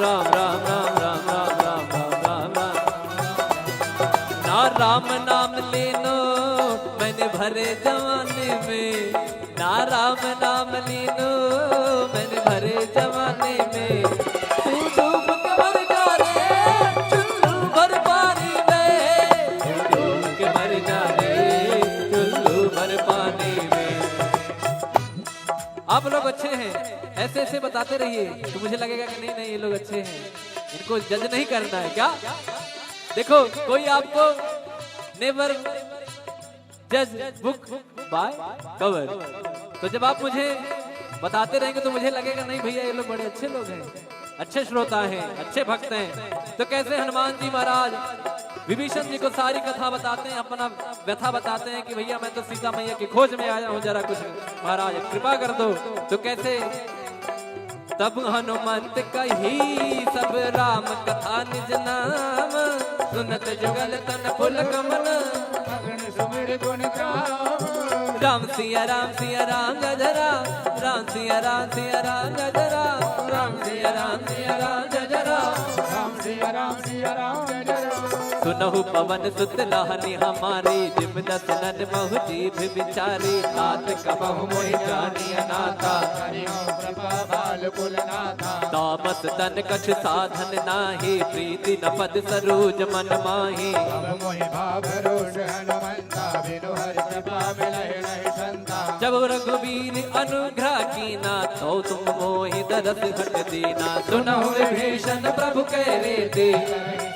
राम राम राम राम राम राम राम राम राम। ना राम नाम लेनो मैंने भरे जमाने में, ना राम नाम लेनो मैंने भरे जमाने में। तू डूब के मर जा रे चुल्लू भर पानी में, तू डूब के मर जा रे चुल्लू भर पानी में। आप लोग अच्छे हैं, ऐसे ऐसे बताते रहिए तो मुझे लगेगा कि नहीं नहीं ये लोग अच्छे हैं, इनको जज नहीं करना है क्या। देखो कोई आपको नेवर जज बुक बाय कवर, तो जब आप मुझे बताते रहेंगे तो मुझे लगेगा नहीं भैया ये लोग बड़े अच्छे लोग हैं, अच्छे श्रोता हैं, अच्छे भक्त हैं। तो कैसे हनुमान जी महाराज विभीषण जी को सारी कथा बताते हैं, अपना व्यथा बताते हैं कि भैया मैं तो सीता मैया की खोज में आया हूँ, जरा कुछ महाराज कृपा कर दो। तो कैसे तब हनुमंत कही सब राम कथा निज नाम, सुनत जुगल तन फुल कमल सुमिर गुण गाओ। राम सिया गजरा, राम सिया गजरा, राम सिया गजरा, राम सिया गजरा। सुनहु पवन सुत लाहनी हमारी, जिम दसनन महु जीभ बिचारी, तात कबहु मोहि जानी अनाथा, कृपा बाल कुल नाथा। तामस तन कछ साधन नाही, प्रीति न पद सरोज मन माही। अब मोहि भाव रोष हनुमंता, बिनु हरि कृपा मिलहि नहीं संता। जब रघुवीर अनुग्रह कीना, तो तुम मोहि दरस घट दीना। सुनहु विभीषण प्रभु कह रे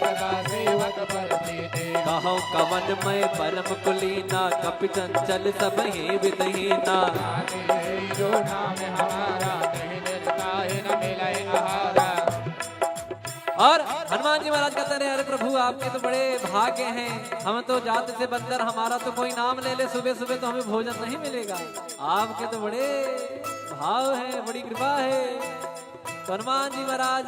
सदा सेवक पर प्रीति। कहो कवन मैं परम कुलीना, कपि चंचल सब ही विदहीना। जो नाम हमारा, कहीं निर्ताहि न मिलै आहारा। और हनुमान जी महाराज कहते रहे अरे प्रभु आपके तो बड़े भाग्य हैं, हम तो जात से बंदर, हमारा तो कोई नाम ले ले सुबह सुबह तो हमें भोजन नहीं मिलेगा। आपके तो बड़े भाव है, बड़ी कृपा है। तो हनुमान जी महाराज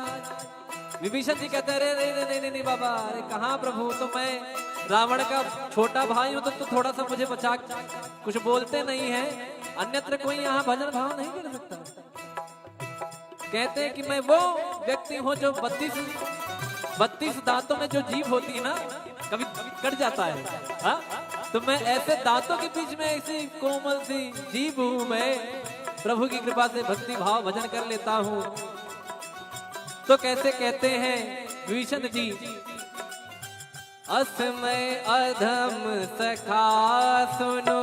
विभीषण जी कहते रहे नहीं नहीं बाबा, अरे कहाँ प्रभु, तो मैं रावण का छोटा भाई हूँ, तो थोड़ा सा मुझे बचा, कुछ बोलते नहीं है, अन्यत्र कोई यहाँ भजन भाव नहीं कर सकता। कहते हैं कि मैं वो व्यक्ति हूँ जो 32 दांतों में जो जीभ होती है ना, कभी कट जाता है, हाँ? तो मैं ऐसे दांतों के बीच में ऐसी कोमल सी जीभ हूँ, मैं प्रभु की कृपा से भक्ति भाव भजन कर लेता हूँ। तो कैसे कहते हैं विभीषण जी, असमय अधम सखा सुनो,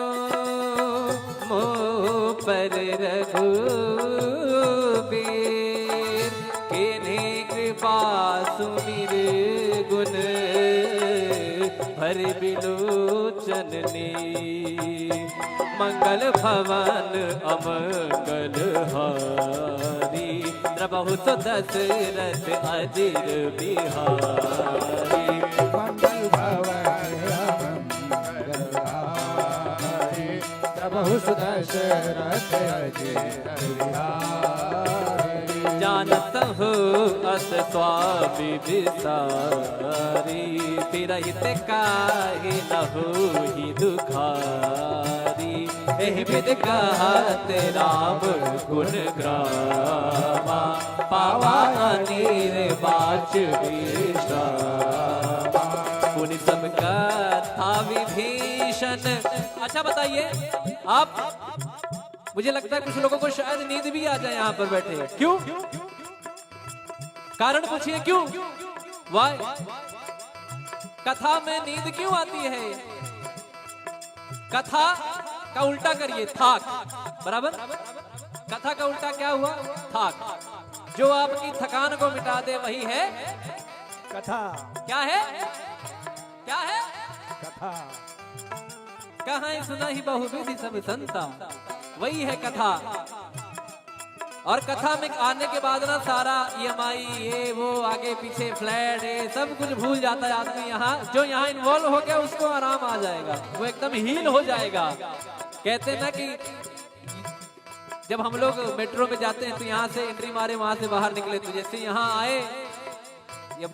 मोह पर रघुबीर, किन्हीं कृपा सुमिर गुण, भर बिलोचननी। मंगल भवन अमंगल हारी, द्रबहु सो दशरथ अजिर बिहारी। मंगल भवन मंगल हारी, प्रभु दशरथ अजिर बिहारी। जानत हो अस स्वामी विसारी, फिरहित काहि न होहि दुखारी। एहि विध कहत राम गुण ग्रामा, पावा अनीर बाच विश्रामा। पुनि सब कथा विभीषण। अच्छा बताइए आप, मुझे लगता है कुछ लोगों को शायद नींद भी आ जाए यहाँ पर बैठे, क्यों? कारण पूछिए क्यों? वाई कथा में नींद क्यों आती है? कथा का उल्टा करिए, थाक, बराबर? कथा का उल्टा क्या हुआ? थाक। जो आपकी थकान को मिटा दे वही है कथा। क्या है? क्या है? कथा। कहाँ सुना ही बहुविधि सब संता, वही है कथा। और कथा में आने के बाद ना सारा EMI ये वो आगे पीछे फ्लैट ये सब कुछ भूल जाता है आदमी। यहाँ जो यहाँ इन्वॉल्व हो गया उसको आराम आ जाएगा, वो एकदम हील हो जाएगा। कहते हैं ना कि जब हम लोग मेट्रो में जाते हैं तो यहाँ से एंट्री मारे वहां से बाहर निकले, तो जैसे यहाँ आए,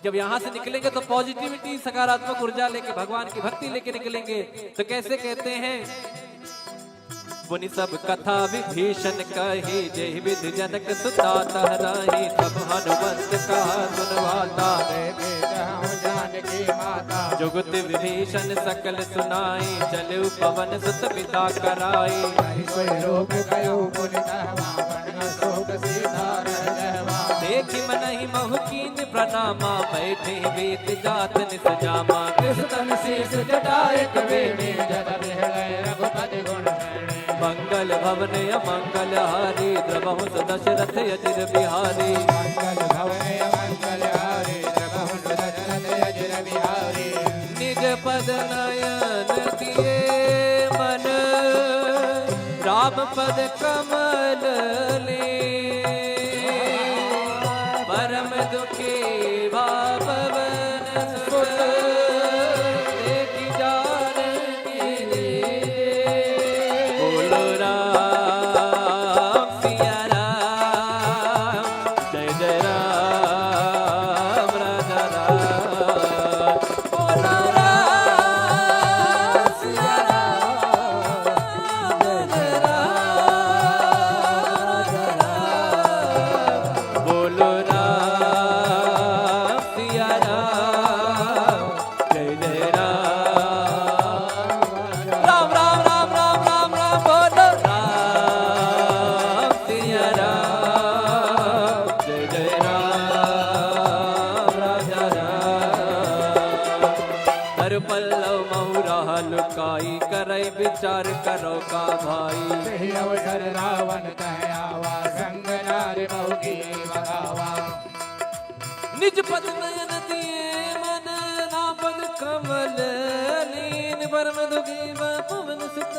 जब यहाँ से निकलेंगे तो पॉजिटिविटी सकारात्मक ऊर्जा लेके भगवान की भक्ति लेके निकलेंगे। तो कैसे कहते हैं पुनि सब कथा विभीषण कही, जय विधि जनक सुता तहराही। तब हनुमंत कहा सुनवाता, जानकी माता। जुगत विभीषण सकल सुनाई, चलु पवन सुत पिता कराई। कोई रोग गयो पुनि तहवा, बन शोक सीधा रह जहवा। देखि मनहि महु कीन प्रणामा, बैठे वेद जात निस जामा। कृष्ण शीस जटाए कबीनी, जद बिहलय रघुपति गुण गणे। मंगल भवन अमंगल हारी, द्रवहु दशरथ अजिर बिहारी। मंगल भवन अमंगल हारी, द्रवहु दशरथ अजिर बिहारी। निज पद नयन दिए मन, राम पद कमल ले। परम दुखी भावन सुत, देखि जानकी दीन। बोलो राम सिया राम, जय जय राम राजा राम। बोलो राम सिया राम, जय जय राम राजा राम। बोलो राम सिया राम, जय जय राम। राम राम राम राम राम राम, बोलो राम सिया राम, जय जय राम राजा राम। हर पल्लव महुरा लुकाई, करई विचार करो का भाई। सही अवसर रावण तह आवा, संग नारी बहु की बगावा। निज पद नयन दिए मन, नापद कमल लीन। परम दुखी पवन सुत,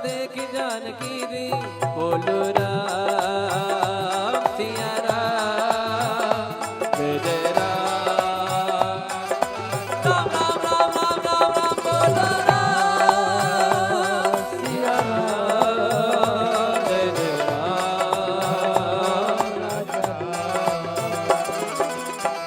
देखि जानकी दीन। बोलो राम सिया राम, जय जय राम। राम राम राम राम राम राम, बोलो राम सिया राम, जय जय राम।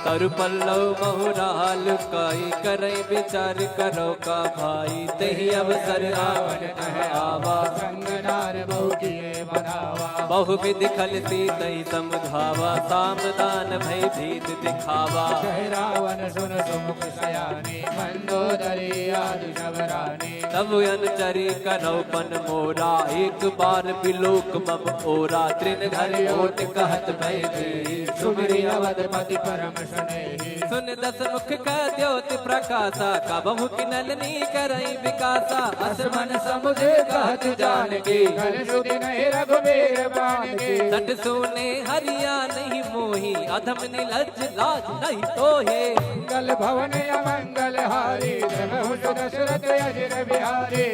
तरु पल्लव महुराल काई, करई विचार करो का भाई। तेहि अवसर रावण तह आवा, संग नार बहु की बगावा। बहु विधि खलती तई समझावा। सामदान भय भीत दिखावा। जय रावण सुन सुमुख सयानी, मंदोदरी आदि शबरानी। तब अनुचरी करौपन मोरा, एक बार बिलोक मम ओरा। तृण घर ओट कहत भय भीत, सुमिरि अवधपति परम स्नेही। सुन दस मुख का द्योति प्रकाशा, कबहु किनलनी करई विकासा। असमन समुझे कहत जानकी, कल सुधि नहीं रघुबीर बानकी। सट सुने हरिया नहीं मोही, अधम निलज लाज नहीं तोहे। मंगल भवन अमंगल हारी, द्रवहु दशरथ अजिर बिहारी।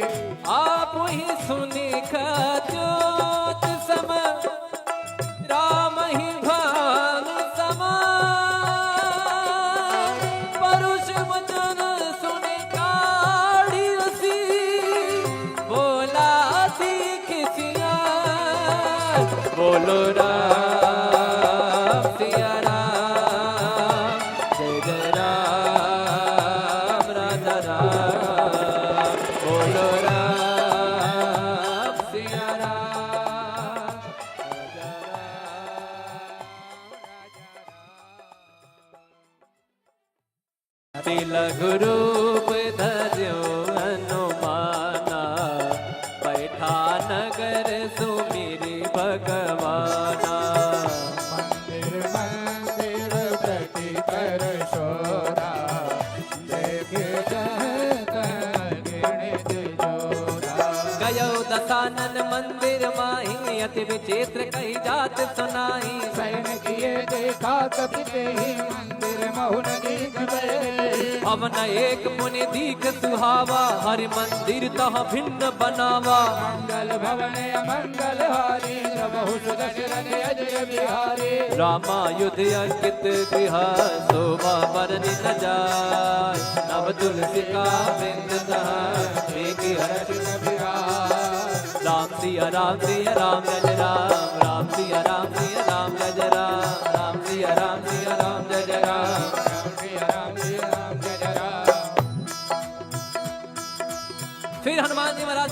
आप ही सुने ज्योत सम, राम ही भान समा। परुष वचन सुने काढ़ी रसी, बोला सीख सिया। बोलो राम सिया राम, जय जय राम राजा राम। बोलो राम सिया राम, राजा राम। तिलक रूप धर्यो हनुमाना, बैठा नगर सुमिरि भगवाना। मंदिर मंदिर प्रति कर शोरा, देख गिणित जोरा। गयो दसानन मंदिर माही, अति विचित्र कही जात सुनाई। सैन किए देखा कपिते ही, मंदिर महुन दीख गए। अवन एक मुनि दीख सुहावा, हरि मंदिर तह भिन्न बनावा। मंगल भवन अमंगल हारी, प्रभु दशरथ अजिर बिहारी। रामायुध अंकित गृह, शोभा बरनि न जाय। नव तुलसी का वृंद देखि हर्षित बिहार। राम सिया राम सिया राम जय जय राम। राम सिया राम सिया राम जय जय राम। राम सिया राम सिया राम जय जय राम। राम जय राम। फिर हनुमान जी महाराज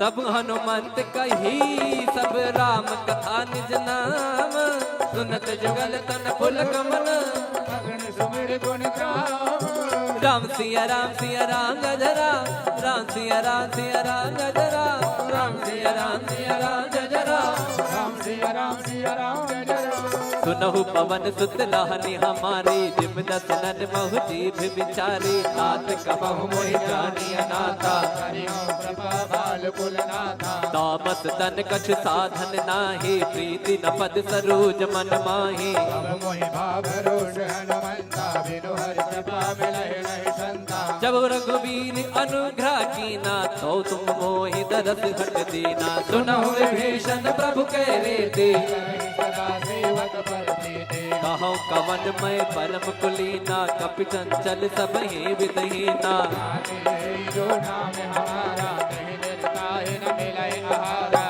तब हनुमंत कही सब राम कथा निज नाम, सुनत जुगल तन पुल कमल, अग्नि सुमिर गुण ग्राम। राम सिया राम गजरा, राम सिया राम गजरा, राम सिया राम गजरा, राम सिया राम गजरा। सुनहु पवन सुत लहनी हमारी, जिम दसनन महु जीभ विचारी, नाथ कबहु मोहि जानी अनाथा, हरिओ कृपा बाल कुल नाथा। तामस तन कछ साधन नाही, प्रीति न पद सरोज मन माही, अब मोहि भाव रोष हनुमंता, बिनु हरि कृपा मिलहि नहीं संता। जब रघुवीर अनुग्रह कीना, तो तुम मोहि दरस हट दीना, सुनहु विभीषण प्रभु कह रीति, सदा सेवक पर प्रीति। कहो कवन मैं परम कुलीना, कपि चंचल सब ही विदहीना, जो नाम हमारा, नहीं मिलता है न मिले आहारा।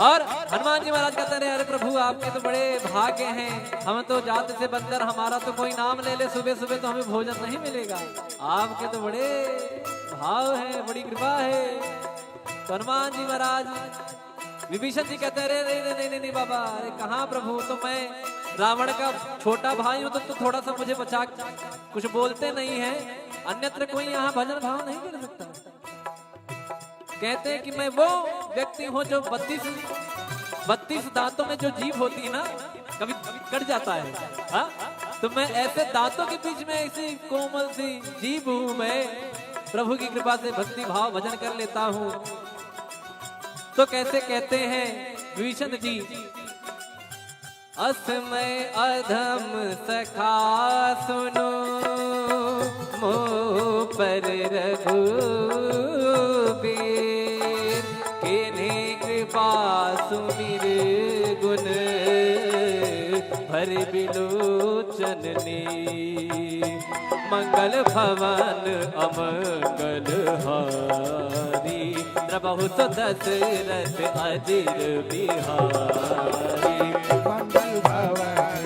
और हनुमान जी महाराज कहते रहे, अरे प्रभु आपके तो बड़े भाग्य हैं, हम तो जात से बंदर, हमारा तो कोई नाम ले ले सुबह सुबह तो हमें भोजन नहीं मिलेगा, आपके तो बड़े भाव है, बड़ी कृपा है। तो हनुमान जी महाराज विभीषण जी कहते हैं, नहीं नहीं बाबा, अरे कहाँ प्रभु, तो मैं रावण का छोटा भाई हूँ, तो थोड़ा सा मुझे बचा, कुछ बोलते नहीं है, अन्यत्र कोई यहाँ भजन भाव नहीं कर सकता। कहते हैं कि मैं वो व्यक्ति हूँ जो 32 दांतों में जो जीभ होती है ना, कभी कट जाता है, हाँ? तो मैं ऐसे दांतों के बीच में ऐसी कोमल सी जीभ हूँ, मैं प्रभु की कृपा से भक्ति भाव भजन कर लेता हूँ। तो कैसे कहते हैं विभीषण जी, असमय अधम सखा सुनो, मोह पर रघुबीर, किन्हीं कृपा सुमिर गुण, भर बिलोचन नीर, मंगल भवन अमंगल हारी, प्रभु दशरथ अजिर बिहारी। मंगल भवन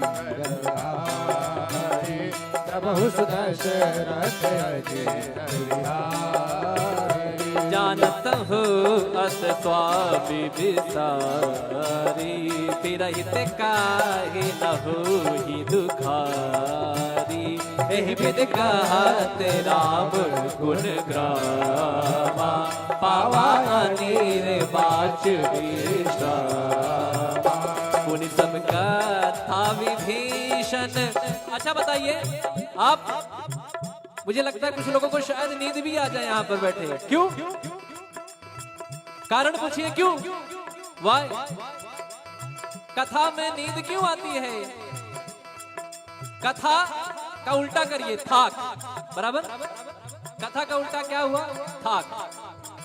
मंगल हारी, प्रभु दशरथ अजिर बिहारी। जानत हो अस स्वामी विसारी, तिरहित काहे न होहि दुखारी, एहि विध कहत राम गुण ग्रामा, पावा निर्वाच विश्रामा, पुनि सब कथा विभीषण। अच्छा बताइए आप, मुझे लगता है कुछ लोगों को शायद नींद भी आ जाए यहाँ पर बैठे, क्यों? कारण पूछिए क्यों? वाई कथा में नींद क्यों आती है? कथा का उल्टा करिए, थाक, बराबर? कथा का उल्टा क्या हुआ? थाक।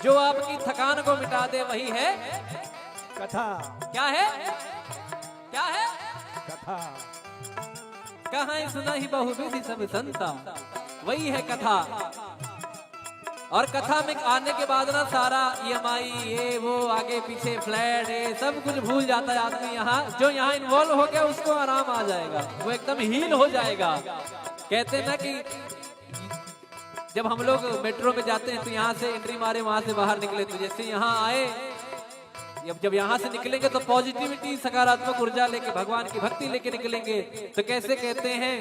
जो आपकी थकान को मिटा दे वही है कथा। क्या है? क्या है? कथा। कहाँ सुना ही बहुविधि सब संता, वही है कथा। और कथा में आने के बाद ना सारा EMI ये वो आगे पीछे फ्लैट ये सब कुछ भूल जाता है आदमी। यहाँ जो यहाँ इन्वॉल्व हो गया उसको आराम आ जाएगा, वो एकदम हील हो जाएगा। कहते हैं ना कि जब हम लोग मेट्रो में जाते हैं तो यहाँ से एंट्री मारे वहां से बाहर निकले, तो जैसे यहाँ आए जब यहाँ से निकलेंगे तो पॉजिटिविटी सकारात्मक ऊर्जा लेके भगवान की भक्ति लेके निकलेंगे। तो कैसे कहते हैं,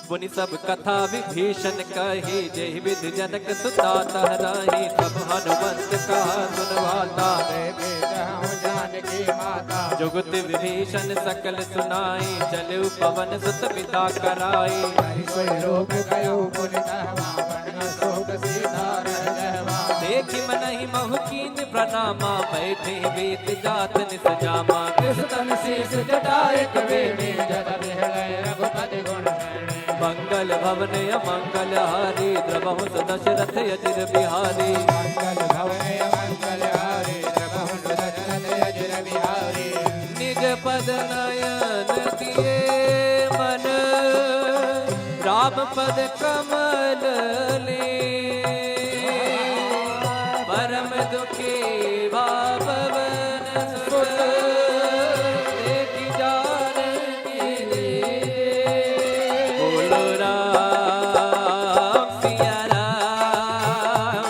पुनि सब कथा विभीषण कही, जय विधि जनक सुता तहराही, तब हनुमंत कहा सुनवाता, जानकी माता जुगत विभीषण सकल सुनाई, चले पवन सुत पिता कराई, देखी मनहि महु कीन प्रणामा, बैठे वेद जात निस जामा, कृष्ण शीस जटाए कबीर, जटा बिहलय रघुपति गुण शरणी। मंगल भवन अमंगल हारी, द्रवहु दशरथ अजिर बिहारी, मंगल भवन मंगल हारी, द्रवहु दशरथ अजिर बिहारी। निज पद नयन दिए मन, राम पद कमल ले, परम दुखी भावन सुत, देखि जानकी बोलो राम सिया राम,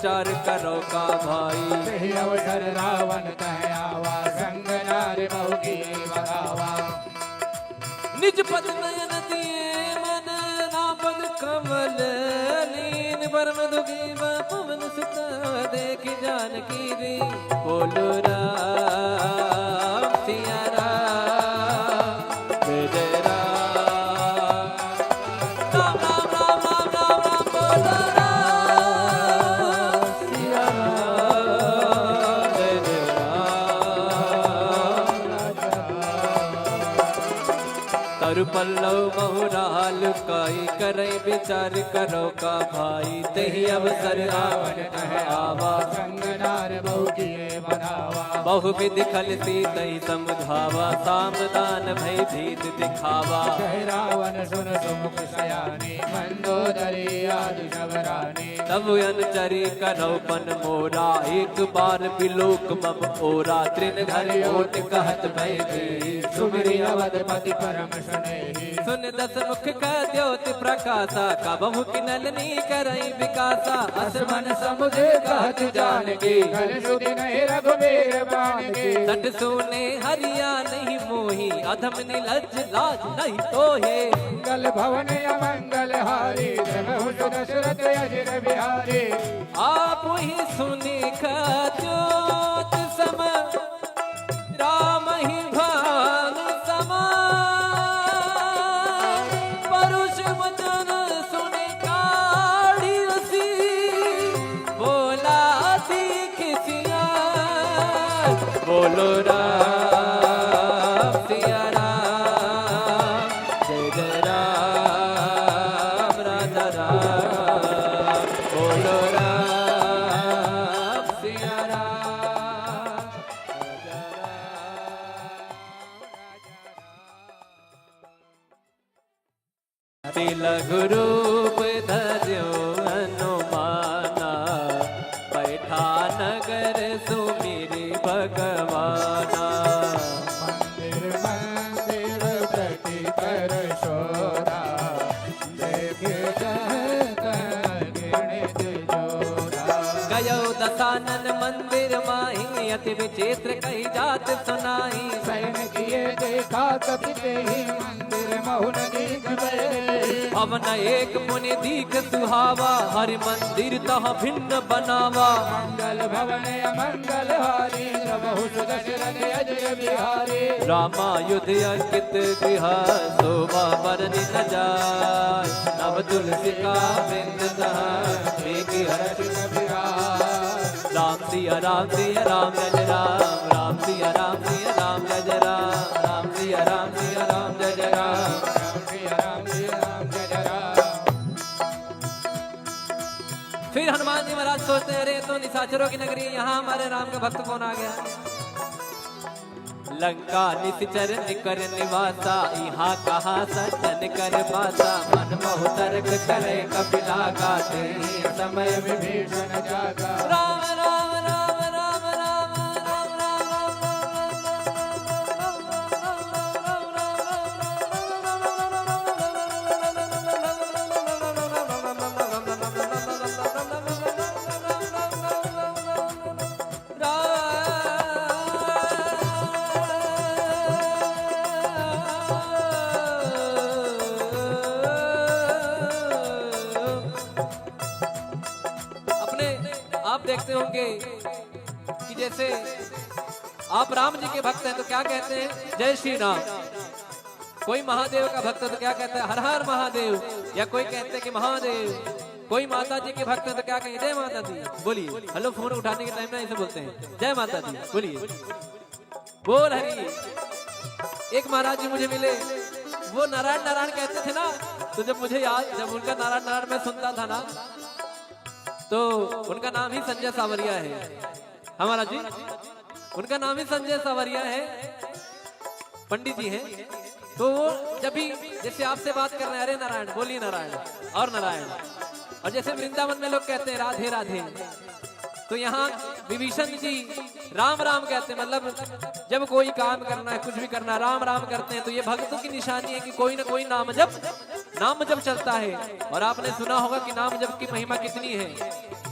विचार करो का भाई। सही अवसर रावण कह आवा, संग नारी बहु की बगावा। निज पद नयन दिए मन, नापद कमल लीन। परम दुखी पवन सुत, देख जानकी री। बोलो राम सिया राम, जय जय राम। राम राम राम राम राम राम, बोलो राम सिया राम, जय जय राम। तरु पल्लव बहुराल काई, करई विचार करो का भाई। तही अवसर रावण कह आवा, संग नार बहु किए बनावा। बहुविध खलती तही समझावा। सामदान भय भीत दिखावा। कह रावण सुन सुमुख सयानी, मंदोदरी आदि शबरानी। तब अनुचरी करो पन मोरा, एक बार बिलोक मम ओरा। त्रिन घर ओट कहत भय भी, सुमिरि अवधपति परम सुनेहि। सुन दस मुख का द्योति प्रकाशा, कबहु किनलनी करई विकासा। असमन समुझे कहत जानकी, कल सुधि नहीं रघुबीर बानकी। सट सोने हरिया नहीं मोही, अधम निलज लाज नहीं तोहे। मंगल भवन अमंगल हारी, प्रभु दशरथ अजिर बिहारी। आप ही सुनी ज्योत सम, राम ही भान समा। परुष वचन सुनि काढ़ी रसी, बोला सीख सिया। बोलो राम सिया राम, जय जय राम राजा राम। बोलो राम सिया राम, राजा राम। तिलक रूप धर्यो हनुमाना, बैठा नगर सुमिरि भगवाना। मंदिर मंदिर प्रति कर शोधा, देख गिणित जोधा। गयो दसानन मंदिर माही, अति विचित्र कही जात सुनाही। सैन किए देखा कपि तेहि, मंदिर महुन दीख बहे। भवन एक मुनि दीख सुहावा, हरि मंदिर तह भिन्न बनावा। मंगल भवन अमंगल हारी, प्रभु दशरथ अजय बिहारी। रामायुध अंकित गृह, शोभा बरनि न जाय। नव तुलसी का बिंद राम सिया राम सिया राम जय राम। राम सिया राम सिया राम जय राम। राम सिया राम सिया राम जय राम। फिर हनुमान जी महाराज सोचते हैं, अरे तो निशाचरों की नगरी, यहाँ हमारे राम का भक्त कौन आ गया। लंका निश्चर निकर निवासा, यहाँ कहा सज्जन कर पासा। मन मोह तर्क करे कपिला गाते, समय विभीषण जागा। राम राम राम राम राम राम आप देखते होंगे कि जैसे आप राम जी के भक्त हैं तो क्या कहते हैं, जय श्री राम। कोई महादेव का भक्त है तो क्या कहता है, हर हर महादेव। या कोई कहते हैं कि महादेव। कोई माता जी के भक्त है तो क्या कहेंगे, जय माता दी। बोलिए, हेलो फोन उठाने के टाइम में ऐसे बोलते हैं, जय माता दी। बोलिए, बोल हरी। एक महाराज जी मुझे मिले, वो नारायण नारायण कहते थे ना, तो जब मुझे याद, जब उनका नारायण नारायण मैं सुनता था ना, तो उनका नाम ही संजय सावरिया है। हमारा जी उनका नाम ही संजय सावरिया है, पंडित जी हैं। तो वो जब भी जैसे आपसे बात कर रहे हैं, अरे नारायण, बोलिए नारायण और नारायण। और जैसे वृंदावन में लोग कहते हैं राधे राधे, तो यहाँ विभीषण जी राम राम कहते हैं। मतलब जब कोई काम करना है, कुछ भी करना है, राम राम करते हैं। तो ये भक्तों की निशानी है कि कोई ना कोई नाम जप चलता है। और आपने सुना होगा कि नाम जप की महिमा कितनी है।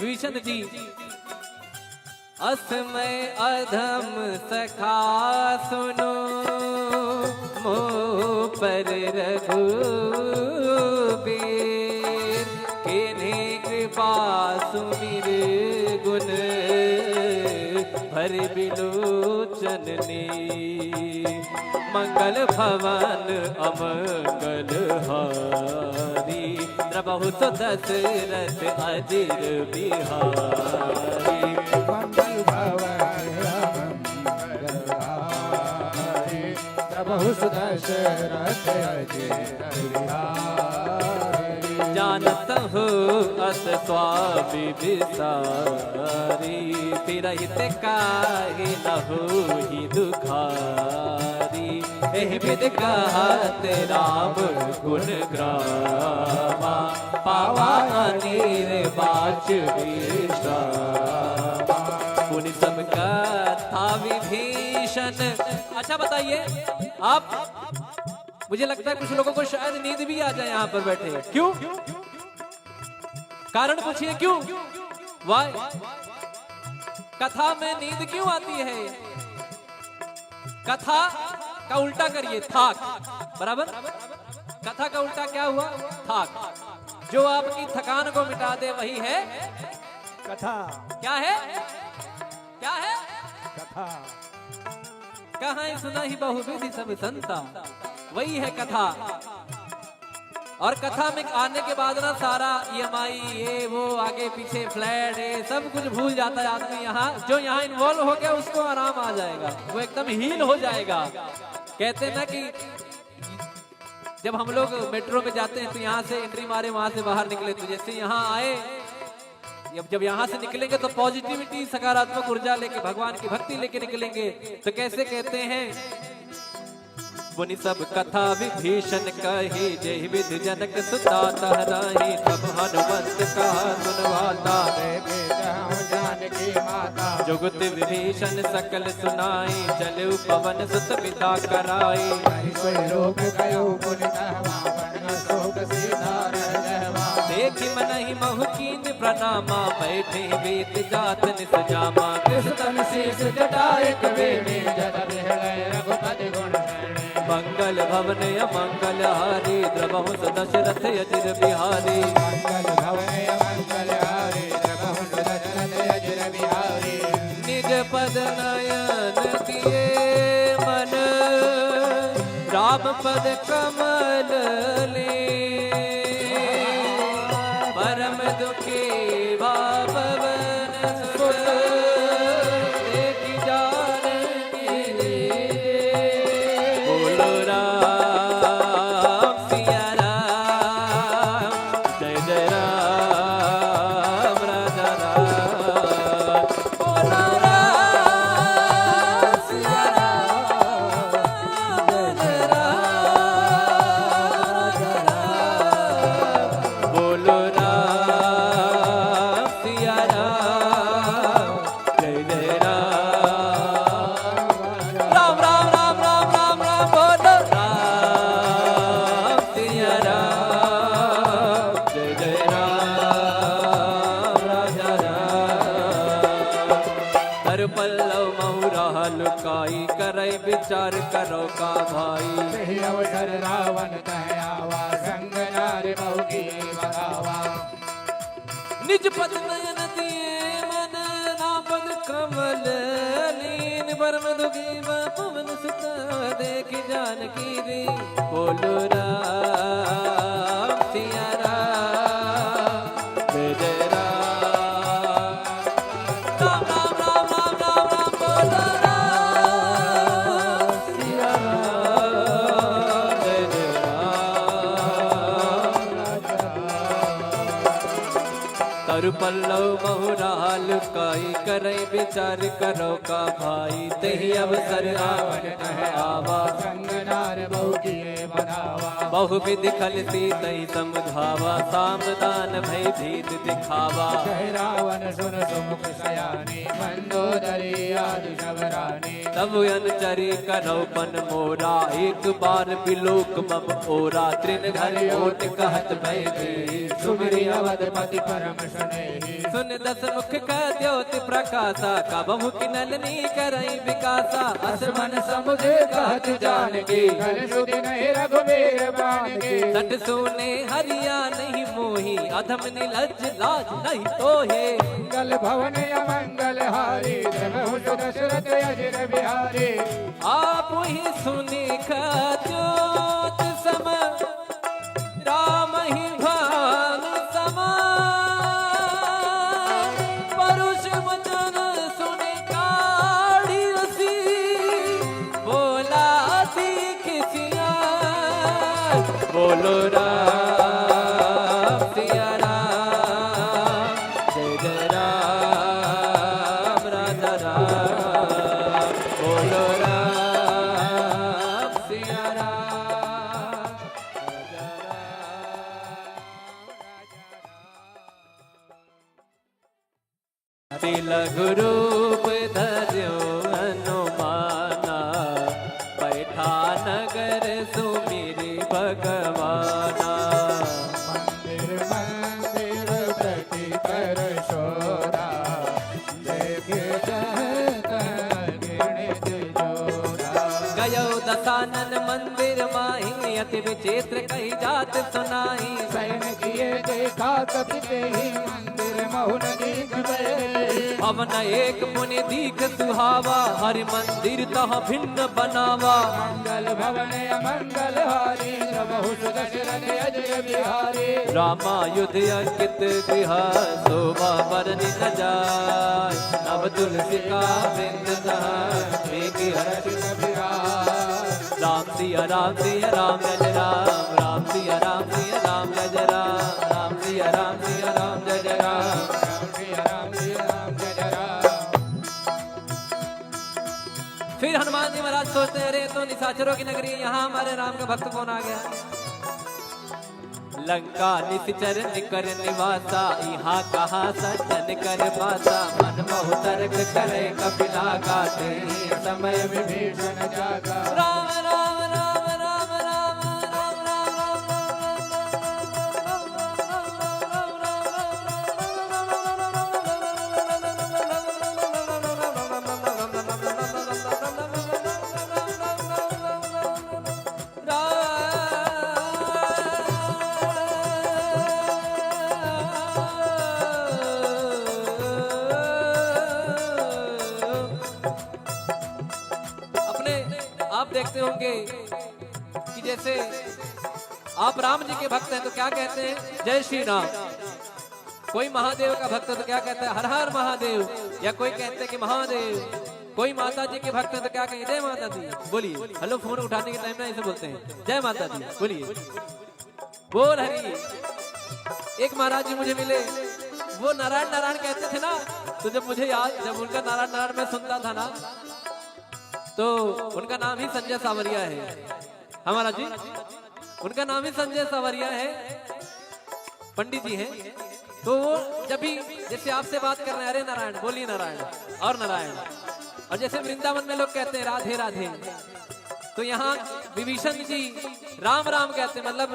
विभीषण जी असमय अधम सखा सुनो मोह पर रघुबीर किन्हीं कृपा सुमिर गुण भर बिलोचन ने मंगल भवन अमंगल हारी द्रबहु तो दशरथ अजिर बिहारी मंगल भवन मंगलहारी प्रभु सुदशरथ अजिर बिहारी जानत हो अस स्वामी विसारी फिरहित काहे लहो ही दुखारी एहि विद कहत राम गुण ग्रामा पावा अनेर बाच विश्रामा पुनि सब कथा विभीषण। अच्छा बताइए आप, मुझे लगता है कुछ लोगों को शायद नींद भी आ जाए यहाँ पर बैठे। क्यों? कारण पूछिए क्यों? वाई कथा में नींद क्यों आती है? कथा का उल्टा करिए थाक, बराबर। कथा का उल्टा क्या हुआ? थाक। जो आपकी थकान को मिटा दे वही है कथा। क्या है? क्या है? कथा। कहाँ सुना ही बहुविधि सब संता, वही है कथा। और कथा में आने के बाद ना सारा EMI ये वो आगे पीछे फ्लैट ये सब कुछ भूल जाता है आदमी। यहाँ जो यहाँ इन्वॉल्व हो गया उसको आराम आ जाएगा, वो एकदम हील हो जाएगा। कहते हैं ना कि जब हम लोग मेट्रो में जाते हैं तो यहाँ से एंट्री मारे वहां से बाहर निकले, तो जैसे यहाँ आए जब यहाँ से निकलेंगे तो पॉजिटिविटी सकारात्मक ऊर्जा लेके भगवान की भक्ति लेके निकलेंगे। तो कैसे कहते हैं? मुनि सब कथा विभीषण कही जय विधि जनक सुता तहराही तब हनुमंत कहा सुनवाता जानकी माता जुगत विभीषण सकल सुनाई चले पवन सुत पिता कराई रोग गयो देखी मनहि महकीन प्रणामा बैठे वेद जातन सुजामा कृष्ण शीस जटाए कबीर जद बिहलय रघुपति गुण मंगल भवन अमंगल हारी द्रबहु दशरथ अजिर बिहारी मंगल भवन मंगल हारी प्रभु दशरथ अजिर बिहारी निज पद नयन दिए मन राम पद कमल ले परम दुखी बापवन सुत देखी जानकी रे बोलो राम सिया राम जय जय राम राजा राम बोलो राम सिया राम जय जय राम राजा राम बोलो राम सिया राम जय जय राम राम राम राम राम राम राम बोलो राम सिया राम जय जय राम राजा राम हर पल्लव महुरा लुकाई करई विचार करो का भाई सही अवसर रावण कहयावा संग नारी बहुकी बगावा निज पद नयन दिए मन नापद कमल लीन परम दुखी पवन सुत देख जानकी रे बोलो राम सिया राम जय जय राम राम राम राम राम राम राम बोलो राम सिया राम जय जय राम तरु पल्लव बहुराल काई करई विचार करो का भाई तही अवसर रावण कह आवा संग नार बहुकी बगावा बहुविध खलती तही समझावा सामदान भय भीत दिखावा कह रावण सुन सुमुख सयानी मंदोदरी आदि शबरानी तब अनचरी करो पन मोरा एक बार बिलोक मम ओरा तृण घर ओट कहत भय दे सुमरी अवधपति परम सुने सुन दस मुख का द्योति प्रकाशा कबहु की नलनी करई विकासा असमन समुझे कहत जानकी कर सुधि नहीं रघुबीर बान की सट सोने हरिया नहीं मोही अधम नीलज लाज नहीं तो हे मंगल भवन अमंगल हारी प्रभु दशरथ अजर बिहारी आप ही सुनी ज्योत सम राम ही भान समा परुष वचन सुने काढ़ी रसी बोला दीख सिया बोलो राम सिया राम जय जय राम राजा राम बोलो राम सिया राम राजा राम तिलक रूप धर्यो हनुमाना बैठा नगर सुमिरि भगवाना मंदिर मंदिर प्रति कर शोरा देखे गिणित जोरा गयो दसानन मंदिर माही अति विचित्र कही जात सुनाई सैन किए देखा कपिते ही मंदिर महुन दीख पवन एक मुनि दीख सुहावा हरि मंदिर तह भिन्न बनावा मंगल भवन अमंगल हारी प्रभु दशरथ अजय बिहारी रामायुध अंकित गृह शोभा बरनि न जाय नव तुलसी का वृंद राम सिया राम सिया राम जय राम राम सिया राम सिया राम जय राम राम सिया राम सिया राम जय राम फिर हनुमान जी महाराज सोचते हैं अरे तो निशाचरों की नगरी है, यहाँ हमारे राम का भक्त कौन आ गया। लंका निश्चर निकर निवासा यहाँ कहा सज्जन कर पासा मन मोह तर्क करे कपिला गाते समय विभीषण जागा राम राम राम राम राम राम राम आप देखते होंगे कि जैसे आप राम जी के भक्त हैं तो क्या कहते हैं जय श्री राम। कोई महादेव का भक्त है तो क्या कहता है हर हर महादेव, या कोई कहते हैं कि महादेव। कोई माता जी के भक्त है तो क्या कहें जय माता दी, बोलिए। हेलो फोन उठाने के टाइम ना ऐसे बोलते हैं जय माता दी, बोलिए बोल हरी। एक महाराज जी मुझे मिले, वो नारायण नारायण कहते थे ना, तो जब मुझे याद, जब उनका नारायण नारायण मैं सुनता था ना, तो उनका नाम ही संजय सावरिया है हमारा जी, उनका नाम ही संजय सावरिया है, पंडित जी हैं। तो वो जब भी जैसे आपसे बात कर रहे हैं अरे नारायण, बोलिए नारायण और नारायण, और जैसे वृंदावन में लोग कहते हैं राधे राधे, तो यहाँ विभीषण जी राम राम कहते हैं। मतलब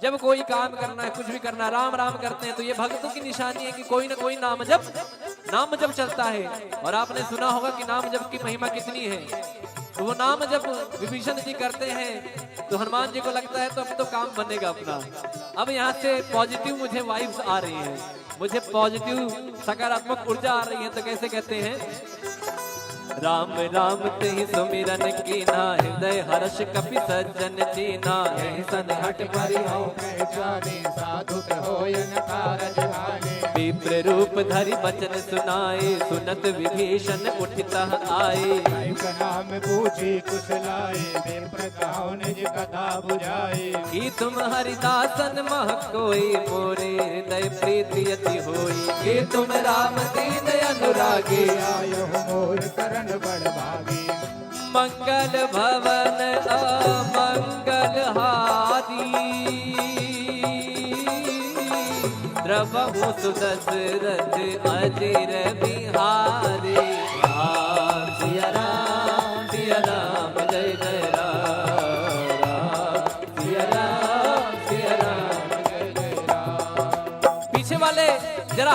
जब कोई काम करना है, कुछ भी करना, राम राम करते हैं, तो ये भक्तों की निशानी है कि कोई ना कोई नाम जब चलता है। और आपने सुना होगा कि नाम जप की महिमा कितनी है। तो वो नाम जब विभीषण जी करते हैं तो हनुमान जी को लगता है तो अब तो काम बनेगा अपना। अब यहाँ से पॉजिटिव मुझे वाइब्स आ रही हैं, मुझे पॉजिटिव सकारात्मक ऊर्जा आ रही है। तो कैसे कहते हैं राम राम ते सुमिरन कीना, हृदय हर्ष कपि सज्जन चीना, सन हट परिहौ साधु होयन कारज भाने। विप्र रूप धरि बचन सुनाए, सुनत विभीषण उठित आए। नाम पूछी कुशलाए, विप्र कहो निज कथा बुझाए। कि तुम हरिदासन मह कोई, मोरे हृदय प्रीति अति होई। कि तुम राम दीन अनुरागी, आयो मोर करण बड़ भागी। मंगल भवन अमंगल हारी, द्रवहु सुदशरथ अजर बिहारी। राम सिया राम सिया राम जय जय राम, सिया राम जय जय राम। पीछे वाले जरा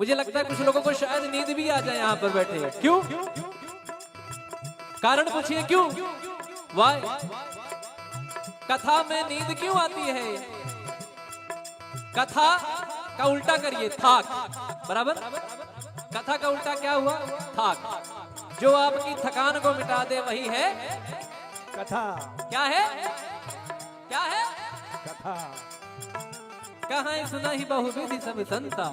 मुझे लगता है कुछ लोगों को शायद नींद भी आ जाए यहाँ पर बैठे। क्यों? कारण पूछिए क्यों? वाई कथा में नींद क्यों आती है? कथा का उल्टा करिए थाक, बराबर। कथा का उल्टा क्या हुआ? थाक। जो आपकी थकान को मिटा दे वही है कथा। क्या है? क्या है? कथा। कहाँ सुना ही बहुविधि सब संता,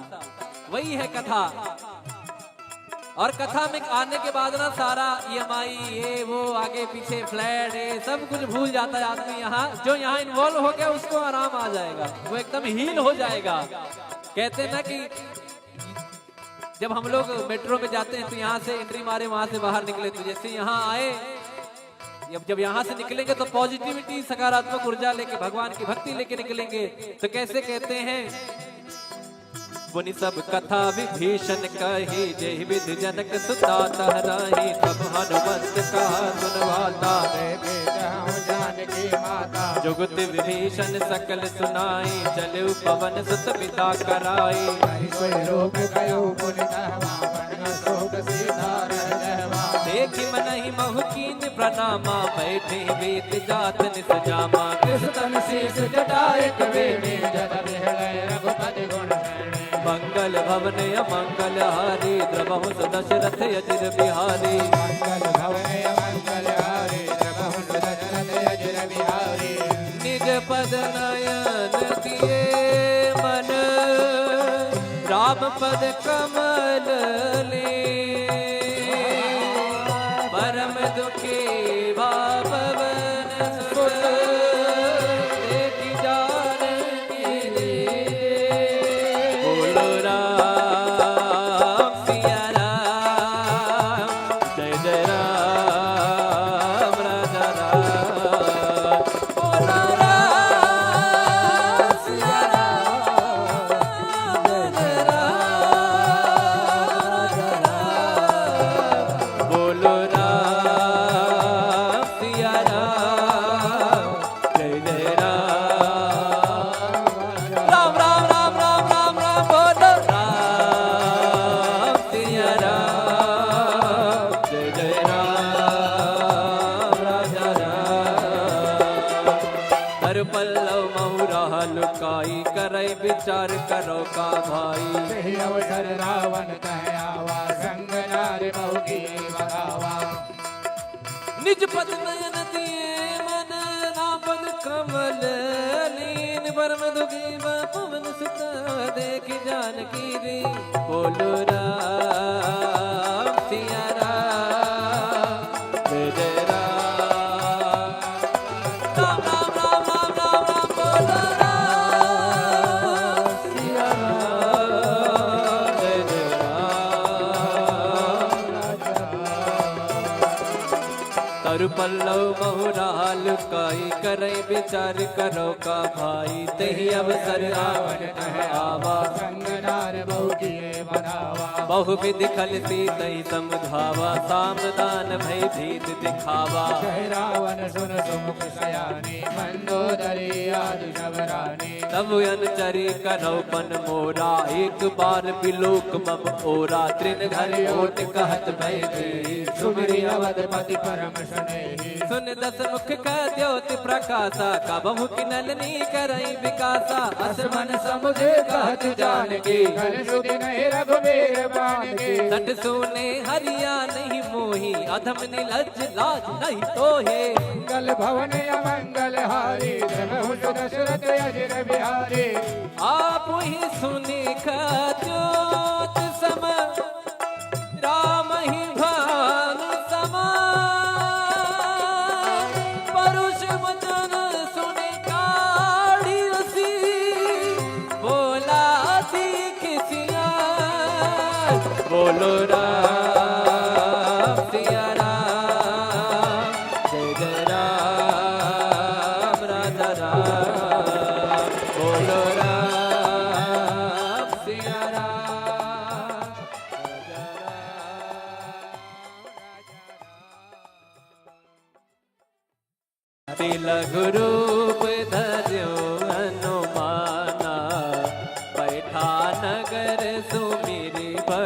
वही है कथा। और कथा में आने के बाद ना सारा EMI ये वो आगे पीछे फ्लैट ये सब कुछ भूल जाता है आदमी। यहाँ जो यहाँ इन्वॉल्व हो गया उसको आराम आ जाएगा, वो एकदम हील हो जाएगा। कहते हैं ना कि जब हम लोग मेट्रो में जाते हैं तो यहाँ से एंट्री मारे वहां से बाहर निकले, तो जैसे यहाँ आए जब यहाँ से निकलेंगे तो पॉजिटिविटी सकारात्मक ऊर्जा लेके भगवान की भक्ति लेके निकलेंगे। तो कैसे कहते हैं? मुनि सब कथा विभीषण कही, जय विधि जनक सुता तहराही। तब हनुमंत कहा सुनवाता, जानकी माता। जुगत विभीषण सकल सुनाई, चलु पवन सुत पिता कराई। रूप गयो पुनितवा, बन शोक सीधा रहवा। देखि मनहि महु कीन प्रणामा, बैठे वेद जात निस जामा। कृष्ण शीस जटाए कवेणी, जद बिहलय रघुपति गुण शरणी। मंगल भवन अमंगल हारी, द्रवहु दशरथ अजिर बिहारी। मंगल भवन मंगल हारी, द्रवहु दशरथ अजिर बिहारी। निज पद नयन दिए मन, राम पद कमल ले। परम दुखी भावन सुत, देखि जानकी रे। बोलो राम सिया राम, जय जय राम राजा राम। बोलो राम सिया राम, जय जय राम राजा राम। बोलो राम सिया राम, जय जय राम। राम राम राम राम राम राम। बोलो राम सिया राम, जय जय राम राजा राम। हर पल्लव महुरा लुकाई, करई विचार करो का भाई। सही अवसर रावण कह आवा, संग नार बहु की बगावा। निज पद नयन दिए मन, नापद कमल लीन। परम दुखी पवन सुत, देखि जानकी रे। बोलो राम सिया राम, जय जय राम। राम राम राम राम राम राम। बोलो राम सिया राम, जय जय राम। तरु पल्लव महुरा लुकाई, करई विचार करो का भाई। तही अवसर रावण कह आवा, संग नार बहु किए बनावा। बहुविधि खलती तई समझावा। सामदान भय भीत दिखावा। कह रावण सुन सुमुख सयानी, मंदोदरी आदि शबरानी। तब अनुचरी करौपन मोरा, एक बार बिलोक मम ओरा। तृण घर ओट कहत भय दी, सुमरि अवधपति परम स्नेही। सुन दस मुख का द्योति प्रकाशा, कबहु किनलनी करई विकासा। असमन समुझे कहत जानकी, कल सुधि नहीं रघुबीर बानकी। सट सोने हरिया नहीं मोही, अधम निलज लाज नहीं तोहे। मंगल भवन अमंगल हारी, द्रवहु दशरथ अजिर बिहारी। आप ही सुने ज्योत सम, राम ही भान समा। परुष वचन सुने काढ़ी रसी, बोला दीख सिया। बोलो राम सिया राम, जय जय राम राजा राम। बोलो राम सिया राम, राजा राम। तिलक रूप धर्यो हनुमाना, बैठा नगर सुमिर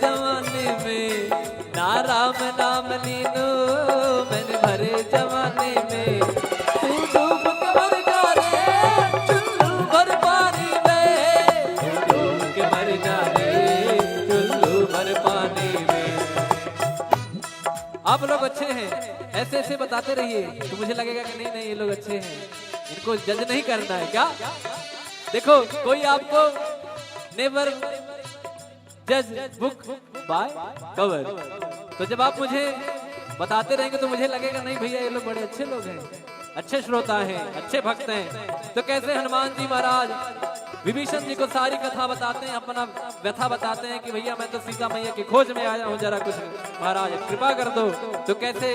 जवानी में, ना राम नाम लीनो मैंने भरे जवानी में। तू डूब के मर जा रे चुल्लू भर पानी में, तू डूब के मर जा रे चुल्लू भर पानी में। आप लोग अच्छे हैं, ऐसे ऐसे बताते रहिए तो मुझे लगेगा कि नहीं नहीं ये लोग अच्छे हैं, इनको जज नहीं करना है क्या। देखो कोई आपको नेवर जज बुक बाय कवर, तो जब आप मुझे बताते रहेंगे तो मुझे लगेगा नहीं भैया ये लोग बड़े अच्छे लोग हैं, अच्छे श्रोता हैं, अच्छे भक्त हैं। तो कैसे हनुमान जी महाराज विभीषण जी को सारी कथा बताते हैं, अपना व्यथा बताते हैं कि भैया मैं तो सीता मैया की खोज में आया हूँ, जरा कुछ महाराज कृपा कर दो। तो कैसे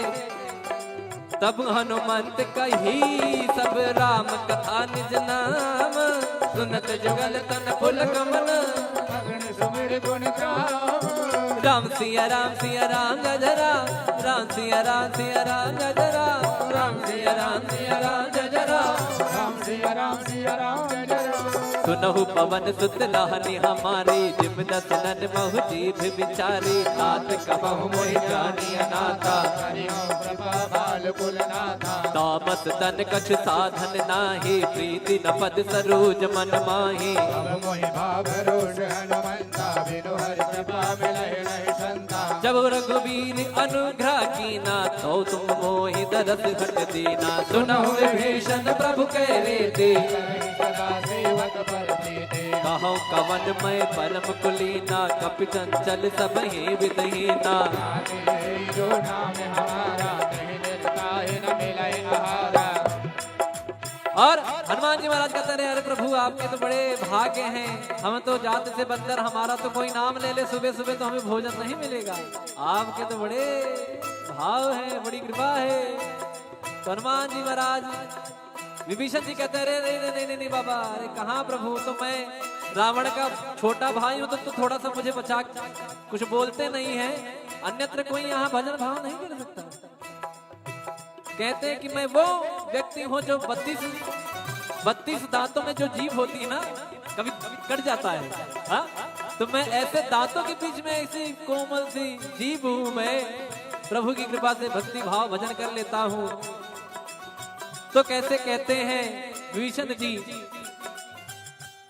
तब हनुमंत कही सब राम कथा निज नाम, सुनत जुगल तन फुल कमल सुमिर गुण गाम। राम सिया गजरा, राम सिया गजरा, राम सिया गजरा। सुनहु पवन सुत लाहनी हमारी, जिम दसनन महु जीभ विचारी। तात कबहु मोहि जानी अनाथा, तामस तन कछ साधन नाही। प्रीति न पद सरोज मन माही, जब रघुवीर अनुग्रह कीना, तो तुम मोहि दरस घट दीना। सुनहु विभीषण प्रभु कह रे, कहो कवन मैं परम कुलीना। कपि चंचल सब ही विदहीना, और हनुमान जी महाराज कहते रहे अरे प्रभु आपके तो बड़े भाग्य हैं, हम तो जात से बंदर, हमारा तो कोई नाम ले ले सुबह सुबह तो हमें भोजन नहीं मिलेगा। आपके तो बड़े भाव है, बड़ी कृपा है। तो हनुमान जी महाराज विभीषण जी कहते रहे नहीं नहीं बाबा, अरे कहाँ प्रभु, तो मैं रावण का छोटा भाई हूँ, तो थोड़ा सा मुझे बचा, कुछ बोलते नहीं है, अन्यत्र कोई यहाँ भजन भाव नहीं कर सकता। कहते हैं कि मैं वो व्यक्ति हूँ जो 32 दांतों में जो जीभ होती है ना, कभी कट जाता है, हाँ? तो मैं ऐसे दांतों के बीच में ऐसी कोमल सी जीभ हूँ, मैं प्रभु की कृपा से भक्ति भाव भजन कर लेता हूँ। तो कैसे कहते हैं विभीषण जी,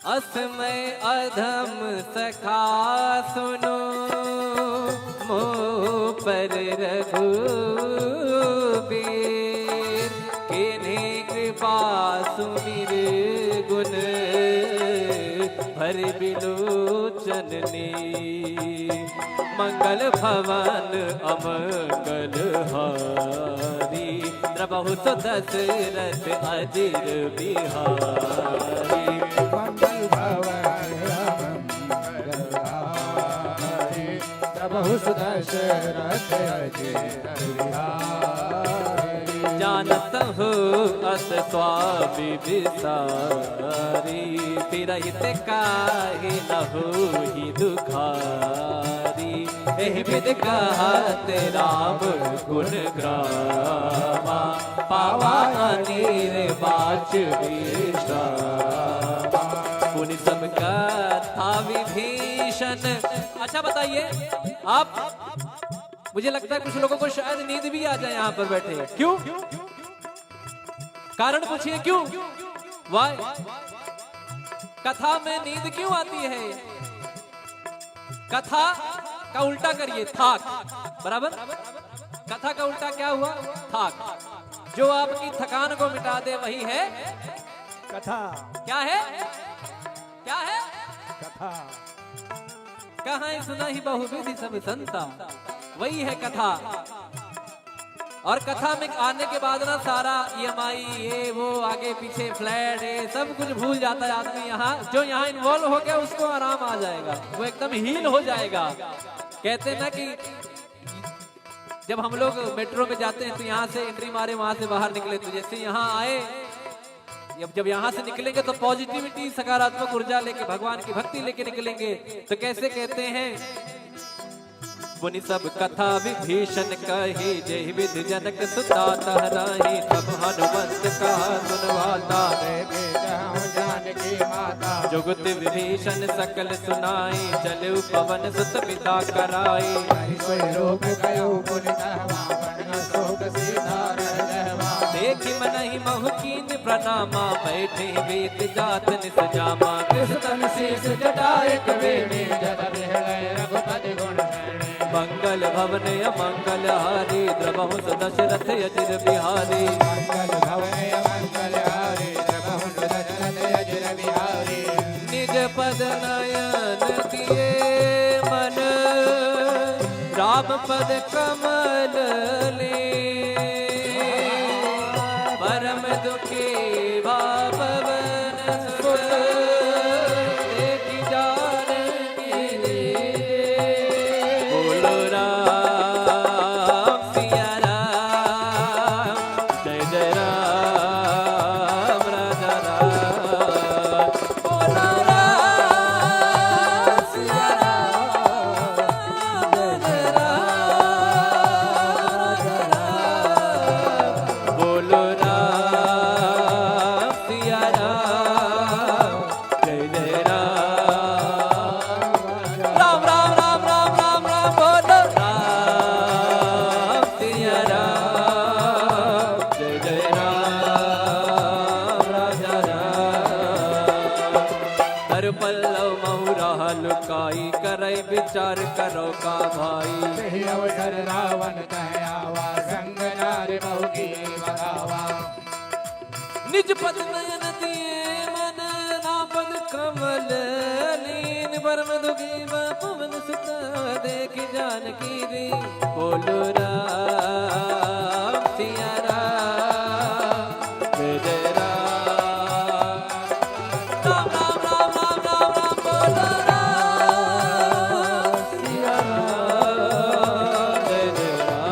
असमय अधम सखा सुनो, मोह पर रघुबीर। किन्हीं कृपा सुमिर गुण, भर बिलोचन ने। मंगल भवन अमंगल हारी, द्रबहु तो दशरथ अजिर बिहारी। मंगल भवन अमंगल हारी, द्रबहु तो दशरथ अजिर बिहारी। जानत हो अस स्वामी विसारी, फिरहित काहे न होहि दुखारी। एहि विध कहत राम गुण ग्रामा, पावा अनीर बाच विश्रामा। पुनि सब कथा विभीषण। अच्छा बताइए आप, मुझे लगता है कुछ लोगों को शायद नींद भी आ जाए यहाँ पर बैठे, क्यों? कारण पूछिए क्यों? वाई कथा में नींद क्यों आती है? कथा का उल्टा करिए, थाक, बराबर? कथा का उल्टा क्या हुआ? थाक। जो आपकी थकान को मिटा दे वही है कथा। क्या है? क्या है? कथा। कहाँ सुना ही बहुविधि सब संता, वही है कथा। और कथा में आने के बाद ना सारा EMI ये वो आगे पीछे फ्लैट ये सब कुछ भूल जाता है आदमी। यहाँ जो यहाँ इन्वॉल्व हो गया उसको आराम आ जाएगा, वो एकदम हील हो जाएगा। कहते हैं ना कि जब हम लोग मेट्रो में जाते हैं तो यहाँ से एंट्री मारे वहां से बाहर निकले, तो जैसे यहाँ आए, जब यहाँ से निकलेंगे तो पॉजिटिविटी सकारात्मक ऊर्जा लेके भगवान की भक्ति लेके निकलेंगे। तो कैसे कहते हैं, मुनि सब कथा विभीषण कही, जय विधि जनक सुता तहराही। तब हनुमंत कहा सुनवाता, जान जानकी माता। जुगत विभीषण सकल सुनाई, चलु पवन सुत पिता कराई। कोई रोग गयो पुन धर्मा, बन शोक सीधा रहवा। देखि मनहि महु कीन प्रणामा, बैठे वेद जात निस जामा। कृष्ण शीस जटाए कवेणी, जद बिहलय रघुपति गुण शरणी। मंगल भवन अमंगल हारी, द्रवहु दशरथ अजिर बिहारी। मंगल भवन मंगल हारी, द्रवहु दशरथ अजिर बिहारी। निज पद नयन दिए मन, राम पद कमल ले। परम दुखी भावन सुत, देखि जानकी दे। बोलो राम सिया राम, जय जय राम राजा राम। बोलो राम सिया राम, जय जय राम राजा राम। बोलो राम सिया राम, जय जय राम। राम राम राम राम राम राम, बोलो राम सिया राम, जय जय राम राजा राम। हर पल्लव महुरा लुकाई, करई विचार करो का भाई। सही अवसर रावण कह आवा, संग नारी बहु की बगावा। निज पद नयन दिए मन, नापद कमल लीन। परम दुखी पवन सुत, देखि जानकी रे। बोलो राम सिया राम, जय जय राम। राम राम राम राम राम राम, बोलो राम सिया राम, जय जय राम।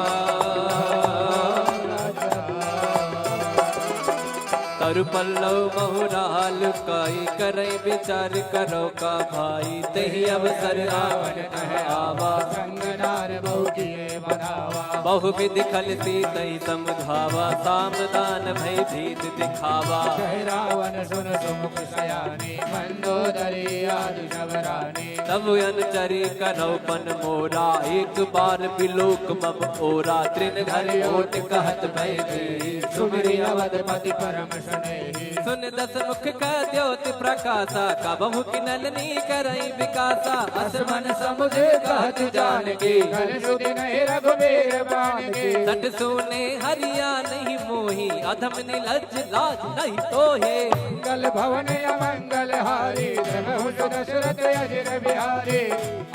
तरु पल्लव महुरा लुकाई, करई विचार करो का भाई। तही अवसर रावण कह आवा, संग नार बहु की बगावा। बहु विधि खलती तही समझावा। सामदान भय भीत दिखावा। कह रावण सुन सुमुख सयानी, मंदोदरी आदि शबरानी। तब अनुचरी करौपन मोरा, एक बार बिलोक मम ओरा। तृण घर ओट कहत भय भीत, सुमिरि अवधपति परम स्नेही। सुन दस मुख का द्योति प्रकाशा, कबहु किनलनी करई विकासा। अस मन समुझे कहत जानकी, कल सुधि नहीं रघुबीर बानकी। सट सुने हरिया नहीं मोही, अधम निलज लाज नहीं तोहे। मंगल भवन अमंगल हारी, द्रवहु दशरथ अजिर बिहारी।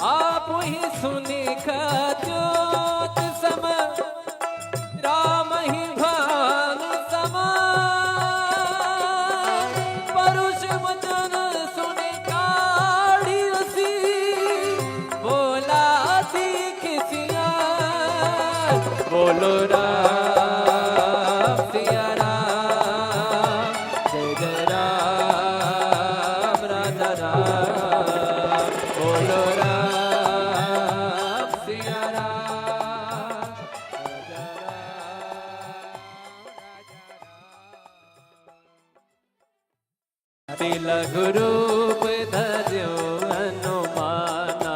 आप ही सुने ज्योत सम, राम ही भानु समान। परुष वचन सुने काढ़ी रसी, बोला सीख सियार। बोलो राम सिया राम, जय जय राम राजा राम। बोलो राम सिया राम, राजा राम। तिलक रूप धर्यो हनुमाना,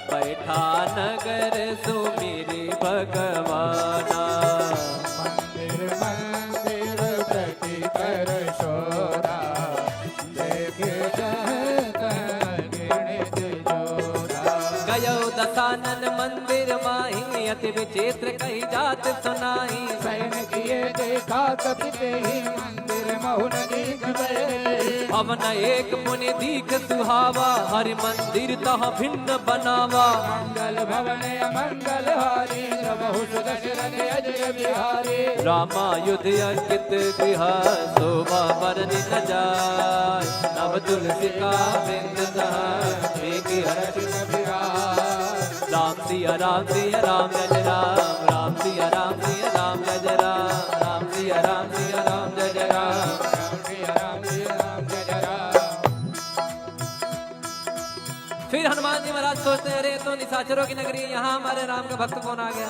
बैठा नगर सुमिरि भगवाना। मंदिर मंदिर प्रति कर शोरा, देखे गिणित जोरा। गयो दसानन मंदिर माही, अति विचित्र कही जात सुनाई। सैन किए देखा कपिते ही, मंदिर महुन दीख गए। भवन एक मुनि दीख सुहावा, हरि मंदिर तह भिन्न बनावा। मंगल भवन अमंगल हारी, द्रवहु दशरथ अजिर बिहारी। रामायुध अंकित गृह, शोभा बरनि न जाय। नव तुलसी का बिंद देखि हर्ष बिहार। राम सिया राम सिया राम जय जय राम। राम सिया राम सिया राम जय जय राम। राम सिया राम सिया राम जय जय राम। फिर हनुमान जी महाराज सोचते हैं, अरे तो निशाचरों की नगरी, यहाँ हमारे राम का भक्त कौन आ गया।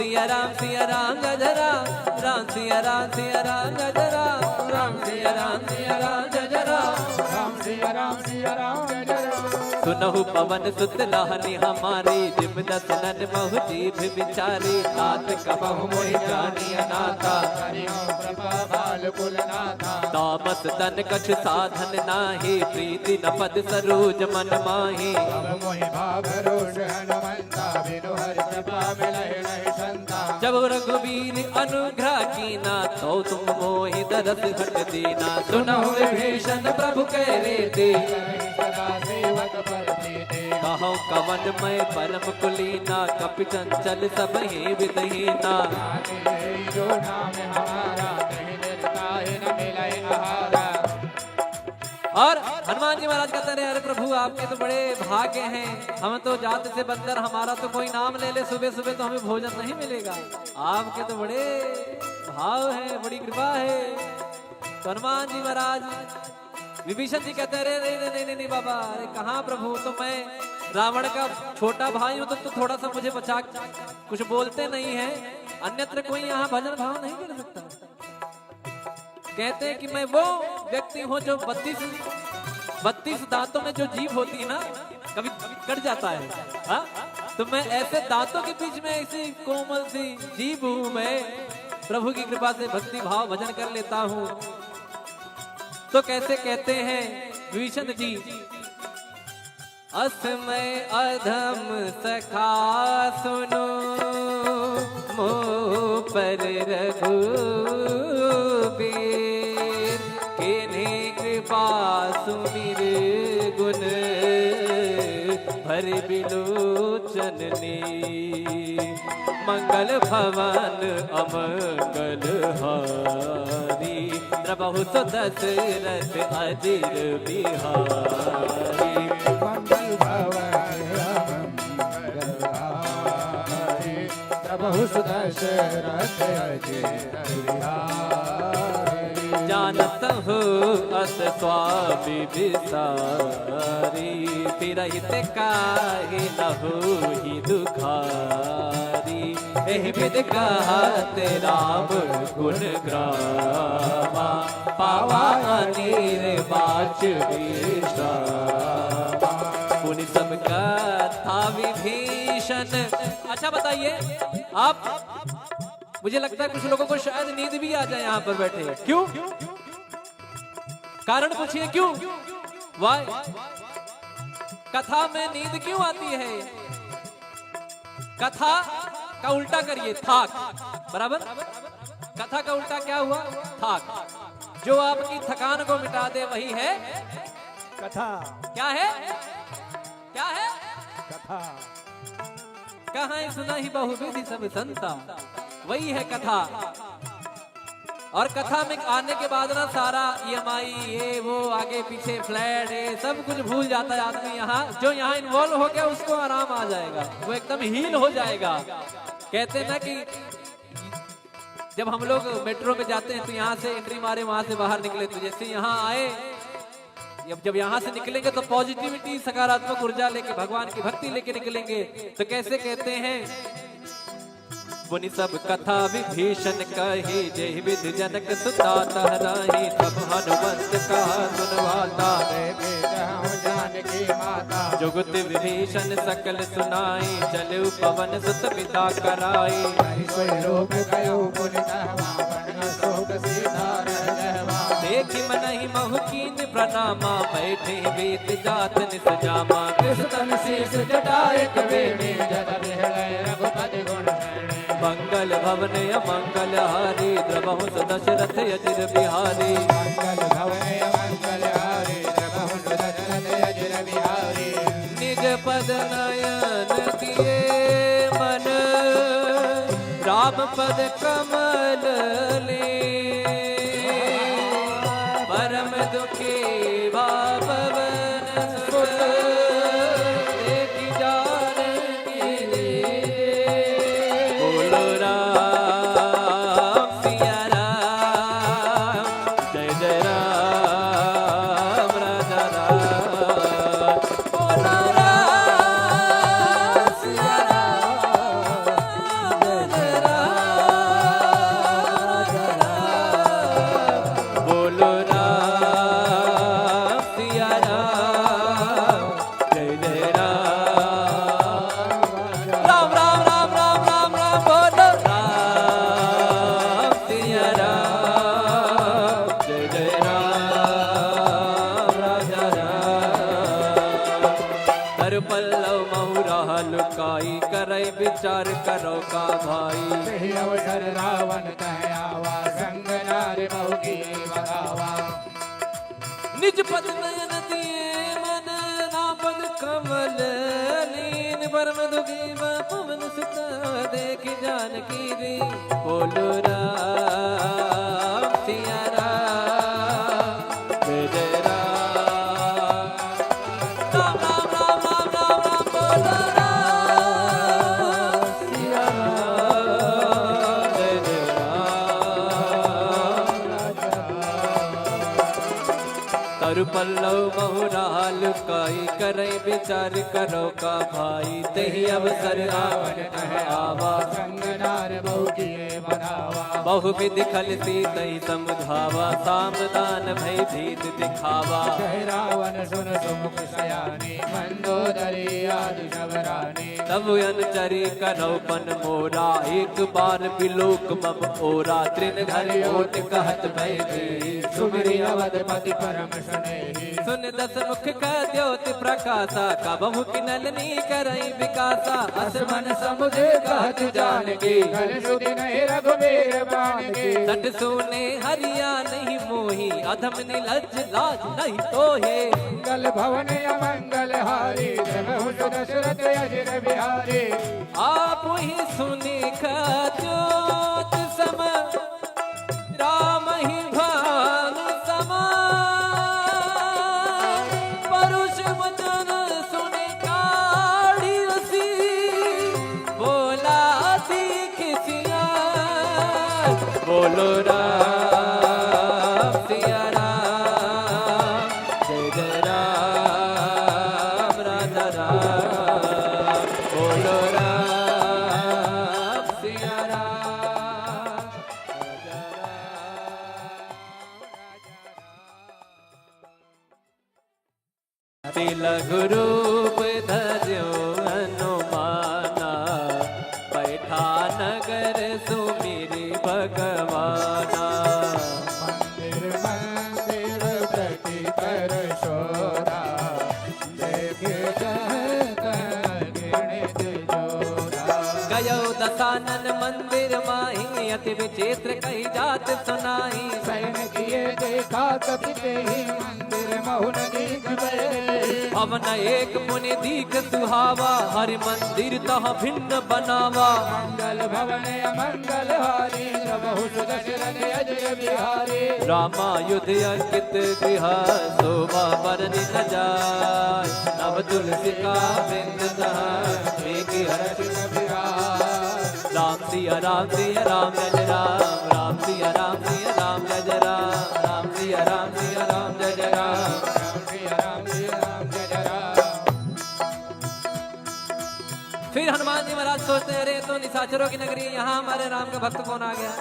सिया राम गजरा, राम सिया राम गजरा, राम सिया राम गजरा, राम सिया राम गजरा। सुनहु पवन सुत लहनी हमारी, जिम दसनन महु जीभ विचारी, तात कबहु मोहि जानी अनाथा, कृपा बाल कुल नाथा। तामस तन कछ साधन नाही, प्रीति न पद सरोज मन माही। अब मोहि भाव रोष हनुमंता, बिनु हरि कृपा मिलहि नहीं संता। जब रघुवीर अनुग्रह कीना, तो तुम मोहि दरस घट दीना। सुनहु विभीषण प्रभु कह रीति, सदा सेवक पर प्रीति। कहो कवन मैं परम कुलीना, कपि चंचल सब ही विदहीना। जो नाम हमारा, कहीं निर्ता ही न मिले आहारा। और हनुमान जी महाराज कहते रहे, अरे प्रभु आपके तो बड़े भाग्य हैं, हम तो जात से बंदर, हमारा तो कोई नाम ले ले सुबह सुबह तो हमें भोजन नहीं मिलेगा। आपके तो बड़े भाव है, बड़ी कृपा है। तो हनुमान जी महाराज विभीषण जी कहते रहे, नहीं बाबा, अरे कहाँ प्रभु, तो मैं रावण का छोटा भाई हूँ, तो थोड़ा सा मुझे बचा, कुछ बोलते नहीं है, अन्यत्र कोई यहाँ भजन भाव नहीं कर सकता। कहते हैं कि मैं वो व्यक्ति हूँ जो 32 दांतों में जो जीभ होती है ना, कभी कट जाता है, हाँ? तो मैं ऐसे दांतों के बीच में ऐसी कोमल सी जीभ हूँ, मैं प्रभु की कृपा से भक्ति भाव भजन कर लेता हूँ। तो कैसे कहते हैं विभीषण जी, असमय अधम सखा सुनो, मोह पर रघुबीर, किन्हीं कृपा सुमिर गुण, भर बिलोचन नी। मंगल भवन अमंगल हारी, द्रबहु तो दशरथ अजिर बिहारी। मंगल भवन मंगल हारी, प्रभु दशरथ अजिर बिहारी। जानत हो अस स्वामी विसारी, फिरहित काहे न होहि दुखारी। एहि विध कहत राम गुण ग्रामा, पावा अनिर बाच विश्रामा। पुनि सब कथा विभीषण। अच्छा बताइए आप, मुझे लगता है कुछ लोगों को शायद नींद भी आ जाए यहाँ पर बैठे। क्यों? कारण पूछिए क्यों? वाई कथा में नींद क्यों आती है? कथा का उल्टा करिए, थाक, बराबर। कथा का उल्टा क्या हुआ? थाक। जो आपकी थकान को मिटा दे वही है कथा। क्या है? क्या है? कथा। कहाँ सुना ही बहुविधि सब संता, वही है कथा। और कथा में आने के बाद ना सारा EMI ये वो आगे पीछे फ्लैट ये सब कुछ भूल जाता है आदमी। यहाँ जो यहाँ इन्वॉल्व हो गया उसको आराम आ जाएगा, वो एकदम हील हो जाएगा। कहते हैं ना कि जब हम लोग मेट्रो में जाते हैं तो यहाँ से एंट्री मारे वहां से बाहर निकले, तो जैसे यहाँ आए, जब यहाँ से निकलेंगे तो पॉजिटिविटी सकारात्मक ऊर्जा लेके भगवान की भक्ति लेके निकलेंगे। तो कैसे कहते हैं, पुनि सब कथा विभीषण कही, जय विधि जनक सुता तहराही। सब हनुमंत कहा सुनवाता, जानकी माता। जुगत विभीषण सकल सुनाई, चले पवन सुत पिता कराई। देखी मनहि महु कीन प्रणामा, बैठे बीत जात निस जामा। कृष्ण शीस जटाए कबीनी, जग बिहलय रघुपति गुण। मंगल भवन अमंगल हारी, द्रबहु दशरथ अजिर बिहारी। मंगल भवन मंगल हारी, द्रबहु दशरथ अजिर बिहारी। निज पद नयन दिए मन, राम पद कमल ले। परम दुखी बापवन सुत, देखि जानकी दे। बोलो राम सिया राम, जय जय राम राजा राम। बोलो राम सिया राम, जय जय भाई करे विचार करो का भाई। सही अवसर रावण कह आवा संग नार बहु की बगावा। निज पद नयन दिए मन नापद कमल लीन परम दुखी पवन सुत देख जानकी री। बोलो राम सिया राम जय राम। राम राम राम राम राम राम बोलो राम सिया राम जय राम। तरु पल्लव बहुराल काई करे विचार करो का भाई। तेहि अवसर रावण कह आवा संग नार बहु किए बनावा। बहुविधि खलती तई समुधावा। सामदान भय भीत दिखावा। जय रावण सुन सुमुख सयानी मंदोदरी आदि शबरानी। तब अनुचरी करौपन मोरा एक बार बिलोक मम ओरा। तृण घर ओट कहत भय भी सुमिरि अवधपति परम सुनेहि। सुन दस मुख का द्योति प्रकाशा। कबहु किनलनी करई विकासा। असमन समुझे कहत जानकी कर सुधि नहीं रघुवीर बाणकी। सट सोने हरिया नहीं मोही। अधम निलज लाज नहीं तोहे। मंगल भवन अमंगल हारी जबहु दशरथ अजिर बिहारी। आप ही सुने ज्योत सम राम ही भान समा। परुष वचन सुने काढ़ी रसी। बोला सीख सिया बोलो राम सिया राम जय जय राम राधा राम। बोलो राम सिया राम राजा राम। तिलक रूप धर्यो हनुमाना। बैठा नगर सुमिरि भगवाना। मंदिर मंदिर प्रति कर शोरा। देखे गिणित जोरा। गयो दसानन मंदिर माही। अति विचित्र कही जात सुनाई। सैन किए देखा कपि तेहि मंदिर महुन दीख बहे। भवन एक मुनि दीख सुहावा। हरि मंदिर तह भिन्न बनावा। मंगल भवन अमंगल हारी प्रभु दशरथ अजय बिहारी। रामायुध अंकित गृह शोभा बरनि न जाय। नव तुलसी का बिंद मेघ हर्ष बिहार। राम सिया राम सिया राम जय राम। राम सिया राम सिया राम जय राम। राम सिया राम सिया राम जय राम। राम सिया राम सिया राम जय राम। फिर हनुमान जी महाराज सोचते हैं, अरे तो निशाचरों की नगरी है, यहाँ हमारे राम का भक्त कौन आ गया।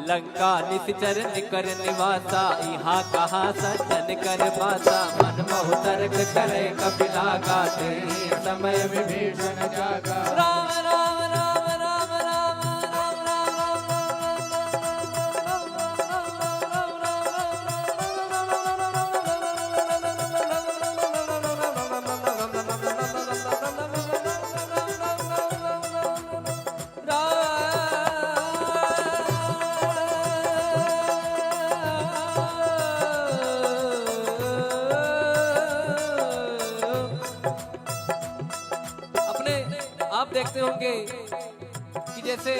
लंका निश्चर निकर निवासा। यहाँ कहा सज्जन कर पासा। मन मोह तर्क करे कपिला गाते। समय विभीषण जागा। राम राम राम राम राम राम आप देखते होंगे कि जैसे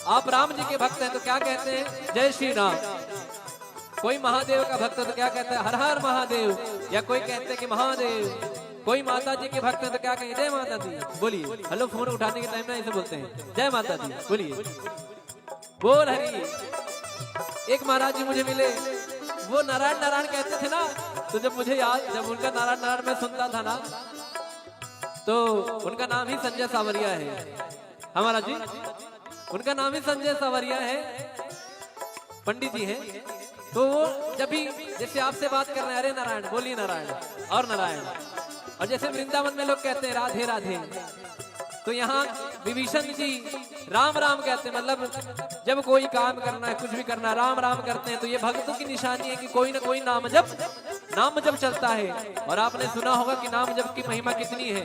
आप राम जी के भक्त हैं तो क्या कहते हैं, जय श्री राम। कोई महादेव का भक्त है तो क्या कहता है, हर हर महादेव। या कोई कहते हैं कि महादेव। कोई माता जी के भक्त है तो क्या कहेंगे, जय माता दी बोलिए। हेलो, फोन उठाने के टाइम में ऐसे बोलते हैं, जय माता दी बोलिए, बोल हरी। एक महाराज जी मुझे मिले, वो नारायण नारायण कहते थे ना, तो जब मुझे याद, जब उनका नारायण नारायण मैं सुनता था ना, तो उनका नाम ही संजय सावरिया है। हमारा जी उनका नाम ही संजय सावरिया है, पंडित जी हैं। तो वो जब भी जैसे आपसे बात कर रहे हैं, अरे नारायण बोलिए नारायण और नारायण। और जैसे वृंदावन में लोग कहते हैं राधे राधे, तो यहाँ विभीषण जी राम राम कहते हैं। मतलब जब कोई काम करना है, कुछ भी करना है, राम राम करते हैं। तो ये भक्तों की निशानी है कि कोई ना कोई नाम जप चलता है। और आपने सुना होगा कि नाम जप की महिमा कितनी है।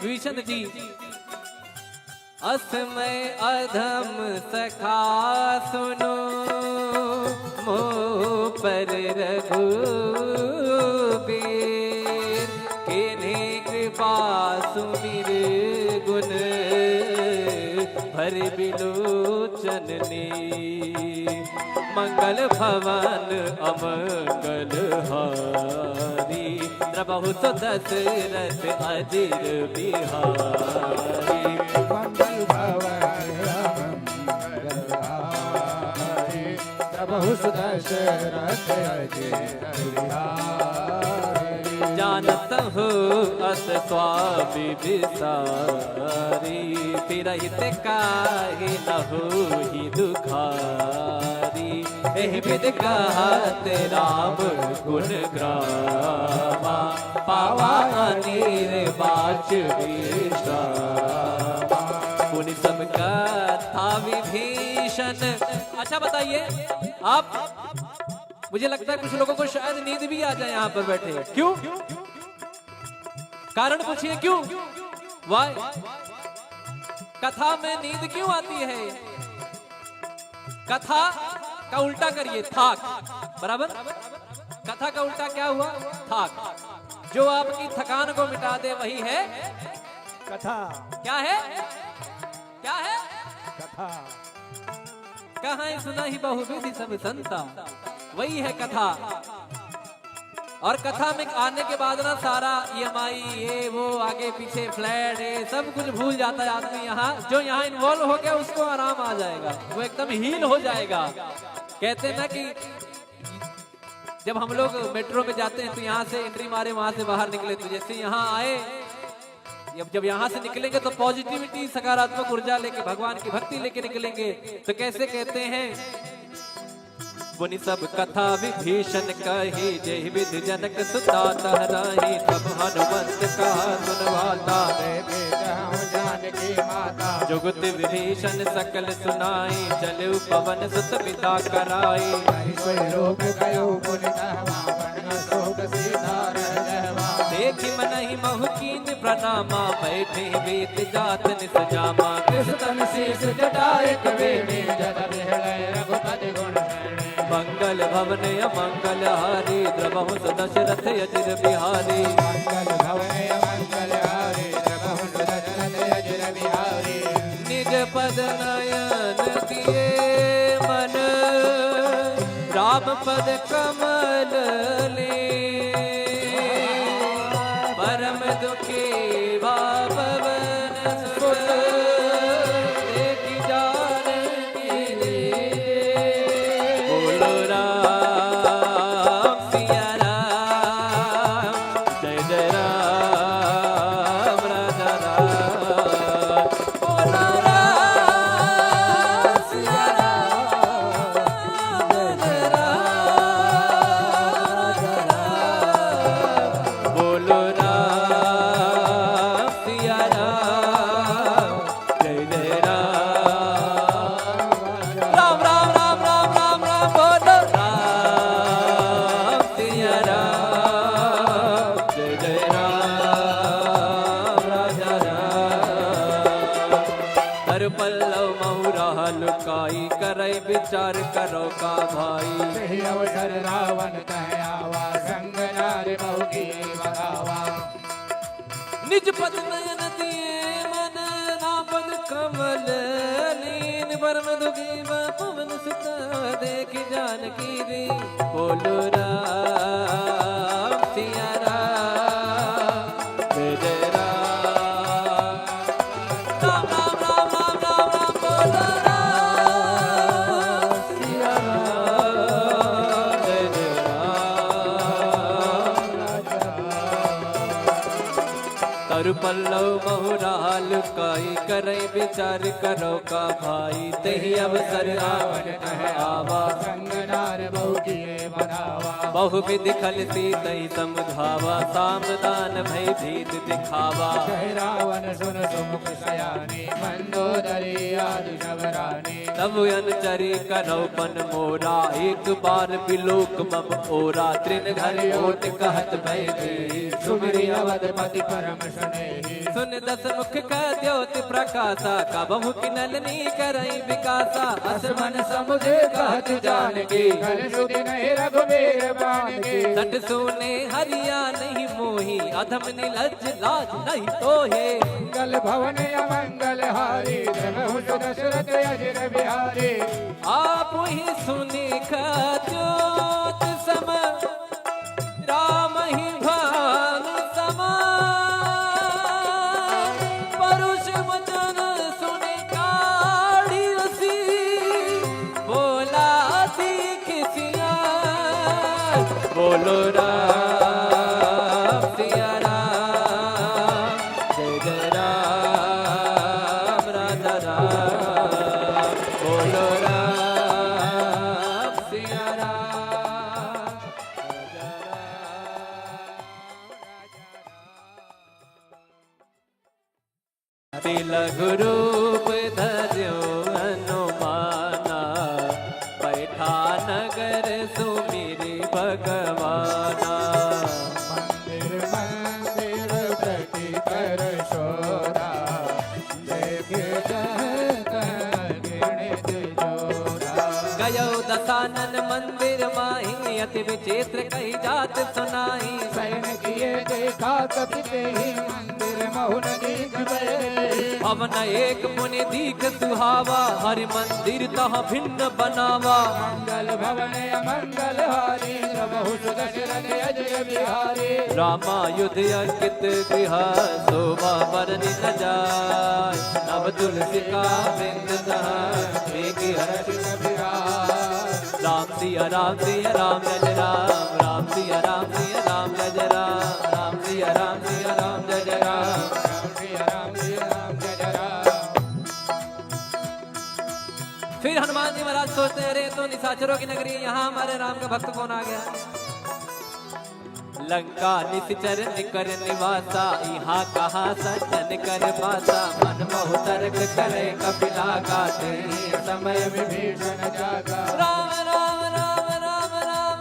विभीषण जी असमय अधम सखा सुनो मोह पर रघुबीर किन्हीं कृपा सुमिर गुण भर बिलोचन ने मंगल भवन अमंगल हारी प्रभु दशरथ अजिर बिहारी मंगल भवन मंगलहारी प्रभु दशरथ अजिर बिहारी जानत हो अस स्वामी विसारी फिरहित काहे लहो ही दुखारी एहि विद कहत राम गुण ग्रामा पावा अनीर बाच विश्रामा पुनि सब कथा विभीषण। अच्छा बताइए आप, मुझे लगता है कुछ लोगों को शायद नींद भी आ जाए यहाँ पर बैठे। क्यों? कारण पूछिए क्यों? वाई कथा में नींद क्यों आती है? कथा का उल्टा करिए थाक, बराबर। कथा का उल्टा क्या हुआ? थाक। जो आपकी थकान को मिटा दे वही है कथा। क्या है? क्या है? कथा। कहाँ सुना ही बहुविधि सब संता, वही है कथा। और कथा में आने के बाद ना सारा EMI ये वो आगे पीछे फ्लैट ये सब कुछ भूल जाता है आदमी। यहाँ जो यहाँ इन्वॉल्व हो गया उसको आराम आ जाएगा, वो एकदम हील हो जाएगा। कहते हैं ना कि जब हम लोग मेट्रो में जाते हैं तो यहाँ से एंट्री मारे वहां से बाहर निकले, तो जैसे यहाँ आए जब यहाँ से निकलेंगे तो पॉजिटिविटी सकारात्मक ऊर्जा लेके भगवान की भक्ति लेके निकलेंगे। तो कैसे कहते हैं? मुनि सब कथा विभीषण कही जय विधि जनक सुता तहराही सब हनुमंत कहा सुनवाता जानकी माता जुगत विभीषण सकल सुनाई चलु पवन सुत पिता कराई देखि मनहि महु प्रणामा बैठे वेद जात निस जामा कृष्ण शीस जटाए कबीर रघुपति गुण मंगल भवन अमंगल हारी द्रवहु दशरथ अजिर बिहारी मंगल भवन मंगल हारी प्रभु दशरथ अजिर बिहारी निज पद नयन दिए मन राम पद कमल ले परम दुखी भावन सुत देखि जानकी रे बोलो राम सिया राम जय जय राम राजा राम बोलो राम सिया राम जय जय राम राजा राम बोलो राम सिया राम जय जय राम राम राम राम राम राम राम बोलो राम सिया राम जय जय राम राजा राम हर पल्लव महुरा लुकाई करे विचार करो का भाई सही अवसर रावण कह आवा संग नारी बहु की बगावा निज पद नयन दिए मन नापद कमल लीन परम दुखी पवन सुत देख जानकी रे बोलो राम सिया राम जय जय राम राम राम राम राम राम राम बोलो राम सिया राम जय जय राम तरु पल्लव महुराल काई करे विचार करो का भाई तेहि अवसर रावण कह आवा संग नार बहु किए बनावा बहु विधि खलती तई समझावा सामदान भय भीत दिखावा जय रावण सुन सुमुख सयानी मंदोदरी आदि शबरानी तब अनचरी करो पन मोरा एक बार बिलोक मम ओरा तृण घर ओट कहत भय सुमरी अवधपति परम सुनेहि सुन दस मुख का द्योति प्रकाशा कबहु किनलनी करई विकासा असमन समुझे कहत जानकी कल सुधि नहीं रघुबीर बान की सट सोने हरिया नहीं मोही अधम निलज लाज नहीं तोहे मंगल भवन अमंगल हारी प्रभु दशरथ अजर बिहारी आप ही सुनी ज्योत सम राम ही भान समा परुष वचन सुने काढ़ी रसी बोला सीख सिया बोलो राम सिया राम जय जय राम राजा राम बोलो राम सिया राम राजा राम तिलक रूप धर्यो हनुमाना बैठा नगर सुमिरि भगवाना मंदिर मंदिर प्रति कर शोरा देखे गिणित जोरा गयो दसानन मंदिर माही अति विचित्र कही जात सुनाई सैन किए देखा कपिते ही मंदिर महुन दीख भवन एक मुनि दीख सुहावा हरि मंदिर तह भिन्न बनावा मंगल भवन अमंगल हारी प्रभु दशरथ अजय बिहारी रामायुध अंकित गृह शोभा बरनि न जाय नव तुलसी का बिंद राम सिया राम सिया राम जय राम राम सिया राम सिया राम जय राम राम सिया राम सिया राम जय राम फिर हनुमान जी महाराज सोचते हैं अरे तो निशाचरों की नगरी है, यहाँ हमारे राम का भक्त कौन आ गया। लंका निश्चर निकर निवासा यहाँ कहा सज्जन कर पासा मन मोह तर्क करे कपिला गाते समय विभीषण जागा राम राम राम राम राम राम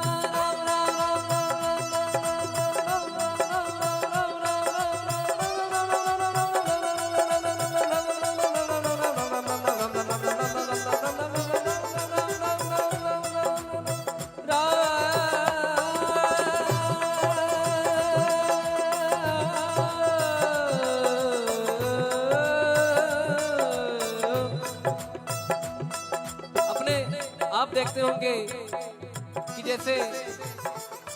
आप देखते होंगे कि जैसे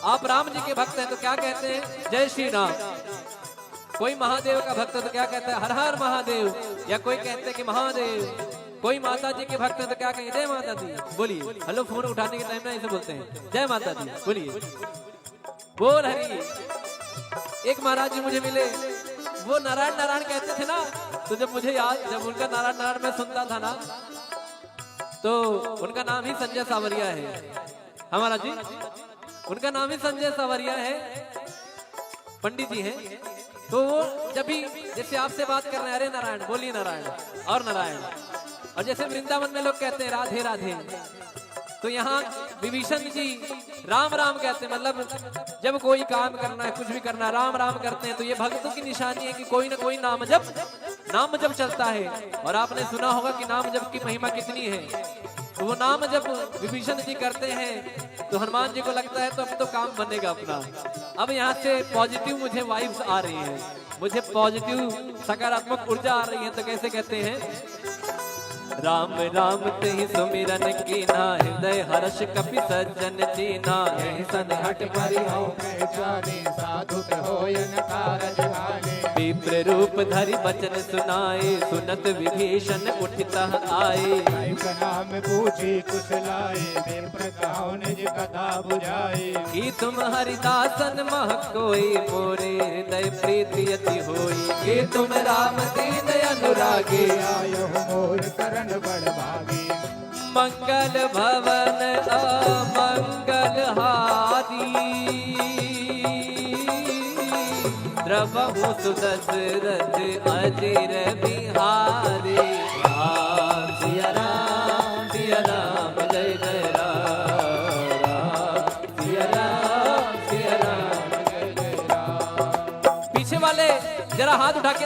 आप राम जी के भक्त हैं तो क्या कहते हैं जय श्री राम। कोई महादेव का भक्त है तो क्या कहता है हर हर महादेव, या कोई कहते हैं कि महादेव। कोई माता जी के भक्त है तो क्या कहेंगे जय माता दी बोलिए। हेलो फोन उठाने के टाइम ना ऐसे बोलते हैं जय माता दी बोलिए बोल हरी। एक महाराज जी मुझे मिले, वो नारायण नारायण कहते थे ना, तो जब मुझे याद जब उनका नारायण नारायण मैं सुनता था ना तो उनका नाम ही संजय सावरिया है हमारा जी, उनका नाम ही संजय सावरिया है, पंडित जी हैं। तो वो जब भी जैसे आपसे बात कर रहे हैं अरे नारायण बोलिए नारायण और नारायण, और जैसे वृंदावन में लोग कहते हैं राधे राधे, तो यहाँ विभीषण जी राम राम कहते हैं। मतलब जब कोई काम करना है कुछ भी करना राम राम करते हैं, तो ये भक्तों की निशानी है कि कोई ना कोई नाम जब चलता है। और आपने सुना होगा कि नाम जप की महिमा कितनी है। तो वो नाम जब विभीषण जी करते हैं तो हनुमान जी को लगता है तो अब तो काम बनेगा अपना। अब यहाँ से पॉजिटिव मुझे वाइब्स आ रही हैं, मुझे पॉजिटिव सकारात्मक ऊर्जा आ रही है। तो कैसे कहते हैं राम राम ते सुमिरन कीना हृदय हर्ष कपि सज्जन जीना सन हट परिहो साधु होयन कारज भाले विप्र रूप धरि बचन सुनाए सुनत विभीषण उठित आए। नाम पूछी कुशलाए विप्र कहो निज कथा बुझाए कि तुम हरिदासन मह कोई मोरे हृदय प्रीति अति होई। कि तुम राम दीन अनुरागे आयो मोर करण बड़ भागी मंगल भवन अमंगल हारी द्रवहु सुदशरथ अजर बिहारी। राम सिया राम जय जय राम सिया राम जय जय राम। पीछे वाले जरा हाथ उठा के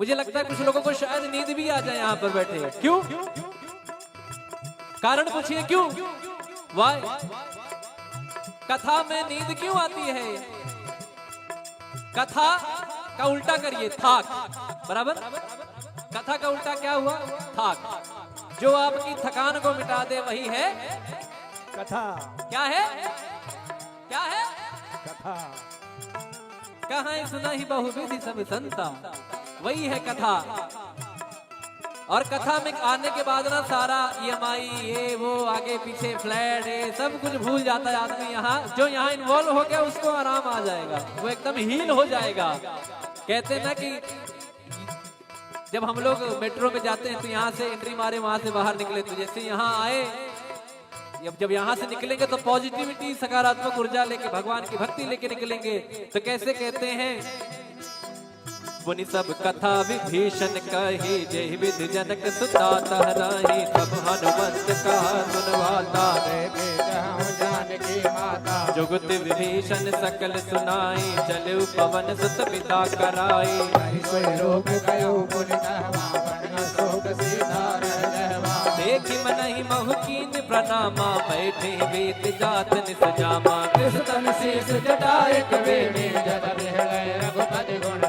मुझे लगता है कुछ लोगों को शायद नींद भी आ जाए यहाँ पर बैठे। क्यों? कारण पूछिए क्यों? वाई? कथा में नींद क्यों आती है? कथा का उल्टा करिए, थाक। बराबर? कथा का उल्टा क्या हुआ? थाक। जो आपकी थकान को मिटा दे वही है कथा। क्या है? क्या है? कथा। कहाँ सुना ही बहुविधि सब संता, वही है कथा। और कथा में आने के बाद ना सारा EMI ये वो आगे पीछे फ्लैट ये सब कुछ भूल जाता है आदमी। यहाँ जो यहाँ इन्वॉल्व हो गया उसको आराम आ जाएगा, वो एकदम हील हो जाएगा। कहते हैं ना कि जब हम लोग मेट्रो में जाते हैं तो यहाँ से एंट्री मारे वहां से बाहर निकले, तो जैसे यहाँ आए जब यहाँ से निकलेंगे तो पॉजिटिविटी सकारात्मक ऊर्जा लेके भगवान की भक्ति लेके निकलेंगे। तो कैसे कहते हैं, पुनि सब कथा विभीषण कही, जय विधि जनक सुता तहराही, सब हनुमंत कहा सुनवाता, जानकी माता जुगत विभीषण सकल सुनाई, चलु पवन सुत पिता कराई, देखी मनहि महकीन प्रणामा, बैठे वेद जात निस जामा, कृष्ण शीस जटाए कवेणी, जद बिहलय रघुपति गुण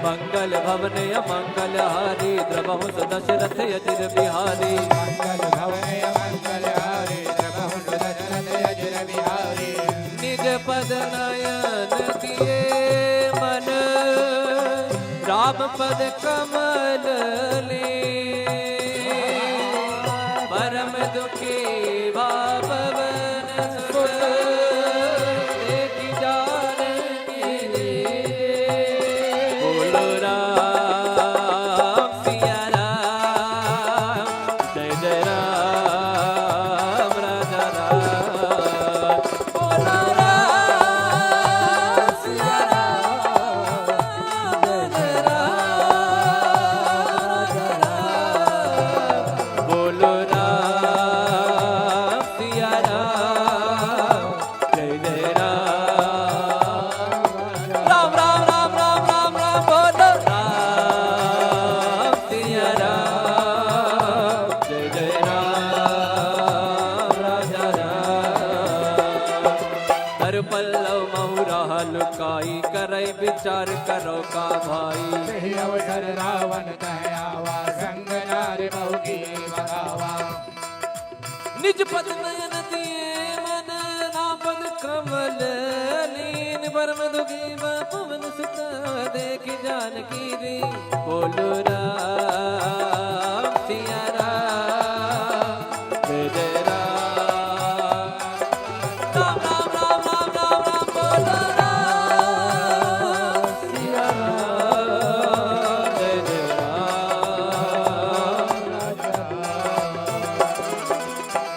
मंगल भवन अमंगल हारी, द्रवहु दशरथ अजिर बिहारी, मंगल भवन अमंगल हारी, द्रवहु दशरथ अजिर बिहारी, निज पद नयन दिए मन, राम पद कमल ले, परम दुखी भावन सुत, देखी जानकी रे, बोलो राम सिया राम, जय जय राम राजा राम, बोलो राम सिया राम, जय जय राम राजा राम, बोलो विचार करो का भाई, अवसर रावण कहयावा, संग नार बहुकी बगावा, निज पद नयन दिए मन, नाम पद कमल लीन, परम दुखी पवन सुत, देखी जानकी रे, बोलो राम सिया राम, जय जय राम, राम राम राम राम राम राम,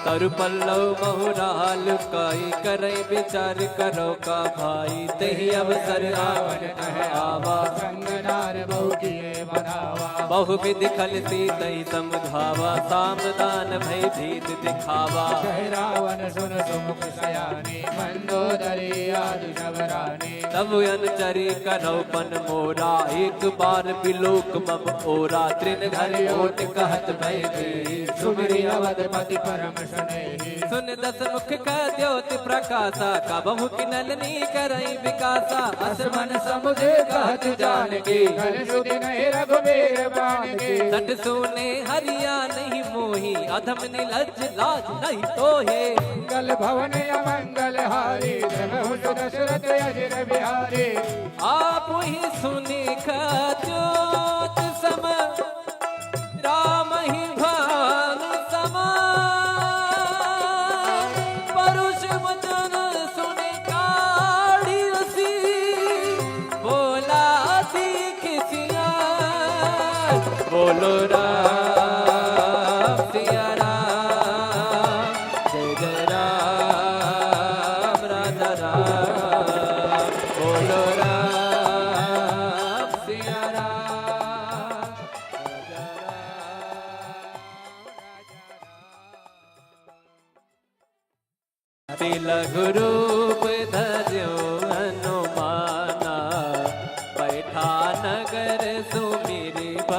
बोलो पल्लव बहुराल काई, करे विचार करो का भाई, तेहि अवसर रावण कह आवा, संग नार बहु किए बनावा, बहु विधि खलती तई समझावा, सामदान भय भीत दिखावा, कह रावण सुन सुमुख सयानी, मंदोदरी आदि शबरानी, तब अनुचरी करो पन मोरा, एक बार बिलोक मम ओरा, त्रिन घर ओट कहत भय दी, सुमरि अवधपति परम सुने, सुन दस मुख का द्योति प्रकाशा, का बहु की नलनी करई विकासा, असमन समुझे कहत जानकी, कल सुधि नहीं रघुबीर बानकी, सठ सुने हरिया नहीं मोही, अधम निलज्ज लाज नहीं तोहे, मंगल भवन अमंगल हारी, द्रवहु दशरथ अजिर बिहारी, आप ही सुनी ज्योत सम, राम ही भान समा, परुष वचन सुने काढ़ी रसी, बोला दीख सिया, बोलो राम सिया राम, जय जय राम राजा राम, बोलो राम सिया राम, राजा राम, लघु रूप धर्यो हनुमाना, बैठा नगर सुमिर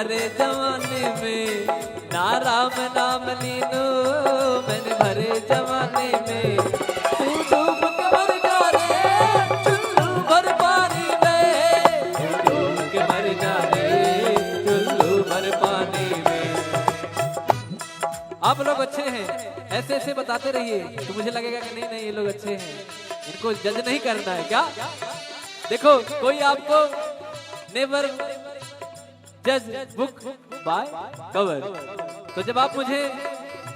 भरे जमाने में ना राम नाम लीनो, मैंने भरे जमाने में तू डूब के मर जा रे चुल्लू भर पानी में, तू डूब के मर जा रे चुल्लू भर पानी में। आप लोग अच्छे हैं, ऐसे ऐसे बताते रहिए तो मुझे लगेगा कि नहीं नहीं ये लोग अच्छे हैं, इनको जज नहीं करना है क्या। देखो कोई आपको नेवर जज बुक बाय कवर, तो जब आप मुझे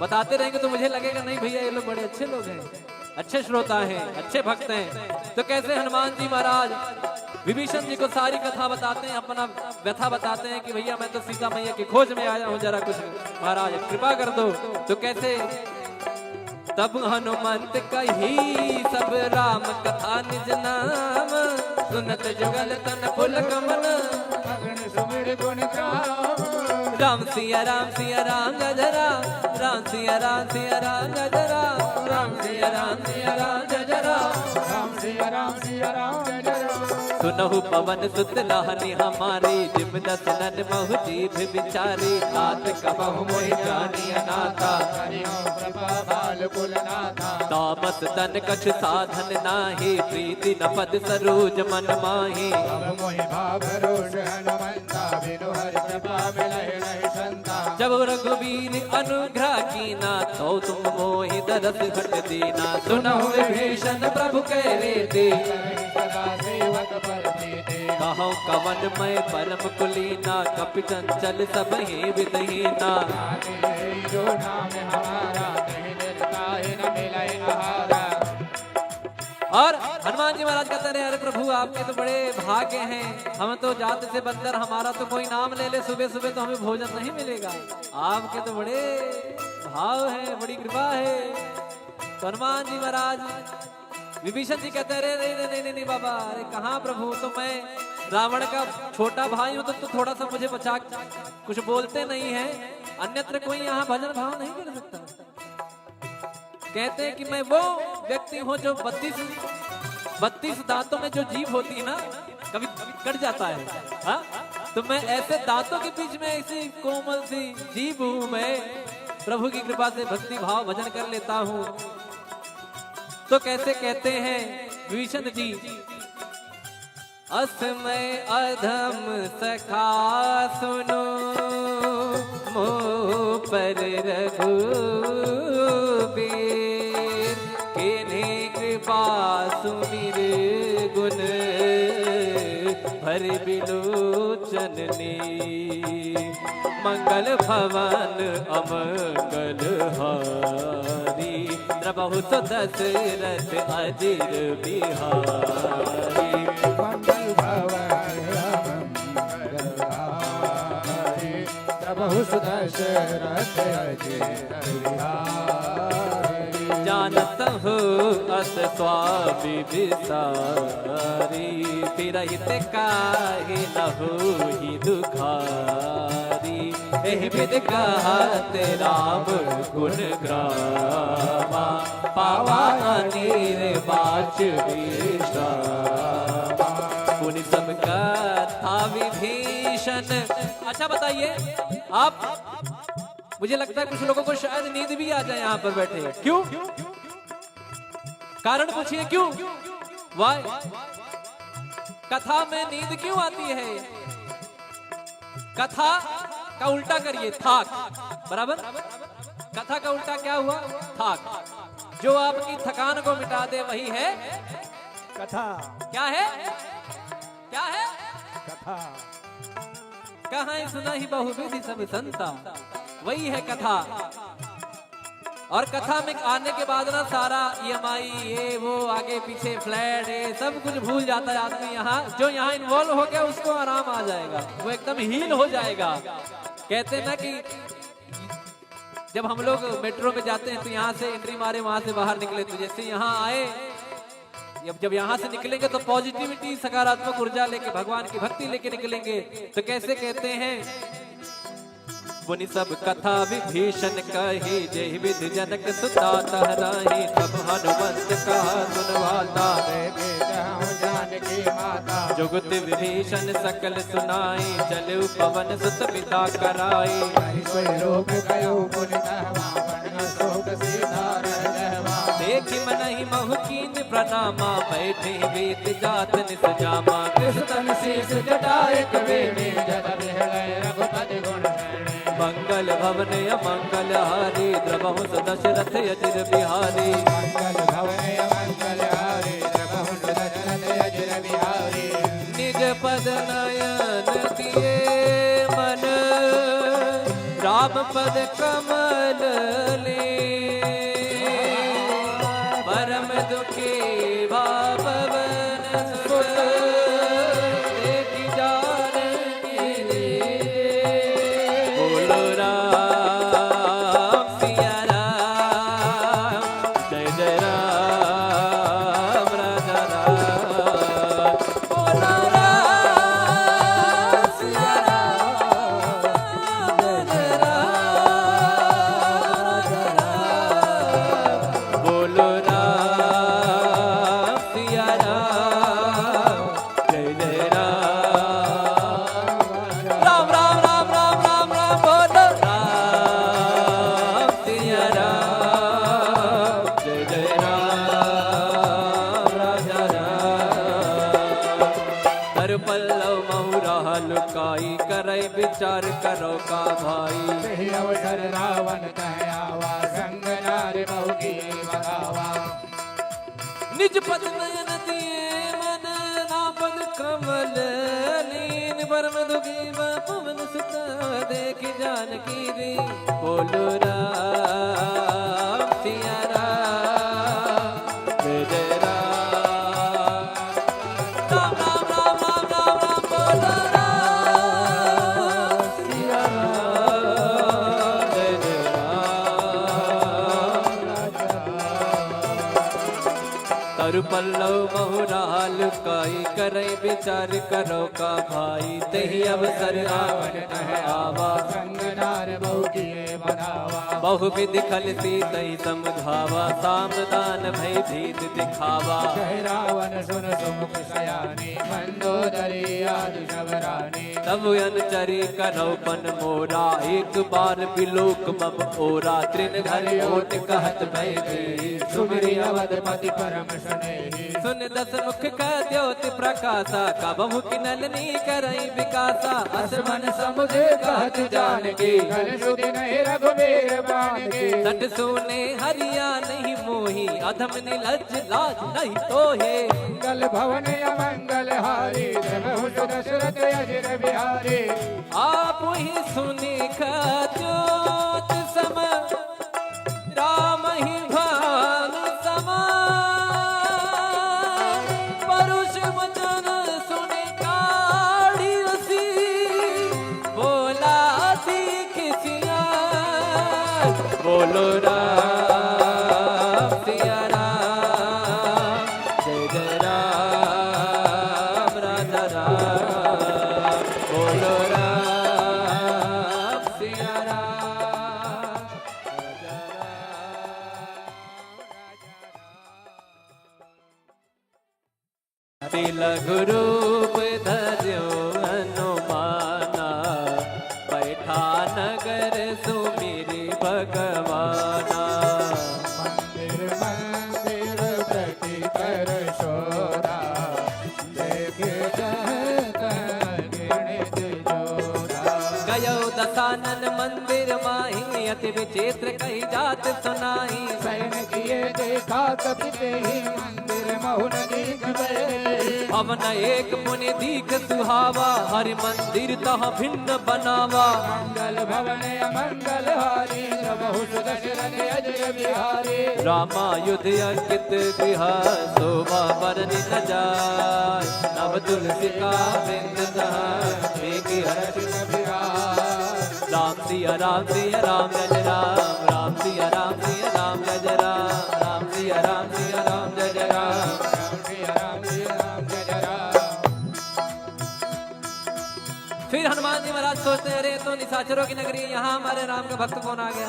बताते रहेंगे तो मुझे लगेगा नहीं भैया ये लोग बड़े अच्छे लोग हैं, अच्छे श्रोता हैं, अच्छे भक्त हैं। तो कैसे हनुमान जी महाराज विभीषण जी को सारी कथा बताते हैं, अपना व्यथा बताते हैं कि भैया मैं तो सीता मैया की खोज में आया हूँ, जरा कुछ महाराज कृपा कर दो। तो कैसे तब हनुमंत कही सब राम कथा निज नाम, सुनत जुगल तन फुल कमल मगन सुमिर गुण गाम। राम सिया राम गजरा, राम सिया राम गजरा, राम सिया राम गजरा, राम सिया राम गजरा। सुनहु पवन सुत लाहनी हमारी, जिम दसनन महु जीभ बिचारी, तात कबहु मोहि जानी अनाथा, हरिओ प्रभा बाल कुल नाथा। तामस तन कछ साधन नाही, प्रीति न पद सरोज मन माही। अब मोहि भाव रोष हनुमंता, बिनु हरि कृपा मिलहि नहीं संता। जब रघुवीर अनुग्रह कीना, तो तुम मोहि दरस हट दीना। सुनहु विभीषण प्रभु कह रे सदा सेवक पर प्रीति। कहो कवन मैं परम कुलीना, कपि चंचल सब ही विदहीना। जो नाम हमारा, नहीं निर्ता न मिलहि आहारा। और हनुमान जी महाराज कहते रहे अरे प्रभु आपके तो बड़े भाग्य हैं, हम तो जात से बंदर, हमारा तो कोई नाम ले ले सुबह सुबह तो हमें भोजन नहीं मिलेगा, आपके तो बड़े भाव है, बड़ी कृपा है। तो हनुमान जी महाराज विभीषण जी कहते रहे नहीं नहीं बाबा, अरे कहाँ प्रभु, तो मैं रावण का छोटा भाई हूँ, तो थोड़ा सा मुझे बचा, कुछ बोलते नहीं है, अन्यत्र कोई यहाँ भजन भाव नहीं कर सकता। कहते हैं कि मैं वो व्यक्ति हूँ जो 32 दांतों में जो जीभ होती है ना, कभी कट जाता है, हाँ? तो मैं ऐसे दांतों के बीच में ऐसी कोमल सी जीभ हूँ, मैं प्रभु की कृपा से भक्ति भाव भजन कर लेता हूँ। तो कैसे कहते हैं विभीषण जी, असमय अधम सखा सुनो, मोह पर रघुबीर, किन्हीं कृपा सुमिर गुण, भर बिलोचन ने, मंगल भवन अमंगल हारी, द्रबहु तो दशरथ अजिर बिहारी। मंगल भवन मंगल हारी, प्रभु दशरथ अजिर बिहारी। जानत हो अस स्वामी विसारी, फिरहित काहे न होहि दुखारी। एहि विध कहत राम गुण ग्रामा, पावा अनिर बाच विश्रामा। पुनि सब कथा विभीषण। अच्छा बताइए आप, मुझे लगता है कुछ लोगों को शायद नींद भी आ जाए यहाँ पर बैठे, क्यों? कारण पूछिए क्यों? वाई कथा में नींद क्यों आती है? कथा का उल्टा करिए, थाक, बराबर? कथा का उल्टा क्या हुआ? थाक। जो आपकी थकान को मिटा दे वही है कथा। क्या है? क्या है? कथा। कहाँ सुना ही बहुविधि सब संता, वही है कथा। और कथा में आने के बाद ना सारा EMI ये वो आगे पीछे फ्लैट ये सब कुछ भूल जाता है आदमी। यहाँ जो यहाँ इन्वॉल्व हो गया उसको आराम आ जाएगा, वो एकदम हील हो जाएगा। कहते हैं ना कि जब हम लोग मेट्रो में जाते हैं तो यहाँ से एंट्री मारे वहां से बाहर निकले, तो जैसे यहाँ आए, जब यहाँ से निकलेंगे तो पॉजिटिविटी सकारात्मक ऊर्जा लेके भगवान की भक्ति लेके निकलेंगे। तो कैसे कहते हैं, पुनि सब कथा विभीषण कही, जय विधि जनक सुता तहराही। तब हनुमंत कहा सुनवाता, जान जानकी माता जुगत विभीषण सकल सुनाई चलु पवन सुत पिता कराई कोई रोग गयो पुन कहवा बन शोक सीधा रह जावा देखि मनहि महु कीन प्रणामा बैठे वेद जात निस जामा कृष्ण शीस जटाए कवे में जद बिहलय रघुपति गुण मंगल भवन अमंगल हारी द्रवहु दशरथ अजिर बिहारी मंगल भवन मंगल हारी द्रवहु दशरथ अजिर बिहारी निज पद नयन दिए मन राम पद कमल ले परम दुखी भावन सुत देखि जानकी रे बोलो राम सिया राम जय जय राम राजा राम बोलो राम सिया राम जय जय राम राजा राम बोलो राम सिया राम जय जय राम राम राम राम राम राम राम बोलो राम सिया राम जय जय राम राजा राम हर पल्लव महुरा लुकाई करई विचार करो का भाई सही अवसर रावण कह आवा संग नार बहुकी बगावा निज पद नयन दिए मन नापद कमल लीन परम दुखी पवन सुत देखि जानकी रे बोलो राम सिया राम जय जय राम राम राम राम राम राम राम बोलो राम सिया राम जय जय राम तरु पल्लव बहुराल काई करई विचार करो का भाई तही अवसर रावण कह आवा संग नार बहुकी बगावा बहुविधि खल तही समझावा सामदान भय भीत दिखावा कह रावण सुन सुमुख सयानी मंदोदरी आदि शबरानी तब अनुचरी करो पन मोरा एक बार बिलोक मम ओरा त्रिन घर ओट कहत भय देहि सुमिरि अवधपति परम स्नेही सुन दस मुख का द्योति प्रकाशा कबहु किनलनी करई विकासा असमन समुझे कहत जानकी घन सुधि नहीं रघुबीर बानकी सट सुने हरिया नहीं मोही अधम निलज लाज नहीं तोहे मंगल भवन अमंगल हारी द्रवहु दशरथ अजिर बिहारी आप ही सुनी ज्योत सम राम ही भानु समा परुष वचन सुनि काढ़ी रसी बोला सीख सिया बोलो राम सिया राम जय जय राम राजा राम बोलो राम सिया राम राजा राम तिलघु रूप धर्यो हनुमाना बैठा नगर सुमिरि भगवाना मंदिर मंदिर प्रति कर शोरा देखे गिणित जोरा गयो दसानन मंदिर माही अति विचित्र कही जात सुनाई सैन किए देखा कपिते ही मंदिर महुन दीख पवन एक मुनि दीख सुहावा हरि मंदिर तह भिन्न बनावा मंगल भवन अमंगल हारी प्रभु दशरथ अजिर बिहारी रामायुध अंकित गृह शोभा बरनि न जाय नव तुलसी का वृंद राम सिया राम सिया राम जय राम राम सिया राम सिया राम जय राम राम सिया राम सिया राम जय राम फिर हनुमान जी महाराज सोचते अरे तो निशाचरों की नगरी यहाँ हमारे राम का भक्त कौन आ गया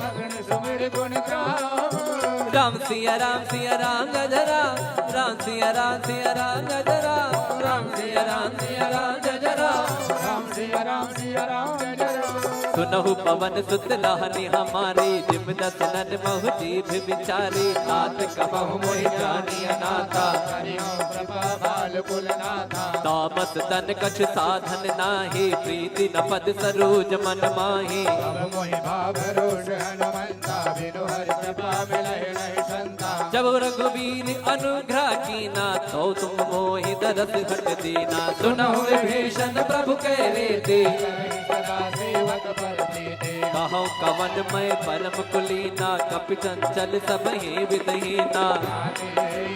मगन सुमिर गुण गाओ। राम सिया राम गजरा, राम सिया राम गजरा, राम सिया राम गजरा, राम सिया राम गजरा। सुनहु पवन सुत लाहनी हमारी, जिम दसनन महु जीभ बिचारी, तात कबहु मोहि जानी अनाथा, हरिओ कृपा बाल कुल नाथा। तामस तन कछ साधन नाही, प्रीति न पद सरोज मन माही। अब मोहि भाव रोष हनुमंता, बिनु हरि कृपा मिलहि नहीं संता। जब रघुवीर अनुग्रह कीना, तो तुम मोहि दरस घट दीना। सुनहु विभीषण प्रभु कह रीति, सदा सेवक पर प्रीति। कहो कवन मैं परम कुलीना, कपि चंचल सब ही विदहीना।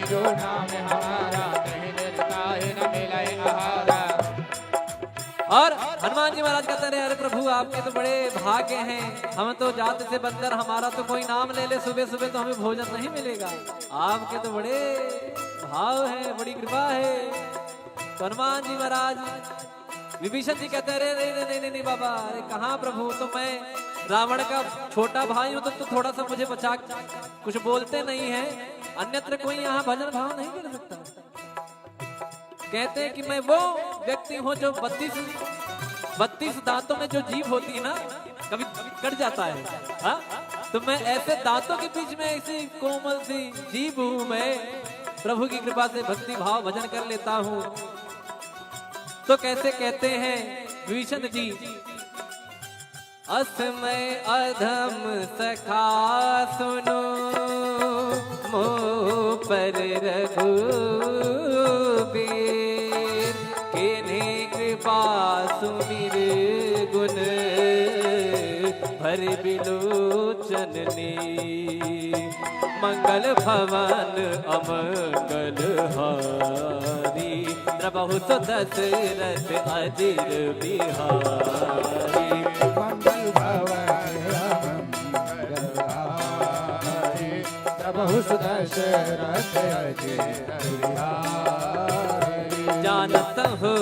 जो नाम हमारा, नहीं निर्ताहि न मिलहि आहारा। और हनुमान जी महाराज कहते रहे, अरे प्रभु आपके तो बड़े भाग्य हैं, हम तो जात से बंदर, हमारा तो कोई नाम ले ले सुबह सुबह तो हमें भोजन नहीं मिलेगा। आपके तो बड़े भाव है, बड़ी कृपा है। तो हनुमान जी महाराज विभीषण जी कहते रहे, नहीं नहीं बाबा, अरे कहाँ प्रभु, तो मैं रावण का छोटा भाई हूँ, तो थोड़ा सा मुझे बचा, कुछ बोलते नहीं है, अन्यत्र कोई यहाँ भजन भाव नहीं कर सकता। कहते हैं कि मैं वो व्यक्ति हूँ जो 32 दांतों में जो जीभ होती है ना, कभी कट जाता है, हाँ? तो मैं ऐसे दांतों के बीच में ऐसी कोमल सी जीभ हूँ, मैं प्रभु की कृपा से भक्ति भाव भजन कर लेता हूँ। तो कैसे कहते हैं विभीषण जी, असमय अधम सखा सुनो, मोह पर रघुबीर, किन्हीं कृपा सुमिर गुण, भर बिलोचन नी। मंगल भवन अमंगल हारी, द्रबहु सो दशरथ अजिर बिहारी। मंगल भवन मंगल हारी, प्रभु दशरथ अजिर बिहारी। जानत हो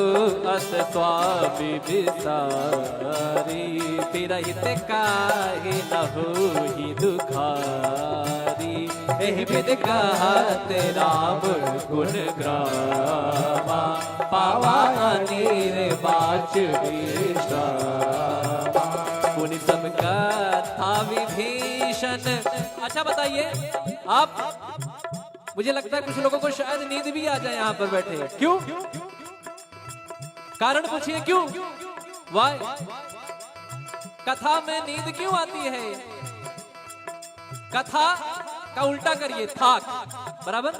अस स्वामी विसारी, फिरहित काहि न होहि दुखारी। एहि विध कहत राम गुण ग्रामा, पावा अनीर बाच विश्रामा। पुनि सब कथा विभीषण। अच्छा बताइए आप, मुझे लगता है कुछ लोगों को शायद नींद भी आ जाए यहाँ पर बैठे। क्यों? कारण पूछिए क्यों? वाई कथा में नींद क्यों आती है? कथा का उल्टा करिए, थाक, बराबर।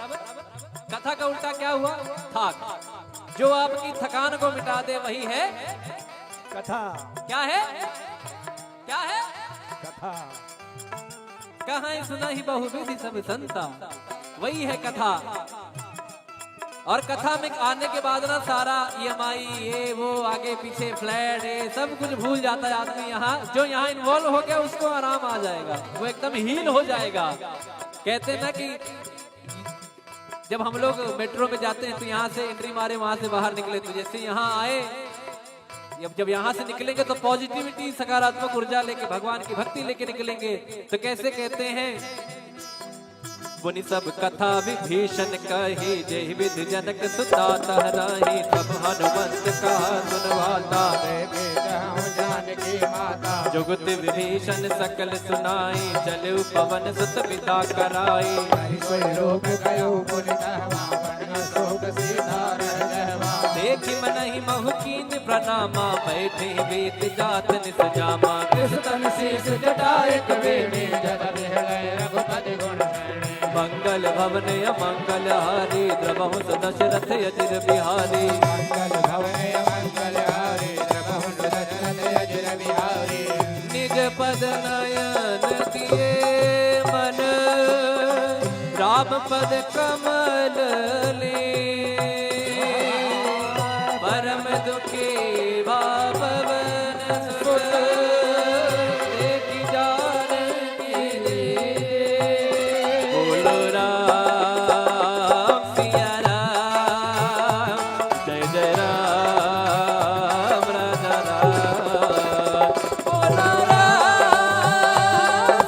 कथा का उल्टा क्या हुआ? थाक। जो आपकी थकान को मिटा दे वही है कथा। क्या है? क्या है? कथा। कहाँ सुना ही बहुविधि सब संता, वही है कथा। और कथा में आने के बाद ना सारा EMI ये वो आगे पीछे फ्लैट ये सब कुछ भूल जाता है आदमी। यहाँ जो यहाँ इन्वॉल्व हो गया उसको आराम आ जाएगा, वो एकदम हील हो जाएगा। कहते ना कि जब हम लोग मेट्रो में जाते हैं तो यहाँ से एंट्री मारे वहां से बाहर निकले, तो जैसे यहाँ आए, जब यहाँ से निकलेंगे तो पॉजिटिविटी सकारात्मक ऊर्जा लेके भगवान की भक्ति लेके निकलेंगे। तो कैसे कहते हैं, मुनि सब कथा विभीषण कही, जय विधि जनक सुता तहराही। तब हनुमंत कहा सुनवाता, जानकी माता। जुगत विभीषण सकल सुनाई, चले पवन सुत पिता कराई। देखी मनहि महु कीन प्रणामा, बैठे वेद जात निस जामा। कृष्ण शीस जटायक वेणी, जग बिहलय रघुपति गुण शरणी। मंगल भवन अमंगल हारी, द्रबहु दशरथ अजिर बिहारी। मंगल भवन मंगल हारी, द्रबहु दशरथ अजिर बिहारी। निज पद नयन दिए मन, राम पद कमल ले। परम दुखी बापवन सुत, देखि जानकी दे। बोलो राम सिया राम, जय जय राम राजा राम। बोलो राम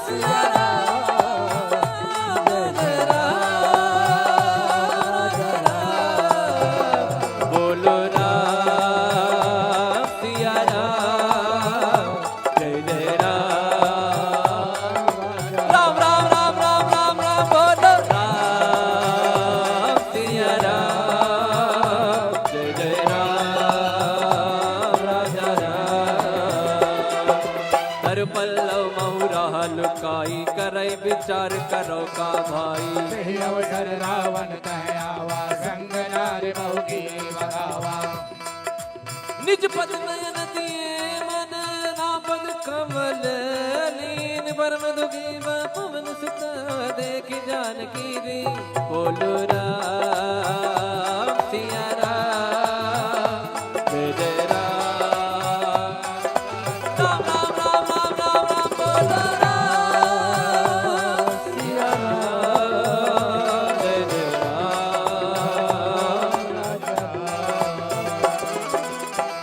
पल्लव महुरा लुकाई करे विचार करो का भाई सही अवसर रावण कह आवा संग नारी बहु की बगावा निज पद नयन दिए मन नापद कमल लीन परम दुखी पवन सुत देख जानकी रे बोलो राम सिया राम जय राम राम राम राम राम राम राम बोलो राम सिया राम जय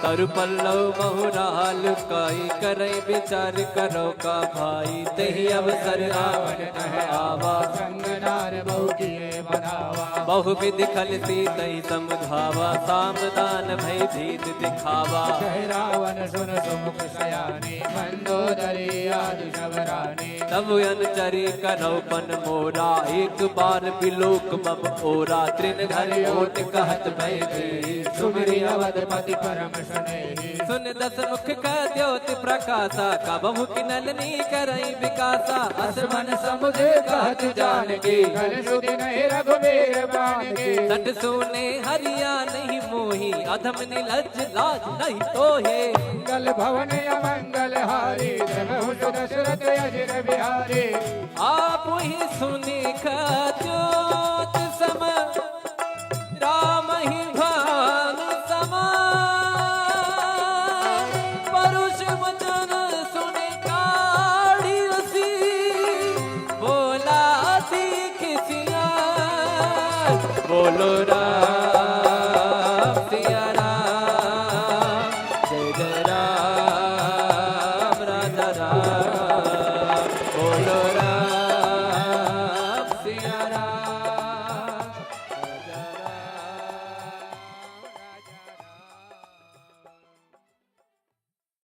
तरु पल्लव महुराल काई करे विचार करो का भाई तेहि अवसर रावण कह आवा संग नार बहु किए बनावा बहु विधि खलती तई समझावा सामदान भय भीत दिखावा कह रावण सुन सुमुख सयानी मंदोदरी आदि शबरानी तब अनुचरी करौपन मोरा एक बार बिलोक मम ओरा त्रिन घर ओट कहत भय दी सुमिरी अवधपति परम सुनेही सुन दस मुख का द्योति प्रकाशा कबहु किनलनी करई विकासा असमन समुझे कहत जानकी कल सुधि नहीं रघुवीर बाण की सट सोने हरिया नहीं मोही अधम निलज लाज नहीं तोहे मंगल भवन अमंगल हारी जगहु दशरथ अजिर बिहारी आप ही सुनी का ज्योत सम राम ही भान समा परुष वचन सुने काढ़ी रसी बोला सीख सिया बोलो राम सिया राम जय जय राम राजा राम बोलो राम सिया राम राजा राम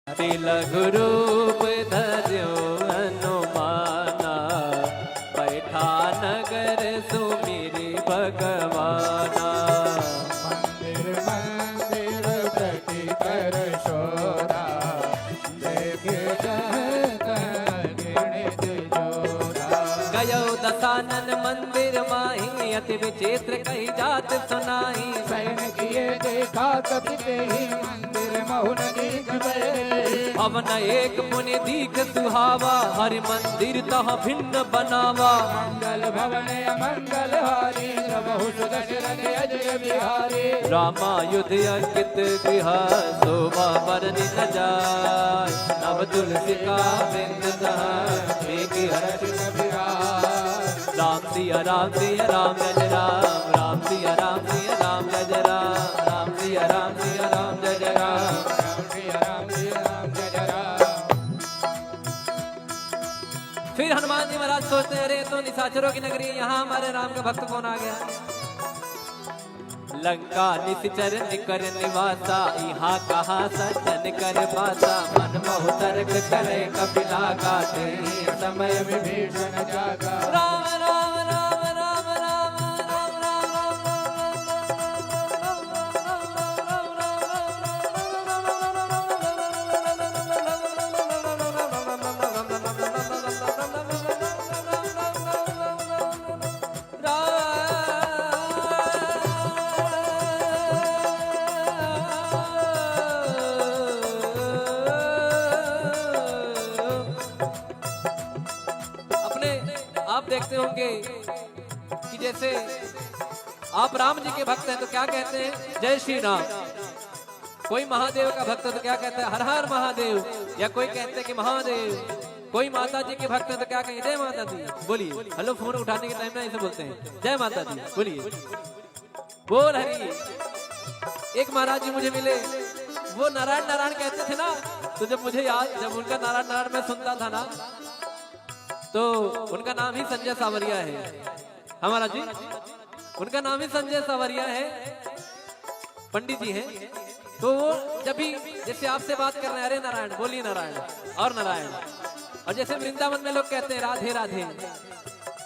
तिलक रूप धर्यो हनुमाना बैठा नगर सुमिरी भगवाना मंदिर मंदिर प्रति कर शोरा देख गिणित जोरा गयो दसानन मंदिर माही अति विचित्र कही जात सुनाई सैन किए देखा कपि ही मंदिर महुन दीख बहे पवन एक मुनि दीख सुहावा हरि मंदिर तह भिन्न बनावा मंगल भवन अमंगल हारी बहु दशरथ अजय बिहारी रामायुध अंकित गृह शोभा बरनि न जाय नव तुलसी का वृंद मेघ हर्ष राम सिया राम सिया राम जय राम राम सिया राम सिया राम जय राम राम सिया राम सिया राम जय राम फिर हनुमान जी महाराज सोचते हैं अरे तो निशाचरों की नगरी यहाँ हमारे राम का भक्त कौन आ गया लंका निश्चर निकर निवासा यहाँ कहा सज्जन कर पासा मन मोह तर्क करे कपिला गाते समय विभीषण जागा राम राम राम राम राम राम राम आप देखते होंगे कि जैसे आप राम जी के भक्त हैं तो क्या कहते हैं जय श्री राम। कोई महादेव का भक्त है तो क्या कहता है हर हर महादेव, या कोई कहते हैं कि महादेव। कोई माता जी के भक्त है तो क्या कहेंगे जय माता दी बोलिए। हेलो फोन उठाने के टाइम में ऐसे बोलते हैं जय माता दी बोलिए, बोल हरी। एक महाराज जी मुझे मिले, वो नारायण नारायण कहते थे ना, तो जब मुझे याद, जब उनका नारायण नारायण मैं सुनता था ना, तो उनका नाम ही संजय सावरिया है हमारा जी, उनका नाम ही संजय सावरिया है, पंडित जी हैं। तो वो जब भी जैसे आपसे बात कर रहे हैं अरे नारायण बोलिए नारायण और नारायण, और जैसे वृंदावन में लोग कहते हैं राधे राधे,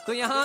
तो यहाँ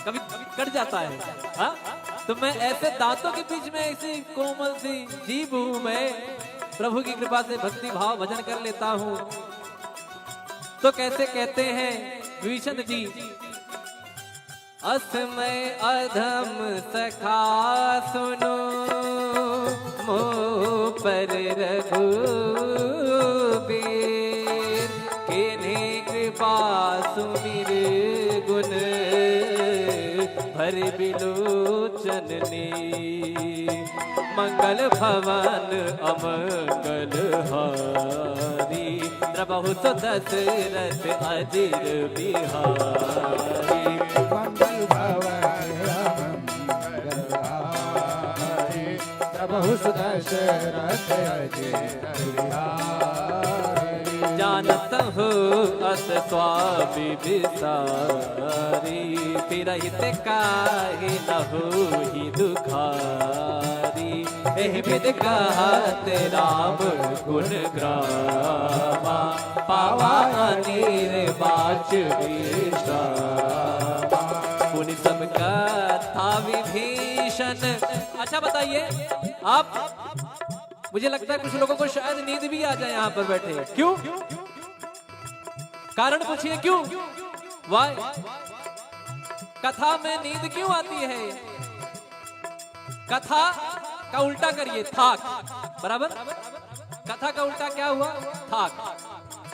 कभी कट जाता है। हाँ, तो मैं ऐसे दांतों के बीच में ऐसी कोमल सी जीभ हूं, मैं प्रभु की कृपा से भक्ति भाव भजन कर लेता हूं। तो कैसे कहते हैं विभीषण जी, असमय अधम सखा सुनो मोह पर रघुबीर, किन्हीं कृपा सुमिर गुण भर बिलोचन ने, मंगल भवन अमंगल हारी, प्रभु तो दशरथ अजिर बिहारी। मंगल भवन अमंगल हारी, प्रभु सुदशरथ अजिर बिहारी। जानत हो अस स्वामी विसारी, फिरहित काहे न होहि दुखारी, एहि विध कहत राम गुण ग्रामा, पावा निर्वाच विश्रामा। पुनि सब कथा विभीषण। अच्छा बताइए आप, मुझे लगता है कुछ लोगों को शायद नींद भी आ जाए यहाँ पर बैठे। क्यों? कारण पूछिए क्यों? वाई कथा में नींद क्यों आती है? कथा का उल्टा करिए थाक, बराबर। कथा का उल्टा क्या हुआ? थाक।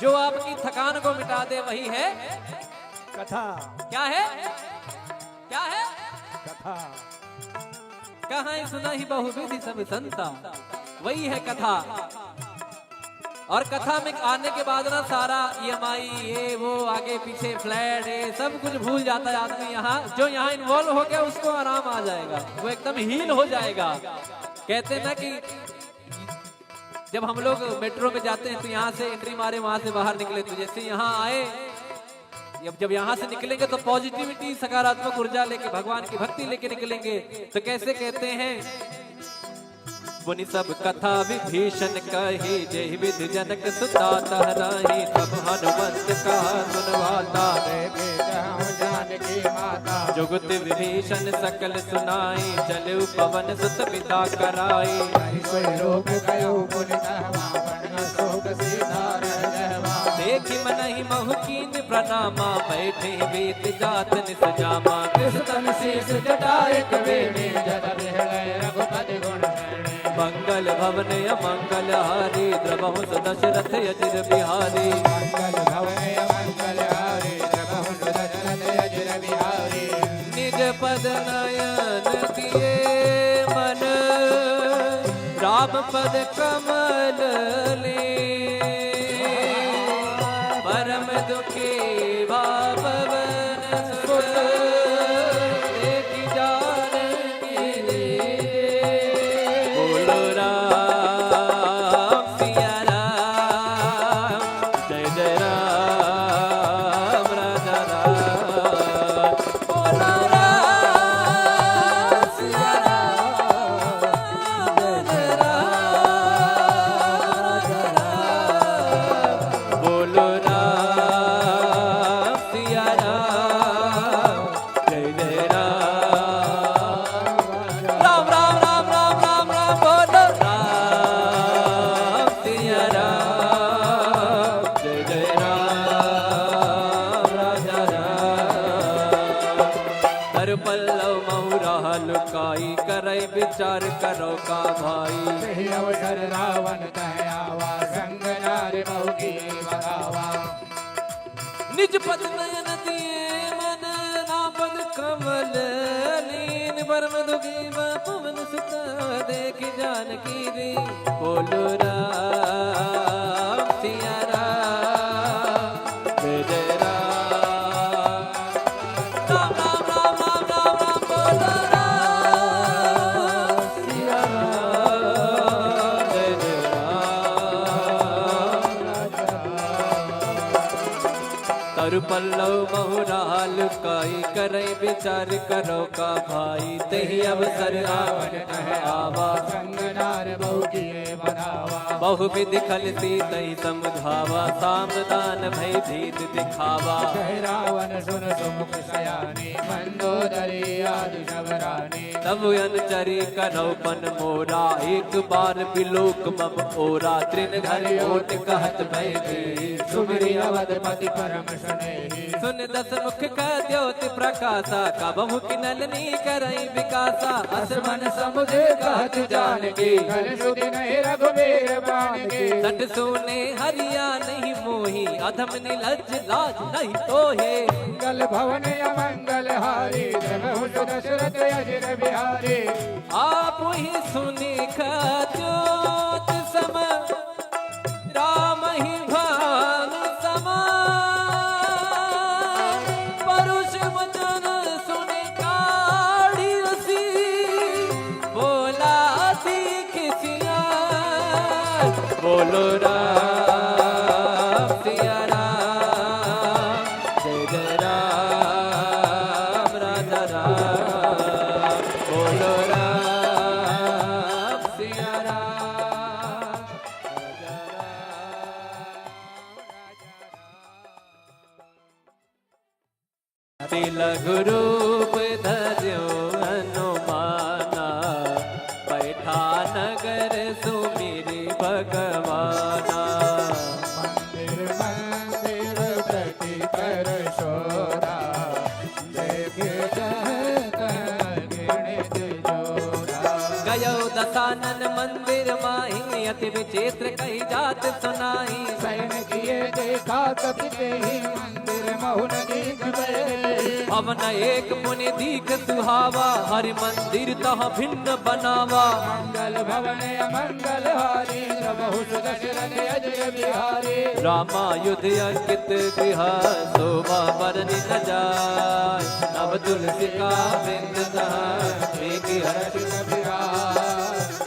जो आपकी थकान को मिटा दे वही है कथा। क्या है? क्या है? कथा। कहाँ सुना ही बहुविधि सब संता, वही है कथा। और कथा में आने के बाद ना सारा EMI ये वो आगे पीछे फ्लैट ये सब कुछ भूल जाता है आदमी। यहाँ जो यहाँ इन्वॉल्व हो गया उसको आराम आ जाएगा, वो एकदम हील हो जाएगा। कहते हैं ना कि जब हम लोग मेट्रो में जाते हैं तो यहाँ से एंट्री मारे वहां से बाहर निकले, तो जैसे यहाँ आए जब यहाँ से निकलेंगे तो पॉजिटिविटी सकारात्मक ऊर्जा लेके भगवान की भक्ति लेके निकलेंगे। तो कैसे कहते हैं, मुनि सब कथा विभीषण कही, जय विध जनक सुता तहराही, तब हनुमंत का सुनवाता, जानकी माता जुगत विभीषण सकल सुनाई, चलु पवन सुत पिता कराई, देखि मनहि महु प्रणामा, बैठे बीत जात निस जामा, कृष्ण शीस जटाए कबीर, रघुपति गुण मंगल भवन अमंगल हारी, द्रवहु दशरथ अजिर बिहारी। मंगल भवन अमंगल हारी, द्रवहु दशरथ अजिर बिहारी। निज पद नयन दिए मन, राम पद कमल ले, परम दुखी बापवन सुत, देखि जानकी दे। बोलो राम सिया राम, जय जय राम राजा राम। बोलो राम सिया राम, जय जय राम राजा राम। बोलो राम सिया राम, जय जय राम राम राम राम राम राम। बोलो राम सिया राम, जय जय राम राजा राम। कर पल्लव महुरा लुकाई, करे विचार करो का भाई, सही अवसर रावण तह आवा, संग नारी बहु की बगावा। निज पद नयन दिए मन, राम पद कमल लीन, परम दुखी पवन सुत, देखि जानकी रे। बोलो राम सिया राम, जय जय राम राम राम राम राम राम राम। बोलो राम सिया राम, जय जय राम। तरु पल्लव महुराल काई, करे विचार करो का भाई, तही अवसर रावण तह आवा, संग नार बहु की बनावा बहुविध खलती तई समझावा सामदान भय भीत दिखावा जय रावण सुन सुमुख सयानी मंदोदरी आदि शबरानी तब अनचरी कनौपन मोरा एक बार बिलोक मम ओरा त्रिन घर ओट कहत भय भी सुमरी अवधपति परम सुनेही सुन दस मुख का द्योति प्रकाशा कबहु किनलनी करई विकासा असमन समुझे कहत जानकी कल सुधि नहीं रघुवीर बाण की सट सोने हरिया नहीं मोही अधम निलज लाज नहीं तोहे मंगल भवन अमंगल हारी प्रभु दशरथ अजिर बिहारी आप ही सुनी ज्योत सम राम ही भान समा परुष वचन सुने काढ़ी रसी बोला किसिया बोलो राम सिया राम जय जय राम राजा राम बोलो राम सिया राम राजा राम तिलक रूप धर्यो हनुमाना बैठा नगर सुमिरी भगवाना मंदिर मंदिर प्रति कर शोरा देख गिणित जोरा गयो दसानन मंदिर माही अति विचित्र कही जात सुनाई सैन किए देखा कपि ही मंदिर महुन दीख भवन एक मुनि दीख सुहावा हरि मंदिर तह भिन्न बनावा मंगल भवन अमंगल हारी प्रभु दशरथ अजय बिहारी रामायुध अंकित गृह शोभा बरनि न जाय नव तुलसी का बिंद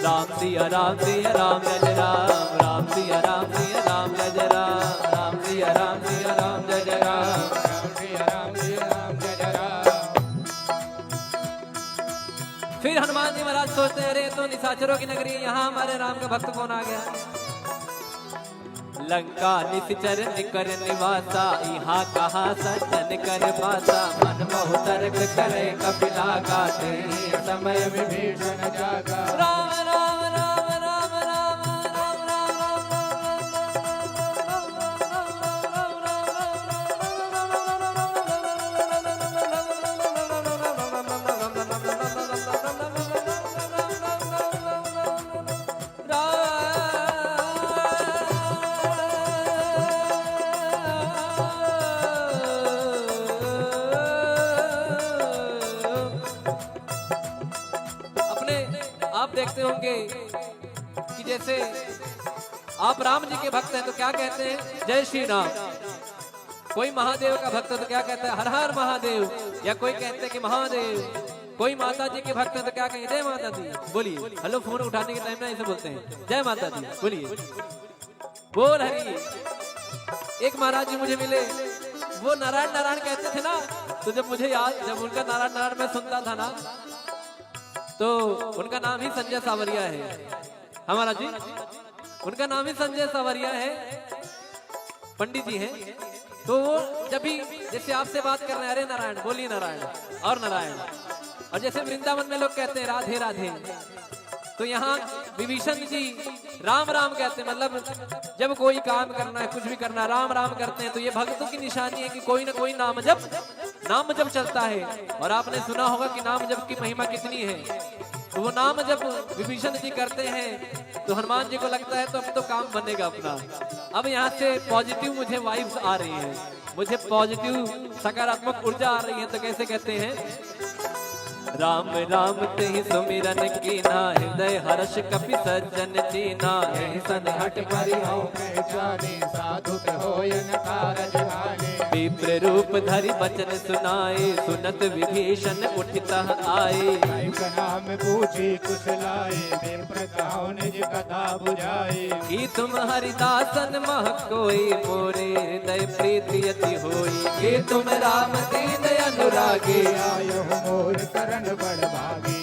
राम सिया राम सिया राम जय राम राम सिया राम सिया राम जय राम राम सिया राम सिया राम जय राम फिर हनुमान जी महाराज सोचते हैं, अरे तो निशाचरों की नगरी है, यहाँ हमारे राम का भक्त कौन आ गया। लंका निश्चर निकर निवासा, यहाँ कहा सज्जन कर पासा। मन बहु तर्क करे कपिला गाते, समय विभीषण जागा राम राम राम राम राम राम आप देखते होंगे कि जैसे आप राम जी के भक्त हैं तो क्या कहते हैं, जय श्री राम। कोई महादेव का भक्त है तो क्या कहता है, हर हर महादेव। या कोई कहते हैं कि महादेव। कोई माता जी के भक्त है तो क्या कहें, जय माता दी। बोलिए, हेलो फोन उठाने के टाइम में ऐसे बोलते हैं, जय माता दी। बोलिए, बोल हरी। एक महाराज जी मुझे मिले, वो नारायण नारायण कहते थे ना, तो जब मुझे याद, जब उनका नारायण नारायण मैं सुनता था ना, तो उनका नाम ही संजय सावरिया है। हमारा जी उनका नाम ही संजय सावरिया है, पंडित जी हैं। तो वो जब भी जैसे आपसे बात कर रहे हैं, अरे नारायण, बोलिए नारायण और नारायण। और जैसे वृंदावन में लोग कहते हैं राधे राधे, तो यहाँ विभीषण जी राम राम कहते हैं। मतलब जब कोई काम करना है, कुछ भी करना है, राम राम करते हैं। तो ये भक्तों की निशानी है कि कोई ना कोई नाम जब चलता है। और आपने सुना होगा कि नाम जप की महिमा कितनी है। तो वो नाम जब विभीषण जी करते हैं तो हनुमान जी को लगता है तो अब तो काम बनेगा अपना। अब यहाँ से पॉजिटिव मुझे वाइब्स आ रही हैं, मुझे पॉजिटिव सकारात्मक ऊर्जा आ रही है। तो कैसे कहते हैं, राम राम ते ही सुमिरन कीना, हृदय हर्ष कपि सज्जन चीना। सन हट परिहौ पहचाने, साधु के होय न कारज हानि। विप्र रूप धरि बचन सुनाए, सुनत विभीषण उठता आए। नाम पूछी कुशलाए, विप्र कहो निज कथा बुझाए। कि तुम हरिदासन मह कोई, मोरे हृदय प्रीति अति होई। कि तुम राम दीन अनुरागे, आयो मोर करण बड़ भागी।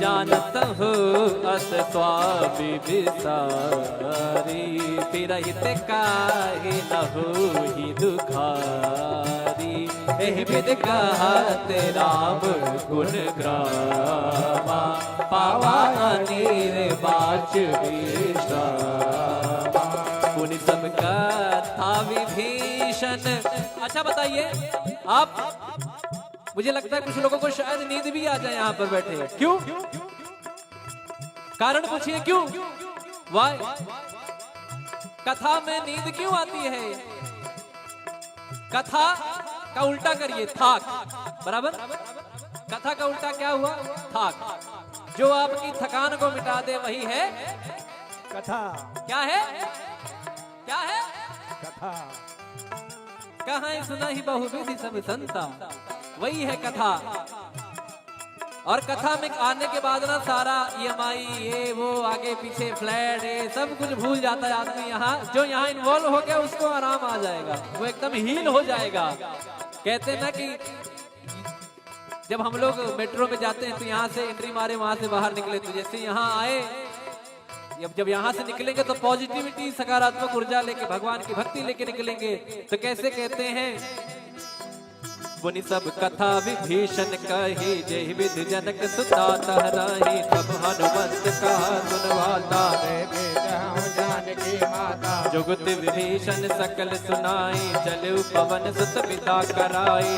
जानत हो अस स्वामी विसारी, फिरहित काहे न होहि दुखारी। एहि विधि कहत राम गुण ग्रामा, पावा निर्वाच विश्रामा। पुनि सब कथा विभीषण। अच्छा बताइए आप, मुझे लगता है कुछ लोगों को शायद नींद भी आ जाए यहाँ पर बैठे। क्यों? कारण पूछिए क्यों? वाई? कथा में नींद क्यों आती है? कथा का उल्टा करिए थाक, बराबर? कथा का उल्टा क्या हुआ? थाक। जो आपकी थकान को मिटा दे वही है कथा। क्या है? क्या है? कथा। कहाँ सुना ही बहुविधि सब संता, वही है कथा। और कथा में आने के बाद ना सारा EMI ये वो आगे पीछे फ्लैट ये सब कुछ भूल जाता है आदमी। यहाँ जो यहाँ इन्वॉल्व हो गया उसको आराम आ जाएगा, वो एकदम हील हो जाएगा। कहते हैं ना कि जब हम लोग मेट्रो में जाते हैं तो यहाँ से एंट्री मारे वहां से बाहर निकले, तो जैसे यहाँ आए जब यहाँ से निकलेंगे तो पॉजिटिविटी सकारात्मक ऊर्जा लेके भगवान की भक्ति लेके निकलेंगे। तो कैसे कहते हैं? पुनि सब कथा विभीषण कही, जय विधि जनक सुता तहराही। तब हनुमंत कहा सुनवाता, जानकी माता। जुगत विभीषण सकल सुनाई, चलु पवन सुत पिता कराई।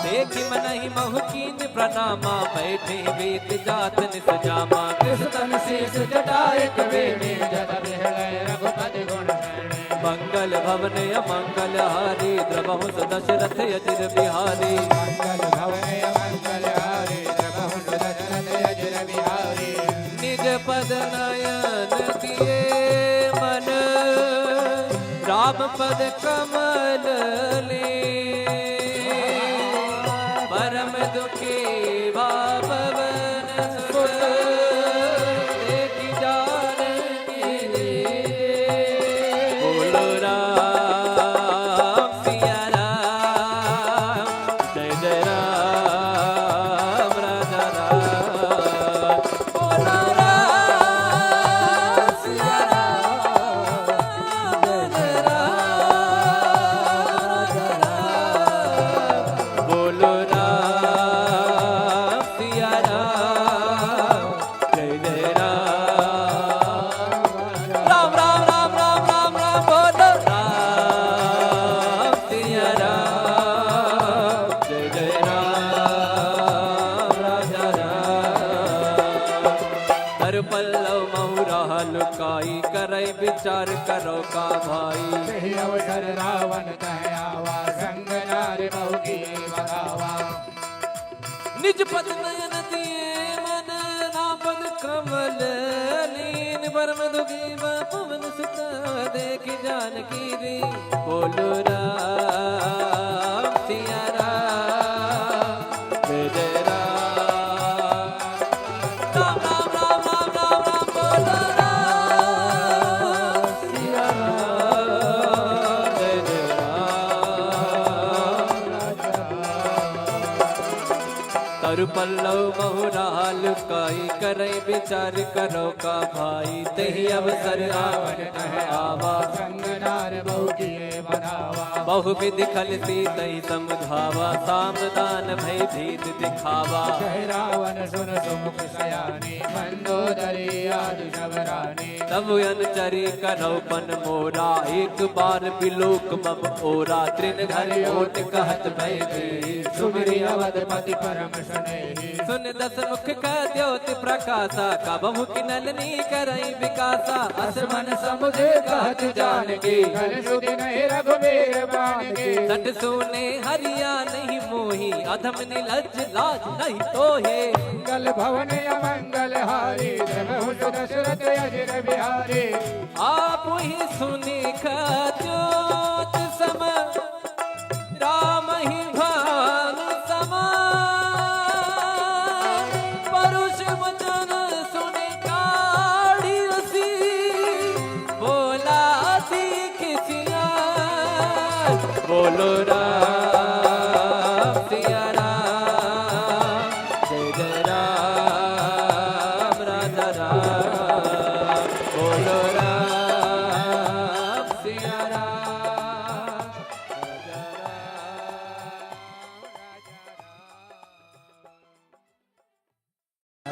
देखि मनहि महकीन प्रणामा, बैठे वेद जात निस जामा। कृष्ण शेष जटाए कबीने, जद बिहलय रघुपति गुण शरणे। मंगल भवन अमंगल हारी, द्रवहु दशरथ अजिर बिहारी। मंगल भवन अमंगल हारी, द्रवहु दशरथ अजिर बिहारी। निज पद नयन दिए मन, राम पद कमल ले। परम दुखी भावन सुत, देखि जानकी दे। बोलो राम सिया राम, जय जय राम राजा राम। बोलो राम सिया राम, जय जय राम राजा राम। बोलो पल्लव महुरा लुकाई, करे विचार करो का भाई। अवसर रावण कहयावा, संग नारी बहु की बगावा। निज पद नयन दिए मन, नाम पद कमल लीन। परम दुखी पवन सुत, देखि जानकी दी। बोलो राम सिया राम, जय जय राम। राम राम राम राम राम राम, बोलो राम सिया राम, जय जय राम। तरु पल्लव महुरा लुकाई, करे विचार करो का भाई। तही अवसर रावण कहयावा, संग नार बहु किए बनावा। बहु विधि खलती तही समझावा, सामदान भय भीत दिखावा। कह रावण सुन सुमुख सयानी, मंदोदरी आदि शबरानी। तब अनुचरी करो पन मोरा, एक बार बिलोक मम ओरा। तृण धरि ओट कहत भय दी, सुमिरि अवधपति परम सुनेहि। सुन दस मुख कह द्योति प्रकाशा, कबहु किनलनी करई विकासा। असमन समुझे कहत जानकी, कल सुधि नहीं रघुबीर बानकी। सठ सोने हरिया नहीं मोही, अधम निलज्ज लाज नहीं तोहे। मंगल भवन अमंगल हारी, द्रवहु दशरथ अजिर बिहारी। आप ही सुनि ज्योत सम, राम ही भान समा। परुष वचन सुनि काढ़ी रसी, बोला दीख सिया। बोलो राम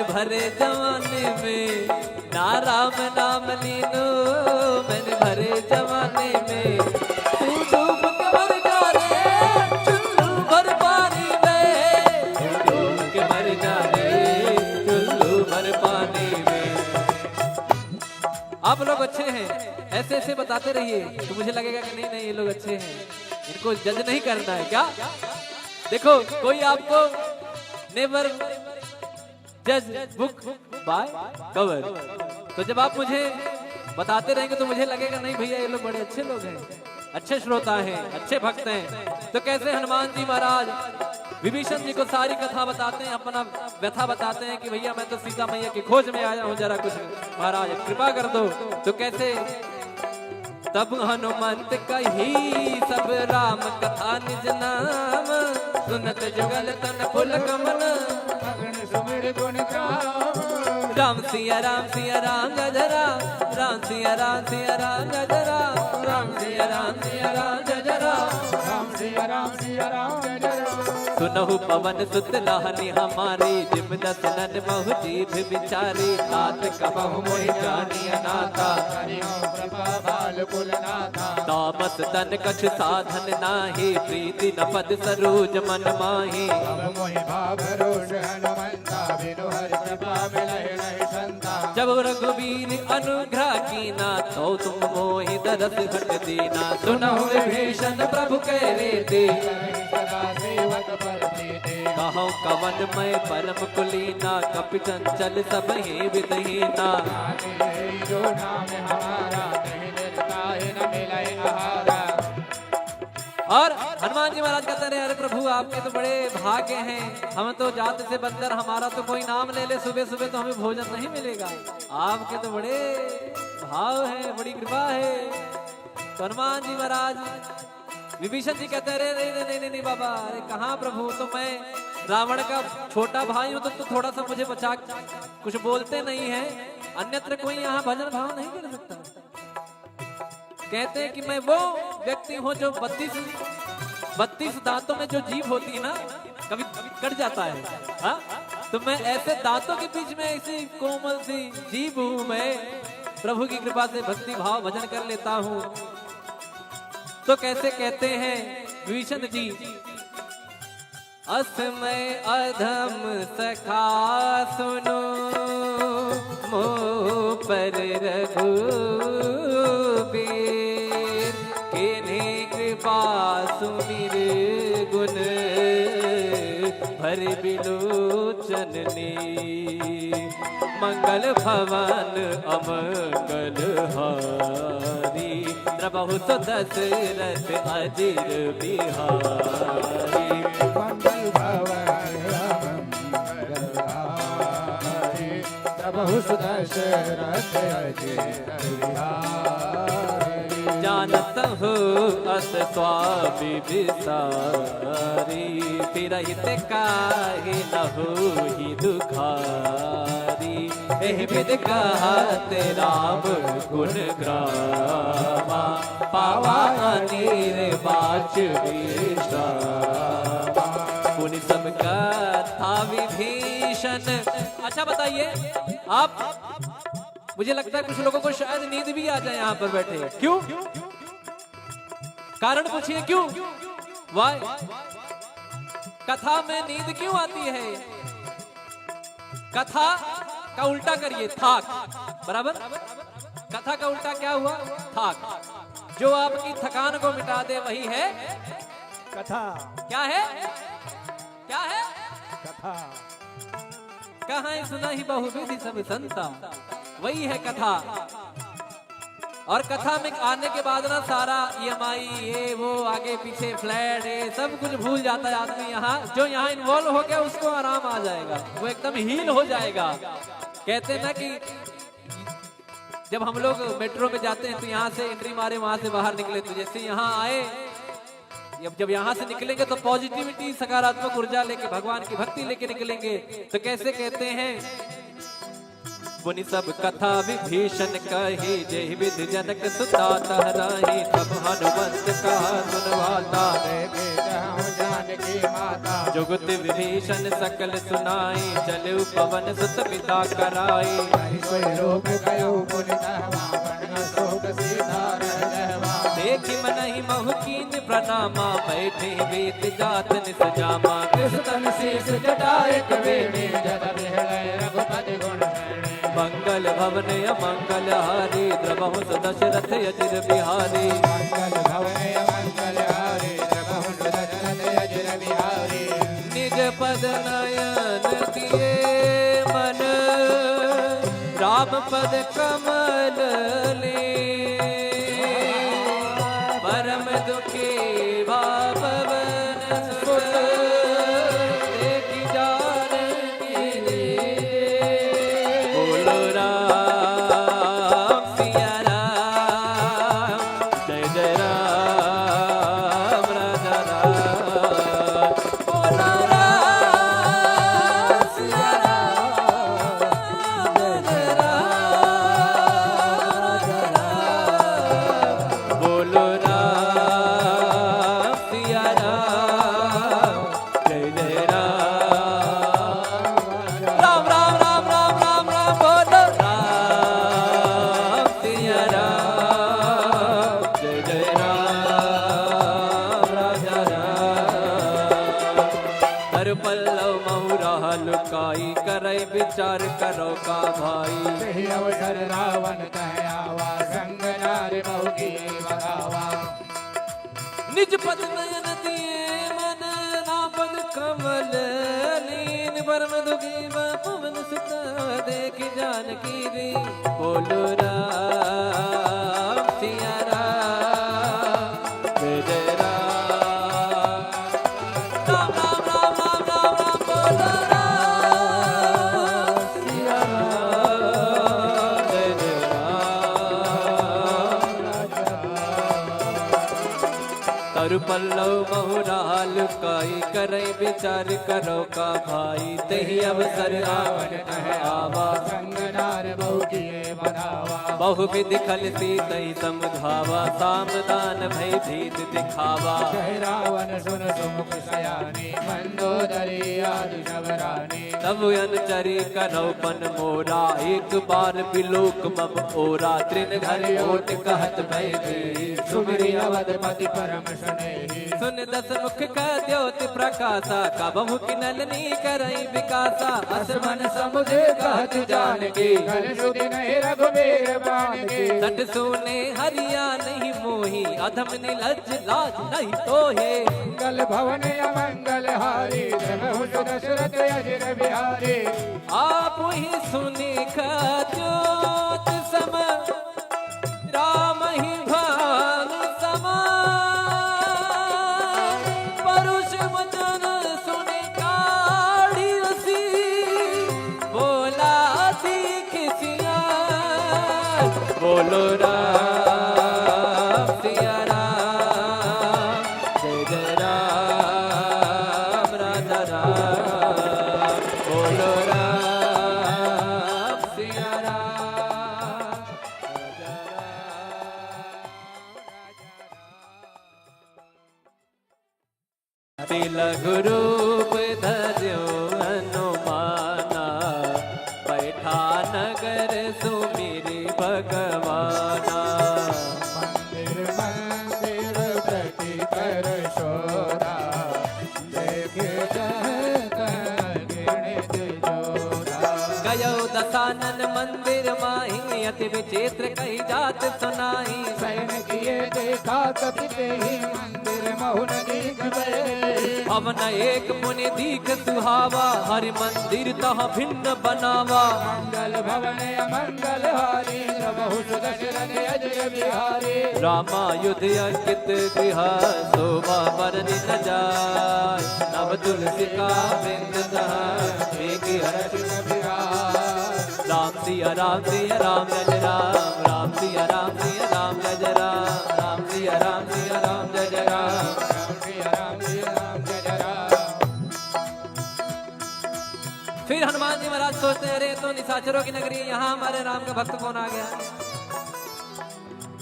मैंने भरे जवानी में ना राम नाम लीनो, मैंने भरे जवानी में तू डूब के मर जा रे चुल्लू भर पानी में, तू डूब के मर जा रे चुल्लू भर पानी में। आप लोग अच्छे हैं, ऐसे ऐसे बताते रहिए तो मुझे लगेगा कि नहीं नहीं ये लोग अच्छे हैं, इनको जज नहीं करना है क्या। देखो कोई आपको नेवर जज बुक बाय कवर, तो जब आप मुझे बताते रहेंगे तो मुझे लगेगा नहीं भैया ये लोग बड़े अच्छे लोग हैं, अच्छे श्रोता हैं, अच्छे भक्त हैं। तो कैसे हनुमान जी महाराज विभीषण जी को सारी कथा बताते हैं, अपना व्यथा बताते हैं कि भैया मैं तो सीता मैया की खोज में आया हूँ, जरा कुछ महाराज कृपा कर दो। तो कैसे तब हनुमंत कही सब राम कथा निज नाम, सुनत जुगल तन फुल कमल सुमिर गुण गाम। राम सिया राम गजरा, राम सिया राम गजरा, राम सिया राम गजरा, राम सिया राम गजरा। सुनहु पवन सुत लाहनी हमारी, जिम दसनन महु जीभ बिचारी, तात कबहु मोहि जानी अनाथा, तामस तन कछ साधन नाही, प्रीति न पद सरोज मन माही। जब रघुवीर अनुग्रह कीना, तो तुम मोहि दरस हट दीना, सुनहु विभीषण प्रभु कह रे कहो कवन मैं परम कुलीना, कपि चंचल सब ही विदहीना। जो नाम हमारा न मिले आहारा। और हनुमान जी महाराज कहते रहे अरे प्रभु आपके तो बड़े भाग्य हैं, हम तो जात से बंदर, हमारा तो कोई नाम ले ले सुबह सुबह तो हमें भोजन नहीं मिलेगा, आपके तो बड़े भाव है, बड़ी कृपा है। तो हनुमान जी महाराज विभीषण जी कहते रहे नहीं नहीं बाबा, अरे कहाँ प्रभु, तो मैं रावण का छोटा भाई हूँ, तो थोड़ा सा मुझे बचा, कुछ बोलते नहीं है, अन्यत्र कोई यहाँ भजन भाव नहीं कर सकता। कहते हैं कि मैं वो व्यक्ति हूँ जो 32 दांतों में जो जीभ होती है ना, कभी कट जाता है, हाँ? तो मैं ऐसे दांतों के बीच में ऐसी कोमल सी जीभ हूँ, मैं प्रभु की कृपा से भक्ति भाव भजन कर लेता हूँ। तो कैसे कहते हैं विभीषण जी, असमय अधम सखा सुनो, मोह पर रघुबीर, किन्हीं कृपा सुमिर गुण, भर बिलोचन नीर, मंगल भवन अमंगल हारी, प्रभु दशरथ अजिर बिहारी। मंगल भवन प्रभु दशरथ अजिर बिहारी। जानत हो अस स्वामी विसारी, फिरहित काहे न होहि दुखारी, एहि विधि कहत राम गुण ग्रामा, पावा अनेर बाच विश्रामा। पुनि सब कथा विभीषण। अच्छा बताइए आप, मुझे लगता है कुछ लोगों को शायद नींद भी आ जाए यहाँ पर बैठे, क्यों? कारण पूछिए क्यों? वाई कथा में नींद क्यों आती है? कथा का उल्टा करिए, थाक, बराबर? कथा का उल्टा क्या हुआ? थाक। जो आपकी थकान को मिटा दे वही है कथा। क्या है? क्या है? कथा। कहाँ सुना ही बहुविधि सब संता, वही है कथा। और कथा में आने के बाद ना सारा EMI ये वो आगे पीछे फ्लैट ये सब कुछ भूल जाता है आदमी। यहाँ जो यहाँ इन्वॉल्व हो गया उसको आराम आ जाएगा, वो एकदम हील हो जाएगा। कहते हैं ना कि जब हम लोग मेट्रो में जाते हैं तो यहाँ से एंट्री मारे वहां से बाहर निकले, तो जैसे यहाँ आए जब यहाँ से निकलेंगे तो पॉजिटिविटी सकारात्मक ऊर्जा लेके भगवान की भक्ति लेके निकलेंगे। तो कैसे कहते हैं, पुनि सब कथा विभीषण कही, जय विधि जनक सुता तहराही, तब हनुमंत कहा सुनवाता। जानकी माता जुगत विभीषण सकल सुनाई चलु पवन सुत पिता कराई कोई रूप गयो पुनितवा बन शोक सीधा रहवा देखि मनहि महु कीन प्रणामा बैठे वेद जात निस जामा कृष्ण शीस जटाए कवेणी जद बिहले रघुपति गुण शरणे मंगल भवन अमंगल हारी द्रवहु दशरथ अजिर बिहारी मंगल भवन मंगल हारी द्रवहु दशरथ अजिर बिहारी निज पद नयन दिए मन राम पद कमल ले परम दुखी भावन सुत देखि जानकी रे बोलो राम सिया राम जय जय राम राजा राम बोलो राम सिया राम जय जय राम राजा राम बोलो राम सिया राम जय जय राम राम राम राम राम राम राम बोलो राम सिया राम जय जय राम राजा राम हर पल्लव महुरा लुकाई करई विचार करो का भाई सही अवसर रावण कहयावा संग नारी बहुकी बगावा निज पद नयन दिए मन नापद कमल लीन परम दुखी पवन सुत देखि जानकी रे बोलो राम सिया राम जय जय राम राम राम राम राम राम राम बोलो राम सिया राम जय जय राम तरु पल्लव महुराल काई करई विचार करो का भाई तेहि अवसर रावण कह आवा संग नार बहुकी बगावा बहुविध खल सीतई समुझावा सामदान भय भीत दिखावा जय रावण सुन सुमुख सयानी मंदोदरी आदि शबरानी तब अनुचरी करौपन मोरा एक बार बिलोक मम ओरा त्रिन घर ओट कहत भय दी सुमरी अवधपति परम स्नेही सुन दस मुख का द्योति प्रकाशा कबहु किनलनी करई विकासा असमन समुझे कहत जानकी घन सुधि नहीं रघुबीर बानकी सट सोने हरिया नहीं मोही अधम निलज लाज नहीं तोहे मंगल भवन अमंगल हारी द्रवहु दशरथ अजिर बिहारी आप ही सुने का ज्योत सम राम ही भान समा परुष वचन सुने काढ़ी रसी बोला दीख सिया बोलो राम सिया राम जय जय राम राजा राम बोलो राम सिया राम राजा राम तिलक रूप धर्यो हनुमाना बैठा नगर सुमिरी भगवाना मंदिर मंदिर प्रति कर शोरा देखे गिणित जोरा गयो दसानन मंदिर माही अति विचित्र कही जात सुनाई सैन किए देखा कपिते ही मंदिर महुन दीख गए भवन एक मुनि दीख सुहावा हरि मंदिर तह भिन्न बनावा मंगल भवन अमंगल हारी द्रवहु दशरथ अजिर बिहारी रामायुध अंकित गृह शोभा बरनि न जाय नव तुलसी का बिंद एक हर्ष राम सिया राम सिया राम जय राम राम सिया राम सिया राम जय राम राम सिया राम सिया राम जय राम फिर हनुमान जी महाराज सोचते हैं, अरे तो निशाचरों की नगरी, यहाँ हमारे राम का भक्त कौन आ गया।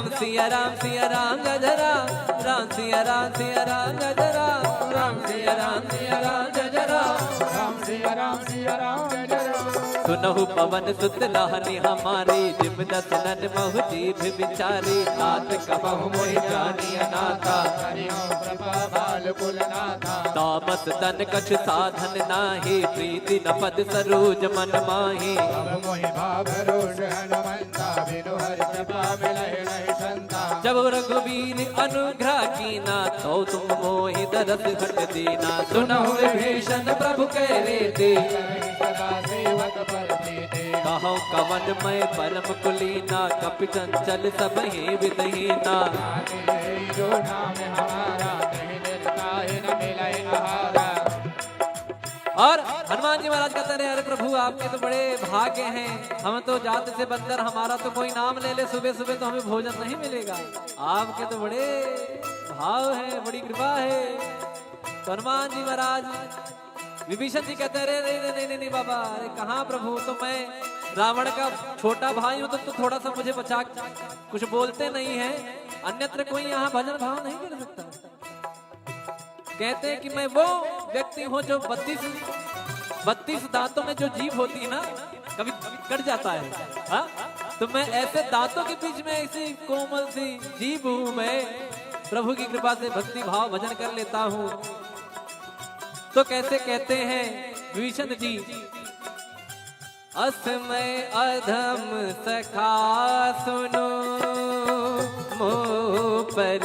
राम सिया राम गजरा राम सिया राम गजरा राम सिया राम गजरा राम सिया राम गजरा सुनहु पवन सुत लाहनी हमारी जिम दसनन महु जीभ बिचारी नाथ कबहु मोहि जानी अनाथा कृपा बाल कुलनाथा तामस तन कछ साधन नाही प्रीति न पद सरोज मन माही अब मोहि भाव रोष हनुमंता बिनु हरि कृपा मिलहि नहीं संता जब रघुवीर अनुग्रह कीना तो तुम मोहि दरस घट दीना सुनहु विभीषण प्रभु कह रे सदा सेवक पर प्रीति कहो कवन मैं परम कुलीना कपि चंचल सब ही विदहीना जो नाम हमारा नहीं निर्ताहि न मिलहि आहारा और हनुमान जी महाराज कहते रहे अरे प्रभु आपके तो बड़े भाग्य हैं हम तो जात से बंदर हमारा तो कोई नाम ले ले सुबह सुबह तो हमें भोजन नहीं मिलेगा आपके तो बड़े भाव है बड़ी कृपा है तो हनुमान जी महाराज विभीषण जी कहते रहे नहीं बाबा अरे कहाँ प्रभु तो मैं रावण का छोटा भाई हूँ तो थोड़ा सा मुझे बचा कुछ बोलते नहीं है अन्यत्र कोई यहाँ भजन भाव नहीं कर सकता कहते हैं कि मैं वो व्यक्ति हूँ जो 32 दांतों में जो जीभ होती है ना कभी कट जाता है हा? तो मैं ऐसे दांतों के बीच में ऐसी कोमल सी जीभ हूँ मैं प्रभु की कृपा से भक्ति भाव भजन कर लेता हूँ तो कैसे कहते हैं विभीषण जी असमय अधम सखा सुनो मोह पर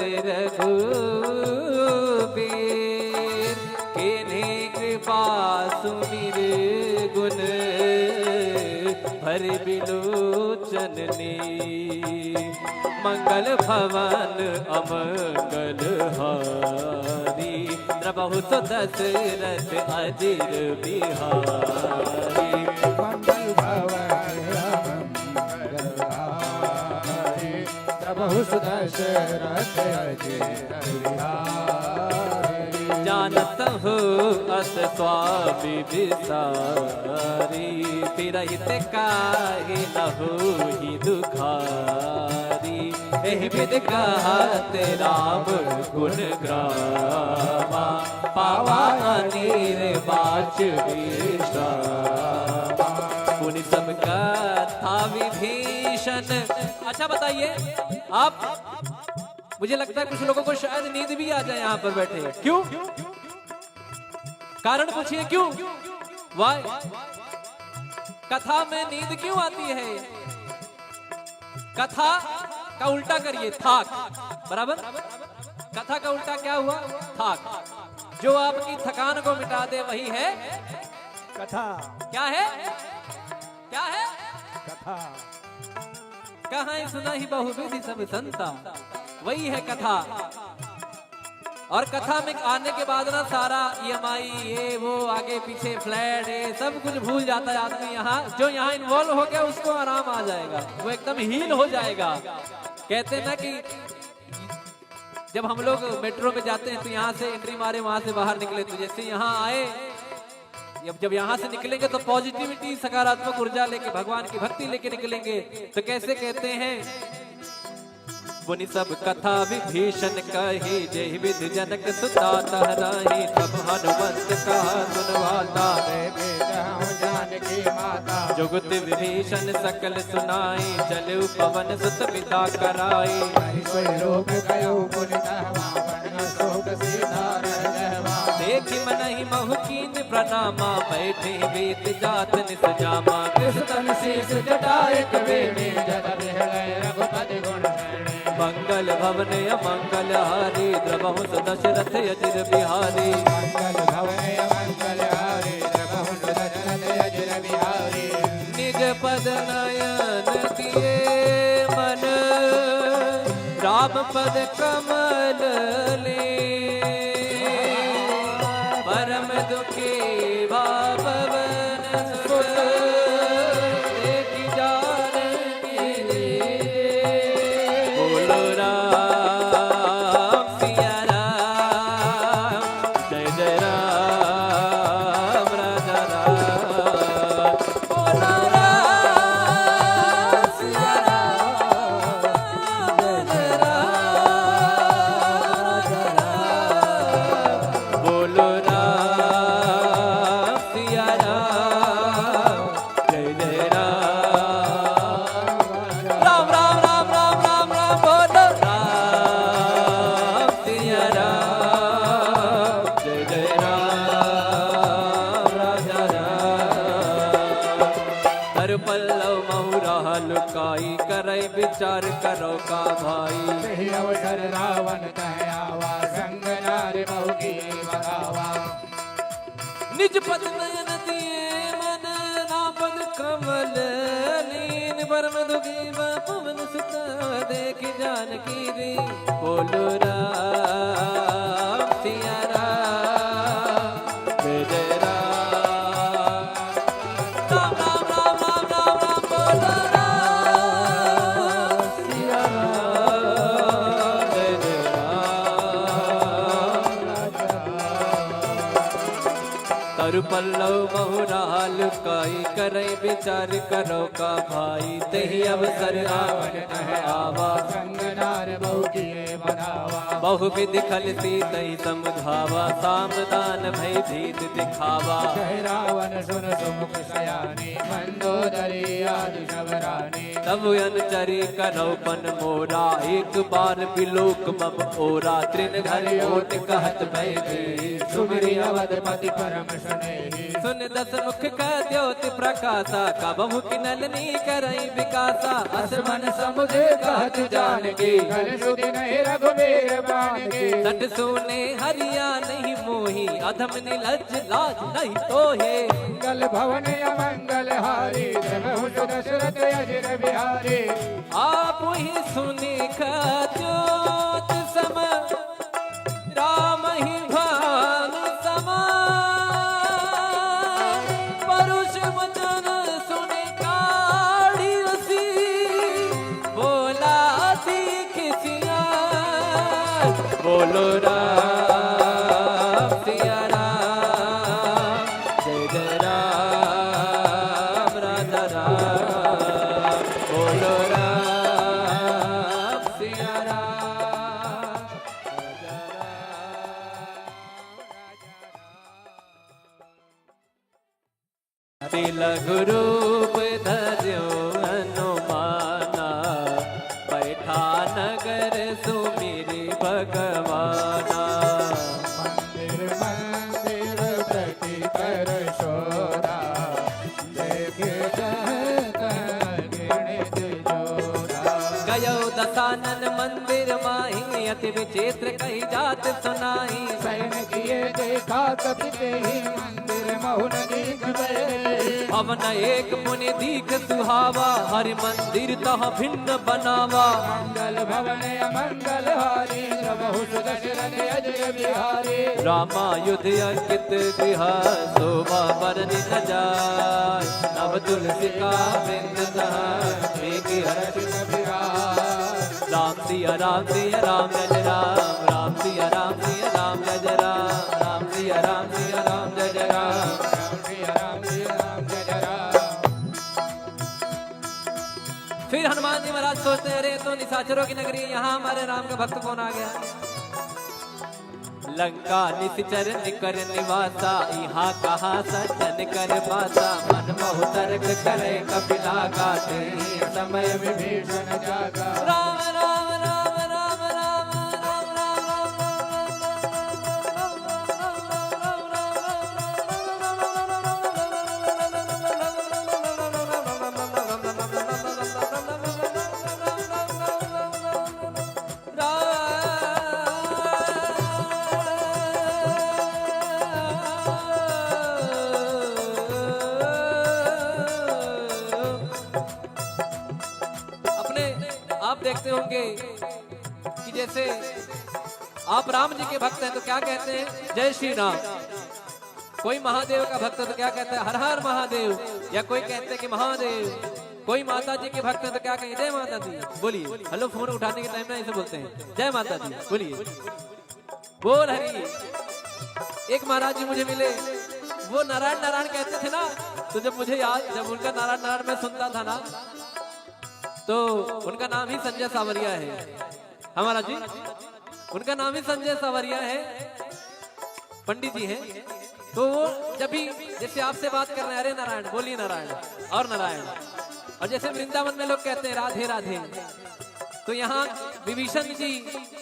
रघुबीर किन्हीं कृपा सुमिर गुण भर बिलोचन ने मंगल भवन अमंगल हारी प्रभु तो दशरथ अजिर बिहारी मंगल भवन प्रभु दशरथ अजिर बिहारी जानत हो अस स्वामी विसारी फिरहित काहे न होहि दुखारी एहि विद कहत राम गुण ग्रामा पावा अनीर बाच पुनि सब कथा विभीषण। अच्छा बताइए आप मुझे लगता है कुछ लोगों को शायद नींद भी आ जाए यहाँ पर बैठे क्यों कारण पूछिए क्यों वाई कथा में नींद क्यों आती है कथा का उल्टा करिए थाक बराबर कथा का उल्टा क्या हुआ थाक जो आपकी थकान को मिटा दे वही है कथा क्या है कथा कहाँ सुना ही बहुविधि सब संता वही है कथा और कथा में आने के बाद ना सारा EMI ये वो आगे पीछे फ्लैट ये सब कुछ भूल जाता है आदमी यहाँ जो यहाँ इन्वॉल्व हो गया उसको आराम आ जाएगा वो एकदम हील हो जाएगा। कहते हैं ना कि जब हम लोग मेट्रो में जाते हैं तो यहाँ से एंट्री मारे वहां से बाहर निकले तो जैसे यहाँ आए जब यहाँ से निकलेंगे तो पॉजिटिविटी सकारात्मक ऊर्जा लेके भगवान की भक्ति लेके निकलेंगे तो कैसे कहते हैं मुनि सब कथा विभीषण कही जय विधि जनक सुता तहराही तब हनुमंत कहा सुनवाता जानकी माता जुगत विभीषण सकल सुनाई चलु पवन सुत पिता कराई लोक गयो शोक देखि मनहि महु कीन प्रणामा बैठे वेद जात निस जामा तन शेष जटायक वेणी जद बिहलय रघुपति गुण मंगल भवन अमंगल हारी द्रवहु दशरथ अजिर बिहारी मंगल भवन मंगल हारी द्रवहु दशरथ अजिर बिहारी निज पद नयन दिए मन राम पद कमल ले परम दुखी भावन सुत एक जानकी बोलो राम सिया राम जय जय राम राजा राम बोलो राम सिया राम तर पल्लव महुरा लुकाई करे विचार करो का भाई सही अवसर रावण कह आवा संग नारी बहु की बगावा निज पद नयन दिए मन नापद कमल लीन परम दुखी पवन सुत देख जानकी रे बोलो राम सिया राम जय राम राम राम राम राम राम राम बोलो राम सिया राम जय तरु पल्लव महुरा लुकाई करे विचार करो का भाई तही अवसर रावण कह आवा संग नार बहु किए बनावा बहु विधि खलती तही समझावा सामदान भय भीत दिखावा कह रावण सुन सुमुख सयानी मंदोदरी आदि शबरानी तब अनुचरी कनौपन मोरा एक बार बिलोक मम ओरा त्रिन घर ओट कहत भय दी सुमिरि अवधपति परम स्नेही सुन दस मुख का द्योत प्रकाशा कबहु किनलनी करई विकासा असमन समुझे कहत जानकी कल सुधि नहीं रघुबीर बाण की सट सुने हरिया नहीं मोही अधम निलज लाज नहीं तोहे मंगल भवन अमंगल हारी जब दशरथ अजिर बिहारी आप ही सुने का ज्योत सम राम ही भानु समा परुष वचन सुने काढ़ी रसी बोला सीख सिया बोलो राम सिया राम जय जय राम राजा राम बोलो राम सिया राम राजा राम तिलक रूप धर्यो हनुमाना बैठा नगर सुमिरि भगवाना मंदिर मंदिर प्रति कर शोरा देखे गिणित जोरा गयो दसानन मंदिर माही अति विचित्र कही जात सुनाई सैन किए देखा कपिते ही मंदिर महुन दीख बैरे अवन एक मुनि दीख सुहावा हरि मंदिर तह भिन्न बनावा मंगल भवन अमंगल हारी बहु दशरथ अजय बिहारी रामायुध अंकित गृह शोभा बरनि न जाय नव तुलसी का बिंद मेघ हर्ष राम सिया राम सिया राम जय राम राम सिया राम सिया राम जय राम राम सिया राम सिया राम जय राम फिर हनुमान जी महाराज सोचते हैं, अरे तो निशाचरों की नगरी है, यहाँ हमारे राम का भक्त कौन आ गया। लंका निश्चर निकर निवासा यहाँ कहाँ सज्जन कर पासा मन मोह तर्क करे कपिला गाते समय विभीषण जागा राम राम राम राम राम राम राम आप देखते होंगे कि जैसे आप राम जी के भक्त हैं तो क्या कहते हैं, जय श्री राम। कोई महादेव का भक्त है तो क्या कहते हैं, हर हर महादेव। या कोई कहते हैं कि महादेव। कोई माता जी के भक्त है तो क्या कहेंगे, जय माता दी। बोलिए, हेलो फोन उठाने के टाइम ना ऐसे बोलते हैं, जय माता दी बोलिए, बोल हरी। एक महाराज जी मुझे मिले, वो नारायण नारायण कहते थे ना, तो जब मुझे याद, जब उनका नारायण नारायण मैं सुनता था ना, तो उनका नाम ही संजय सावरिया है हमारा जी, उनका नाम ही संजय सावरिया है, पंडित जी हैं। तो वो जब भी जैसे आपसे बात कर रहे हैं, अरे नारायण बोलिए नारायण और नारायण, और जैसे वृंदावन में लोग कहते हैं राधे राधे, तो यहाँ विभीषण जी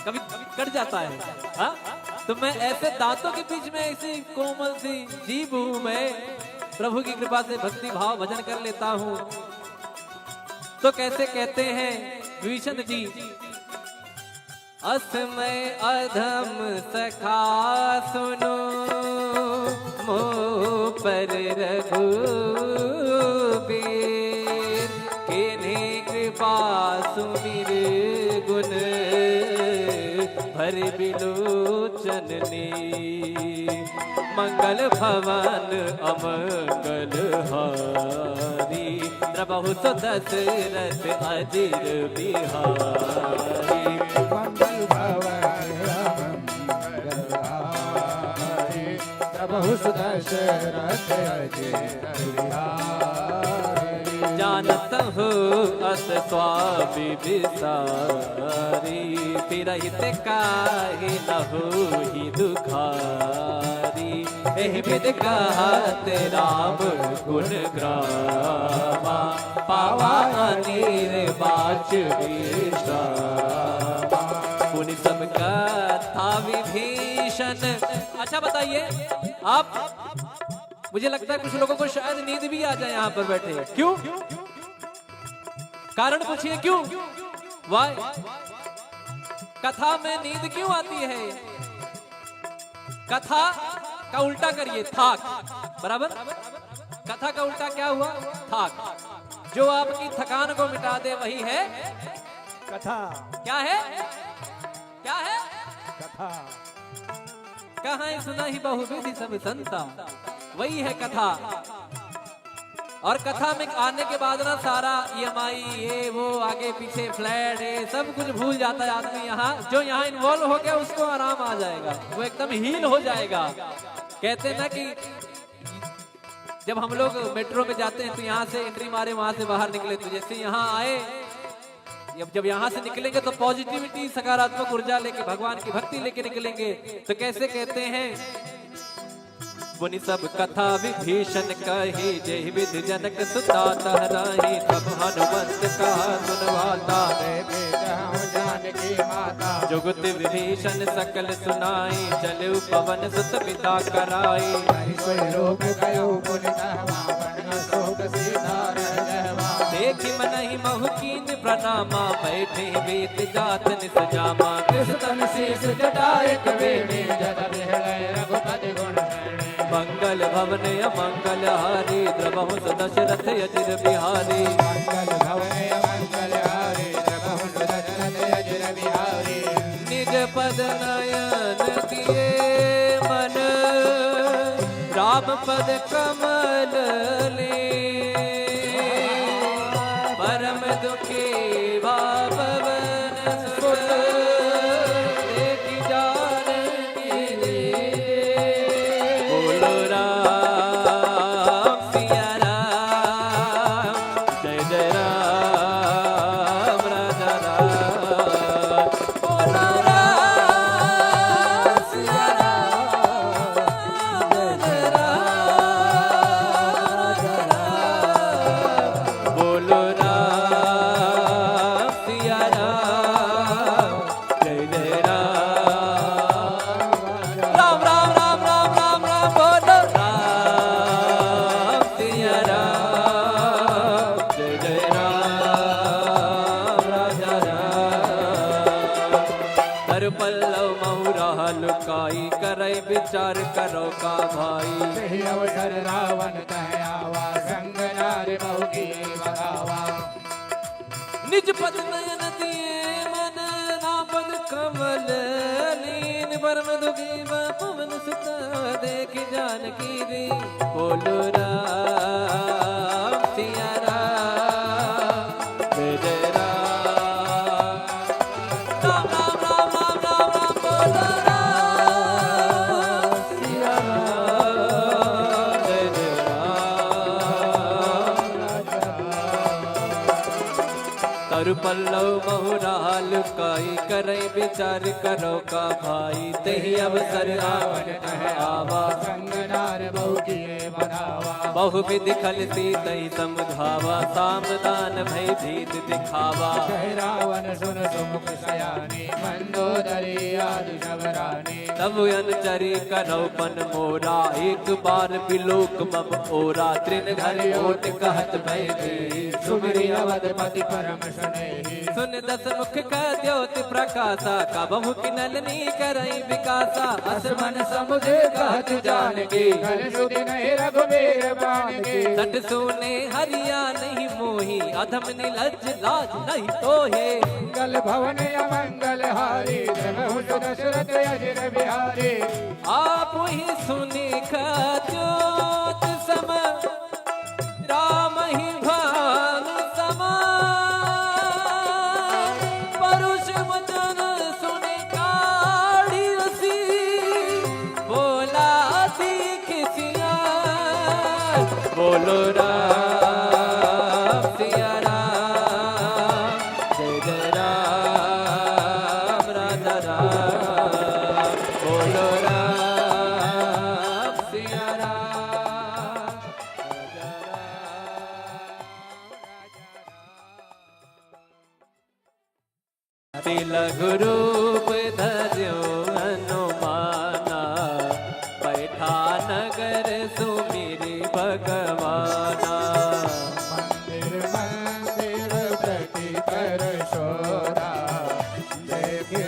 कभी कट जाता है। हाँ, तो मैं ऐसे दांतों के बीच में ऐसी कोमल सी जीभ हूं, मैं प्रभु की कृपा से भक्ति भाव भजन कर लेता हूं। तो कैसे कहते हैं विभीषण जी, असमय अधम सखा सुनो मोह पर रघुबीर, किन्हीं कृपा सुमिर गुण भर बिलोचन नीर, मंगल भवन अमंगल हारी, प्रभु तो दशरथ अजिर बिहारी। मंगल भवन अमंगल हारी, प्रभु दशरथ अजिर बिहारी। जानत हो अस स्वामी विसारी, फिरहित काहे न होहि दुखारी, एहि विद कहत राम गुण ग्रामा, पावा अनीर बाच विश्रामा। पुनि सब कथा विभीषण। अच्छा बताइए आप, मुझे लगता है कुछ लोगों को शायद नींद भी आ जाए यहाँ पर बैठे। क्यों? कारण पूछिए क्यों? वाई कथा में नींद क्यों आती है? कथा का उल्टा करिए थाक, बराबर। कथा का उल्टा क्या हुआ? थाक। जो आपकी थकान को मिटा दे वही है कथा। क्या है? क्या है? कथा। कहाँ सुना ही बहुविधि सब संता, वही है कथा। और कथा में आने के बाद ना सारा EMI ये वो आगे पीछे फ्लैट ये सब कुछ भूल जाता है आदमी। यहाँ जो यहाँ इन्वॉल्व हो गया उसको आराम आ जाएगा, वो एकदम हील हो जाएगा। कहते हैं ना कि जब हम लोग मेट्रो में जाते हैं तो यहाँ से एंट्री मारे वहां से बाहर निकले, तो जैसे यहाँ आए जब यहाँ से निकलेंगे तो पॉजिटिविटी सकारात्मक ऊर्जा लेके भगवान की भक्ति लेके निकलेंगे। तो कैसे कहते हैं, मुनि सब कथा विभीषण कही, जय विध जनक सुता तहराही, तब हनुमंत का सुनवाता, जानकी माता जुगत विभीषण सकल सुनाई, चले पवन सुत पिता कराई, देखी मनहि महु प्रणामा, बैठे वेद जात निस जामा, कृष्ण शीस जटाए कबीर, रघुपति गुण मंगल भवन अमंगल हारी, द्रवहु दशरथ अजिर बिहारी। मंगल भवन अमंगल हारी, द्रवहु दशरथ अजिर बिहारी। निज पद नयन दिए मन, राम पद कमल ले, परम दुखी भावन सुत, देखि जानकी दे। बोलो राम सिया राम, जय जय राम राजा राम। बोलो राम सिया राम, जय जय राम राजा राम। बोलो राम सिया राम, जय जय राम राम राम राम राम राम। बोलो राम सिया राम, जय जय राम राजा राम। कर पल्लव महुरा लुकाई, करे विचार करो का भाई, सही अवसर रावण कह आवा, संग नार बहु की बगावा। निज पद नयन दिए मन, नापद कमल लीन, परम दुखी पवन सुत, देख जानकी दी। बोलो राम सिया राम, जय जय राम राम राम राम राम राम राम। बोलो राम सिया राम, जय जय राम तरु पल्लव बहुराल काई, करे विचार करो का भाई, तेहि अवसर रावण कह आवा, संग नार बहु की बनावा बहुविध खलती तई समझावा सामदान भय भीत दिखावा कह रावण सुन सुमुख सयानी मंदोदरी आदि शबरानी तब अनुचरी करौपन मोरा एक बार बिलोक मम ओरा तृण घर ओट कहत भय भी सुमिरी अवधपति परम सुनेही सुन दस मुख का द्योति प्रकाशा कबहु की नलनी करई विकासा असमन समुझे कहत जानकी कर सुधि नहीं रघुवीर बाण की सट सोने हरिया नहीं मोही अधम निलज लाज नहीं तोहे मंगल भवन अमंगल हारी प्रभु दशरथ अजिर बिहारी आप ही सुनी ज्योत सम राम ही भान समा परुष वचन सुने काढ़ी रसी बोला सीख सिया बोलो राम सिया राम जय जय राम राजा राम बोलो राम सिया राम राजा राम लघु रूप धर्यो हनुमाना बैठा नगर सुमिरी भगवाना मंदिर मंदिर प्रति कर शोरा देखे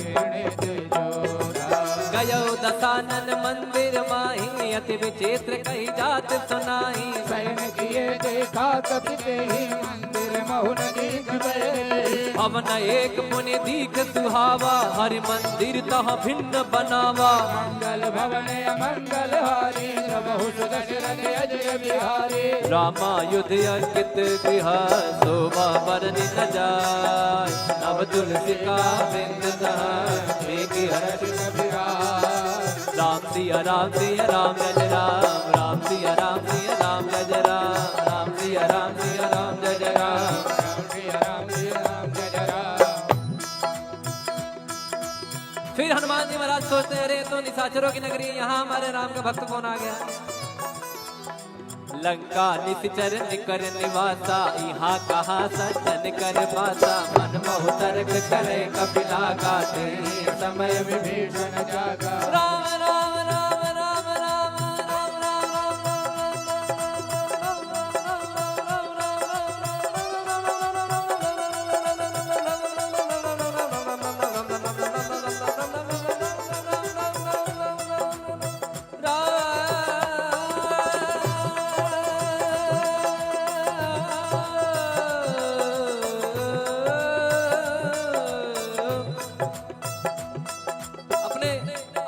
गिणित जोरा गयो दसानन मंदिर माही अति विचित्र कही जात सुनाई सैन किए देखा कपिते ही मंदिर महुन दीख भवन एक मुनि दीख सुहावा हरि मंदिर तह भिन्न बनावा मंगल भवन अमंगल हारी प्रभु दशरथ अजय बिहारी रामायुध अंकित गृह शोभा बरनि न जाय नव तुलसी का बिंद मेघ हर्ष राम सिया राम सिया राम जय राम राम सिया राम सिया राम जय राम राम सिया राम सिया राम जय राम फिर हनुमान जी महाराज सोचते हैं, अरे तो निशाचरों की नगरी है, यहाँ हमारे राम का भक्त कौन आ गया। लंका निश्चर निकर निवासा यहाँ कहा सज्जन कर पासा मन मोह तर्क करे कपिला गाते समय विभीषण जागा राम राम राम राम राम राम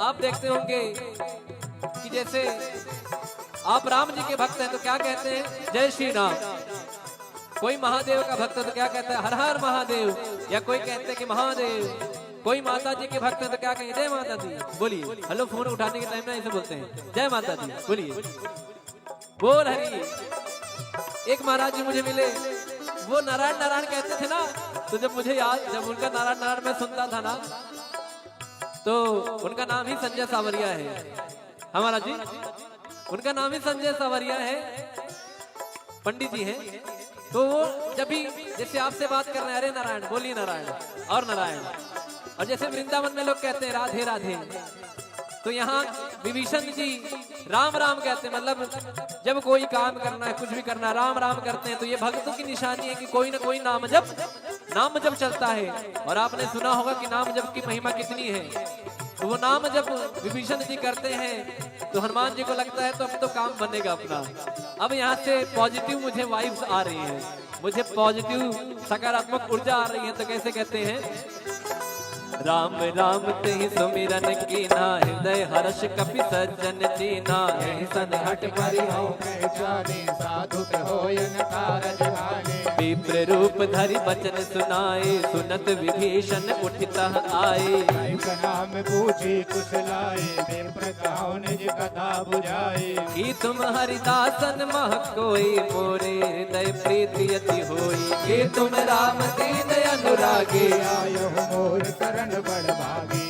आप देखते होंगे कि जैसे आप राम जी के भक्त हैं तो क्या कहते हैं, जय श्री राम। कोई महादेव का भक्त है तो क्या कहता है, हर हर महादेव। या कोई कहते हैं कि महादेव। कोई माता जी के भक्त है तो क्या कहेंगे, जय माता दी बोलिए। हेलो फोन उठाने के टाइम में ऐसे बोलते हैं, जय माता दी बोलिए, बोल हरी। एक महाराज जी मुझे मिले, वो नारायण नारायण कहते थे ना, तो जब मुझे याद, जब उनका नारायण नारायण मैं सुनता था ना, तो उनका नाम ही संजय सावरिया है। हमारा जी उनका नाम ही संजय सावरिया है, पंडित जी हैं। तो वो जब भी जैसे आपसे बात कर रहे हैं, अरे नारायण बोलिए नारायण और नारायण। और जैसे वृंदावन में लोग कहते हैं राधे राधे, तो यहाँ विभीषण जी राम राम कहते हैं। मतलब जब कोई काम करना है, कुछ भी करना है, राम राम करते हैं। तो ये भक्तों की निशानी है कि कोई ना कोई नाम जप चलता है। और आपने सुना होगा कि नाम जप की महिमा कितनी है। तो वो नाम जब विभीषण जी करते हैं तो हनुमान जी को लगता है तो अब तो काम बनेगा अपना। अब यहाँ से पॉजिटिव मुझे वाइब्स आ रही हैं, मुझे पॉजिटिव सकारात्मक ऊर्जा आ रही है। तो कैसे कहते हैं, राम राम ते सुमिरन कीना, हृदय हर्ष कपि सज्जन चीना। सन हट परिहो के जाने, साधु के होयन कारज भाने। विप्र रूप धरि बचन सुनाए, सुनत विभीषण उठता आए। नाम पूछी कुशलाए, विप्र कहो निज कथा बुझाए। कि तुम हरिदासन मह कोई, मोरे हृदय प्रीति अति होई। कि तुम राम दीन अनुरागी, आयो मोर करण बड़ भागी।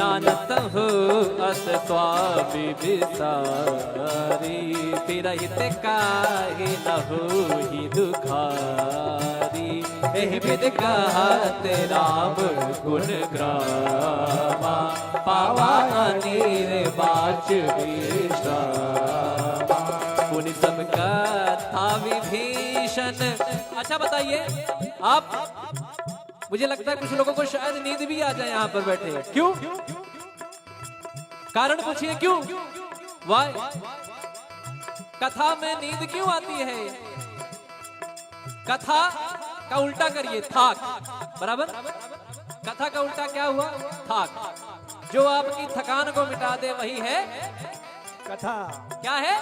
जानत हो अस स्वामी बिसारी, फिरहित काहे न होहि दुखारी। एहि विध कहत राम गुण ग्रामा, पावा निर्वाच विश्रामा। पुनि सब कथा विभीषण। अच्छा बताइए आप, मुझे लगता है कुछ लोगों को शायद नींद भी आ जाए यहाँ पर बैठे। क्यों? कारण पूछिए क्यों? वाई? कथा में नींद क्यों आती है? कथा का उल्टा करिए थाक, बराबर? कथा का उल्टा क्या हुआ? थाक। जो आपकी थकान को मिटा दे वही है कथा। क्या है?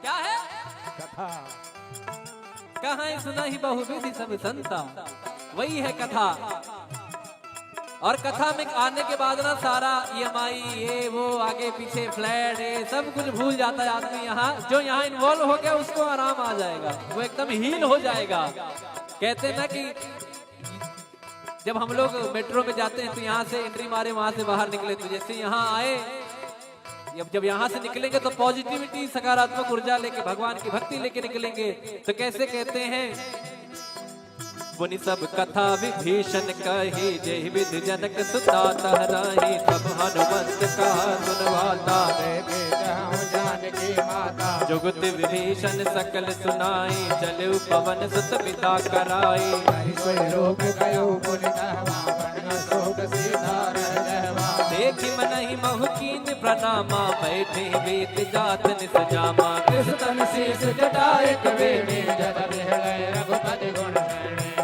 क्या है? कथा। कहाँ सुना ही बहुविधि सब संता, वही है कथा। और कथा में आने के बाद ना सारा EMI ये वो आगे पीछे फ्लैट ये सब कुछ भूल जाता है आदमी। यहाँ जो यहाँ इन्वॉल्व हो गया उसको आराम आ जाएगा, वो एकदम हील हो जाएगा। कहते हैं ना कि जब हम लोग मेट्रो में जाते हैं तो यहाँ से एंट्री मारे वहां से बाहर निकले, तो जैसे यहाँ आए जब यहाँ से निकलेंगे तो पॉजिटिविटी सकारात्मक ऊर्जा लेके भगवान की भक्ति लेके निकलेंगे। तो कैसे कहते हैं? पुनि सब कथा विभीषण कही, जय विधि जनक सुता तहराही। सब हनुमंत कहा सुनवाता, जानकी माता। जुगत विभीषण सकल सुनाई, चले पवन सुत पिता कराई। देखि मनहि महकीन प्रणामा, बैठे वेद जात निस जामा। कृष्ण शीस जटाए कबीर, जद बिहलय रघुपति गुण।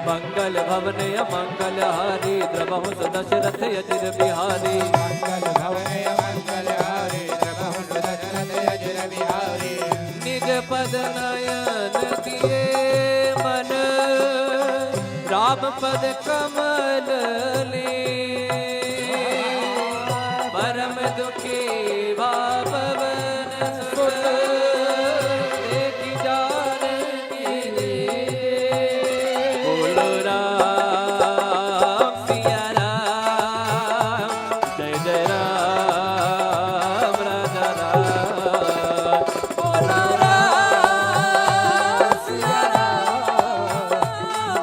मंगल भवन अमंगल हारी, द्रवहु दशरथ अजिर बिहारी। मंगल भवन अमंगल हारी, द्रवहु दशरथ अजिर बिहारी। निज पद नयन दिए मन, राम पद कमल ले। परम दुखी भावन सुत, देखि जानकी दे। बोलो राम सिया राम, जय जय राम राजा राम। बोलो राम सिया राम,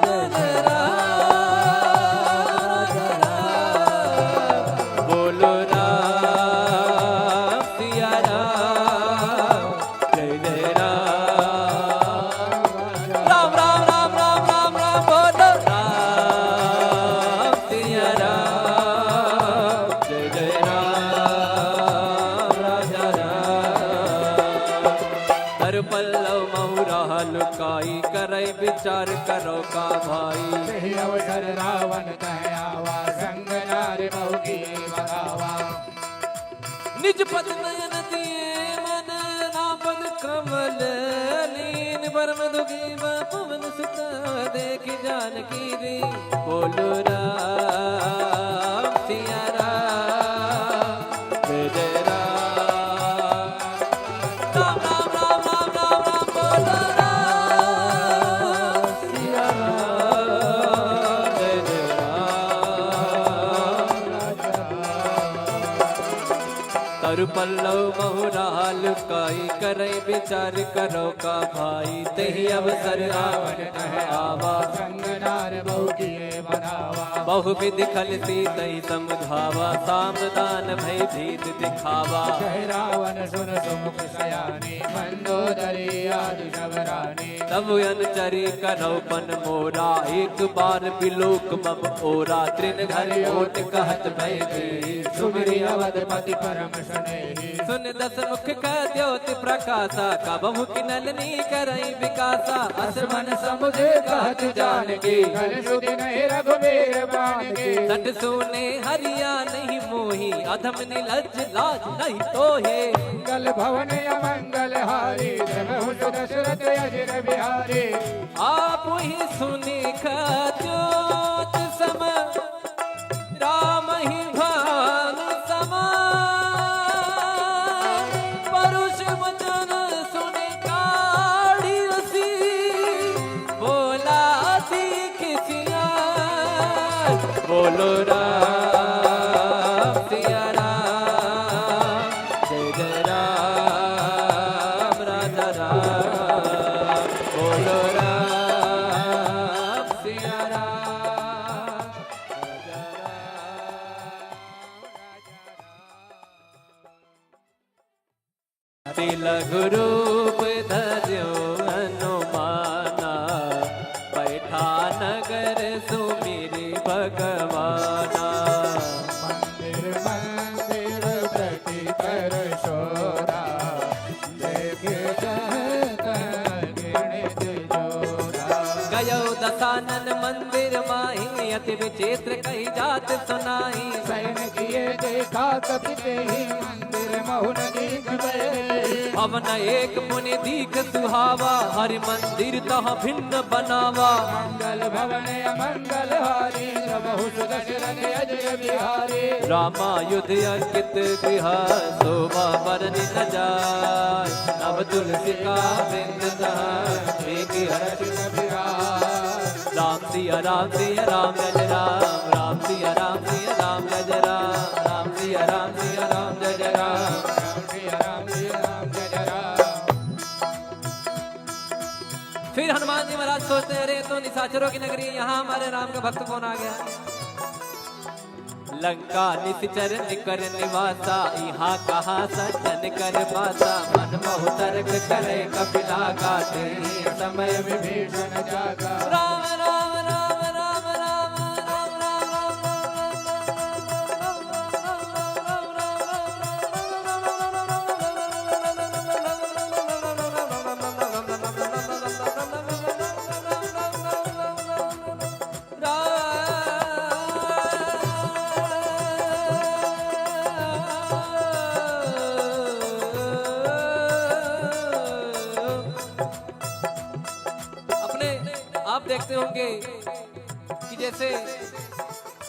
जय जय राम राजा राम। बोलो लुकाई, करे विचार करो का भाई। अवसर रावण कहयावा, संग नारी बहुकी बगावा। निज पद नयन दिए मन, नापद कमल लीन। परम दुखी पवन सुत, देखि जानकी दी। बोलो राम सिया राम, जय जय राम। राम राम राम राम राम राम, बोलो पल्लव बहुराल काई, करे विचार करो का भाई। तेहि अवसर रावण कहयावा, संग नार बहु किए बनावा। बहु विधि खलती तहि समझावा, सामदान भय भीत दिखावा। कह रावण सुन सुमुख सयानी, मंदोदरी आदि शबरानी। तब अनुचरी करो पन मोरा, एक बार बिलोक मम ओरा। त्रिन घर ओट कहत भय दी, सुमिरि अवधपति परम सुनेहि। सुन दस मुख का द्योति प्रकाशा, कबहु किनलनी करई विकासा। अस मन समुझे कहत जानकी, कल सुधि नहीं रघुबीर बानकी। सट सोने हरिया नहीं मोही, अधम निलज्ज लाज नहीं तोहे। मंगल भवन अमंगल हारी, द्रवहु दशरथ अजिर बिहारी। आप ही सुनि ज्योत सम, राम ही भान समा। परुष वचन सुनि काढ़ी रसी, बोला सीख सिया। बोलो राम तिलक रूप धर्यो हनुमाना, बैठा नगर सुमिरि भगवाना। मंदिर मंदिर प्रति कर शोरा, देखे गिणित जोरा। गयो दशानन मंदिर माही, अति विचित्र कही जात सुनाई। सैन किए देखा कपिते ही, मंदिर महुन दीख गए। भवन एक मुनि दीख सुहावा, हरि मंदिर तह भिन्न बनावा। मंगल भवन अमंगल हारी, प्रभु सुदशरथ अजय बिहारी। रामायुध अंकित गृह, शोभा बरनि न जाय। नव तुलसी का वृंद तह, एक हर्ष बिहार। राम सिया राम सिया राम जय राम, राम सिया राम सिया राम जय राम, राम सिया राम सिया राम जय राम। फिर हनुमान जी महाराज सोचते अरे तो निशाचरों की नगरी, यहाँ हमारे राम का भक्त कौन आ गया। लंका निश्चर निकर निवासा, यहाँ कहा सज्जन कर पासा। मन मोह तर्क करे कपिला गाते, समय विभीषण जागा। राम राम राम राम राम राम आप देखते होंगे कि जैसे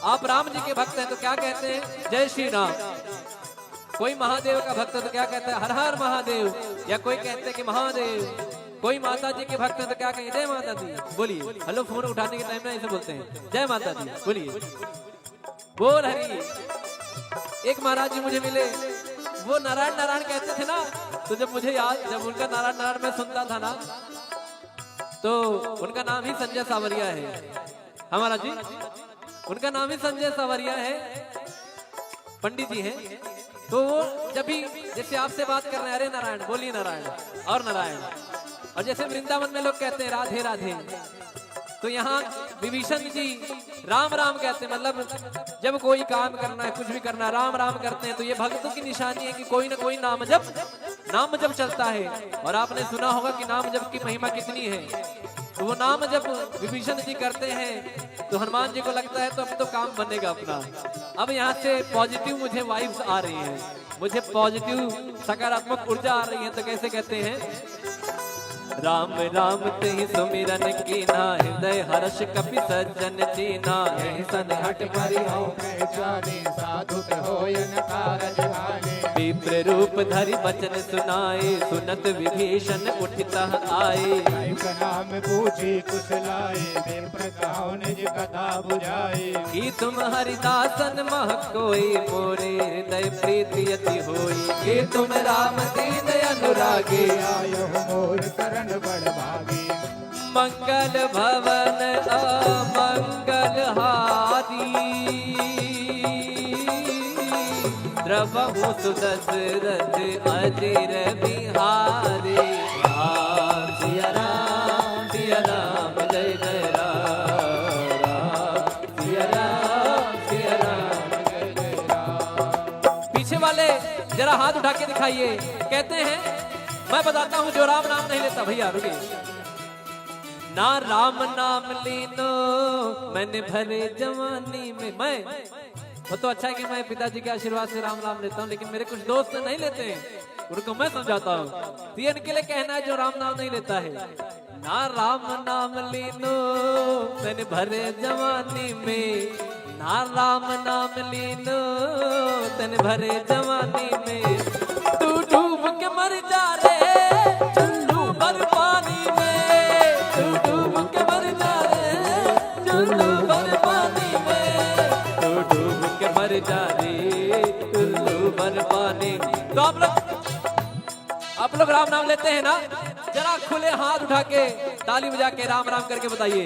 आप राम जी के भक्त हैं तो क्या कहते हैं, जय श्री राम। कोई महादेव का भक्त है तो क्या कहता है, हर हर महादेव। या कोई कहते हैं कि महादेव। कोई माता जी के भक्त है तो क्या कहें, जय माता दी। बोलिए, हेलो फोन उठाने के टाइम में ऐसे बोलते हैं, जय माता दी। बोलिए, बोल हरी। एक महाराज जी मुझे मिले, वो नारायण नारायण कहते थे ना, तो जब मुझे याद, जब उनका नारायण नारायण मैं सुनता था ना, तो उनका नाम ही संजय सावरिया है। हमारा जी उनका नाम ही संजय सावरिया है, पंडित जी हैं। तो वो जब भी जैसे आपसे बात कर रहे हैं, अरे नारायण, बोलिए नारायण और नारायण। और जैसे वृंदावन में लोग कहते हैं राधे राधे, तो यहाँ विभीषण जी राम राम कहते हैं। मतलब जब कोई काम करना है, कुछ भी करना, राम राम करते हैं। तो ये भक्तों की निशानी है कि कोई ना कोई नाम जप चलता है। और आपने सुना होगा कि नाम जप की महिमा कितनी है। तो वो नाम जब विभीषण जी करते हैं तो हनुमान जी को लगता है तो अब तो काम बनेगा अपना। अब यहाँ से पॉजिटिव मुझे वाइब्स आ रही हैं, मुझे पॉजिटिव सकारात्मक ऊर्जा आ रही है। तो कैसे कहते हैं, राम राम तेहि सुमिरन कीना, हृदय हर्ष कपि सज्जन चीना। सन हट परिहो जाने, साधु होयन कारज भाने। विप्र रूप धरि बचन सुनाए, सुनत विभीषण उठितः आए। नाम पूछी कुशलाए, विप्र कहो निज कथा बुझाए। कि तुम हरिदासन मह कोई, मोरे हृदय प्रीति अति होई। कि तुम राम दीन अनुरागे, आयो मोर करण बड़ भागी। मंगल भवन अमंगल हारी, द्रवहु सुदशरथ अजिर बिहारी। राम सिया राम सिया राम जय जय राम, राम सिया राम सिया राम जय जय राम। पीछे वाले जरा हाथ उठा के दिखाइए। कहते हैं, मैं बताता हूं जो राम नाम नहीं लेता, भैया रुकिए। ना राम नाम लीनो मैंने भरे जवानी में। मैं वो तो अच्छा है कि मैं पिताजी के आशीर्वाद से राम नाम लेता हूँ, लेकिन मेरे कुछ दोस्त नहीं लेते हैं, उनको मैं समझाता हूँ। तो ये इनके लिए कहना है जो राम नाम नहीं लेता है। ना राम नाम लीनो मैंने भरे जवानी में, ना राम नाम लीनो तन भरे जवानी में। तू डूब के मर जा रे चुल्लू भर पानी में, तू डूब के मर जा रे चुल्लू भर पानी में, तू डूब के मर जा रे चुल्लू भर पानी। तो आप लोग राम नाम लेते हैं ना, जरा खुले हाथ उठा के ताली बजा के राम राम करके बताइए।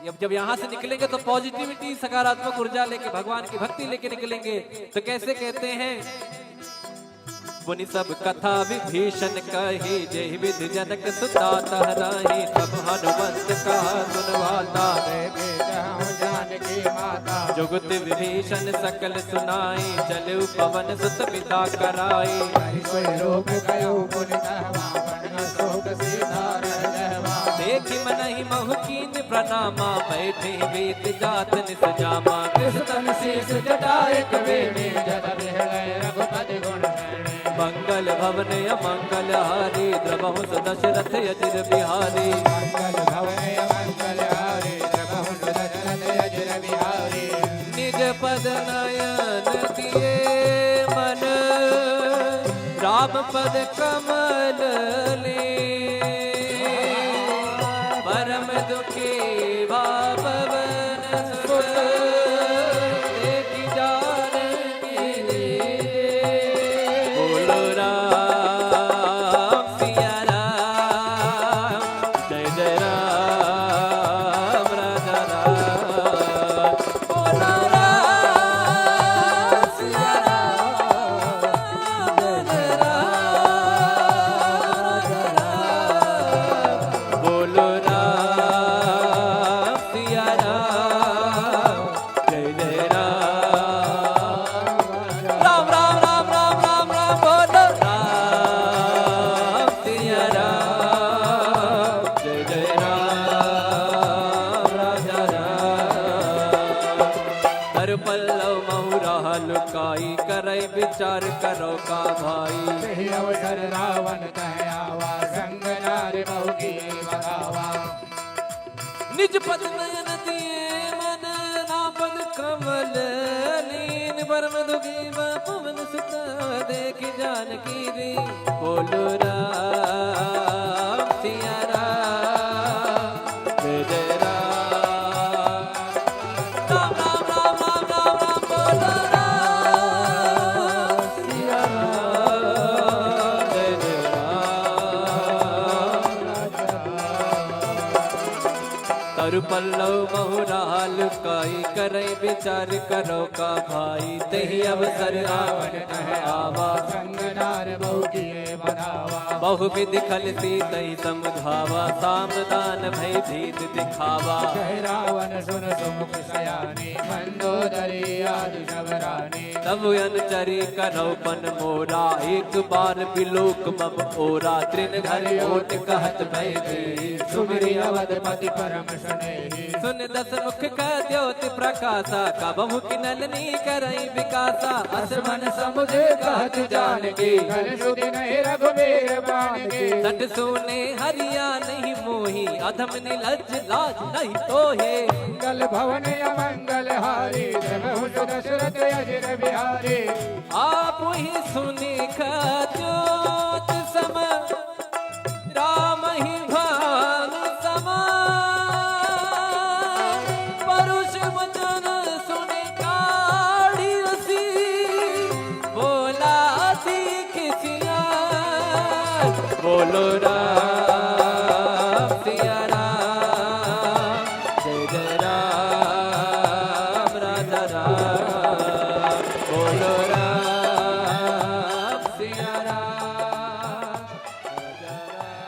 जब यहाँ से निकलेंगे तो पॉजिटिविटी सकारात्मक ऊर्जा लेके भगवान की भक्ति लेके निकलेंगे। तो कैसे कहते हैं, पुनि सब कथा विभीषण कही, जय विधि जनक सुता तहराही, सब हनुमंत कहा सुनवाता, जानकी माता जुगत विभीषण सकल सुनाई, चलु पवन सुत पिता कराई, रूप गयो पुनितवा, शोक सीता रहवा, देखि मनहि महु कीन प्रणामा, बैठे वेद जात निस जामा, कृष्ण शीस जटाए कबीर, जद बिहलय रघुपति गुण शरणे, मंगल भवन अमंगल हारी, द्रवहु दशरथ अजिर बिहारी, मंगल भवन मंगल हारी, द्रवहु दशरथ अजिर बिहारी, निज पद नयन दिए मन, राम पद कमल ले, परम दुखी भावन सुत, देखि जानकी बोलो राम सिया राम, जय जय राम राजा राम, बोलो राम सिया राम, जय जय राम राजा राम, बोलो राम सिया राम, जय जय राम राम राम राम राम राम राम, बोलो राम सिया राम, जय जय राम राजा राम, हर पल्लव महुरा लुकाई, करई विचार करो का भाई, सही अवसर रावण कह आवा, संग नारी बहु की बगावा, निज पद नयन दिए मन, नापद कमल लीन, परम दुखी पवन सुत, देखि जानकी दी, बोलो राम सिया राम, जय जय राम राम राम राम राम राम राम, बोलो राम सिया राम, जय जय राम, तरु पल्लव महुराल काई, करई विचार करो का भाई, तेहि अवसर रावण कह आवा, संग नार बहु किए बनावा, बहुविध खलती तई समझावा, सामदान भय भीत दिखावा, कह रावण सुन सुमुख सयानी, मंदोदरी आदि शबरानी, तब अनुचरी करौपन मोरा, एक बार बिलोक मम ओरा, तृण घर ओट कहत भय दी, सुमिरि अवधपति परम स्नेही, सुन दस मुख का द्योति प्रकाशा, कबहु किनलनी करई विकासा, असमन समुझे कहत जानकी, घन सुधि नहीं रघुबीर बानकी, सट सोने हरिया नहीं मोही, अधम निलज लाज नहीं तोहे, मंगल भवन अमंगल हारी, द्रवहु दशरथ अजिर बिहारी, आप ही सुने ज्योत सम, राम ही भान समा, परुष वचन सुने काढ़ी रसी, बोला दीख सिया, बोलो राम सिया राम, जय जय राम राजा राम, बोलो राम सिया राम, राजा राम।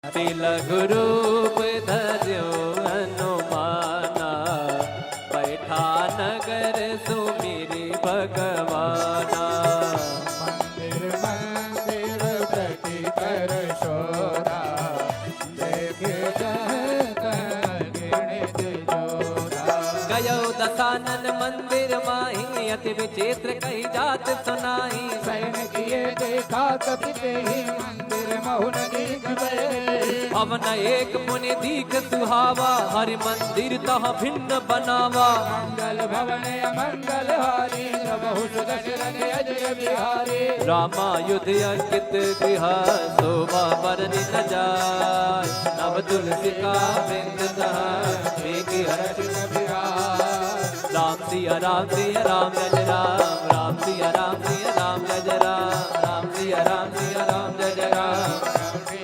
तिलक रूप धर्यो हनुमाना, बैठा नगर सुमिरि भगवाना, मंदिर मंदिर प्रति कर शोरा, देखे गिणित जोरा, गयो दसानन मंदिर माही, अति विचित्र कही जात सुनाई, सैन किए देखा कपिते ही, मंदिर महुन दीख गए, भवन एक मुनि दीख सुहावा, हरि मंदिर तह भिन्न बनावा, मंगल भवन अमंगल हारी, प्रभु दशरथ अजय बिहारी, रामायुध अंकित गृह, शोभा बरनि न जाय, नव तुलसी का वृंद तह, एक हर्ष बिहार, राम सिया राम सिया राम जय जय राम, राम सिया राम सिया राम जय जय राम, राम सिया राम जय जय राम, राम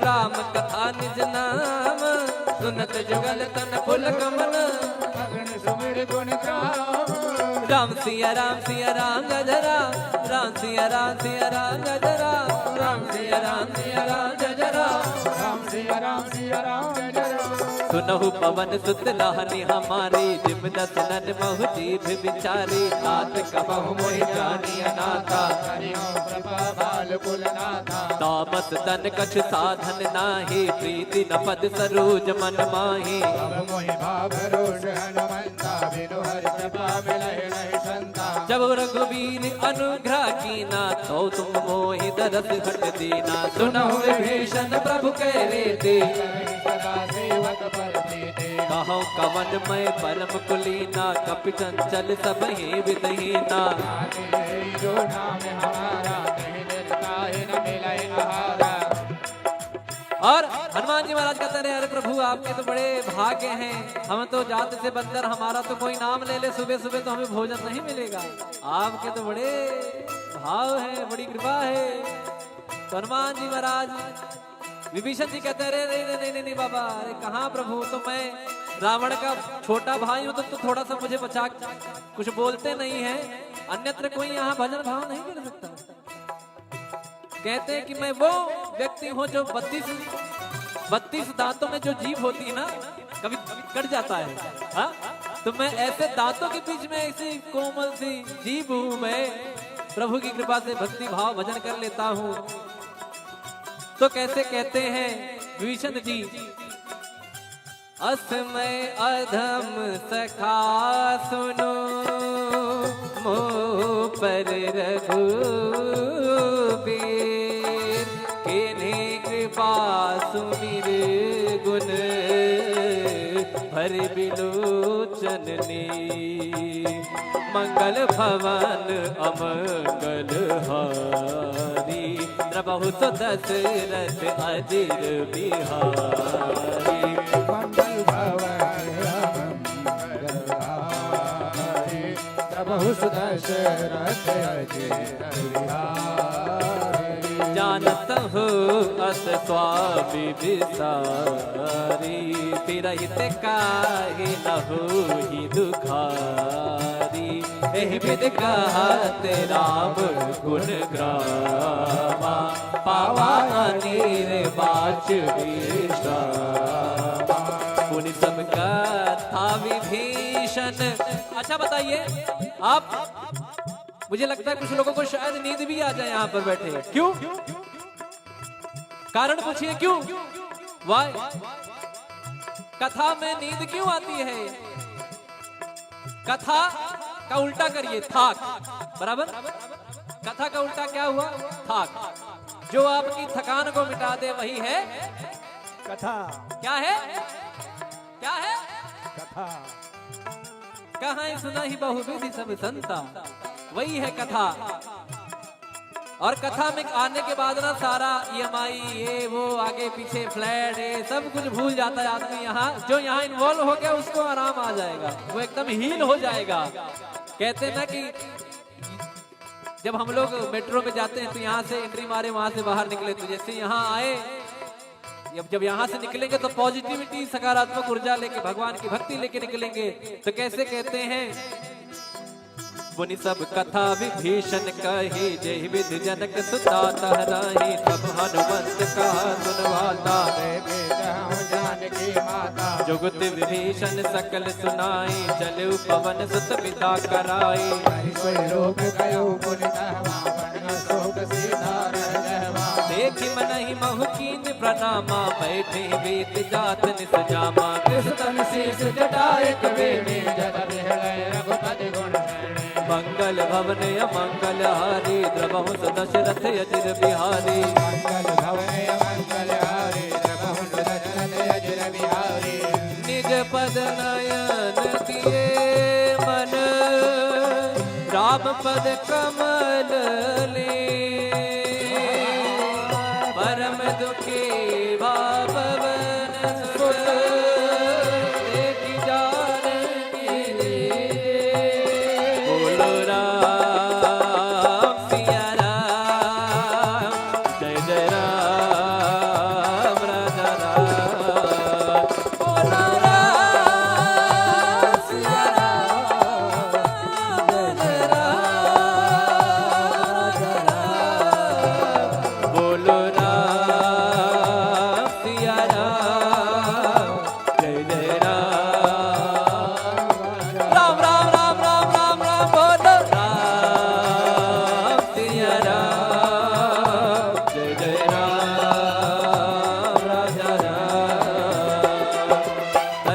राम कथा निज नाम, सुनत जुगल तन फुल कमल। अगन सुमिर गुण ग्राम, राम सिया राम गजरा, राम सिया राम गजरा, राम सिया राम गजरा। राम सिया राम गजरा। सुनहु पवन सुत लाहनी हमारी, जिम दस नन महु जीभ बिचारी। नाथ कबहु मोहि जानी अनाथा, हरिओ प्रभा बाल कुल नाथा। तामस तन कछ साधन नाही, प्रीति न पद सरोज मन माही। अब मोहि भाव रोष हनुमंता, बिनु हरि कृपा मिलहि नहीं संता। जब रघुवीर अनुग्रह कीना, तो तुम मोहि दरस हट दीना। सुनहु विभीषण प्रभु कह रीति, सदा सेवक पर प्रीति। कहो कवन मैं परम कुलीना, कपि चंचल सब ही विदहीना। जो नाम हमारा, नहीं निर्ताहि न मिलहि आहारा। और हनुमान जी महाराज कहते रहे, अरे प्रभु आपके तो बड़े भाग्य हैं, हम तो जात से बंदर, हमारा तो कोई नाम ले ले सुबह सुबह तो हमें भोजन नहीं मिलेगा। आपके तो बड़े भाव है, बड़ी कृपा है। तो हनुमान जी महाराज विभीषण जी कहते रहे, नहीं बाबा, अरे कहाँ प्रभु, तो मैं रावण का छोटा भाई हूँ, तो थोड़ा सा मुझे बचा, कुछ बोलते नहीं है, अन्यत्र कोई यहाँ भजन भाव नहीं कर सकता। कहते हैं कि मैं वो व्यक्ति हूँ जो 32 दांतों में जो जीभ होती है ना, कभी कट जाता है, हाँ? तो मैं ऐसे दांतों के बीच में ऐसी कोमल सी जीभ हूँ, मैं प्रभु की कृपा से भक्ति भाव भजन कर लेता हूँ। तो कैसे कहते हैं विभीषण जी, असमय अधम सखा सुनो, मोह पर रघुबीर। किन्हीं कृपा सुमिर गुण, भर बिलोचन नीर। मंगल भवन अमंगल हारी, प्रभु तो दशरथ अजिर बिहारी। मंगल भवन मंगल हारी, प्रभु दशरथ अजिर बिहारी। जानत हो अस स्वामी विसारी, तिरहित काहे न होहि दुखारी। एहि विध कहत राम गुण ग्रामा, पावा अनीर बाच विश्रामा। पुनि सब कथा विभीषण। अच्छा बताइए आप, मुझे लगता है कुछ लोगों को शायद नींद भी आ जाए यहाँ पर बैठे। क्यों? कारण पूछिए क्यों? वाई कथा में नींद क्यों आती है? कथा का उल्टा करिए, थाक, बराबर। कथा का उल्टा क्या हुआ? थाक। जो आपकी थकान को मिटा दे वही है कथा। क्या है? क्या है? कथा। कहाँ सुना ही बहुविधि सब संता, वही है कथा। और कथा में आने के बाद ना सारा EMI ये वो आगे पीछे फ्लैट ये सब कुछ भूल जाता है आदमी। यहाँ जो यहाँ इन्वॉल्व हो गया उसको आराम आ जाएगा, वो एकदम हील हो जाएगा। कहते हैं ना कि जब हम लोग मेट्रो में जाते हैं तो यहाँ से एंट्री मारे वहां से बाहर निकले, तो जैसे यहाँ आए, जब यहाँ से निकलेंगे तो पॉजिटिविटी सकारात्मक ऊर्जा लेके भगवान की भक्ति लेके निकलेंगे। तो कैसे कहते हैं, मुनि सब कथा विभीषण कही, जय विधि जनक सुता तहराही। तब हनुमंत कहा सुनवाता, जानकी माता। जुगत विभीषण सकल सुनाई, चलु पवन सुत पिता कराई। कोई रोग गयो पुनि तहवा, बन शोक सीधा रह जहवा। देखि मनहि महु कीन प्रणामा, बैठे वेद जात निस जामा। तन शीस जटाए कवेणी, जद बिहलय रघुपति गुण शरणी। मंगल भवन अमंगल हारी, द्रवहु दशरथ अजिर बिहारी। मंगल भवन मंगल हारी, द्रवहु दशरथ अजिर बिहारी। निज पद नयन दिए मन, राम पद कमल ले। परम दुखी भावन सुत, देखि जानकी दे। बोलो राम सिया राम, जय जय राम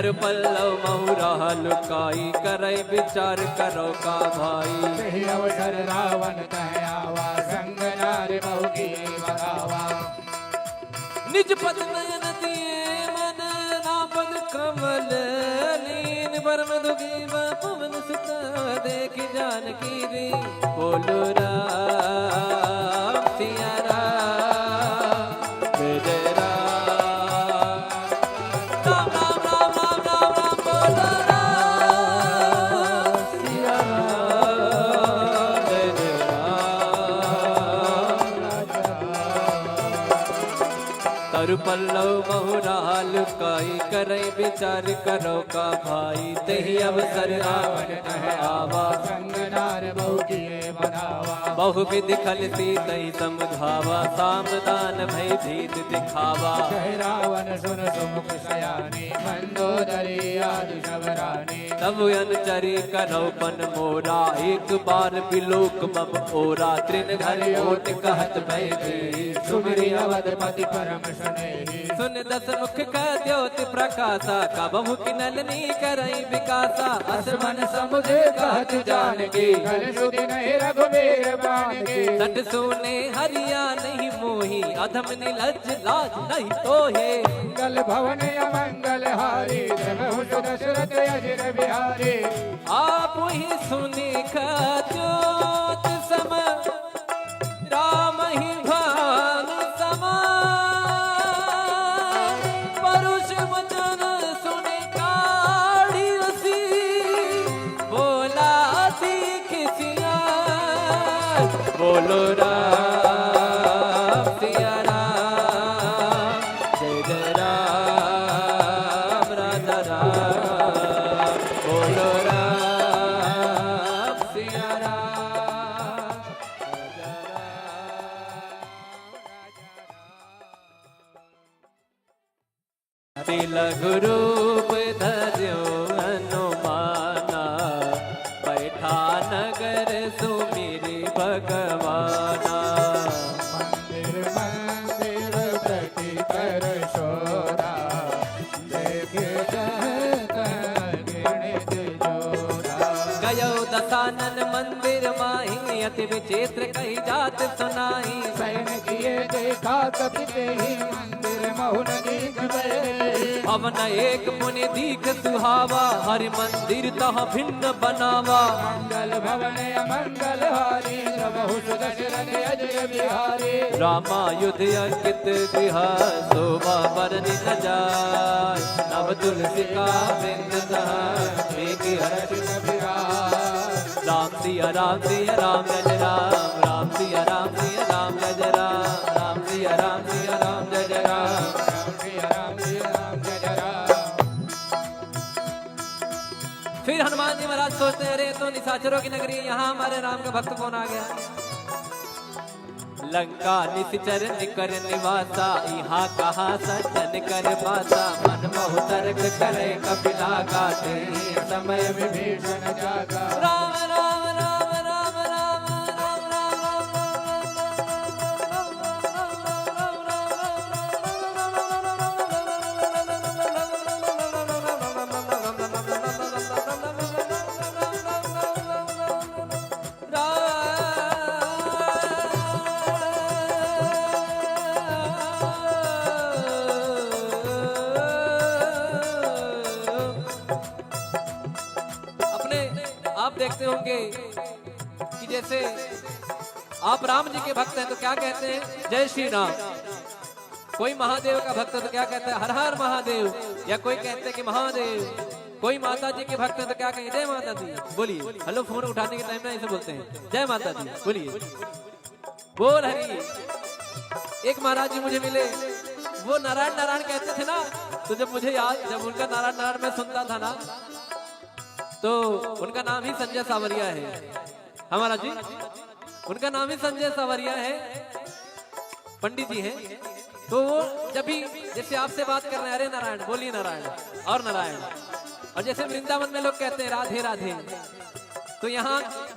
तर पल्लव महुरा लुकाई करे विचार करो का भाई सही अवसर रावण कह आवा संग नारी बहु की बगावा निज पद नयन दिए मन नापद कमल लीन परम दुखी पवन सुत देख जानकी री बोलो राम सिया राम जय राम राम राम राम राम राम राम बोलो राम सिया राम जय राम तरु पल्लव महुरा लुकाई करे विचार करो का भाई तही अवसर रावण कह आवा संग नार बहु किए बनावा बहु विधि खलती तही समझावा सामदान भय भीत दिखावा कह रावण सुन सुमुख सयानी मंदोदरी आदि सबरानी तब अनुचरी कनौपन मोरा एक बार बिलोक मम ओरा त्रिन घर ओट कहत भय दी सुमिरि अवधपति परम स्नेही सुन दस मुख का द्योति प्रकाशा कबहु किनलनी करई विकासा असमन समुझे कहत जानकी कल सुधि नहीं रघुवीर बाण की सट सुने हरिया नहीं मोही अधम निलज लाज नहीं तोहे मंगल भवन अमंगल हारी जगहु दशरथ अजिर बिहारी आप ही सुनी ज्योत सम राम ही भानु समा परुष वचन सुने काढ़ी रसी बोला सीख सिया बोलो राम सिया राम जय जय राम राजा राम बोलो राम सिया राम राजा राम तिलक रूप धर्यो हनुमाना बैठा नगर सुमिरि भगवाना मंदिर मंदिर प्रति कर शोरा देखे गिणित जोरा गयो दसानन मंदिर माही अति विचित्र कही जात सुनाई सैन किए देखा कपिते ही मंदिर महुन दीख पवन एक मुनि दीख सुहावा हरि मंदिर तह भिन्न बनावा मंगल भवन अमंगल हारी बहु दशरथ अजय बिहारी रामायुध अंकित गृह शोभा बरनि न जाय नव तुलसी का बिंद राम सिया राम सिया राम जय राम राम सिया राम सिया राम जय राम राम सिया राम सिया राम जय राम फिर हनुमान जी महाराज सोचते हैं अरे तो निशाचरों की नगरी यहाँ हमारे राम का भक्त कौन आ गया लंका निश्चर निकर निवासा यहाँ कहा सज्जन कर पासा मन मोह तर्क करे कपिला गाते समय विभीषण जागा राम राम राम राम राम राम राम आप देखते होंगे कि जैसे आप राम जी के भक्त हैं तो क्या कहते हैं जय श्री राम। कोई महादेव का भक्त है तो क्या कहता है हर हर महादेव, या कोई कहते हैं कि महादेव। कोई माता जी के भक्त है तो क्या कहेंगे जय माता दी। बोलिए हेलो, फोन उठाने के टाइम में ऐसे बोलते हैं जय माता दी, बोलिए बोल हरी। एक महाराज जी मुझे मिले, वो नारायण नारायण कहते थे ना, तो जब मुझे याद, जब उनका नारायण नारायण मैं सुनता था ना, तो उनका नाम ही संजय सावरिया है हमारा जी, उनका नाम ही संजय सावरिया है, पंडित जी हैं। तो वो जब भी जैसे आपसे बात कर रहे हैं अरे नारायण, बोलिए नारायण और नारायण, और जैसे वृंदावन में लोग कहते हैं राधे राधे, तो यहाँ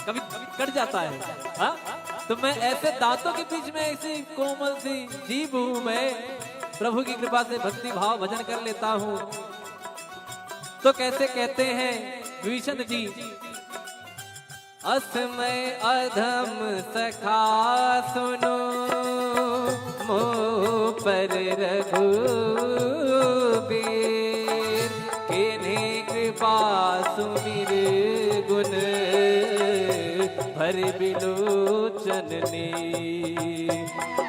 कभी कट जाता है। हाँ, तो मैं ऐसे दांतों के बीच में ऐसी कोमल सी जीभ हूं, मैं प्रभु की कृपा से भक्ति भाव भजन कर लेता हूं। तो कैसे कहते हैं विभीषण जी, असमय अधम सखा सुनो मोह पर रघुबीर, किन्हीं कृपा सुमिर गुण भर बिलोचन नीर,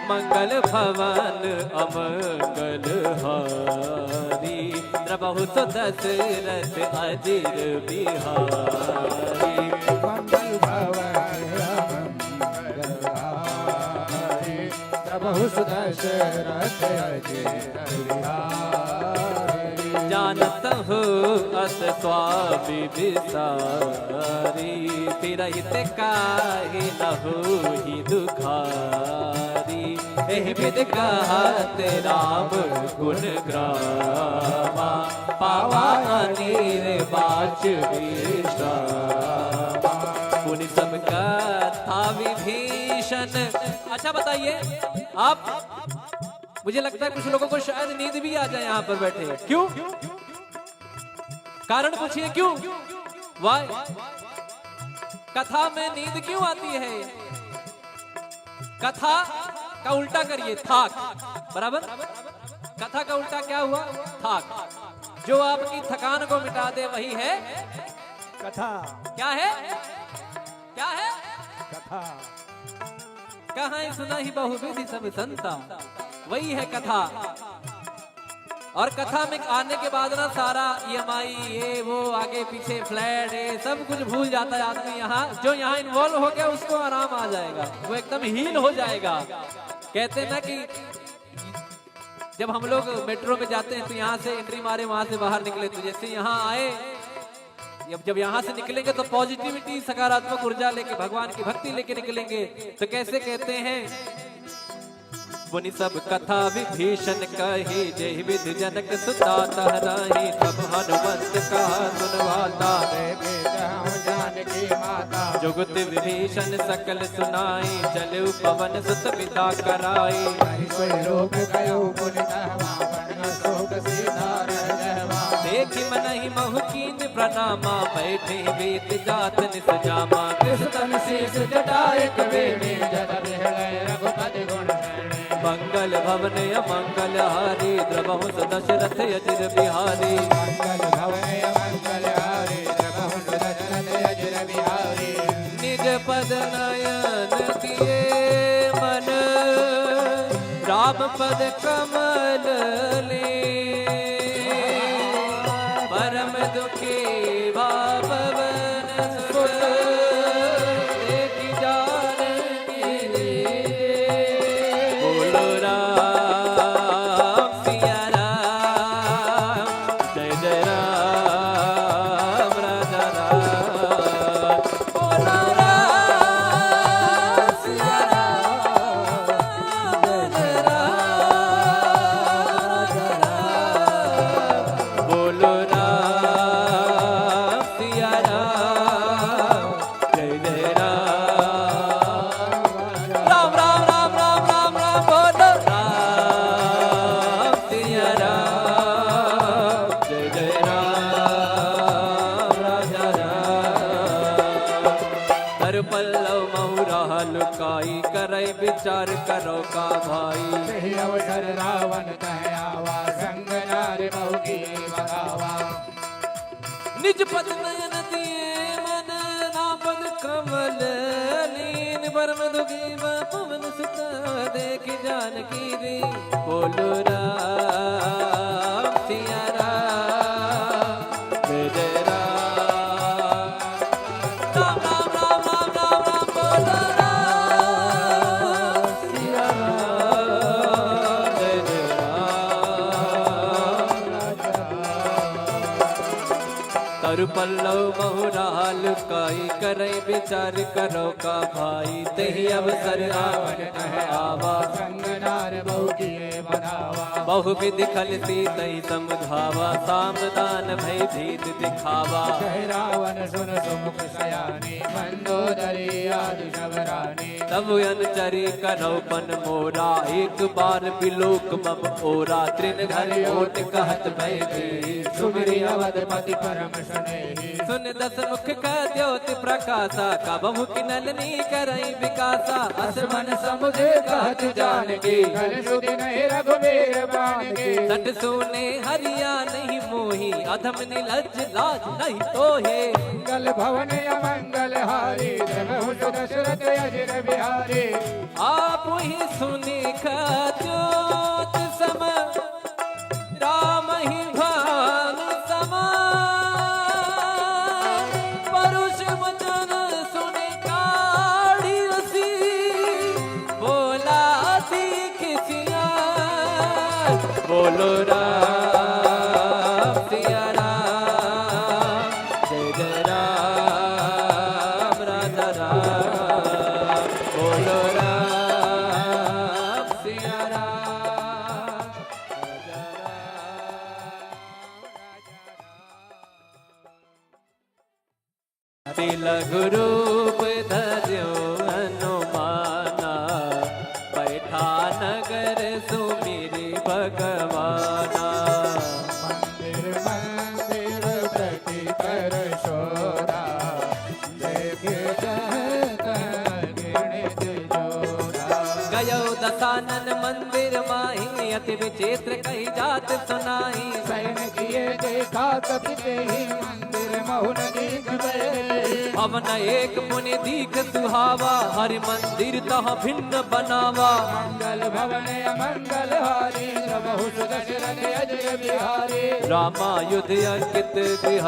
मंगल भवन अमंगल हारी, द्रबहु तो दशरथ अजिर बिहारी। मंगल भवन अमंगल हारी, प्रभु दशरथ अजिर बिहारी। जानत हो अस स्वामी विसारी, फिरहित काहे लहो ही दुखारी, एहि विद कहत राम गुण ग्रामा, पावा अनीर बाच विश्रामा। पुनि सब कथा विभीषण। अच्छा बताइए आप, मुझे लगता है कुछ लोगों को शायद नींद भी आ जाए यहाँ पर बैठे। क्यों? कारण पूछिए क्यों? वाई कथा में नींद क्यों आती है? कथा का उल्टा करिए, थाक। बराबर? कथा का उल्टा क्या हुआ? थाक। जो आपकी थकान को मिटा दे वही है कथा। क्या है? क्या है? कथा। कहाँ सुना ही बहुविधि सब संता, वही है कथा। और कथा में आने के बाद ना सारा EMI ये वो आगे पीछे फ्लैट ये सब कुछ भूल जाता है आदमी। यहाँ जो यहाँ इन्वॉल्व हो गया उसको आराम आ जाएगा, वो एकदम हील हो जाएगा। कहते ना कि जब हम लोग मेट्रो में जाते हैं तो यहाँ से एंट्री मारे वहां से बाहर निकले, तो जैसे यहाँ आए जब यहाँ से निकलेंगे तो पॉजिटिविटी सकारात्मक ऊर्जा लेके भगवान की भक्ति लेके निकलेंगे। तो कैसे कहते हैं, मुनि सब कथा विभीषण कही, जय विध जनक सुता तहराही, सब हनुमंत कहा सुनवाता, जानकी माता। जुगत विभीषण सकल सुनाई, चलु पवन सुत पिता कराई। लोक गयो पुनि तहवा, शोक सीधा रह जहवा। देखि मनहि महु कीन प्रणामा, बैठे वेद जात निस जामा। कृष्ण शीस जटायक वेणी, जद बिहलय रघुपति गुण शरणी। मंगल भवन अमंगल हारी, द्रबहु दशरथ अजिर बिहारी। मंगल भवन अमंगल हारी, द्रबहु दशरथ अजिर बिहारी। निज पद नयन दिए मन, राम पद कमल ले। परम दुखी भावन सुत, देखि जानकी रे। बोलो राम सिया राम, जय जय राम राजा राम। बोलो राम सिया राम, जय जय राम राजा राम। बोलो राम सिया राम, जय जय राम। राम राम राम राम राम राम, बोलो राम सिया राम, जय जय राम राजा राम। हर पल्लव महुरा लुकाई, करई विचार करो का भाई। सही अवसर रावण कह आवा, संग नारी बहु की बगावा। निज पद नयन दिए मन, नापद कमल लीन। परम दुखी पवन सुत, देखि जानकी रे। बोलो राम सिया राम, जय जय राम। राम राम राम राम राम राम, बोलो राम सिया राम, जय जय राम। तरु पल्लव बहुराल काई, करई विचार करो का भाई। तही अवसर रावण कह आवा, संग नार बहु की बगावा। बहुविध खलती तई समझावा, सामदान भय भीत दिखावा। कह रावण सुन सुमुख सयानी, मंदोदरी आदि शबरानी। तब अनुचरी कनौपन मोरा, एक बार बिलोक मम ओरा। तृण घर ओट कहत भय भी, सुमिरि अवधपति परम स्नेही। सुन दस मुख का द्योति प्रकाशा, कबहु की नलनी करई विकासा। असमन समुझे कहत जानकी, कल सुधि नहीं रघुवीर बाण की। सट सोने हरिया नहीं मोही, अधम निलज लाज नहीं तोहे। मंगल भवन अमंगल हारी, जगहु दशरथ अजिर बिहारी। आप ही सुने ज्योत सम, राम ही भान समा। परुष वचन सुने काढ़ी रसी, बोला दीख सिया। बोलो राम सिया राम, जय जय राम राजा राम। बोलो राम सिया राम, राजा राम। तिलक रूप धर्यो हनुमाना, बैठा नगर सुमिरि भगवाना। मंदिर मंदिर प्रति कर शोरा, देखे जहत गिणित जोरा। गयो दसानन मंदिर माही, अति विचित्र कही जात सुनाही। सैन किए देखा कपि तेहि, मंदिर महुन दीख बहे। भवन एक मुनि दीख सुहावा, हरि मंदिर तह भिन्न बनावा। मंगल भवन अमंगल हारी, प्रभु दशरथ अजय बिहारी। रामायुध अंकित गृह,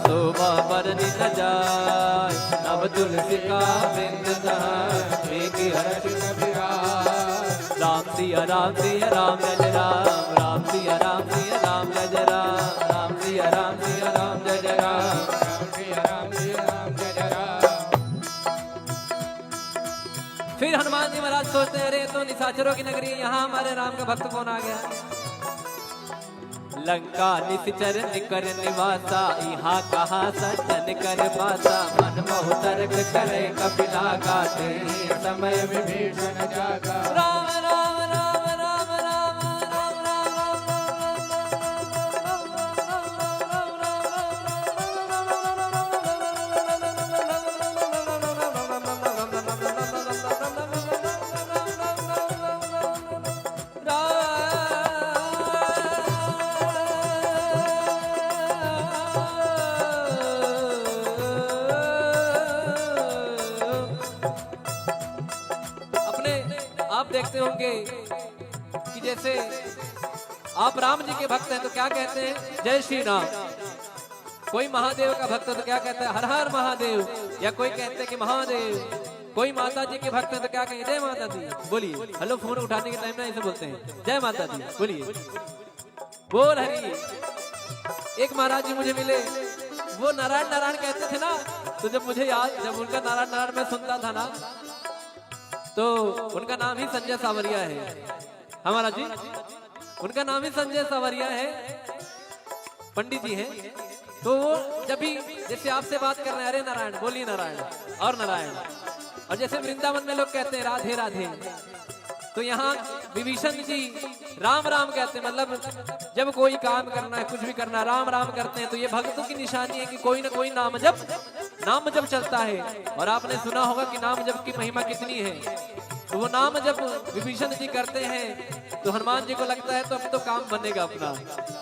शोभा बरनि न जाय। नव तुलसी का वृंद तह, मेघ हर्ष बिहार। राम सिया राम सिया राम जय जय राम। राम सिया राम सिया राम जय जय राम। राम सिया राम सिया राम जय जय राम। राम सिया राम सिया राम जय जय राम। फिर हनुमान जी महाराज सोचते हैं, अरे तो निशाचरों की नगरी, यहाँ हमारे राम का भक्त कौन आ गया। लंका निश्चर निकर निवासा, यहाँ कहा सज्जन कर पासा। मन मोह तर्क करे कपिला गाते, समय विभीषण जागा। राम राम राम राम राम राम आप देखते होंगे कि जैसे आप राम जी के भक्त हैं तो क्या कहते हैं, जय श्री राम। कोई महादेव का भक्त है तो क्या कहता है, हर हर महादेव। या कोई कहते हैं कि महादेव। कोई माता जी के भक्त है तो क्या कहेंगे, जय माता दी। बोलिए, हेलो फोन उठाने के टाइम में ऐसे बोलते हैं, जय माता दी। बोलिए, बोल हरी। एक महाराज जी मुझे मिले, वो नारायण नारायण कहते थे ना, तो जब मुझे याद, जब उनका नारायण नारायण मैं सुनता था ना, तो उनका नाम ही संजय सावरिया है। हमारा जी उनका नाम ही संजय सावरिया है, पंडित जी हैं। तो वो जब भी जैसे आपसे बात कर रहे हैं, अरे नारायण, बोलिए नारायण और नारायण। और जैसे वृंदावन में लोग कहते हैं राधे राधे, तो यहाँ विभीषण जी राम राम कहते हैं। मतलब जब कोई काम करना है, कुछ भी करना है, राम राम करते हैं। तो ये भक्तों की निशानी है कि कोई ना कोई नाम जप चलता है। और आपने सुना होगा कि नाम जप की महिमा कितनी है। तो वो नाम जब विभीषण जी करते हैं तो हनुमान जी को लगता है तो अब तो काम बनेगा अपना।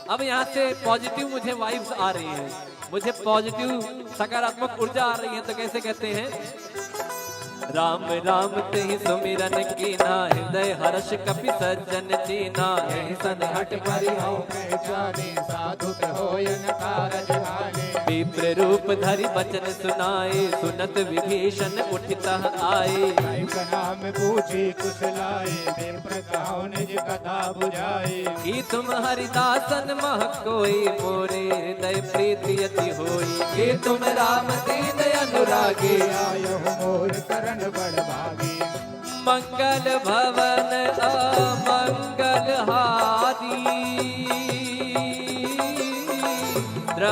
अब यहाँ से पॉजिटिव मुझे वाइब्स आ रही है, मुझे पॉजिटिव सकारात्मक ऊर्जा आ रही है। तो कैसे कहते हैं, राम राम तेहि सुमिरन कीना, हृदय हर्ष कपि सज्जन चीना। यही सन हट परिहौ पहचाने, साधु होय न कारज हानि। विप्र रूप धरि बचन सुनाए, सुनत विभीषण उठितः आए। कई नाम पूछी कुशलाए, विप्र कहो निज कथा बुझाए। कि तुम हरिदासन मह कोई, मोरे हृदय प्रीति अति होई। कि तुम राम दीन अनुरागी, आयो मोर करण बड़ भागी। मंगल भवन अमंगल हारी।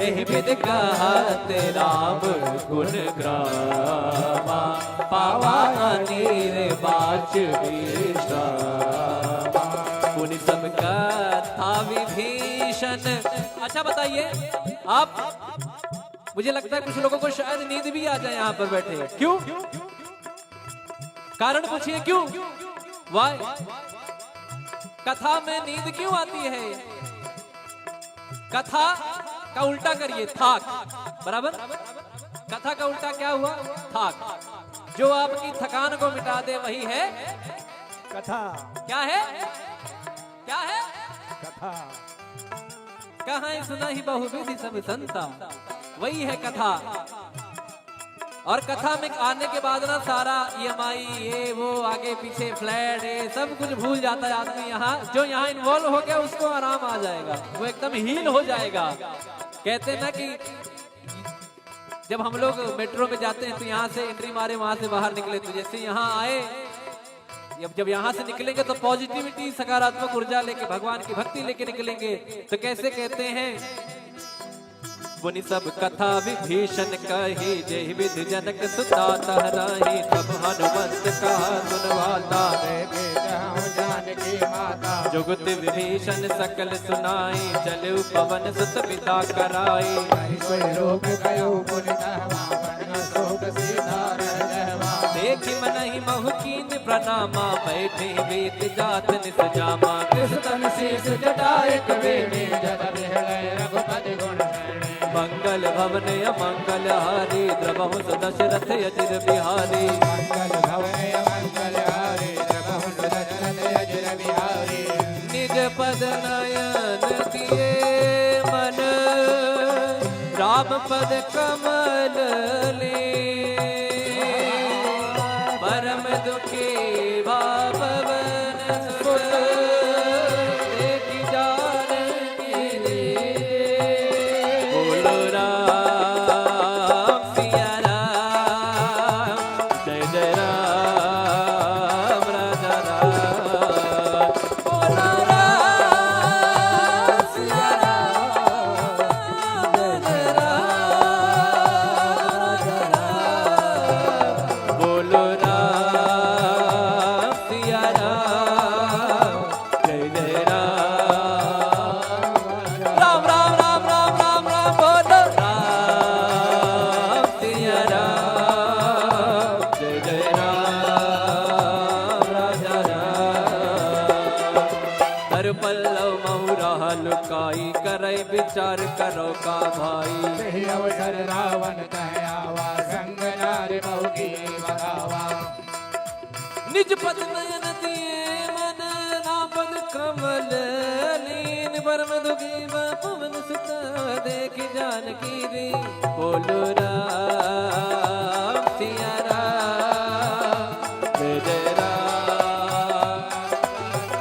एहि विध कहत राम गुण ग्रामा, पावा निर्वाच विश्रामा। पुनि सब कथा विभीषण। अच्छा बताइए आप, मुझे लगता है कुछ लोगों को शायद नींद भी आ जाए यहाँ पर बैठे। क्यों? कारण पूछिए क्यों? वाई? कथा में नींद क्यों आती है? कथा का उल्टा करिए थाक, बराबर? कथा का उल्टा क्या हुआ? थाक। जो आपकी थकान को मिटा दे वही है कथा। क्या है? क्या है? कथा। कहाँ सुना ही बहुविधि सब संता, वही है कथा। और कथा में आने के बाद ना सारा EMI ये वो आगे पीछे फ्लैट ये सब कुछ भूल जाता है आदमी। यहाँ जो यहाँ इन्वॉल्व हो गया उसको आराम आ जाएगा, वो एकदम हील हो जाएगा। कहते हैं ना कि जब हम लोग मेट्रो में जाते हैं तो यहाँ से एंट्री मारे वहां से बाहर निकले, तो जैसे यहाँ आए जब यहाँ से निकलेंगे तो पॉजिटिविटी सकारात्मक ऊर्जा लेके भगवान की भक्ति लेके निकलेंगे। तो कैसे कहते हैं? मुनि सब कथा विभीषण कही, जय विध जनक सुता तहराही। तब हनुमंत कहा सुनवाता, जानकी माता। जुगत विभीषण सकल सुनाई, चले पवन सुत पिता कराई। देखि मनहि महकीन प्रणामा, बैठे वेद जात निस जामा। कृष्ण शीस जटाए कबीनी, जद बिहलय रघुपति गुण शरणी। मंगल भवन अमंगल हारी, द्रवहु दशरथ अजिर बिहारी। मंगल भवन अमंगल हारी, द्रवहु दशरथ अजिर बिहारी। निज पद नयन दिए मन, राम पद कमल ले। परम दुखी भावन सुत, देखि जानकी दे। बोलो राम सिया राम, जय जय राम राजा राम। बोलो राम सिया राम, जय जय राम राजा राम। बोलो पल्लव महुरा लुकाई, करे विचार करो का भाई। अवसर रावण तहयावा, संग नारी मौकी बगावा। निज पद नयन दिए मन, नापद कमल लीन। परम दुखी पवन सुत, देखि जानकी दी। बोलो राम सिया राम, जय जय राम।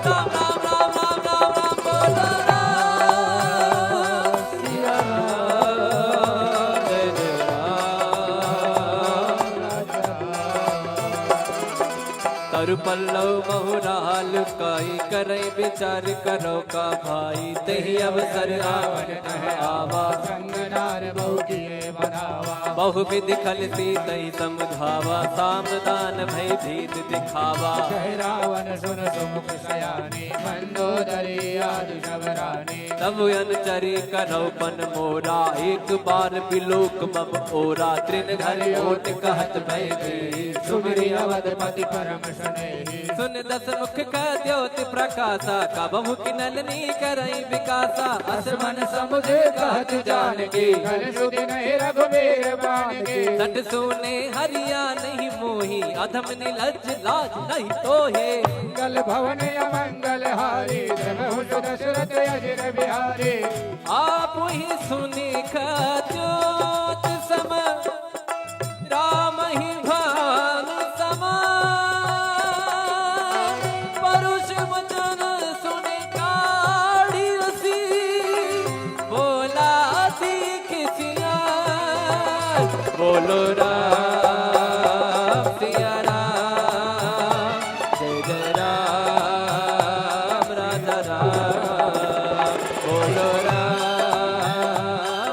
राम राम राम राम राम राम। बोलो राम सिया राम, जय जय राम। तरु पल्लव महुरा लुकाई, करे विचार करो का भाई। तेहि अवसर रावण तह आवा, संग नार बहुकिए बनावा। बहुविधि खलती तई समझावा, सामदान भय भीत दिखावा। कह रावण सुन सुमुख सयानी, मंदोदरी आदि शबरानी। तब अनुचरी करो पन मोरा, एक बार बिलोक मम ओरा। त्रिन घर ओट कहत भय दे, सुमिरि अवधपति परम सुनेहि। सुन दस मुख का द्योति प्रकाशा, कबहु किनलनी करई विकासा। असमन समुझे कहत जानकी, कल सुधि नहीं रघुबीर बानकी। सट सोने हरिया नहीं मोही, अधम निलज्ज लाज नहीं तोहे। मंगल भवन अमंगल हारी, द्रवहु दशरथ अजिर बिहारी। आप ही सुनि ज्योत सम, राम ही भान समा। परुष वचन सुनि काढ़ी रसी, बोला सीख सिया। बोलो राम सिया राम, जय जय राम राजा राम। बोलो राम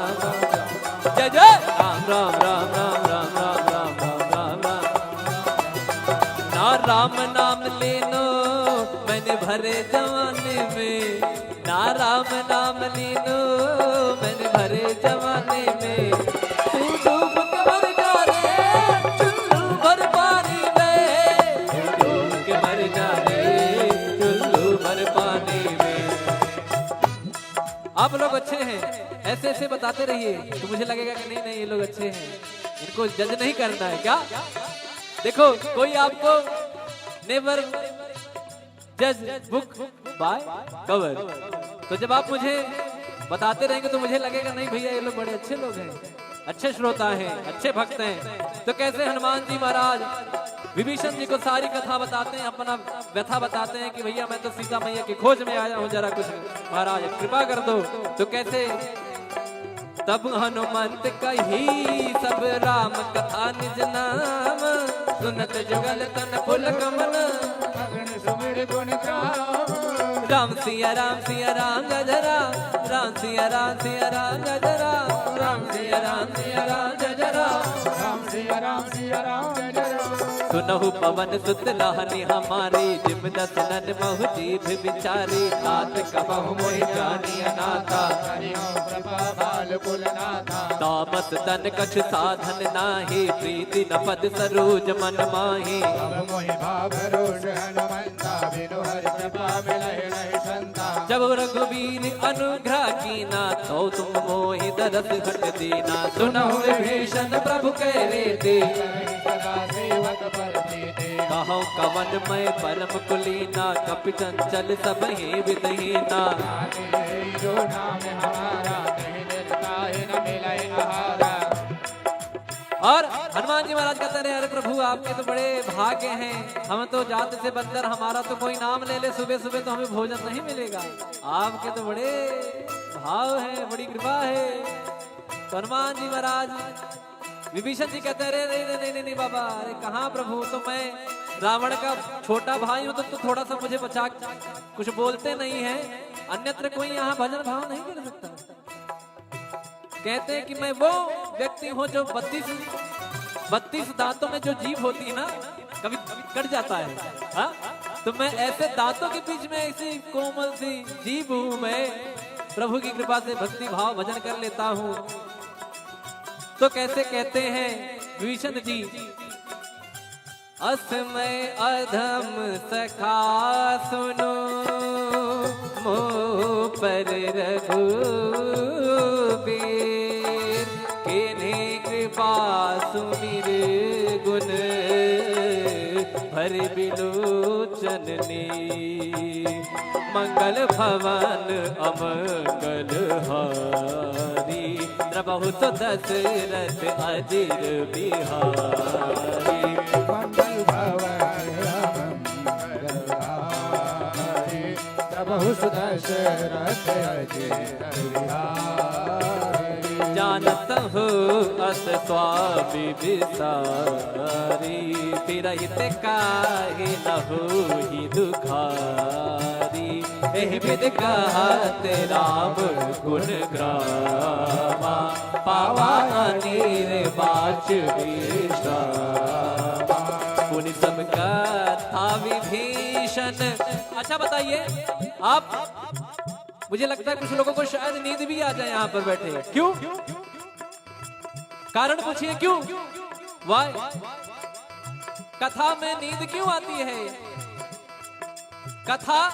राम राम राम राम राम राम राम राम ना राम नाम लेनो मैंने भरे जमाने में, ना राम नाम लेनो मैंने भरे जमाने में। तू डूब के मर जा रे चुल्लू भर पानी में, तू डूब के मर जा रे चुल्लू भर पानी में। आप लोग अच्छे हैं, ऐसे ऐसे बताते रहिए तो मुझे लगेगा कि नहीं नहीं ये लोग अच्छे हैं, इनको जज नहीं करना है क्या। देखो कोई आपको नेवर जज बुक बाय कवर, तो जब आप मुझे बताते रहेंगे तो मुझे लगेगा नहीं भैया ये लोग बड़े अच्छे लोग हैं, अच्छे श्रोता हैं, अच्छे भक्त हैं। तो कैसे हनुमान जी महाराज विभीषण जी को सारी कथा बताते हैं, अपना व्यथा बताते हैं कि भैया मैं तो सीता मैया की खोज में आया हूँ, जरा कुछ महाराज कृपा कर दो। तो कैसे तब हनुमंत कही सब राम कथा निज नाम, सुनत जुगल तन फुल कमल सुमिर गुण गाम। राम सिया राम गजरा, राम सिया राम गजरा, राम सिया राम गजरा, राम सिया राम गजरा। सुनहु पवन सुत लाहनी हमारी, जिम दसनन महु जीभ बिचारी, तात कबहु मोहि जानी अनाथा, तामस तन कछ साधन नाही, प्रीति न पद सरोज मन माही। जब रघुवीर अनुग्रह कीना, तो तुम मोहि दरस हट दीना, सुनहु विभीषण प्रभु कह रे कहो कवन मैं परम कुलीना, कपि चंचल सब ही विदहीना। जो नाम हमारा कहीं देता है न मिले आहारा। और हनुमान जी महाराज कहते रहे अरे प्रभु आपके तो बड़े भाग्य हैं, हम तो जात से बंदर, हमारा तो कोई नाम ले ले सुबह सुबह तो हमें भोजन नहीं मिलेगा, आपके तो बड़े भाव है, बड़ी कृपा है। तो हनुमान जी महाराज विभीषण जी कहते हैं नहीं नहीं बाबा, अरे कहाँ प्रभु, तो मैं रावण का छोटा भाई हूँ, तो थोड़ा सा मुझे बचा, कुछ बोलते नहीं है, अन्यत्र कोई यहाँ भजन भाव नहीं कर सकता। कहते हैं कि मैं वो व्यक्ति हूँ जो 32 दांतों में जो जीभ होती है ना, कभी कट जाता है, हा? तो मैं ऐसे दांतों के बीच में ऐसी कोमल सी जीभ हूँ, मैं प्रभु की कृपा से भक्ति भाव भजन कर लेता हूँ। तो कैसे कहते हैं विभीषण जी, असमय अधम सखा सुनो, मोह पर रघुबीर, किन्हीं कृपा सुमिर गुण, भर बिलोचन ने, मंगल भवन अमंगल हारी, बहुत दशरथ अजिर बिहारी। मंगल भवन बहुत दशरथ अजिर बिहारी। जानत हो अस स्वामी विसारी, फिरहित काहे न होहि दुखारी, एहि विधि कहत राम गुण ग्रामा, पावा अनेर बाच विश्रामा। पुनि सब कथा विभीषण। अच्छा बताइए आप, मुझे लगता है कुछ लोगों को शायद नींद भी आ जाए यहाँ पर बैठे, क्यों? कारण पूछिए क्यों? वाई कथा में नींद क्यों आती है? कथा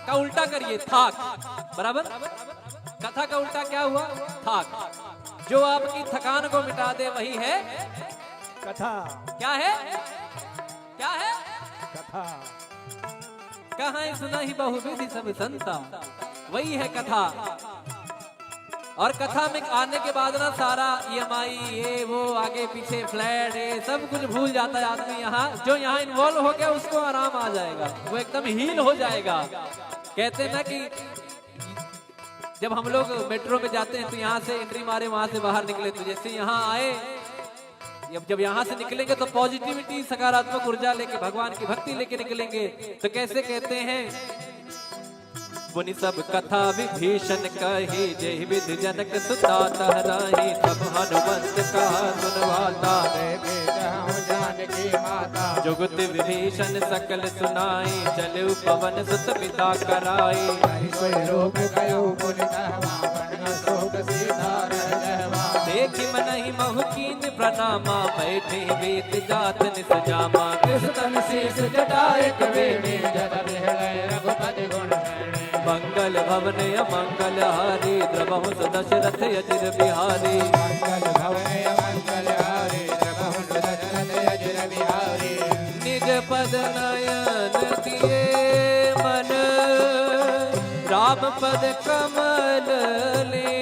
का उल्टा करिए थाक, बराबर? कथा का उल्टा क्या हुआ? थाक। जो आपकी थकान को मिटा दे वही है कथा। क्या है? क्या है? कथा। कहाँ सुना ही बहुविधि सब संता, वही है कथा। और कथा में आने के बाद ना सारा EMI ये वो आगे पीछे फ्लैट ये सब कुछ भूल जाता है आदमी। यहाँ जो यहाँ इन्वॉल्व हो गया उसको आराम आ जाएगा, वो एकदम हील हो जाएगा। कहते हैं ना कि जब हम लोग मेट्रो में जाते हैं तो यहाँ से एंट्री मारे वहां से बाहर निकले, तो जैसे यहाँ आए जब यहाँ से निकलेंगे तो पॉजिटिविटी सकारात्मक ऊर्जा लेके भगवान की भक्ति लेके निकलेंगे। तो कैसे कहते हैं मुनि सब कथा विभीषण कही, जय विधि जनक सुता तहराही। तब हनुमंत कहा सुनवाता, जानकी माता। जुगत विभीषण सकल सुनाई, चलु पवन सुत पिता कराई। कोई रोग गयो पुनितहवा, बन शोक सीधा रहवा। देखि मनहि महु कीन प्रणामा, बैठे वेद जात निस जामा। कृष्ण शीस जटाए कबीने, जद बिहलय रघुपति गुण शरणे। मंगल भवन अमंगल हारी, द्रवहु दशरथ अजिर बिहारी। मंगल भवन मंगल हारी, द्रवहु दशरथ अजिर बिहारी। निज पद नयन दिए मन, राम पद कमल ले।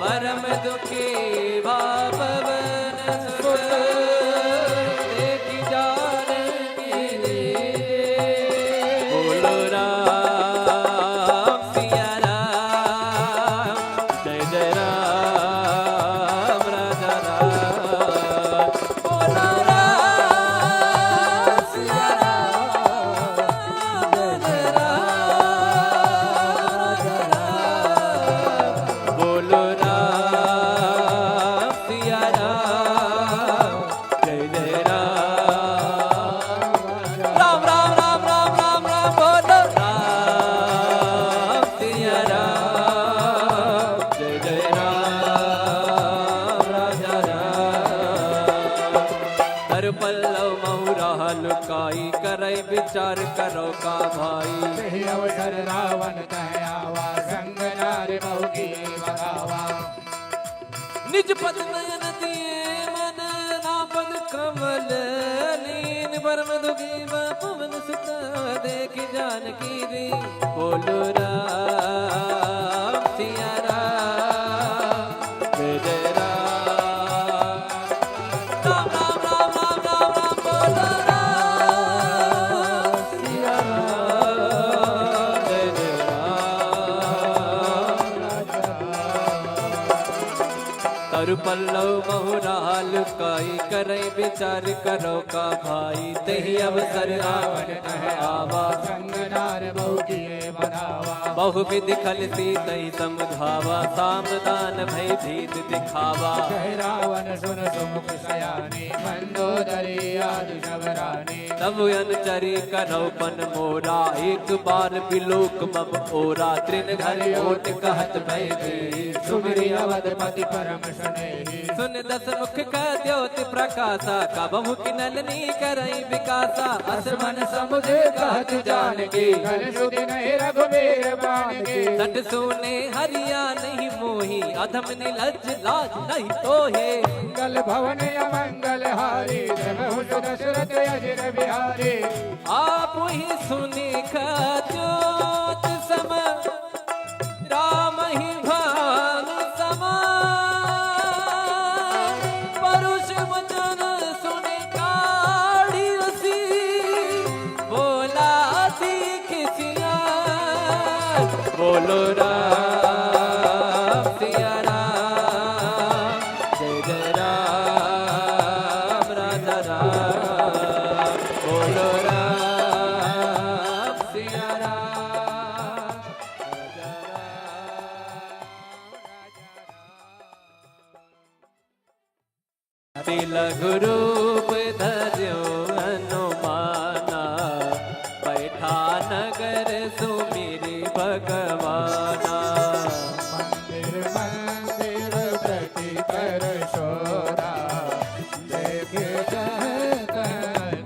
परम दुखी भावन सुत, देखि जानकी रे। बोलो राम सिया राम, जय जय राम राजा राम। बोलो राम सिया राम, जय जय राम राजा राम। बोलो राम सिया राम, जय जय राम। राम राम राम राम राम राम, बोलो राम सिया राम, जय जय राम राजा राम। हर पल्लव महुरा लुकाई, करई विचार करो का भाई। यही अवसर रावण कह आवा, संग नार बहुकी बगावा। निज पद नयन दिए मन, राम पद कमल लीन। परम दुखी पवन सुत, देखि जानकी रे। बोलो राम सिया राम, जय जय राम। राम राम राम राम राम राम, बोलो राम सिया राम, जय जय राम। तरु पल्लव महुरा लुकाई, करई विचार करो का भाई। तही अवसर रावण कह आवा, संग नार बहुकी बगावा। बहुविध खलती तही समझावा। सामदान भय भीत दिखावा। कह रावण सुन सुमुख सयानी, मंदोदरी आदि शबरानी। तब अनुचरी करो पन मोरा, एक बार बिलोक मम ओरा। तृण घर ओट कहत भय देहि, सुमिरि अवधपति परम स्नेही। सुन दस मुख का द्योति प्रकाशा, कबहु किनलनी करई विकासा। असमन समुझे कहत जानकी, घन सुधि नहीं रघुबीर बानकी। सट सोने हरिया नहीं मोही, अधम निलज्ज लाज नहीं तोहे। मंगल भवन अमंगल हारी, द्रवहु दशरथ अजिर बिहारी। आप ही सुनि ज्योत सम, राम ही भान समान। परुष वचन सुनि काढ़ी रसी, बोला दीख सियान। बोलो राम सिया राम, जय जय राम राजा राम। बोलो राम सिया राम, राजा राम। तिलक रूप धर्यो हनुमाना, बैठा नगर सुमिरि भगवाना। मंदिर मंदिर प्रति कर शोरा, देखे जहत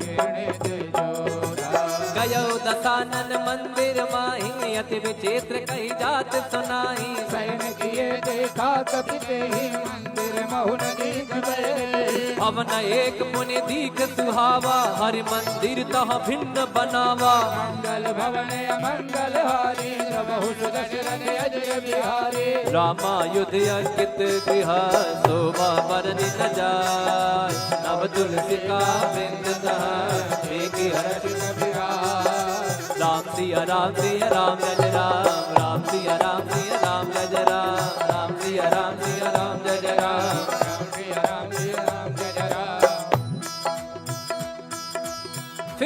गिणित जोरा। गयो दसानन मंदिर माही, अति विचित्र कही जात सुनाई। सैन किए देखा कपिते ही, मंदिर महुन दीख बहे। भवन एक मुनि दीख सुहावा, हरि मंदिर तह भिन्न बनावा। मंगल भवन अमंगल हारी, द्रवहु दशरथ अजिर बिहारी। रामायुध अंकित गृह, शोभा बरनि न जाय। नव तुलसी का वृंद तह, एक हर्ष राम सिया राम सिया राम जय जय राम। राम सिया राम सिया राम जय जय राम। राम सिया राम सिया राम जय जय राम। राम सिया राम जय जय राम।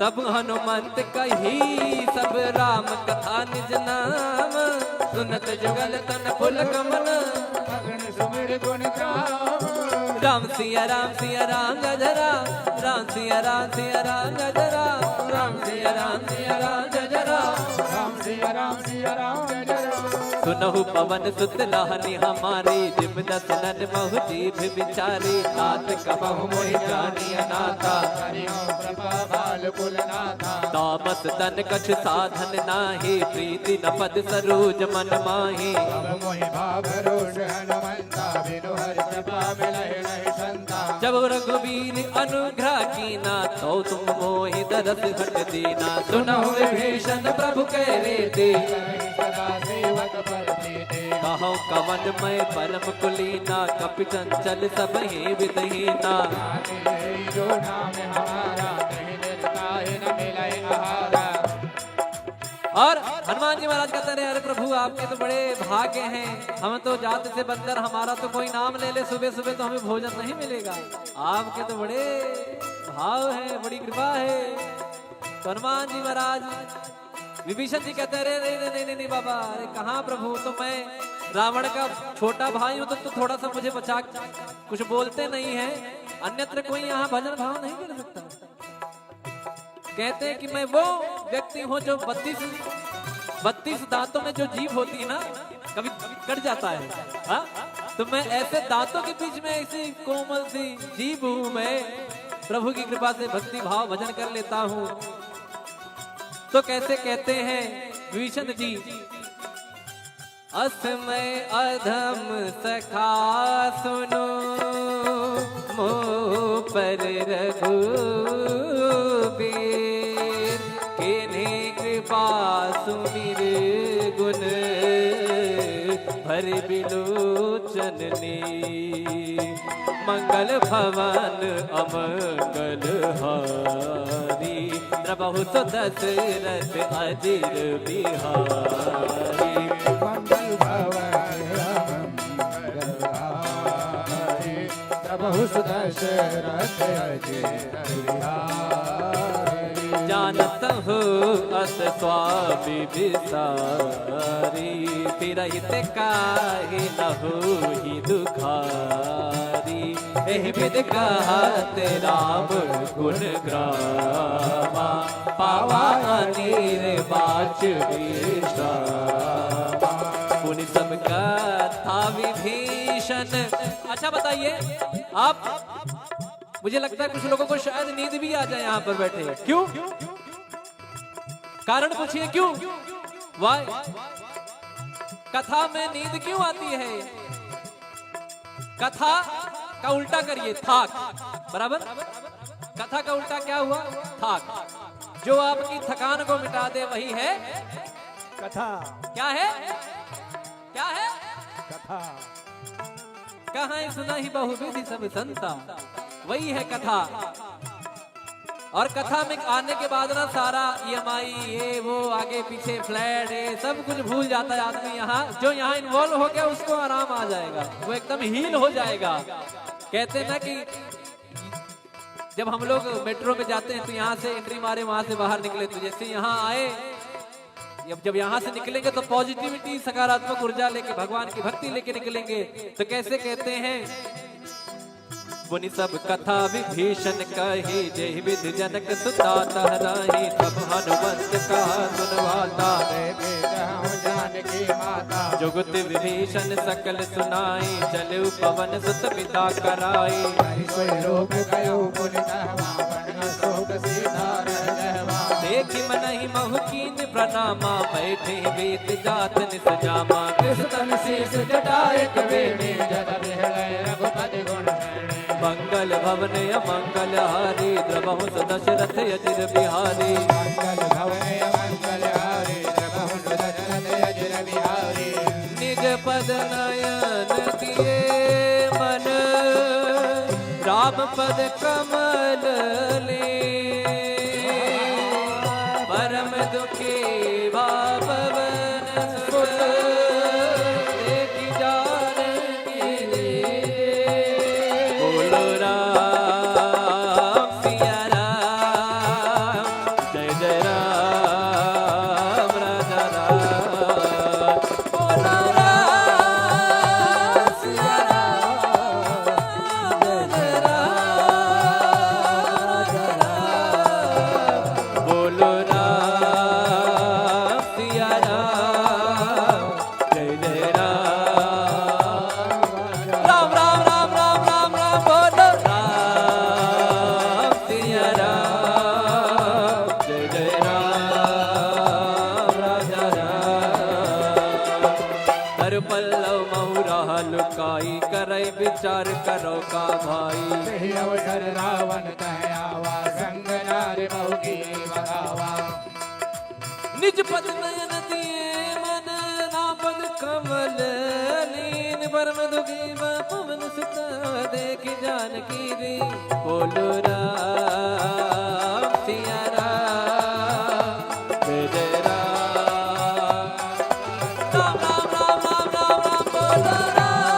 तब हनुमंत कही सब राम कथा निज नाम, सुनत जुगल तन फुल कमल, अगन सुमिर गुण गाम। राम सिया राम गजरा, राम सिया राम गजरा, राम सिया राम गजरा, राम सिया राम गजरा। सुनहु पवन सुत लाहनी हमारी, जिम दसनन महु जीभ बिचारी, नाथ कबहु मोहि जानी अनाथा, हरिओ प्रभा बाल कुल नाथा। तामस तन कछ साधन नाही, प्रीति न पद सरोज मन माही, अब मोहि भाव रोष हनुमंता, बिनु हरि कृपा मिलहि नहीं संता। जब रघुवीर अनुग्रह कीना, तो तुम मोहि दरस हट दीना, सुनहु विभीषण प्रभु कह रीति, सदा सेवक पर प्रीति। कहो कवन मैं परम कुलीना, कपि चंचल सब ही विदहीना, जो नाम हमारा, कहीं निर्ताहि न मिलहि आहारा। और हनुमान जी महाराज कहते रहे, अरे प्रभु आपके तो बड़े भाग्य हैं, हम तो जात से बंदर, हमारा तो कोई नाम ले ले सुबह सुबह तो हमें भोजन नहीं मिलेगा, आपके तो बड़े भाव है, बड़ी कृपा है। तो हनुमान जी महाराज विभीषण जी कहते रहे, नहीं बाबा, अरे कहाँ प्रभु, तो मैं रावण का छोटा भाई हूँ, तो थोड़ा सा मुझे बचा, कुछ बोलते नहीं है, अन्यत्र कोई यहाँ भजन भाव नहीं कर सकता। कहते हैं कि मैं वो व्यक्ति हूँ जो 32 दांतों में जो जीभ होती है ना, कभी कट जाता है, हाँ? तो मैं ऐसे दांतों के बीच में ऐसी कोमल सी जीभ हूँ, मैं प्रभु की कृपा से भक्ति भाव भजन कर लेता हूँ। तो कैसे कहते हैं विभीषण जी, असमय अधम सखा सुनो, मोह पर रघुबीर, किन्हीं कृपा सुमिर गुण, भर बिलोचन नीर, मंगल भवन अमंगल हारी, प्रभु तो दशरथ अजिर बिहारी। मंगल भवन मंगल हारी, प्रभु दशरथ अजिर बिहारी। जानत हो अस स्वामी बिसारी, फिरहित काहे न होहि दुखारी, एहि विधि कहत राम गुण ग्रामा, पावा अनीर बाच विश्रामा, पुनि सब कथा विभीषण। अच्छा बताइए आप, मुझे लगता है कुछ लोगों को शायद नींद भी आ जाए यहाँ पर बैठे, क्यों? कारण पूछिए क्यों? वाई कथा में नींद क्यों आती है? कथा का उल्टा करिए, थाक, बराबर? कथा का उल्टा क्या हुआ? थाक। जो आपकी थकान को मिटा दे वही है कथा। क्या है? क्या है? कथा। कहाँ सुना ही बहुविधि सब संता, वही है कथा। और कथा में आने के बाद ना सारा EMI ये वो आगे पीछे फ्लैट ये सब कुछ भूल जाता है आदमी। यहाँ जो यहाँ इन्वॉल्व हो गया उसको आराम आ जाएगा, वो एकदम हील हो जाएगा। कहते हैं ना कि जब हम लोग मेट्रो में जाते हैं तो यहाँ से एंट्री मारे वहां से बाहर निकले, तो जैसे यहाँ आए जब यहाँ से निकलेंगे तो पॉजिटिविटी सकारात्मक ऊर्जा लेके भगवान की भक्ति लेके निकलेंगे। तो कैसे कहते हैं, मुनि सब कथा विभीषण कही, जय विधि जनक सुता तहराही, तब हनुमंत कहा सुनवाता, जानकी माता। जुगत विभीषण सकल सुनाई, चलु पवन सुत पिता कराई। देखि मनहि महु कीन प्रणामा, बैठे वेद जात निस जामा। कृष्ण शीस जटाए कवेनी, जल बिहलय रघुपति गुण शरणी। मंगल भवन अमंगल हारी, द्रवहु दशरथ अजिर बिहारी। मंगल भवन मंगल हारी, द्रवहु दशरथ अजिर बिहारी। निज पद नयन दिए मन, राम पद कमल ले। परम दुखी भावन सुत, देखि जानकी बोलो राम सिया राम, काई करे विचार करो का भाई। यही अवसर रावण कह आवा संग नारी बहु की बगावा। निज पद नयन दिए मन नापद कमल लीन परम दुखी पवन सुत देख जानकी दी। बोलो राम सिया राम जय राम। राम राम राम राम राम राम बोलो राम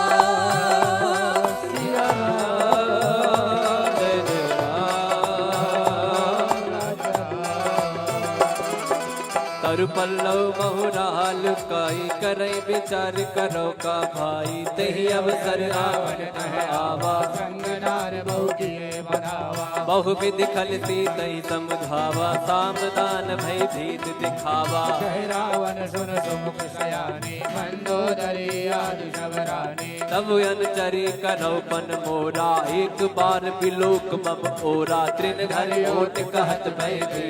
सिया राम जय राम। तरु पल्लव बहुराल काई करे विचार करो का भाई। तेहि अवसर रावण कह आवा संग नार बहु किए बनावा। बहुविध खलती तई समझावा सामदान भय भीत दिखावा। कह रावण सुन सुमुख सयानी मंदोदरी आदि शबरानी। तब अनचरी कनौपन मोरा एक बार बिलोक मम ओरा। त्रिन घर ओट कहत भय दी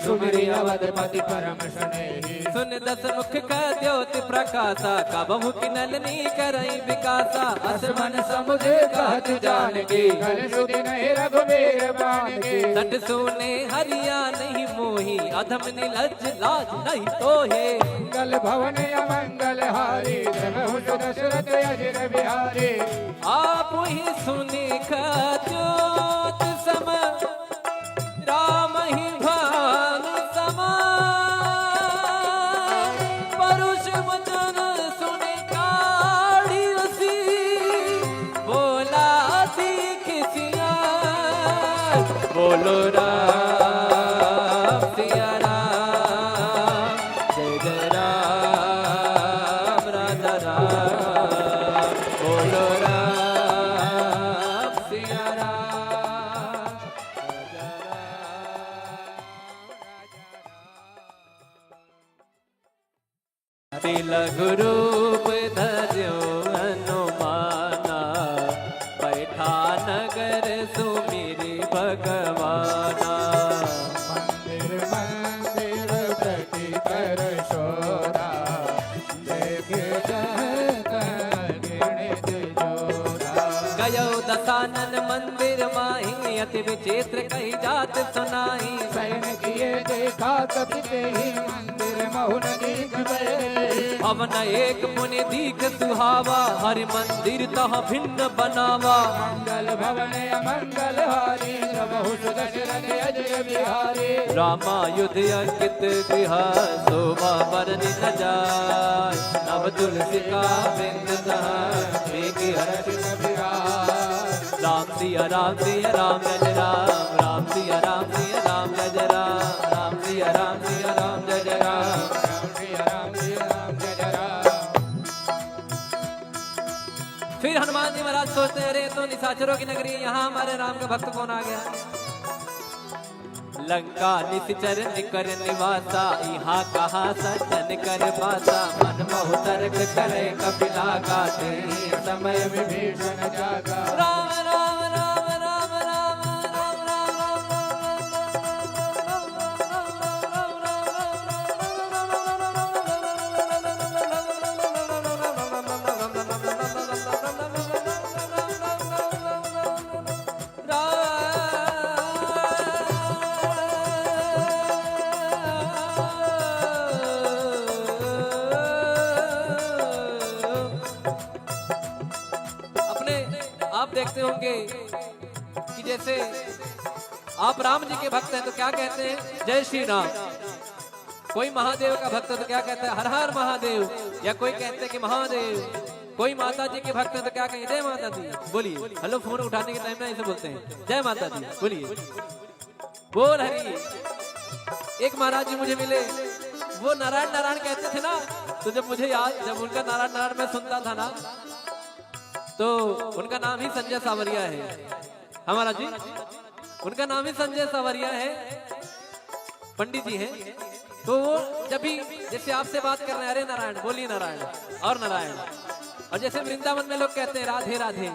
सुमरि अवधपति परम स्नेही। सुन दस मुख का द्योति प्रकाशा कबहु किनलनी करई विकासा। असमन समुझे कहत जानकी कल सुधि नहीं रघुबीर बानकी। सट सोने हरिया नहीं मोही अधम निलज लाज नहीं तोहे। मंगल भवन अमंगल हारी जगहु दशरथ अजिर बिहारी। आप ही सुने का ज्योत सम राम ही भानु समा। परुष वचन सुने काढ़ी रसी बोला सीख सिया। बोलो राम सिया राम जय जय राम राजा राम। बोलो राम सिया राम राजा राम। तिलक रूप धर्यो हनुमाना बैठा नगर सुमिरि भगवाना। मंदिर मंदिर प्रति कर शोरा देखे गिणित जोरा। गयो दसानन मंदिर माही अति विचित्र कही जात सुनाई। सैन किए देखा कपिते ही मंदिर महुन दीख बैठे। भवन एक मुनि दीख सुहावा हरि मंदिर तह भिन्न बनावा। मंगल भवन अमंगल हारी बहु दशरथ अजय बिहारी। रामायुध अंकित गृह शोभा बरनि न जाय। नव तुलसी का बिंद राम सिया राम सिया राम जय राम। राम सिया राम सिया राम जय राम। राम सिया राम सिया राम जय राम। फिर हनुमान जी महाराज सोचते हैं अरे तो निशाचरों की नगरी यहाँ हमारे राम का भक्त कौन आ गया। लंका निश्चर निकर निवासा यहाँ कहा सज्जन कर पासा। मन मोह तर्क करे कपिला गाते समय विभीषण जागा। राम राम राम राम राम राम राम देखते होंगे कि जैसे आप राम जी के भक्त हैं तो क्या कहते हैं जय श्री राम। कोई महादेव का भक्त है तो क्या कहते हैं हर हर महादेव। या कोई कहते हैं कि महादेव। कोई माता जी के भक्त हैं तो क्या कहेंगे जय माता दी। बोलिए हेलो फोन उठाने के टाइम में ऐसे बोलते हैं जय माता दी। बोलिए बोल हरी। एक महाराज जी मुझे मिले वो नारायण नारायण कहते थे ना। तो जब मुझे याद जब उनका नारायण नारायण मैं सुनता था ना तो उनका नाम ही संजय सावरिया है। हमारा जी उनका नाम ही संजय सावरिया है। पंडित जी हैं। तो वो जब भी जैसे आपसे बात कर रहे हैं अरे नारायण बोलिए नारायण और नारायण। और जैसे वृंदावन में लोग कहते हैं राधे राधे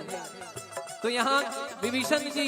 तो यहाँ विभीषण जी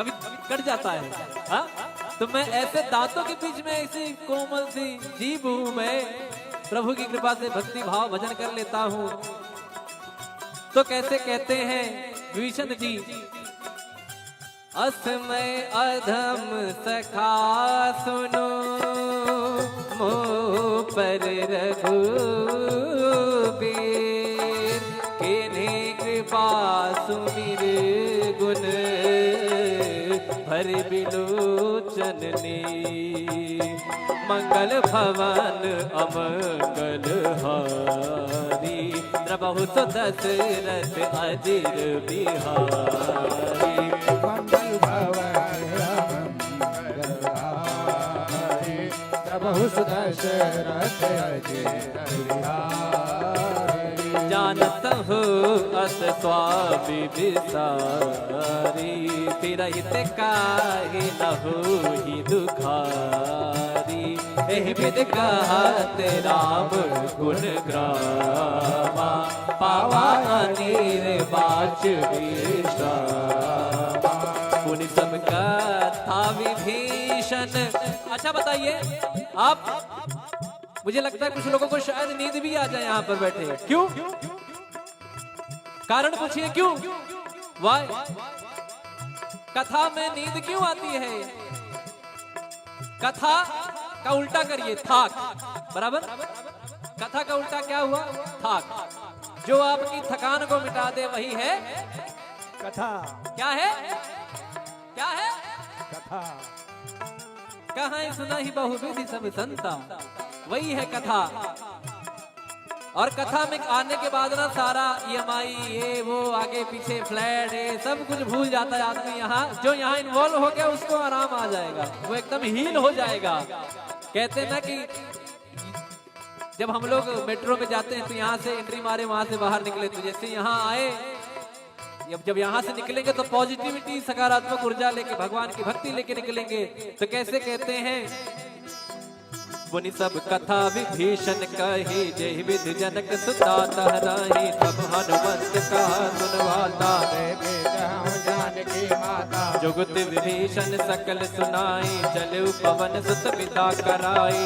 कभी कट जाता है। हाँ, तो मैं ऐसे दांतों के बीच में ऐसी कोमल सी जीभ हूं, मैं प्रभु की कृपा से भक्ति भाव भजन कर लेता हूं। तो कैसे कहते हैं विभीषण जी, असमय अधम सखा सुनो, मोह पर रघुबीर, किन्हीं कृपा सुमिर गुण, भर बिलोचन नीर, मंगल भवन अमंगल हारी, द्रबहु सो दशरथ अजिर बिहारी। मंगल भवन अमंगल हारी, प्रभु दशरथ अजिर बिहारी। जानत हो अस स्वामी विसारी, फिरहित काहे न होहि दुखारी, एहि विध कहत राम गुण ग्रामा, पावा निर्वाच विश्रामा। पुनि सब कथा विभीषण। अच्छा बताइए आप, मुझे लगता है कुछ लोगों को शायद नींद भी आ जाए यहाँ पर बैठे। क्यों? कारण पूछिए क्यों? वाई? कथा में नींद क्यों आती है? कथा का उल्टा करिए, थाक। बराबर? कथा का उल्टा क्या हुआ? थाक। जो आपकी थकान को मिटा दे वही है कथा। क्या है? क्या है? कथा। कहाँ सुना ही बहुविधि सब संता, वही है कथा। और कथा में आने के बाद ना सारा EMI ये वो आगे पीछे फ्लैट ये सब कुछ भूल जाता है आदमी। यहाँ जो यहाँ इन्वॉल्व हो गया उसको आराम आ जाएगा, वो एकदम हील हो जाएगा। कहते हैं ना कि जब हम लोग मेट्रो में जाते हैं तो यहाँ से एंट्री मारे वहां से बाहर निकले, तो जैसे यहाँ आए जब यहाँ से निकलेंगे तो पॉजिटिविटी सकारात्मक ऊर्जा लेके भगवान की भक्ति लेके निकलेंगे। तो कैसे कहते हैं, मुनि सब कथा विभीषण कही, जय विधि जनक सुता तहराही, तब हनुमंत कहा सुनवाता, जानकी माता। जुगत विभीषण सकल सुनाई, चले पवन सुत पिता कराई।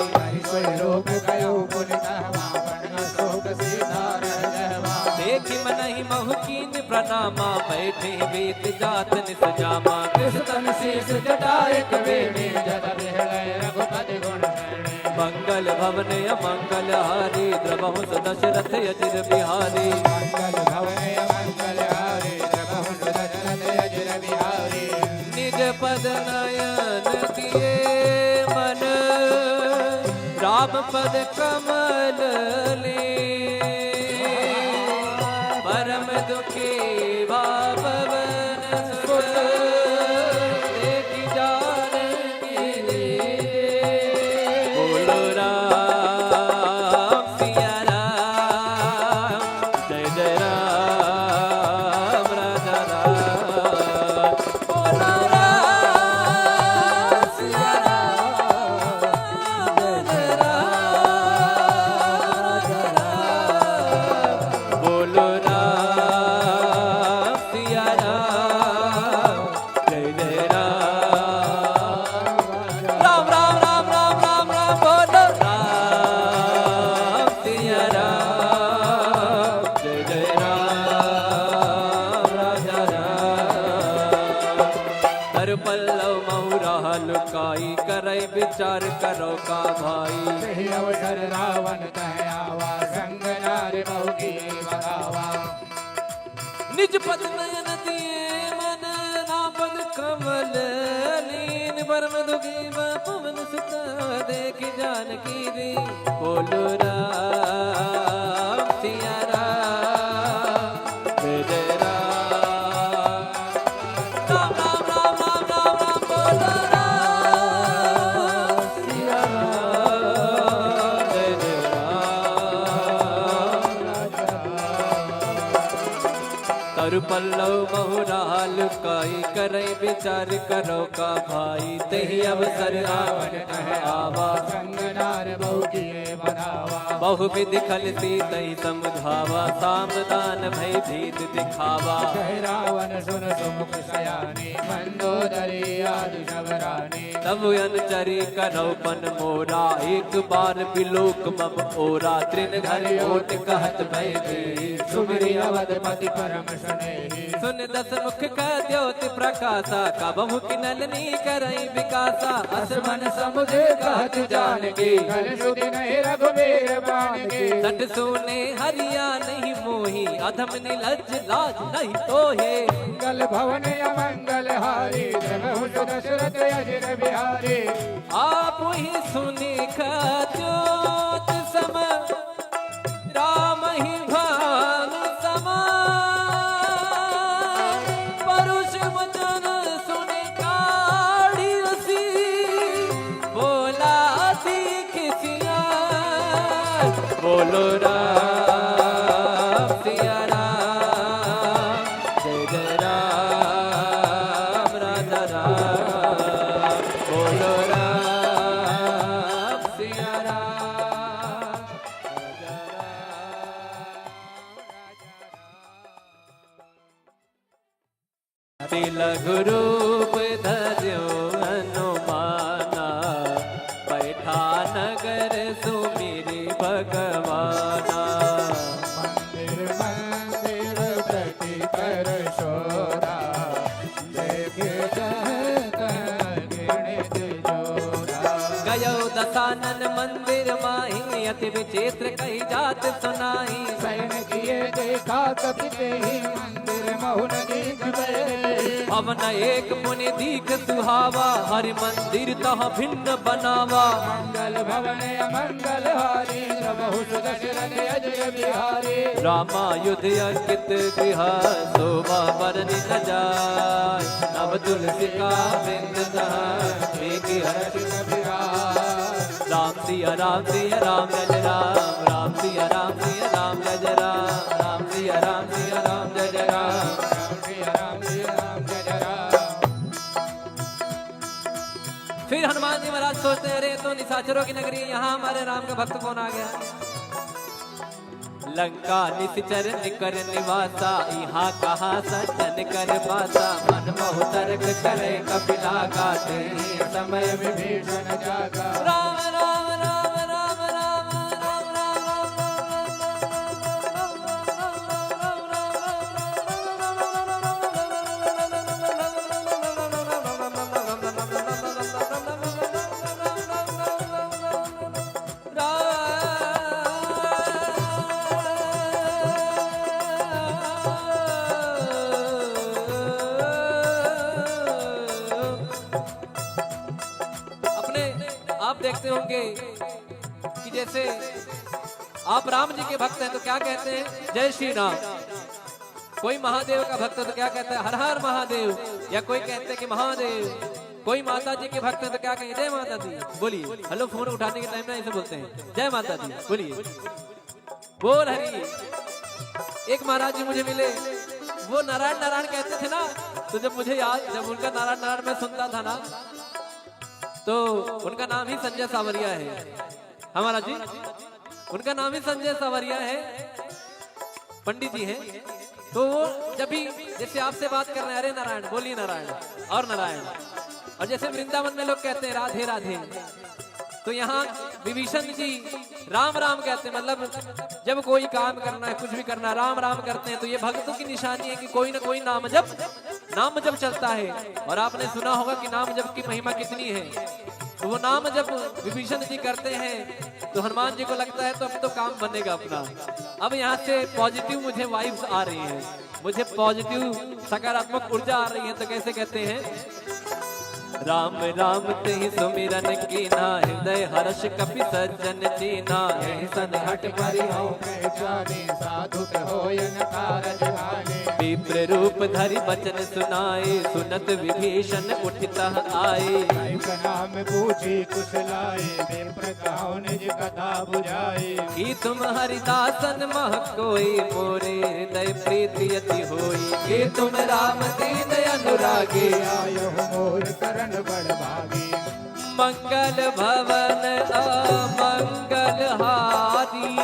लोक गयो पुनितहवा, वर्ण शोक सीधा रह जहवा। देखि मनहि महु कीन प्रणामा, बैठे वेद जात निस जामा। कृष्ण शीस जटाए कवेणी, जद बिहलय रघुपति गुण शरणी। मंगल भवन अमंगल हारी, द्रबहु सो दशरथ अजिर बिहारी। मंगल भवन अमंगल हारी, द्रबहु सो दशरथ अजिर बिहारी। निज पद नयन दिए मन, राम पद कमल ले। परम दुखी भावन सुत, देखि जानकी दे। बोलो राम सिया राम, जय जय राम राजा राम। बोलो राम सिया राम, जय जय राम राजा राम। बोलो राम सिया राम, जय जय राम। राम राम राम राम राम राम, बोलो राम सिया राम, जय जय राम राजा राम। हर पल्लव महुरा लुकाई, करे विचार करो का भाई। सही अवसर रावण कह आवा, संग नारी बहु की बगावा। निज पद नयन दिए मन, नाम पद कमल लीन। परम दुखी पवन सुत, देखि जानकी दे। बोलो राम सिया राम, जय जय राम। राम राम राम राम राम राम, बोलो राम सिया राम, जय जय राम। तरु पल्लव बहुराल काई, करे विचार करो का भाई। तही अवसर रावण कह आवा, संग नार बहु की बगावा। बहुविध खलती तई समझावा सामदान भय भीत दिखावा कह रावण सुन सुमुख सयानी मंदोदरी आदि शबरानी तब अनुचरी कनौपन मोरा एक बार बिलोक मम ओरा तृण घर ओट कहत भय दी सुमिरि अवधपति परम स्नेही सुन दस मुख का द्योति प्रकाशा कबहु किनलनी करई विकासा असमन समुझे कहत जानकी कल सुधि नहीं रघुवीर बाण की सट सोने हरिया नहीं मोही अधम निलज लाज नहीं तोहे मंगल भवन अमंगल हारी जगहु दशरथ अजिर बिहारी आप ही सुनी ज्योत सम राम ही भानु समा परुष वचन सुने काढ़ी रसी बोला सीख सिया बोलो राम सिया राम जय जय राम राजा राम बोलो राम सिया राम राजा राम तिलक रूप धर्यो हनुमाना बैठा नगर सुमिरि भगवाना मंदिर मंदिर प्रति कर शोरा देखे गिणित जोरा गयो दसानन मंदिर माही अति विचित्र कही जात सुनाई सैन किए देखा कपिते ही मंदिर महुन दीख गए पवन एक मुनि दीख सुहावा हरि मंदिर तह भिन्न बनावा मंगल भवन अमंगल हारी प्रभु दशरथ अजय बिहारी रामायुध अंकित गृह शोभा बरनि न जाय नव तुलसी का बिंद मेघी हर्ष राम सिया राम सिया राम जय राम राम सिया राम सिया राम जय राम राम सिया राम सिया राम जय राम फिर हनुमान जी महाराज सोचते हैं, अरे तो निशाचरों की नगरी है, यहाँ हमारे राम का भक्त कौन आ गया। लंका निश्चर निकर निवासा यहाँ कहा सज्जन कर पासा मन मोह तर्क करे कपिला गाते समय विभीषण जागा राम राम राम राम राम राम आप देखते होंगे कि जैसे आप राम जी के भक्त हैं तो क्या कहते हैं, जय श्री राम। कोई महादेव का भक्त है तो क्या कहता है, हर हर महादेव। या कोई कहते हैं कि महादेव। कोई माता जी के भक्त है तो क्या कहेंगे, जय माता दी। बोलिए, हेलो फोन उठाने के टाइम में ऐसे बोलते हैं, जय माता दी। बोलिए, बोल हरी। एक महाराज जी मुझे मिले, वो नारायण नारायण कहते थे ना, तो जब मुझे याद, जब उनका नारायण नारायण मैं सुनता था ना, तो उनका नाम ही संजय सावरिया है हमारा जी, उनका नाम ही संजय सावरिया है, पंडित जी हैं। तो वो जब भी जैसे आपसे बात कर रहे हैं, अरे नारायण, बोलिए नारायण और नारायण। और जैसे वृंदावन में लोग कहते हैं राधे राधे, तो यहाँ विभीषण जी राम राम कहते हैं। मतलब जब कोई काम करना है, कुछ भी करना है, राम राम करते हैं। तो ये भक्तों की निशानी है कि कोई ना कोई नाम जप चलता है। और आपने सुना होगा कि नाम जप की महिमा कितनी है। तो वो नाम जब विभीषण जी करते हैं तो हनुमान जी को लगता है तो अब तो काम बनेगा अपना। अब यहाँ से पॉजिटिव मुझे वाइब्स आ रही है, मुझे पॉजिटिव सकारात्मक ऊर्जा आ रही है। तो कैसे कहते हैं, राम राम तेहि सुमिरन कीना, हृदय हर्ष कपि सज्जन चीना। यही सन हट परिहौ साधु होयन कारज भाले। विप्र रूप धरि बचन सुनाए, सुनत विभीषण उठता आए। नाम पूछी कुशलाए, विप्र कहो निज कथा बुझाए। कि तुम हरिदासन मह कोई, मोरे हृदय प्रीति अति होई। कि तुम राम दीन अनुरागी, आयो मोर करण बड़ भागी। मंगल भवन अमंगल हारी।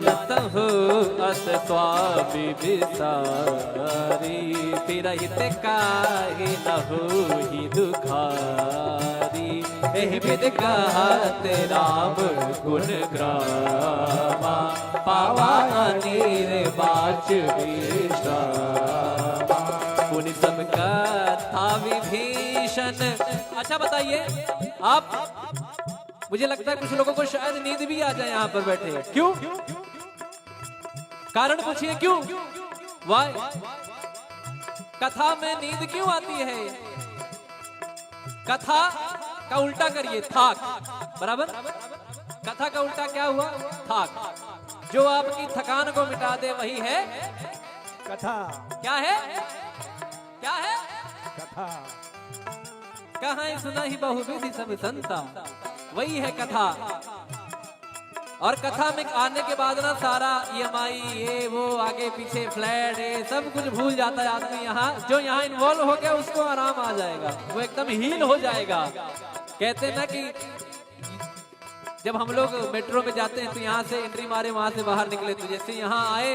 जानत हो अस स्वामी बिसारी, फिरहित काहे न होहि दुखारी। एहि विध कहत राम गुण ग्रामा, पावा अनेर बाच विश्रामा। पुनि सब कथा विभीषण। अच्छा बताइए आप, मुझे लगता है कुछ लोगों को शायद नींद भी आ जाए यहाँ पर बैठे। क्यों? कारण पूछिए क्यों? वाई कथा में नींद क्यों आती है? कथा का उल्टा करिए थाक, बराबर। कथा का उल्टा क्या हुआ? थाक। जो आपकी थकान को मिटा दे वही है कथा। क्या है? क्या है? कथा। कहाँ सुना ही बहुविधि सब संता, वही है कथा। और कथा में आने के बाद ना सारा EMI ये वो आगे पीछे फ्लैट ये सब कुछ भूल जाता है आदमी। यहाँ जो यहाँ इन्वॉल्व हो गया उसको आराम आ जाएगा, वो एकदम हील हो जाएगा। कहते हैं ना कि जब हम लोग मेट्रो में जाते हैं तो यहाँ से एंट्री मारे वहां से बाहर निकले, तो जैसे यहाँ आए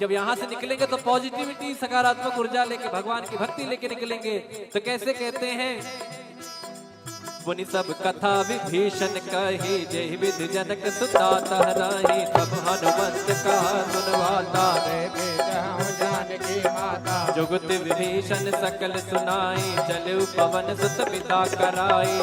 जब यहाँ से निकलेंगे तो पॉजिटिविटी सकारात्मक ऊर्जा लेके भगवान की भक्ति लेके निकलेंगे। तो कैसे कहते हैं? पुनि सब कथा विभीषण कही, जय विध जनक सुता तहराही। तब हनुमंत का सुनवाता, जानकी माता। जुगत विभीषण सकल सुनाई, चले पवन सुत पिता कराई।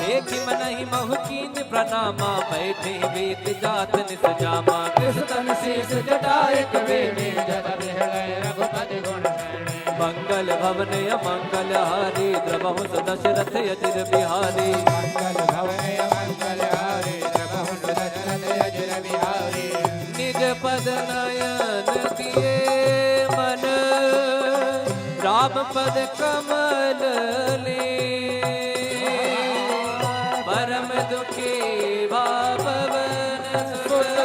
देखी मनहि महकीन प्रणामा, बैठे वेद जात निस जामा। कृष्ण शीस जटायक वेणी, जद बिहलय रघुपति गुण श्रेणी। मंगल भवन अमंगल हारी, द्रवहु दशरथ अजिर बिहारी। मंगल भवन अमंगल हारी, द्रवहु दशरथ अजिर बिहारी। निज पद नयन दिए मन, राम पद कमल ले। परम दुखी बापवन सुत,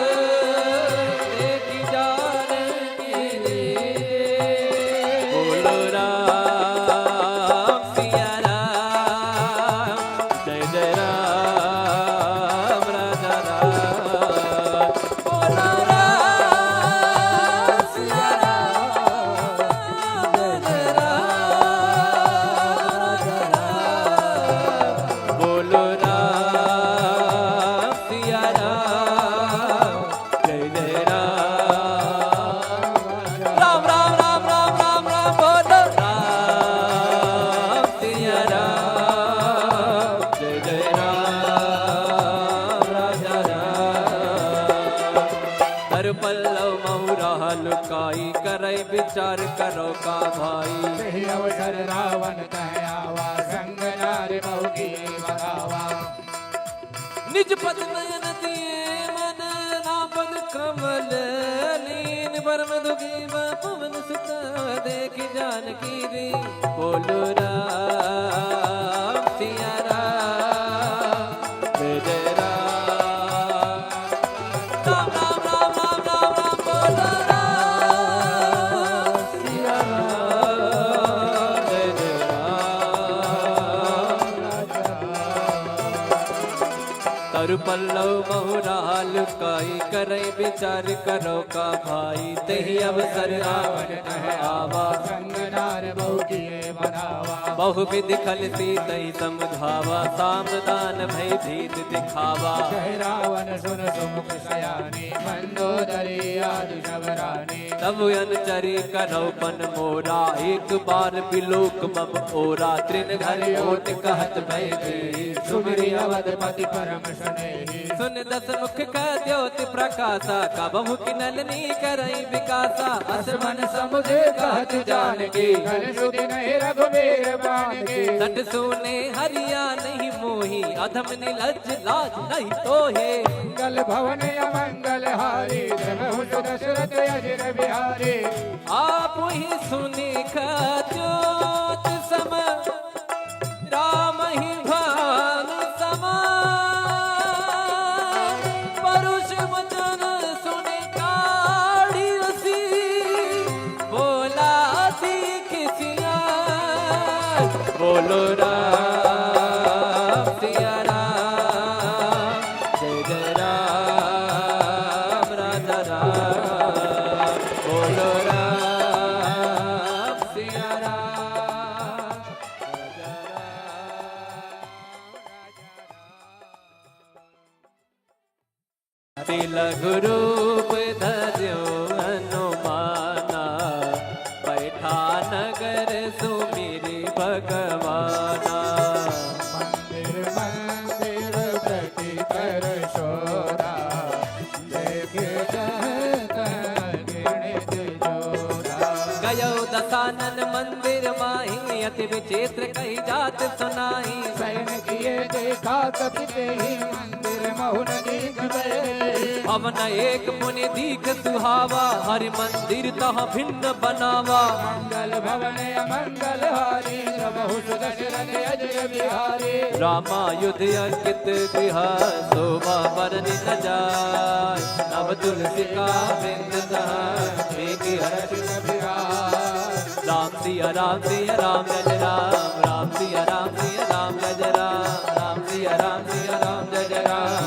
देखि जानकी दे। बोलो राम सिया राम, जय जय राम राजा राम। बोलो राम सिया राम, जय जय राम राजा राम। बोलो पल्लव महुरा लुकाई, करई विचार करो का भाई। अवसर रावण कहयावा, संग नारी बहु की बगावा। निज पद नयन दिए मन, नापद कमल लीन। परम दुखी पवन सुत, देखि जानकी दी। बोलो राम सिया राम, जय जय राम। पल्लव महुराल लुकाई, करई विचार करो का भाई। तेहि अवसर रावण कहयावा, संग नार बहु किए बनावा। बहु विधि खलती तहि समुधावा, सामदान भय भीत दिखावा। कह रावण सुन सुमुख सयानी, मंदोदरी आदि शबरानी। तब अनुचरी करो पन मोरा, एक बार बिलोक मम ओरा। तृण घर ओट कहत भय भी, सुमिरि अवधपति परम सुने। सुन दस मुख का द्योति प्रकाशा, कबहु की नलनी करई विकासा। असमन समुझे कहत जानकी, सुधि नहीं रघुबीर बानकी। सट सुने हरिया नहीं मोही, अधम निलज्ज लाज नहीं तोहे। मंगल भवन अमंगल हारी, द्रवहु दशरथ अजिर बिहारी। आप ही सुनी ज्योत सम, राम ही भान समा। परुष वचन सुने काढ़ी रसी, बोला सीख सिया। बोलो राम सिया राम, बोलो राम सिया राम, राजा राम। तिलक रूप धर्यो हनुमाना, बैठा नगर सुमिरि भगवाना। मंदिर मंदिर प्रति कर शोरा, देखे गिणित जोरा। गयो दशानन मंदिर माही, अति विचित्र कही जात सुनाही। सैन किए देखा कपि ही, मंदिर महुन दीख गए। भवन एक मुनि दीख सुहावा, हरि मंदिर तह भिन्न बनावा। मंगल भवन अमंगल हारी, प्रभु सुदशरथ अजय बिहारी। रामायुध अंकित गृह, शोभा बरनि न जाय। नव तुलसी का बिंद राम सिया राम सिया राम जय राम, राम सिया राम सिया राम जय राम, राम सिया राम सिया राम जय राम।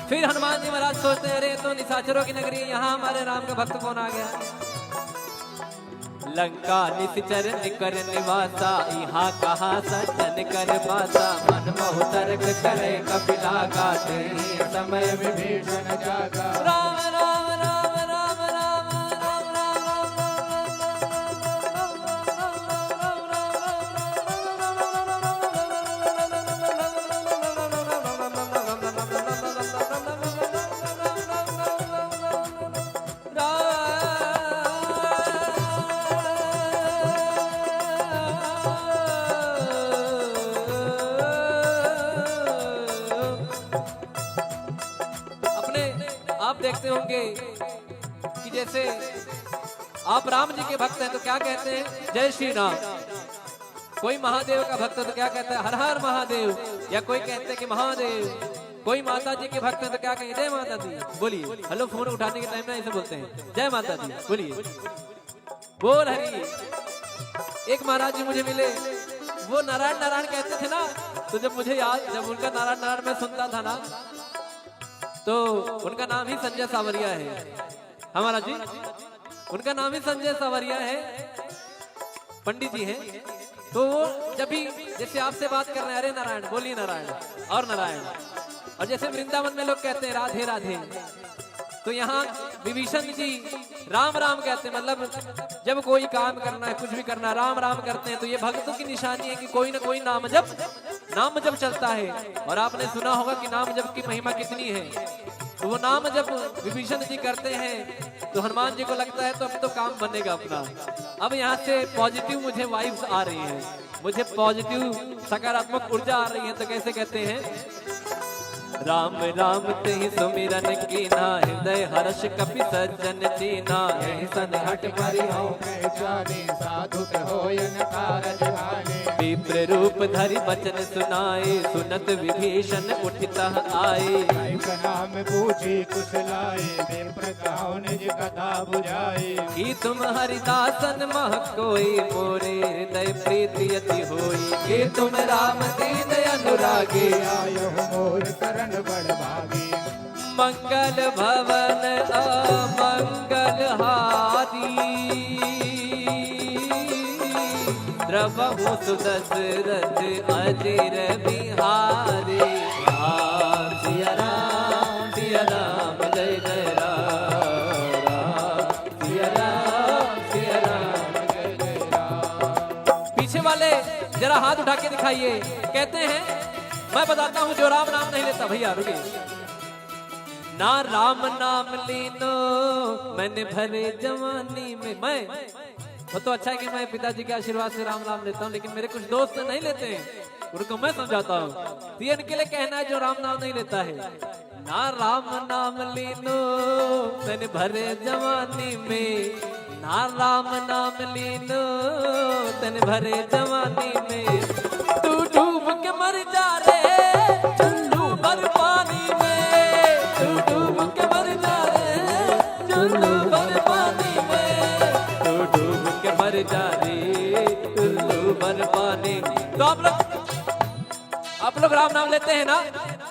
फिर हनुमान जी महाराज सोचते हैं, अरे तो निशाचरों की नगरी है, यहाँ हमारे राम का भक्त कौन आ गया। लंका निश्चर निकर निवासा, यहाँ कहा सज्जन कर पासा। मन मोह तर्क करे कपिला गाते, समय विभीषण जागा। राम राम राम राम राम आप देखते होंगे कि जैसे आप राम जी के भक्त हैं तो क्या कहते हैं, जय श्री राम। कोई महादेव का भक्त है तो क्या कहता है, हर हर महादेव। या कोई कहते हैं कि महादेव। कोई माता जी के भक्त है तो क्या कहेंगे, जय माता दी। बोलिए, हेलो फोन उठाने के टाइम में ऐसे बोलते हैं, जय माता दी। बोलिए, बोल हरि। एक महाराज जी मुझे मिले, वो नारायण नारायण कहते थे ना, तो जब मुझे याद, जब उनका नारायण नारायण मैं सुनता था ना, तो उनका नाम ही संजय सावरिया है। हमारा जी, उनका नाम ही संजय सावरिया है, पंडित जी हैं। तो वो जब भी जैसे आपसे बात कर रहे हैं, अरे नारायण, बोलिए नारायण और नारायण। और जैसे वृंदावन में लोग कहते हैं राधे राधे, तो यहाँ विभीषण जी राम राम कहते हैं। मतलब जब कोई काम करना है, कुछ भी करना है, राम राम करते हैं। तो ये भक्तों की निशानी है कि कोई ना कोई नाम जब चलता है। और आपने सुना होगा कि नाम जप की महिमा कितनी है। तो वो नाम जब विभीषण जी करते हैं तो हनुमान जी को लगता है तो अब तो काम बनेगा अपना। अब यहाँ से पॉजिटिव मुझे वाइब्स आ रही हैं, मुझे पॉजिटिव सकारात्मक ऊर्जा आ रही है। तो कैसे कहते हैं, राम राम ते ही सुमिरन कीना, हृदय हर्ष कपि सज्जन चीना। यही सन हट परिहो साधु होयन कारज भाले। विप्र रूप धरि बचन सुनाए, सुनत विभीषण उठिता आए। नाम पूछी कुशलाए, विप्र कहो निज कथा बुझाए। कि तुम हरिदासन मह कोई, मोरे हृदय प्रीति अति होई। कि तुम राम दीन अनुरागे, आयो मोर करण बड़ भागी। मंगल भवन अमंगल हारी, द्रवहु सुदशरथ अजिर बिहारी। राम सिया राम सिया राम जय जय राम, राम सिया राम सिया राम जय जय राम। पीछे वाले जरा हाथ उठा के दिखाइए। कहते हैं, मैं बताता हूं जो राम नाम नहीं लेता, भैया रुकिए। ना राम नाम लीनो मैंने भरे जवानी में। मैं वो तो अच्छा है कि मैं पिताजी के आशीर्वाद से राम नाम लेता हूँ, लेकिन मेरे कुछ दोस्त नहीं लेते हैं, उनको मैं समझाता हूँ। तो ये इनके लिए कहना है जो राम नाम नहीं लेता है। ना राम नाम लीनो मैंने भरे जवानी में, ना राम नाम लीनो तेने भरे जवानी में। तू डूब के मर जा रे चुल्लू भर पानी में, तू डूब के मर जा रे चुल्लू भर पानी में, तू डूब के मर जा रे चुल्लू भर पानी। तो आप लोग राम नाम लेते हैं ना,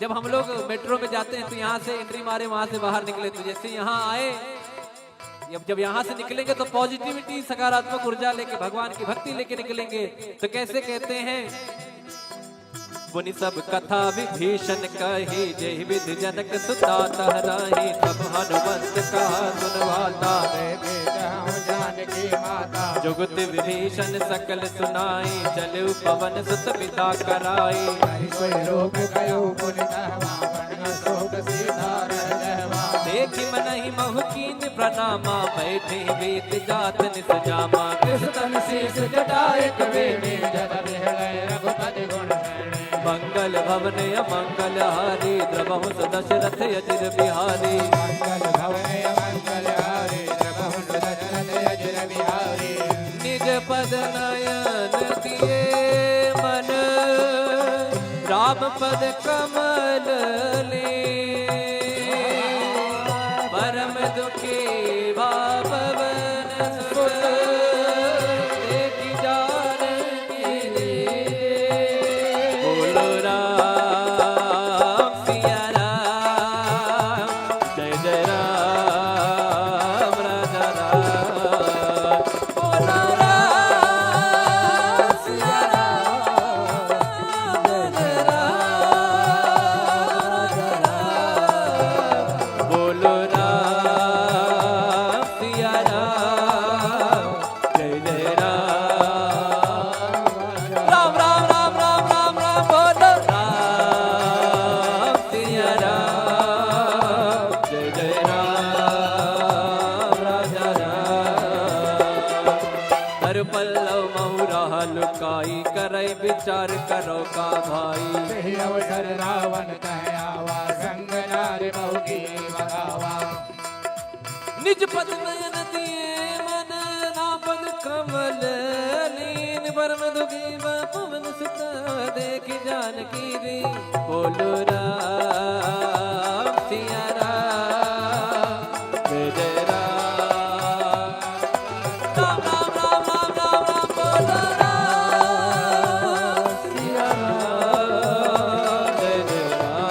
जब हम लोग मेट्रो में जाते हैं तो यहाँ से एंट्री मारे वहां से बाहर निकले, तो जैसे यहाँ आए, जब यहाँ से निकलेंगे तो पॉजिटिविटी सकारात्मक ऊर्जा लेके भगवान की भक्ति लेके निकलेंगे। तो कैसे कहते हैं, मुनि सब कथा विभीषण कही, जय विधि जनक सुता तहराही, सब हनुमंत कहा सुनवाता, जानकी माता जुगत विभीषण सकल सुनाई, चलु पवन सुत पिता कराई, रोग गयो देखि मनहि महु कीन प्रणामा, बैठे वेद जात निस जामा, कृष्ण शीस जटायक वेणी, जद बिहलय रघुपति गुण मंगल भवन अमंगल हारी, द्रवहु दशरथ अजिर बिहारी, मंगल भवन मंगल हारी, द्रवहु दशरथ अजिर बिहारी, निज पद नयन दिए मन, राम पद कमल ले, परम दुखी भावन सुत, देखि जानकी रे, बोलो राम सिया राम, जय जय राम राजा राम, बोलो राम सिया राम, जय जय राम राजा राम, बोलो राम सिया राम, जय जय राम राम राम राम राम राम राम, बोलो राम सिया राम, जय जय राम राजा राम, हर पल्लव महुरा लुकाई, करई विचार करो का भाई, सही अवसर रावण कह आवा, संग नारी बहु की बगावा, निज पद नयन दिए मन, नाम पद कमल लीन, परम दुखी पवन सुत, देखि जानकी रे, बोलो राम सिया राम, जय जय राम राम राम राम राम राम राम, बोलो राम सिया राम, जय जय राम।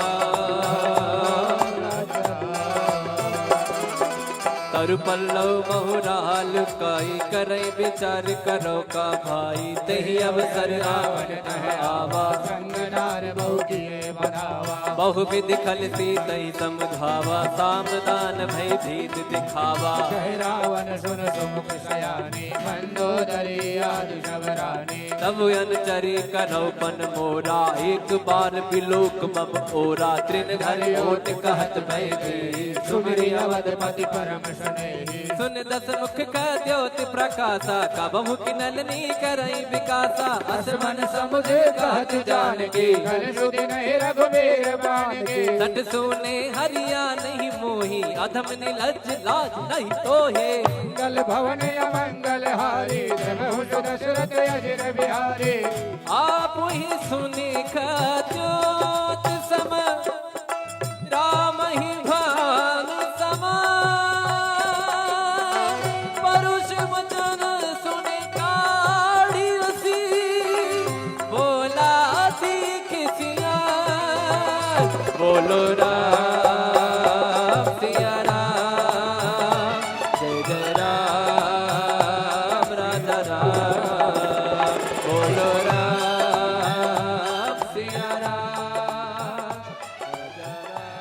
तरु पल्लव महुराल काई, करई विचार करो का भाई, तही अवसर रावण कह आवा, संग नार बहु किए बगावा, बहु विधि खलती तही समझावा, सामदान भय भीत दिखावा, कह रावण सुन सुमुख सयानी, मंदोदरी आदि शबरानी, तब अनुचरी करो पन मोरा, एक बार बिलोक मम ओरा, त्रिन घर ओट कहत भय दी, सुमिरि अवधपति परम सुनेहि, सुन दस मुख का द्योति प्रकाशा, कबहु किनलनी करई विकासा, असमन समुझे कहत जानकी, कल सुधि नहीं रघुबीर बानकी, सट सोने हरिया नहीं मोही, अधम निलज लाज नहीं तोहे, मंगल भवन अमंगल हारी, द्रवहु दशरथ अजिर बिहारी, आप ही सुनी ज्योत सम, राम ही भान समा, परुष वचन सुनि काढ़ी रसी, बोला सीख सिया, बोलो राम सिया राम, जय जय राम राजा राम, बोलो राम सिया राम, राजा राम।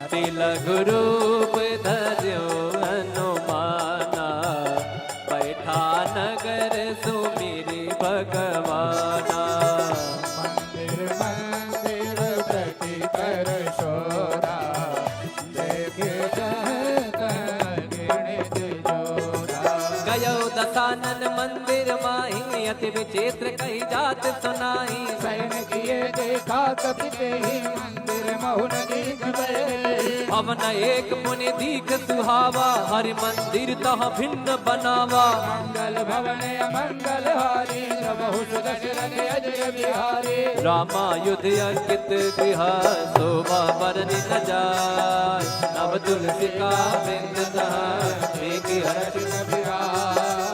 तिलक रूप धर्यो हनुमाना, बैठा नगर सुमिरि भगवाना, मंदिर मंदिर प्रति कर शोरा, देखे जहत गिणित जोरा, गयो दसानन मंदिर माही, अति विचित्र कही जात सुनाई, सैन किए देखा कपिते ही, मंदिर महुन दीख बहे, भवन एक मुनि दीख सुहावा, हरि मंदिर तह भिन्न बनावा, मंगल भवन अमंगल हारी, द्रवहु दशरथ अजिर बिहारी, रामायुध अंकित गृह, शोभा बरनि न जाय, नव तुलसी का बिंद तह, एक हर्ष बिहार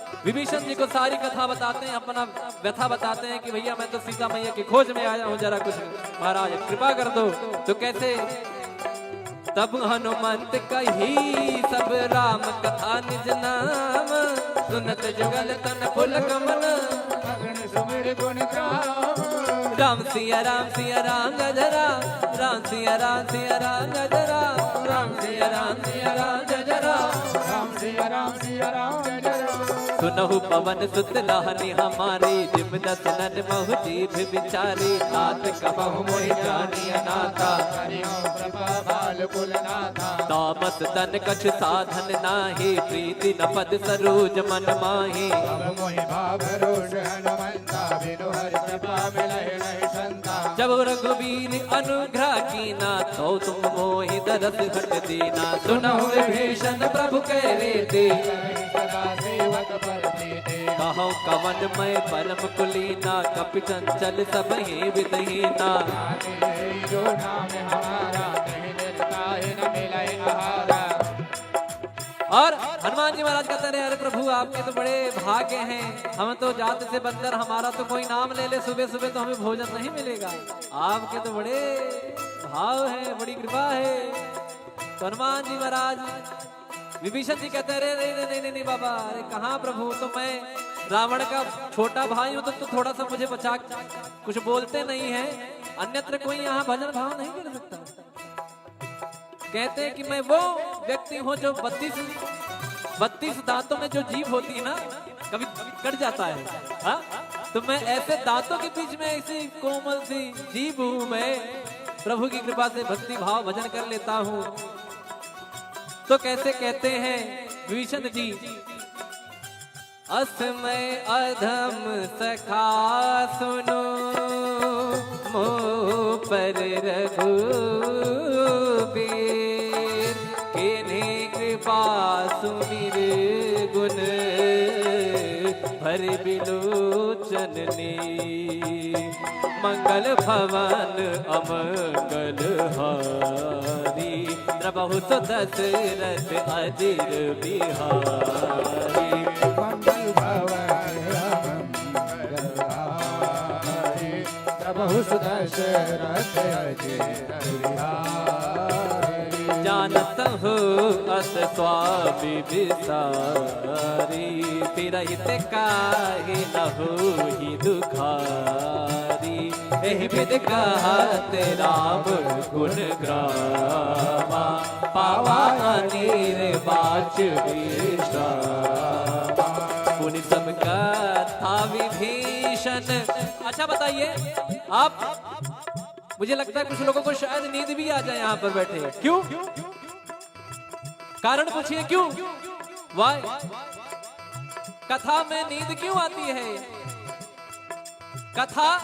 विभीषण जी को सारी कथा बताते हैं, अपना व्यथा बताते हैं कि भैया मैं तो सीता मैया की खोज में आया हूँ, जरा कुछ महाराज कृपा कर दो। तो कैसे, तब हनुमंत कही सब राम कथा निज नाम, सुनत जुगल तन फुल कमल, मगन सुमिर गुण ग्राम। राम सिया गजरा, राम सिया गजरा, राम सिया गजरा, राम सिया राम गजरा। सुनहु पवन सुत लाहनी हमारी, जिम दसनन महु जीभ बिचारी, नाथ कबहु मोहि जानी अनाथा, हरिओ कृपा बाल कुल नाथा। तामस तन कछ साधन नाही, प्रीति न पद सरोज मन माही। अब मोहि भाव रोष हनुमंता, बिनु हरि कृपा मिलहि नहीं संता। जब रघुवीर अनुग्रह कीना, तो तुम मोहि दरस हट दीना। सुनहु विभीषण प्रभु कह रीति, सदा सेवक पर प्रीति। कहूँ कवन मैं परम कुलीना, कपि चंचल सब ही विदहीना। जो नाम हमारा, कहीं निर्ताहि न मिलहि आहारा। और हनुमान जी महाराज कहते रहे, अरे प्रभु आपके तो बड़े भाग्य हैं, हम तो जात से बंदर, हमारा तो कोई नाम ले ले सुबह सुबह तो हमें भोजन नहीं मिलेगा। आपके तो बड़े भाव है, बड़ी कृपा है। तो हनुमान जी महाराज, विभीषण जी कहते रहे, नहीं नहीं बाबा, अरे कहाँ प्रभु, तो मैं रावण का छोटा भाई हूँ, तो थोड़ा सा मुझे बचा, कुछ बोलते नहीं है, अन्यत्र कोई यहाँ भजन भाव नहीं कर सकता। कहते हैं कि मैं वो व्यक्ति हूँ जो 32 दांतों में जो जीभ होती है ना, कभी कट जाता है, हा? तो मैं ऐसे दांतों के बीच में ऐसी कोमल सी जीभ हूँ, मैं प्रभु की कृपा से भक्ति भाव भजन कर लेता हूँ। तो कैसे कहते हैं विभीषण जी, असमय अधम सखा सुनो, मोह पर रघुबीर, किन्हीं कृपा सुमिर गुण, भर बिलोचननी। मंगल भवन अमंगल हारी, प्रभु तो दशरथ अजिर बिहारी। मंगल भवन मंगल हारी, प्रभु दशरथ अजिर बिहारी। जानत हो अस स्वामी विसारी, तिरहित काहे न होहि दुखारी। एहि विधि कहत राम गुण ग्रामा, पावा निर्वाच विश्रामा। पुनि सब कथा विभीषण। अच्छा बताइए आप, मुझे लगता है कुछ लोगों को शायद नींद भी आ जाए यहाँ पर बैठे। क्यों? कारण पूछिए क्यों? वाई कथा में नींद क्यों आती है? कथा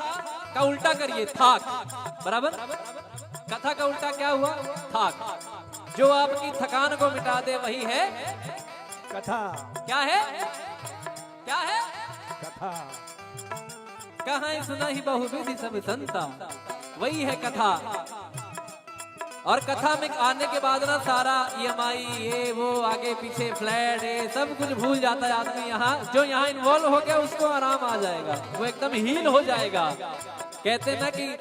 का उल्टा करिए, थाक, बराबर। कथा का उल्टा क्या हुआ? थाक। जो आपकी थकान को मिटा दे वही है कथा। क्या है? क्या है? कथा। कहाँ सुना ही बहुविधि सब संता, वही है कथा। और कथा में आने के बाद ना सारा EMI ये वो आगे पीछे फ्लैट ये सब कुछ भूल जाता है आदमी। यहाँ जो यहाँ इन्वॉल्व हो गया उसको आराम आ जाएगा, वो एकदम हील हो जाएगा। कहते हैं ना कि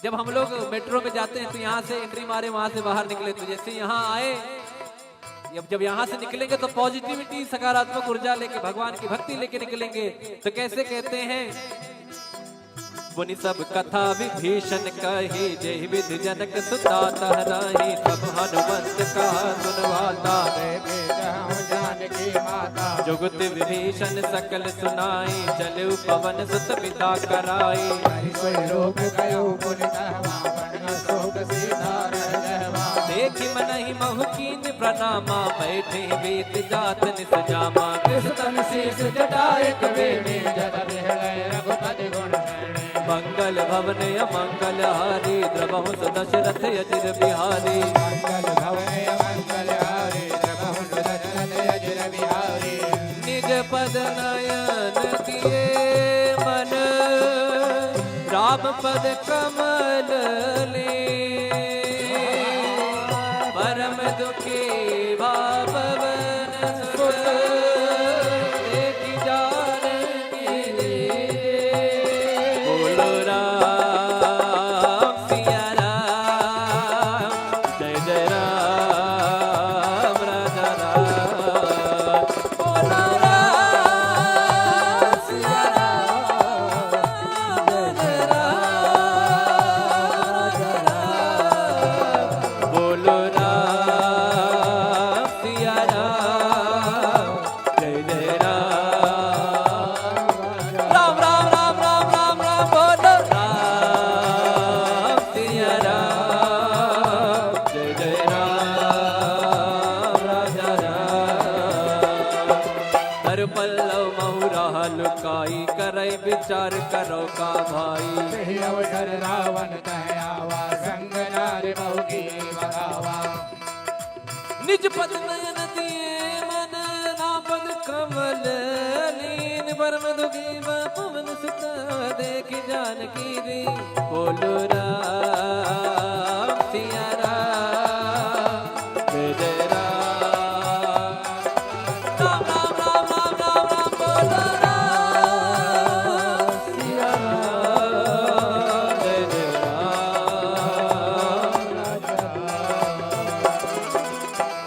जब हम लोग मेट्रो में जाते हैं तो यहाँ से एंट्री मारे वहां से बाहर निकले, तो जैसे यहाँ आए, जब यहाँ से निकलेंगे तो पॉजिटिविटी सकारात्मक ऊर्जा लेके भगवान की भक्ति लेके निकलेंगे। तो कैसे कहते हैं, पुनि सब कथा विभीषण कही, जय विधि जनक सुता तहराही। तब हनुमंत कहा सुनवाता, जानकी माता। जुगत विभीषण सकल सुनाई, चलु पवन सुत पिता कराई। देखि मनहि महु कीन प्रणामा, बैठे वेद जात निस जामा। कृष्ण शीस जटाए कबीर, जद बिहलय रघुपति गुण शरणे। मंगल भवन अमंगल हारी, द्रवहु दशरथ अजिर बिहारी। मंगल भवन मंगल हारी, द्रवहु दशरथ अजिर बिहारी। निज पद नयन दिए मन, राम पद कमल ले। परम दुखी भावन सुत, करई विचार करो का भाई। सही अवसर रावण तह आवा संग नार बहु की बगावा। निज पद नयन दिए मन नापद कमल लीन परम दुखी पवन सुत देख जानकी दी। बोलो राम सिया राम जय राम। राम राम राम राम राम राम बोलो राम सिया राम जय जय राम।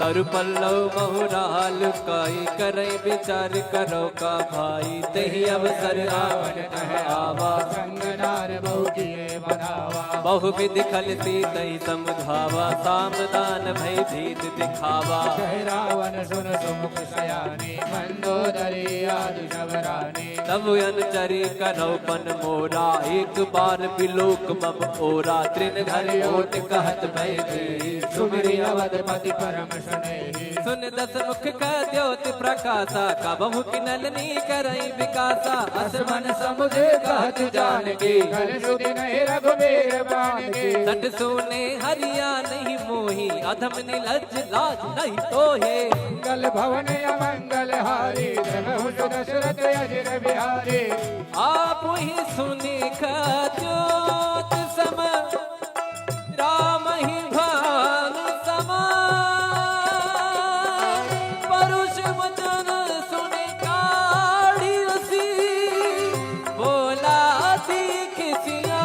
तरु पल्लव बहुराल काई करई विचार करो का भाई। तही अवसर रावण तह आवा संग नार बहु किए बनावा। बहुविध खलती तई समझावा। सामदान भय भीत दिखावा। कह रावण सुन सुमुख सयानी मंदोदरी आदि शबरानी। तब अनुचरी करौपन मोरा एक बार बिलोक मम ओरा। तृण घर ओट कहत भय दी सुमिरि अवधपति परम स्नेही। सुन दस मुख का द्योत प्रकाशा का बहु किनलनी करई विकासा। असमन समुझे कहत जानकी कल सुधि नहीं रघुबीर बानकी। सट सोने हरिया नहीं मोही अधम निलज लाज नहीं तोहे। मंगल भवन अमंगल हारी प्रभु दशरथ अजिर बिहारी। आप ही सुने का ज्योत सम राम ही भान समा। परुष वचन सुने काढ़ी रसी बोला दीख सिया।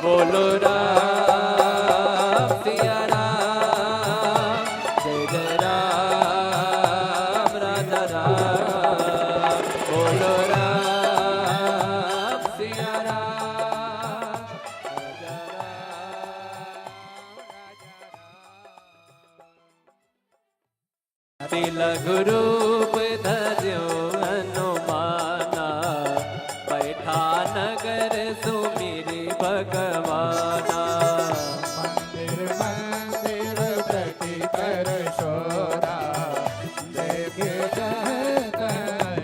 बोलो राम सिया राम जय जय राम राजा राम। बोलो राम सिया राम राजा राम। तिलक रूप धर्यो हनुमाना बैठा नगर सुमिरि भगवाना। मंदिर मंदिर प्रति कर शोरा देखे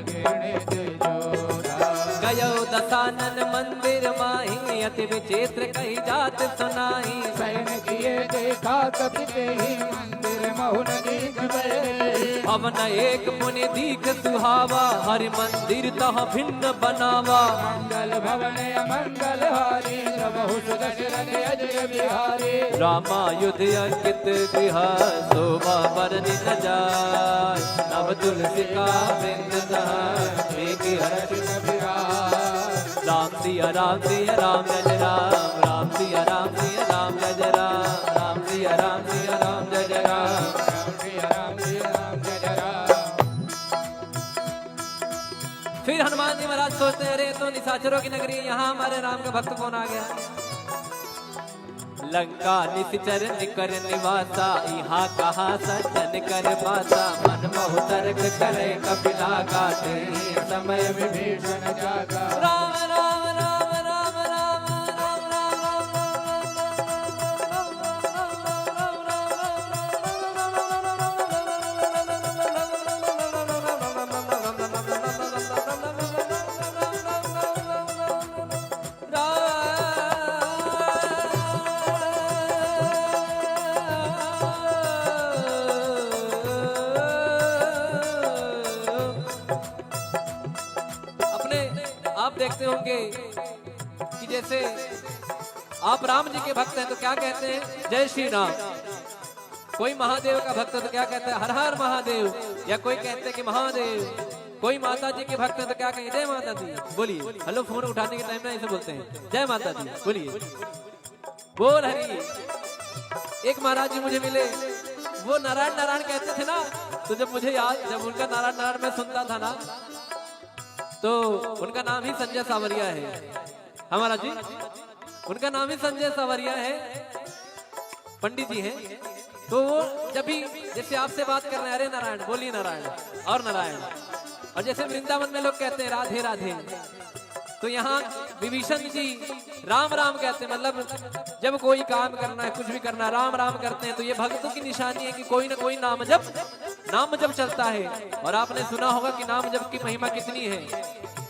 गिणित जोरा। गयो दसानन मंदिर माही अति विचित्र कही जात सुनाई। सैन किए देखा कपिते ही मंदिर महुन दीख बहे। भवन एक मुनि दीख सुहावा हरि मंदिर तह भिन्न बनावा। मंगल भवन अमंगल हारी प्रभु दशरथ अजय बिहारी। रामायुध अंकित गृह शोभा बरनि न जाय। नव तुलसी का वृंद राम सिया राम सिया राम जय राम। राम सिया राम सिया राम जय राम। राम सिया राम सिया राम जय राम। फिर हनुमान जी महाराज सोचते हैं अरे तो निशाचरों की नगरी यहाँ हमारे राम का भक्त कौन आ गया। लंका निश्चर निकर निवासा यहाँ कहा सज्जन कर पासा। मन मोह तर्क करे कपिला गाते समय विभीषण जागा। राम राम राम राम राम राम राम देखते होंगे कि जैसे आप राम जी के भक्त हैं तो क्या कहते हैं जय श्री राम। कोई महादेव का भक्त है तो क्या कहते हैं हर हर महादेव, या कोई कहते हैं कि महादेव। कोई माता जी के भक्त है तो क्या कहेंगे जय माता दी। बोलिए हेलो, फोन उठाने के टाइम में ऐसे बोलते हैं जय माता दी। बोलिए बोल हरी। एक महाराज जी मुझे मिले, वो नारायण नारायण कहते थे ना, तो जब मुझे याद, जब उनका नारायण नारायण मैं सुनता था ना, तो उनका नाम ही संजय सावरिया है। हमारा जी उनका नाम ही संजय सावरिया है, पंडित जी हैं। तो वो जब भी जैसे आपसे बात कर रहे हैं अरे नारायण, बोलिए नारायण और नारायण, और जैसे वृंदावन में लोग कहते हैं राधे राधे, तो यहाँ विभीषण जी राम राम कहते हैं। मतलब जब कोई काम करना है, कुछ भी करना, राम राम करते हैं। तो ये भक्तों की निशानी है कि कोई ना कोई नाम जप चलता है। और आपने सुना होगा कि नाम जप की महिमा कितनी है।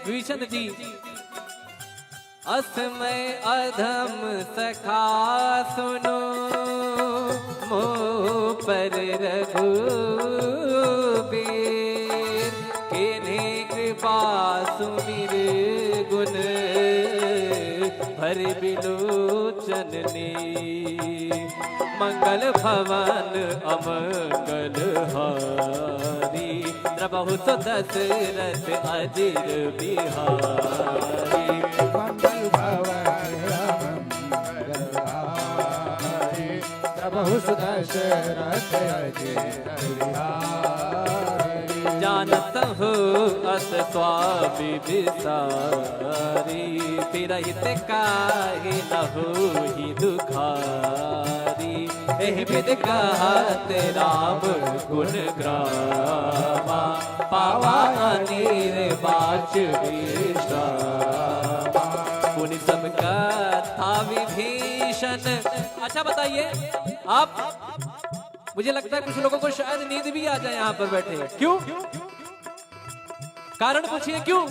विभीषण जी, असमय अधम सखा सुनो, मोह पर रघुबीर, किन्हीं कृपा सुमिर गुण, भर बिलोचन ने, मंगल भवन अमंगल हारी, प्रभु तो दशरथ अजिर बिहारी। मंगल भवन मंगलहारी, प्रभु दशरथ अजिर बिहारी। जानत हो अस स्वामी विसारी, फिरहित काहे न होहि दुखारी, एहि विध कहत राम गुण ग्रामा, पावा अनीर बाच विश्रामा। पुनि सब कथा विभीषण। अच्छा बताइए आप, मुझे लगता है कुछ लोगों को शायद नींद भी आ जाए यहाँ पर बैठे। क्यों? कारण पूछिए क्यों?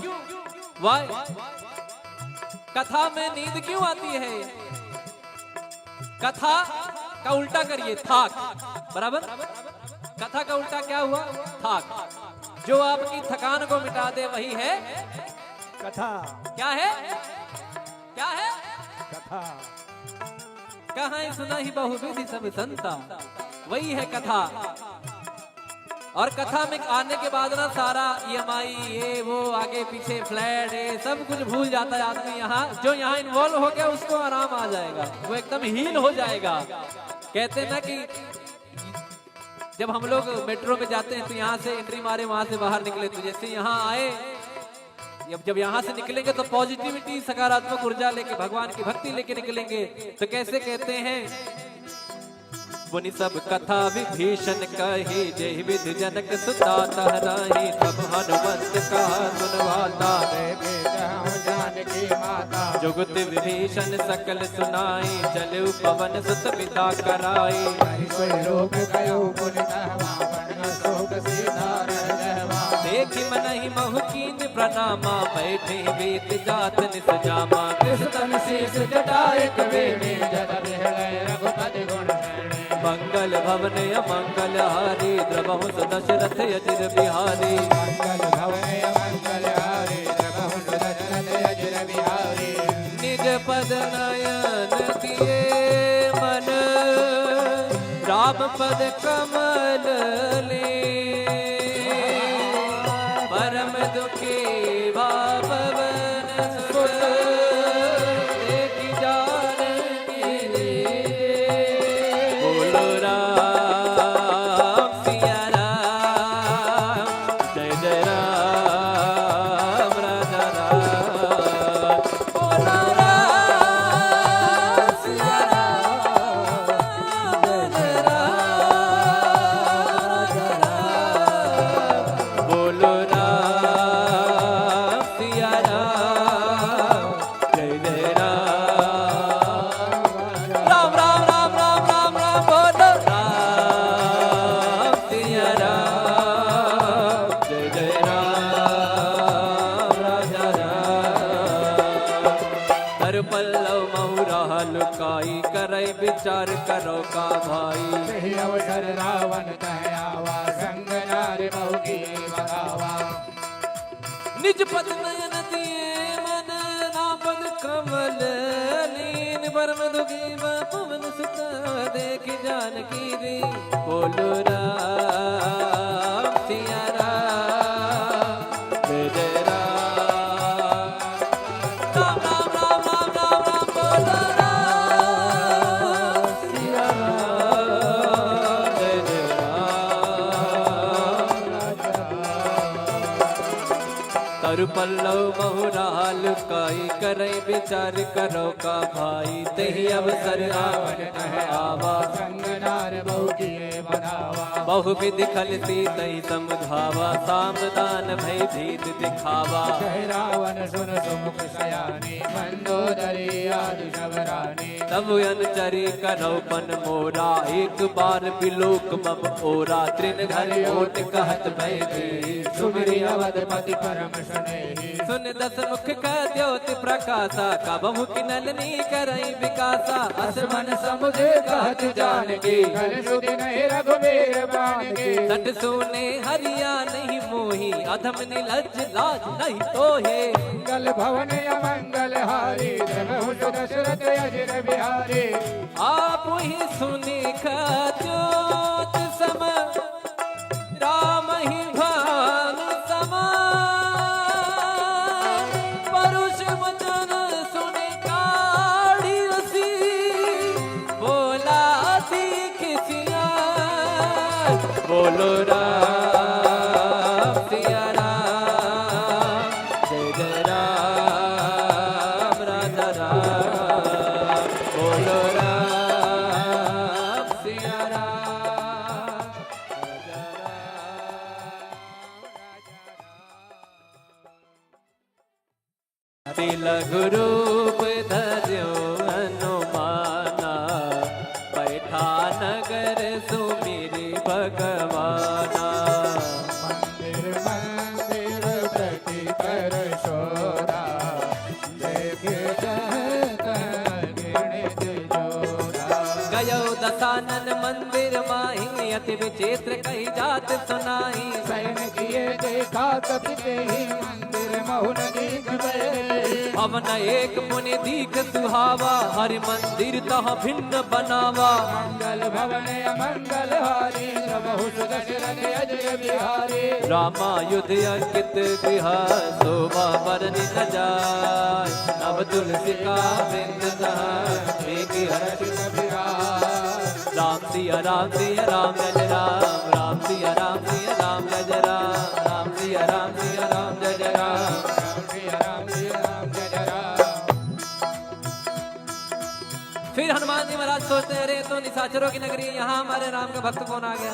वाई कथा में नींद क्यों आती है? कथा का उल्टा करिए, थाक। बराबर? कथा का उल्टा क्या हुआ? थाक। जो आपकी थकान को मिटा दे वही है कथा। क्या है? क्या है? कथा। कहाँ सुना ही बहुविधि सब संता, वही है कथा। और कथा में आने के बाद ना सारा EMI ये वो आगे पीछे फ्लैट ये सब कुछ भूल जाता है आदमी। यहाँ जो यहाँ इन्वॉल्व हो गया उसको आराम आ जाएगा, वो एकदम हील हो जाएगा। कहते हैं ना कि जब हम लोग मेट्रो में जाते हैं तो यहाँ से एंट्री मारे वहां से बाहर निकले, तो जैसे यहाँ आए जब यहाँ से निकलेंगे तो पॉजिटिविटी सकारात्मक ऊर्जा लेके भगवान की भक्ति लेके निकलेंगे। तो कैसे कहते हैं, मुनि सब कथा विभीषण कही, जय विधि जनक सुता तहराही, तब हनुमंत कहा सुनवाता, जानकी माता। जुगत विभीषण सकल सुनाई, चलु पवन सुत पिता कराई। कोई लोक गयो पुनि कहवा, बन शोक सीधा रह रहवा। देखि मनहि महु कीन प्रणामा, बैठे वेद जात निस जामा। तन शीस जटाए कवेणी, जद बिहलय रघुपति गुण शरणी। मंगल भवन अमंगल हारी, द्रवहु दशरथ अजिर बिहारी। मंगल भवन मंगल हारी, प्रभु दशरथ अजिर बिहारी। निज पद नयन दिए मन, राम पद कमल ले, परम दुखी भावन सुत, देखि जानकी रे। बोलो राम सिया राम, जय जय राम राजा राम। बोलो राम सिया राम, जय जय राम राजा राम। बोलो राम सिया राम, जय जय राम। राम राम राम राम राम राम, बोलो राम सिया राम, जय जय राम राजा राम। हर पल्लव महुरा लुकाई, करई विचार करो का भाई। सही अवसर रावण तह आवा, संग नारी बहु की बगावा। निज पद नयन दिए मन, नापद कमल लीन, परम दुखी पवन सुत, देखि जानकी रे। बोलो राम सिया राम, जय जय राम। राम राम राम राम राम राम, बोलो राम सिया राम, जय जय राम। तरु पल्लव महुराल काई, करई विचार करो का भाई। तही अवसर रावण तह आवा, संग नार बहु की बगावा। बहु विधि खलती तही समुझावा, सामदान भय भीत दिखावा। जय रावण सुन सुमुख सयानी, मंदोदरी आदि शबरानी। तब अनुचरी करौपन मोरा, एक बार बिलोक मम ओरा। तृण घर ओट कहत भय दी, सुमिरि अवधपति परम शन नहीं। सुन दस मुख का द्योति प्रकाशा, कबहु की नलनी करई विकासा। असमन समुझे कहत जान की, कल सुधि नहीं रघुबीर बाण की। सट सुने हरिया नहीं मोही, अधम निलज लाज नहीं तोहे। मंगल भवन अमंगल हारी, प्रभु दशरथ अजर बिहारी। आप ही सुनी ज्योत सम, राम ही भानु समा। परुष वचन सुने काढ़ी रसी, बोला सीख सिया। बोलो राम सिया राम, जय जय राम राजा राम। बोलो राम सिया राम, राजा राम। तिलक रूप धर्यो हनुमाना, बैठा नगर सुमिरि भगवाना। मंदिर मंदिर प्रति कर शोरा, देखे गिणित जोरा। गयो दसानन मंदिर माही, अति विचित्र कही जात सुनाई। सैन किए देखा कपिते ही, मंदिर महुन दीख बहे। अवन एक मुनि दीख सुहावा, हरि मंदिर तह भिन्न बनावा। मंगल भवन अमंगल हारी, प्रभु दशरथ अजर बिहारी। रामायुध अंकित गृह, शोभा बरनि न जाय। नव तुलसी का वृंद मेघ हर्ष बिहार। राम सिया राम सिया राम जय राम। राम सिया राम सिया राम जय राम। राम सिया राम सिया राम जय राम। राम जय राम। फिर हनुमान जी महाराज सोचते हैं, अरे तो निशाचरों की नगरी, यहाँ हमारे राम का भक्त कौन आ गया।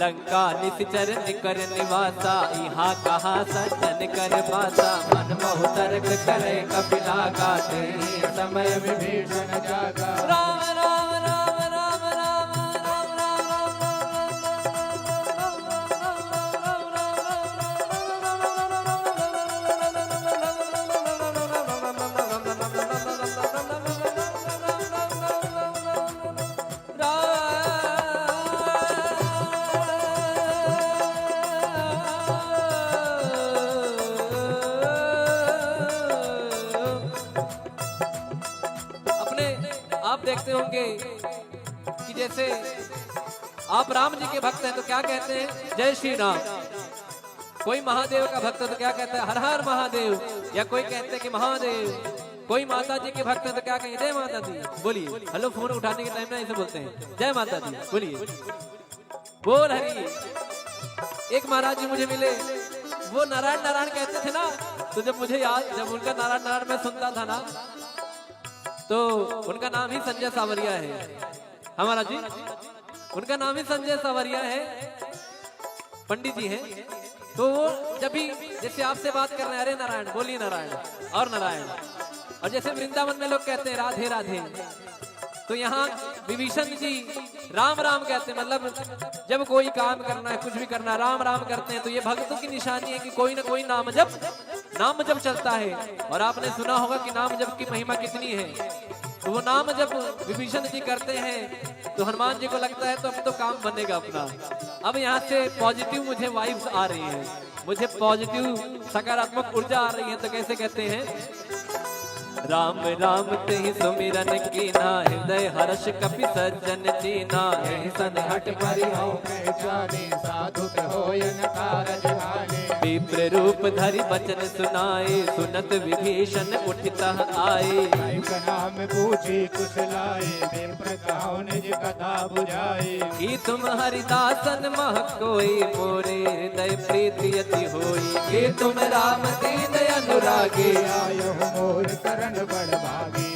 लंका निश्चर निकर निवासा, यहाँ कहाँ सज्जन कर पासा। मन मोह तर्क करे कपिला गाते, समय विभीषण जागा। राम राम राम राम राम राम राम आप देखते होंगे कि जैसे आप राम जी के भक्त हैं तो क्या कहते हैं, जय श्री राम। कोई महादेव का भक्त है तो क्या कहता है, हर हर महादेव। या कोई कहते हैं कि महादेव। कोई माता जी के भक्त है तो क्या कहेंगे, जय माता दी। बोलिए, हेलो फोन उठाने के टाइम ना ऐसे बोलते हैं, जय माता दी बोलिए, बोल हरी। एक महाराज जी मुझे मिले, वो नारायण नारायण कहते थे ना, तो जब मुझे याद, जब उनका नारायण नारायण मैं सुनता था ना, तो उनका नाम ही संजय सावरिया है। हमारा जी उनका नाम ही संजय सावरिया है, पंडित जी हैं। तो वो जब भी जैसे आपसे बात कर रहे हैं, अरे नारायण बोलिए नारायण और नारायण। और जैसे वृंदावन में लोग कहते हैं राधे राधे, तो यहाँ विभीषण जी राम राम कहते हैं। मतलब जब कोई काम करना है, कुछ भी करना है, राम राम करते हैं। तो ये भक्तों की निशानी है कि कोई ना कोई नाम जप चलता है। और आपने सुना होगा कि नाम जप की महिमा कितनी है। तो वो नाम जब विभीषण जी करते हैं तो हनुमान जी को लगता है तो अब तो काम बनेगा अपना। अब यहाँ से पॉजिटिव मुझे वाइब्स आ रही है, मुझे पॉजिटिव सकारात्मक ऊर्जा आ रही है। तो कैसे कहते हैं, राम राम तेहि सुमिरन कीना, हृदय हर्ष कपि सज्जन चीना। यही सन हट परिहौ के जाने, साधु होय न कारज हानि। विप्र रूप धरि बचन सुनाए, सुनत विभीषण उठितः आए। का नाम पूछी कुशलाए, विप्र कहो निज कथा बुझाए। कि तुम हरिदासन मह कोई, मोरे हृदय प्रीति अति होई। कि तुम राम दीन अनुरागी, आयो मोर करण बड़ भागी।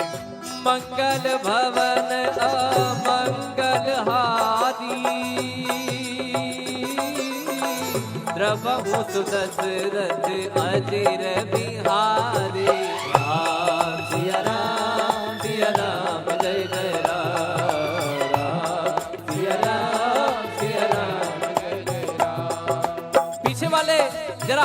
मंगल भवन अमंगल हारी, द्रवहु सुदशरथ अजिर बिहारी। राम सिया राम सिया राम जय जय राम। राम सिया राम जय जय राम। पीछे वाले जरा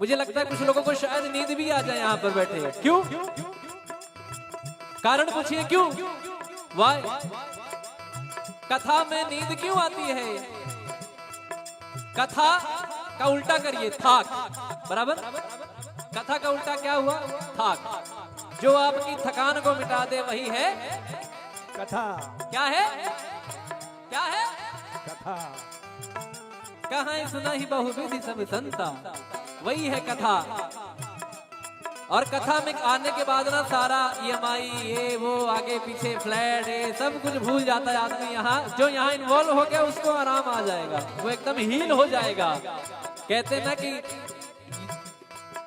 मुझे लगता है कुछ लोगों को शायद नींद भी आ जाए यहाँ पर बैठे। क्यों? कारण पूछिए क्यों? वाई कथा में नींद क्यों आती है? कथा का उल्टा करिए थाक, बराबर। कथा का उल्टा क्या हुआ? थाक। जो आपकी थकान को मिटा दे वही है कथा। क्या है? क्या है? कथा। कहाँ सुना ही बहुविधि सब संता, वही है कथा। और कथा में आने के बाद ना सारा EMI ये वो आगे पीछे फ्लैट ये सब कुछ भूल जाता है आदमी। यहाँ जो यहाँ इन्वॉल्व हो गया उसको आराम आ जाएगा, वो एकदम हील हो जाएगा। कहते ना कि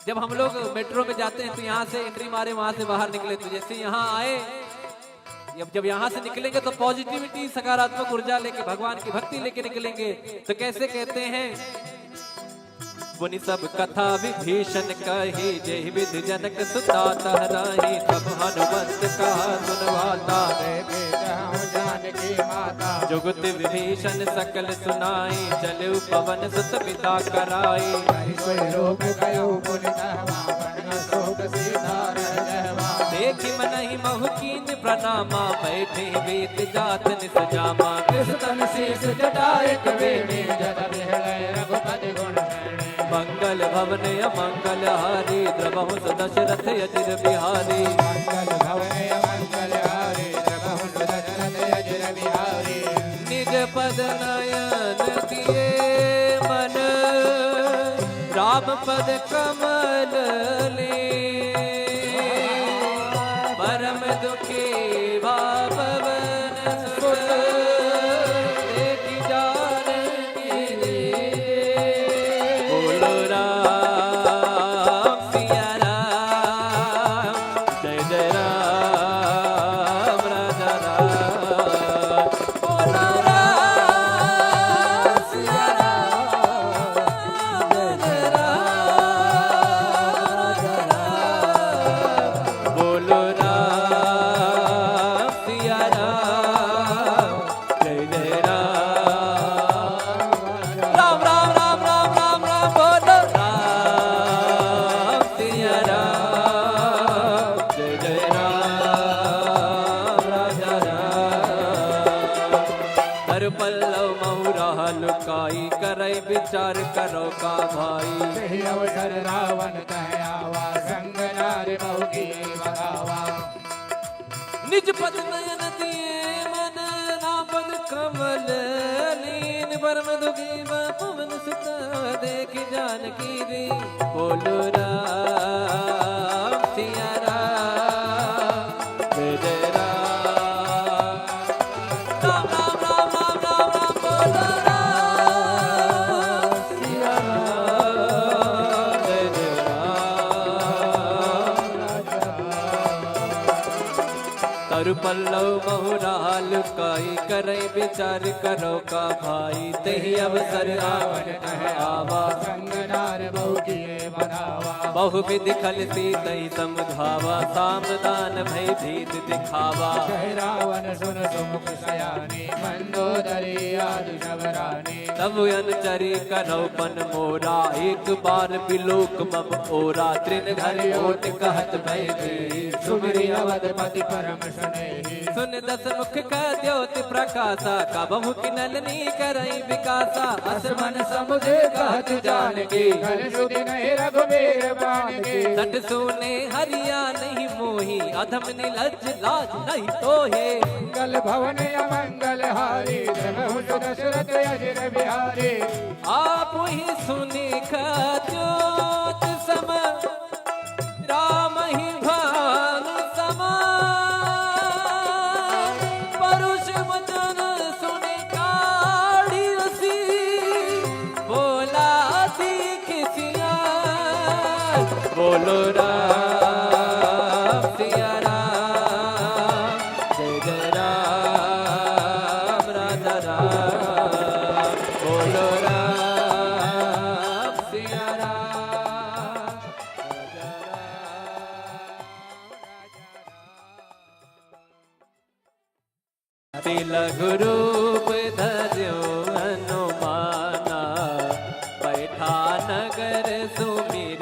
जब हम लोग मेट्रो में जाते हैं तो यहाँ से एंट्री मारे वहां से बाहर निकले, तो जैसे यहाँ आए जब यहाँ से निकलेंगे तो पॉजिटिविटी सकारात्मक ऊर्जा लेके भगवान की भक्ति लेके निकलेंगे। तो कैसे कहते हैं? मुनि सब कथा विभीषण कही, जय विधि जनक सुता तहराही, सब हनुमंत कहा सुनवाता, जानकी माता जुगत विभीषण सकल सुनाई, चले पवन सुत पिता कराई, लोक गयो देखी मनहि महु कीन प्रणामा, बैठे वेद जात निस जामा, तन शीस जटायक वेणी, जद बिहलय रघुपति गुण शरणी। मंगल भवन अमंगल हारी, द्रवहु दशरथ अजिर बिहारी, मंगल भवन मंगल हारी, द्रवहु दशरथ अजिर बिहारी। निज पद नयन दिए मन, राम पद कमल ले, परम दुखी भावन सुत, देखि जानकी दे। बोलो राम सिया राम, जय जय राम राजा राम। बोलो राम सिया राम, जय जय राम राजा राम। बोलो पल्लव महुरा लुकाई, करई विचार करो का भाई, सही अवसर रावण कह आवा, संग नारी बहु की बगावा। निज पद नयन दिए मन, नापद कमल लीन, परम दुखी पवन सुत, देखि जानकी दे। बोलो राम सिया राम, जय जय राम। पल्लव बहुराल लुकाई, करई विचार करो का भाई, तेहि अवसर रावण कह आवा, संग नार बहु किए बनावा। बहु विधि खलती तई समझावा, सामदान भय भीत दिखावा। कह रावण सुन सुमुख सयानी, मंदोदरी आदि शबरानी। तब अनुचरी करो पन मोरा, एक बार बिलोक मम ओरा, त्रिन घर ओट कहत भय भी, सुमिरि अवधपति परम सुने। सुन दस मुख का द्योति प्रकाशा, कबहु किनलनी करई विकासा, असमन समुझे कहत जानकी, कल सुधि नहीं रघुबीर बाण की। सट सुने हरिया नहीं मोही, अधम निलज लाज नहीं तोहे। मंगल भवन अमंगल हारी, द्रवहु दशरथ अजिर बिहारी। आप ही सुनी ज्योत सम, राम ही भान समा, परुष वचन सुनि काढ़ी रसी, बोला सीख सिया। बोलो राम सिया राम, जय जय राम राजा राम। बोलो राम सिया राम, राजा राम। तिलक रूप धर्यो हनुमाना, बैठा नगर सुमिर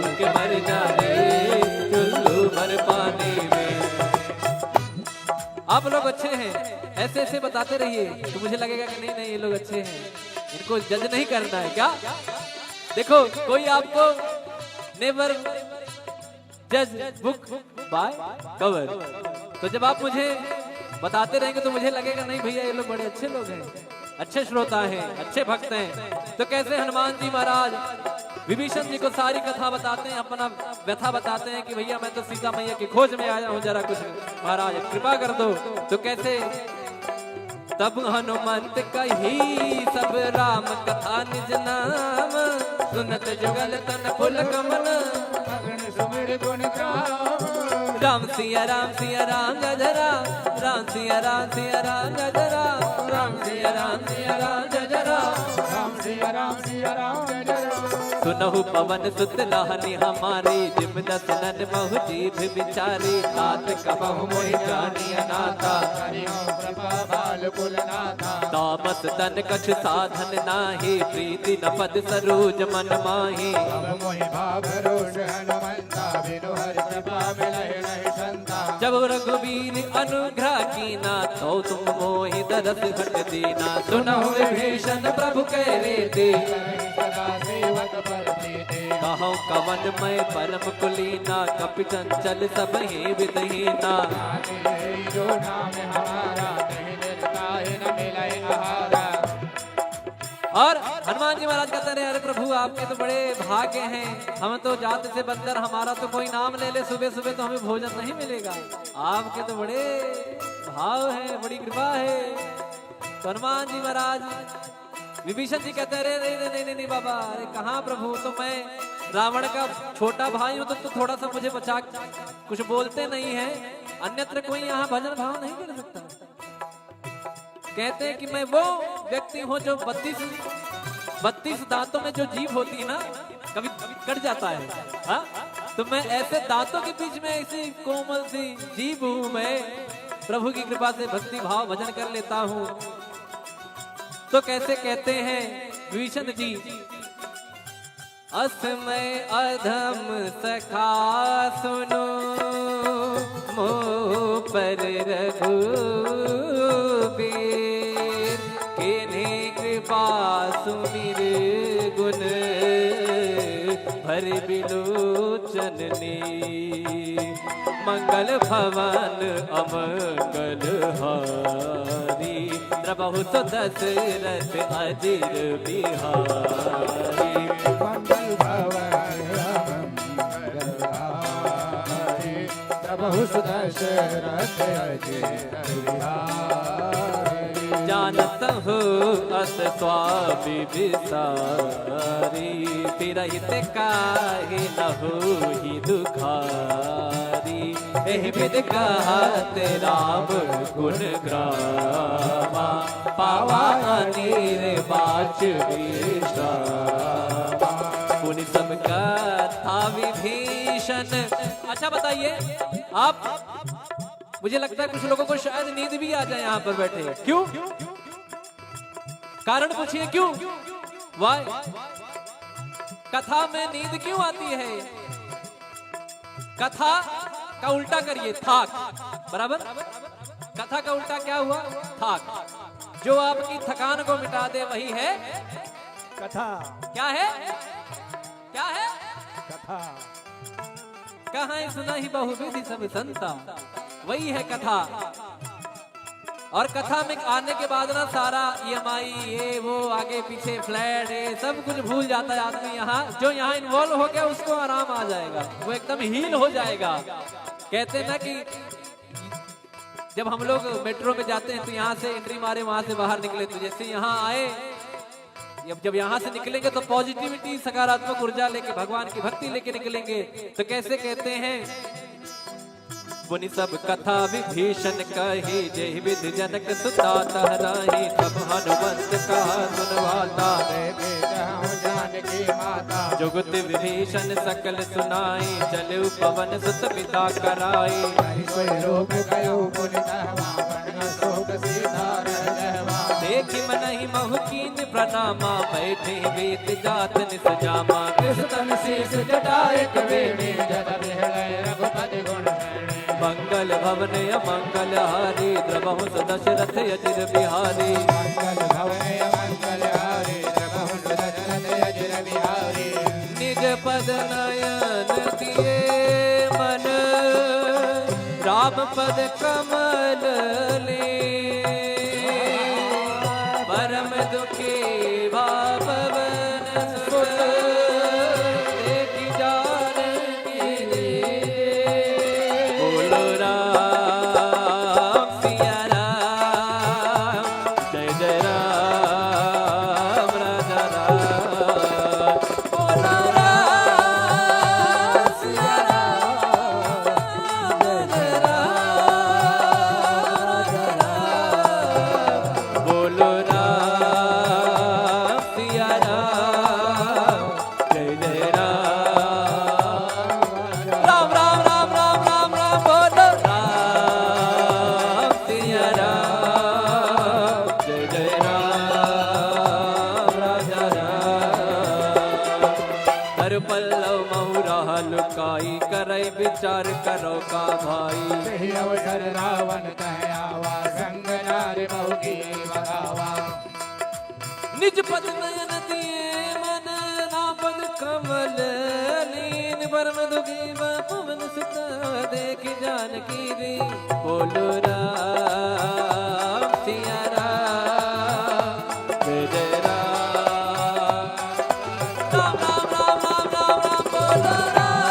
ऐसे ऐसे बताते रहिए तो मुझे लगेगा कि नहीं नहीं ये लोग अच्छे हैं, इनको जज नहीं करना है क्या। देखो कोई आपको नेवर जज बुक बाय कवर, तो जब आप मुझे बताते रहेंगे तो मुझे लगेगा नहीं भैया ये लोग बड़े अच्छे लोग हैं, अच्छे श्रोता हैं, अच्छे भक्त हैं। तो कैसे हनुमान जी महाराज विभीषण जी को सारी कथा बताते हैं, अपना व्यथा बताते हैं कि भैया मैं तो सीता मैया की खोज में आया हूँ, जरा कुछ महाराज कृपा कर दो। तो कैसे तब हनुमंत कही सब राम कथा निज नाम, सुनत जुगल तन फुल कमल सुमिर गुण गाम। राम सिया राम गजरा, राम सिया राम गजरा, राम सिया राम गजरा, राम सिया राम गजरा। सुनहु पवन सुत लहनी हमारी, जिम दसनन महु जीभ बिचारी, तात कबहु मोहि जानी अनाथा, कृपा बाल कुलनाथा। तामस तन कछ साधन नाही, प्रीति न पद सरोज मन माही। अब मोहि भाव रोष हनुमंता, बिनु हरि कृपा मिलहि नहीं संता। जब रघुवीर अनुग्रह कीना, तो तुम मोहि दरस हट दीना। सुनहु विभीषण प्रभु कह रे, सदा सेवक पर प्रीति। कहूँ कवन मैं परम कुलीना, कपि चंचल सब ही विदहीना। जो नाम हमारा, नहीं निर्ताहि न मिलहि आहारा। और हनुमान जी महाराज कहते रहे, अरे प्रभु आपके तो बड़े भाग्य हैं, हम तो जात से बंदर, हमारा तो कोई नाम ले ले सुबह सुबह तो हमें भोजन नहीं मिलेगा। आपके तो बड़े भाव हैं, बड़ी कृपा है। तो हनुमान जी महाराज विभीषण जी कहते हैं, नहीं नहीं बाबा, अरे कहाँ प्रभु, तो मैं रावण का छोटा भाई हूँ, तो थोड़ा सा मुझे बचा, कुछ बोलते नहीं है, अन्यत्र कोई यहाँ भजन भाव नहीं कर सकता। कहते हैं कि मैं वो व्यक्ति हूँ जो 32 दांतों में जो जीभ होती है ना, कभी कट जाता है, हाँ? तो मैं ऐसे दांतों के बीच में ऐसी कोमल सी जीभ हूँ, मैं प्रभु की कृपा से भक्ति भाव भजन कर लेता हूँ। तो कैसे कहते हैं विभीषण जी, असमय अधम सखा सुनो, मोह पर रघुबीर, किन्हीं कृपा सुमिर गुण, भर बिलोचननी। मंगल भवन अमंगल हारी, प्रभु तो दशरथ अजिर बिहारी। मंगल भवन मंगल हारी, प्रभु सुदशरथ अजिर बिहारी। जानत हो अस स्वामी विसारी, तिरहित काहे न होहि दुखारी। एहि विध कहत राम गुण ग्रामा, पावा निर्वाच विश्रामा। पुनि सब कथा विभीषण। अच्छा बताइए आप, मुझे लगता है कुछ लोगों को शायद नींद भी आ जाए यहाँ पर बैठे, क्यों? कारण पूछिए क्यों? वाई कथा में नींद क्यों आती है? कथा का उल्टा करिए, थाक, बराबर? कथा का उल्टा क्या हुआ? थाक। जो आपकी थकान को मिटा दे वही है कथा। क्या है? क्या है? कथा। कहाँ सुना ही बहुविधि सब संता, वही है कथा। और कथा में आने के बाद ना सारा EMI ये वो आगे पीछे फ्लैट ये सब कुछ भूल जाता है आदमी। यहाँ जो यहाँ इन्वॉल्व हो गया उसको आराम आ जाएगा, वो एकदम हील हो जाएगा। कहते हैं ना कि जब हम लोग मेट्रो में जाते हैं तो यहाँ से एंट्री मारे वहां से बाहर निकले, तो जैसे यहाँ आए, जब यहाँ से निकलेंगे तो पॉजिटिविटी सकारात्मक ऊर्जा लेके भगवान की भक्ति लेके निकलेंगे। तो कैसे कहते हैं, मुनि सब कथा विभीषण कही, जय विधि जनक सुता तहराही। तब हनुमंत कहा सुनवाता, जानकी माता। जुगत विभीषण सकल सुनाई, चले पवन सुत पिता कराई। देखि मनहि महु प्रणामा, बैठे वेद जात निस जामा। कृष्ण शीस जटाए कबीर, जद बिहलय रघुपति गुण मंगल भवन अमंगल हारी द्रवहु दशरथ अजिर बिहारी मंगल भवन मंगल हारी द्रवहु दशरथ अजिर बिहारी निज पद नयन दिए मन राम पद कमल ले परम दुखी भावन सुत देखि जानकी बोलो राम सिया राम जय जय राम राजा राम बोलो राम सिया राम जय जय राम राजा राम बोलो राम सिया राम जय जय राम राम राम राम राम राम राम बोलो राम सिया राम जय जय राम राजा राम कर पल्लव महुरा लुकाई करई विचार करो का भाई सही अवसर रावण कह आवा संग नारी मौकी बगावा निज पद नयन दिए मन नापद कमल लीन परम दुखी पवन सुत देख जानकी रे बोलो राम सिया राम जय जय राम राम राम राम राम राम राम बोलो राम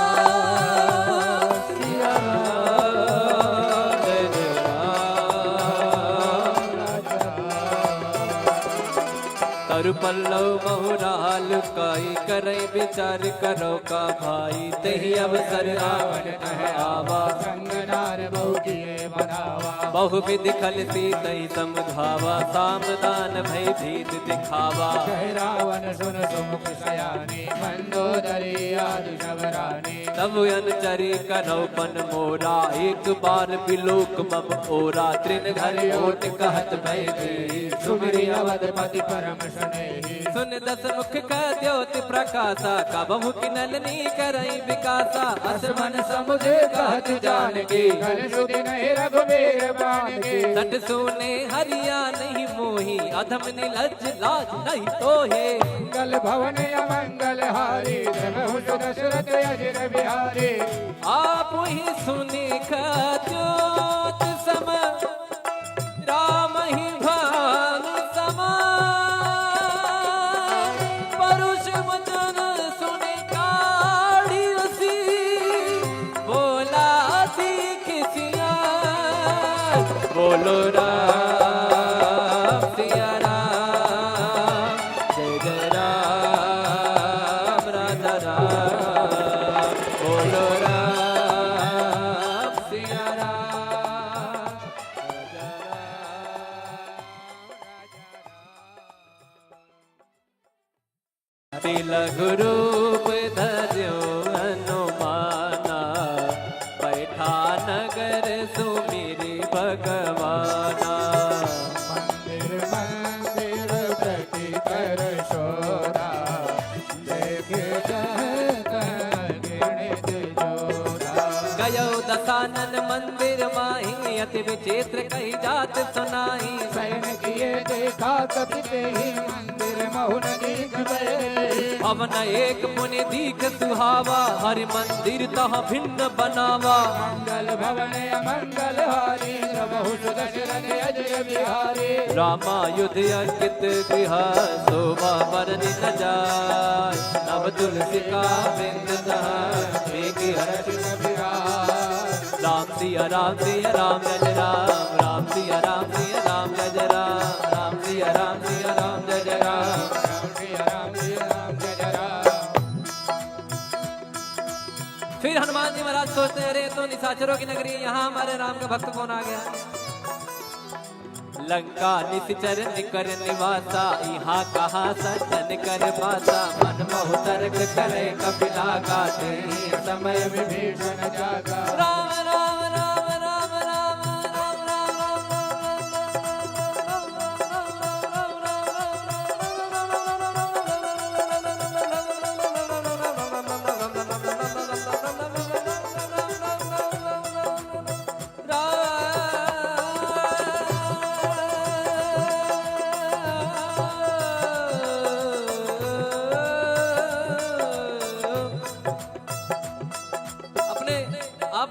सिया राम जय जय राम तरु पल्लव महुराल काई करई विचार करो का भाई तेहि अवसर रावण कह आवा संग नार मौकी बगावा बहुविध खलती तई समझावा सामदान भय भीत दिखावा कह रावण सुन सुमुख सयानी मंदोदरी आदि शबरानी तब अनचरी करौपन मोरा एक बार बिलोक मम ओरा तृण घर ओट कहत भय दी सुमिरी अवधपति परम सुनेही सुन दस मुख का द्योति प्रकाशा कबहु किनलनी करई विकासा असमन समुझे कहत जानकी कल सुधि नहीं रघुवीर बाण की सट सोने हरिया नहीं मोही अधम निलज लाज नहीं तोहे मंगल भवन अमंगल हारी द्रवहु दशरथ अजिर बिहारी आप ही सुनी ज्योत सम राम ही भान समान परुष वचन सुनि काढ़ी रसी बोला थी किसिया बोलो राम सिया राम जय जय राम राजा राम बोलो राम सिया राम राजा राम तिलक रूप धर्यो हनुमाना बैठा नगर सुमिरी भगवाना मंदिर मंदिर प्रति कर शोरा देख गिणित जोरा गयो दसानन मंदिर माही अति विचित्र कही जात सुनाई सैन किए देखा कपि ही मंदिर महुन दीख बहे भवन एक मुनि दीख सुहावा हरि मंदिर तह भिन्न बनावा मंगल भवन अमंगल हारी द्रवहु दशरथ अजिर बिहारी रामायुध अंकित गृह शोभा बरनि न जाय नव तुलसी का बिंद राम सिया राम सिया राम जय जय राम राम सिया राम सिया राम जय जय राम राम सिया राम सिया राम जय जय राम फिर हनुमान जी महाराज सोचते हैं, अरे तो निशाचरों की नगरी है, यहाँ हमारे राम का भक्त कौन आ गया। लंका निश्चर निकर निवासा, यहाँ कहा सज्जन कर पासा। मन मोह तर्क करे कपिला गाते, समय विभीषण जागा राम राम राम राम राम राम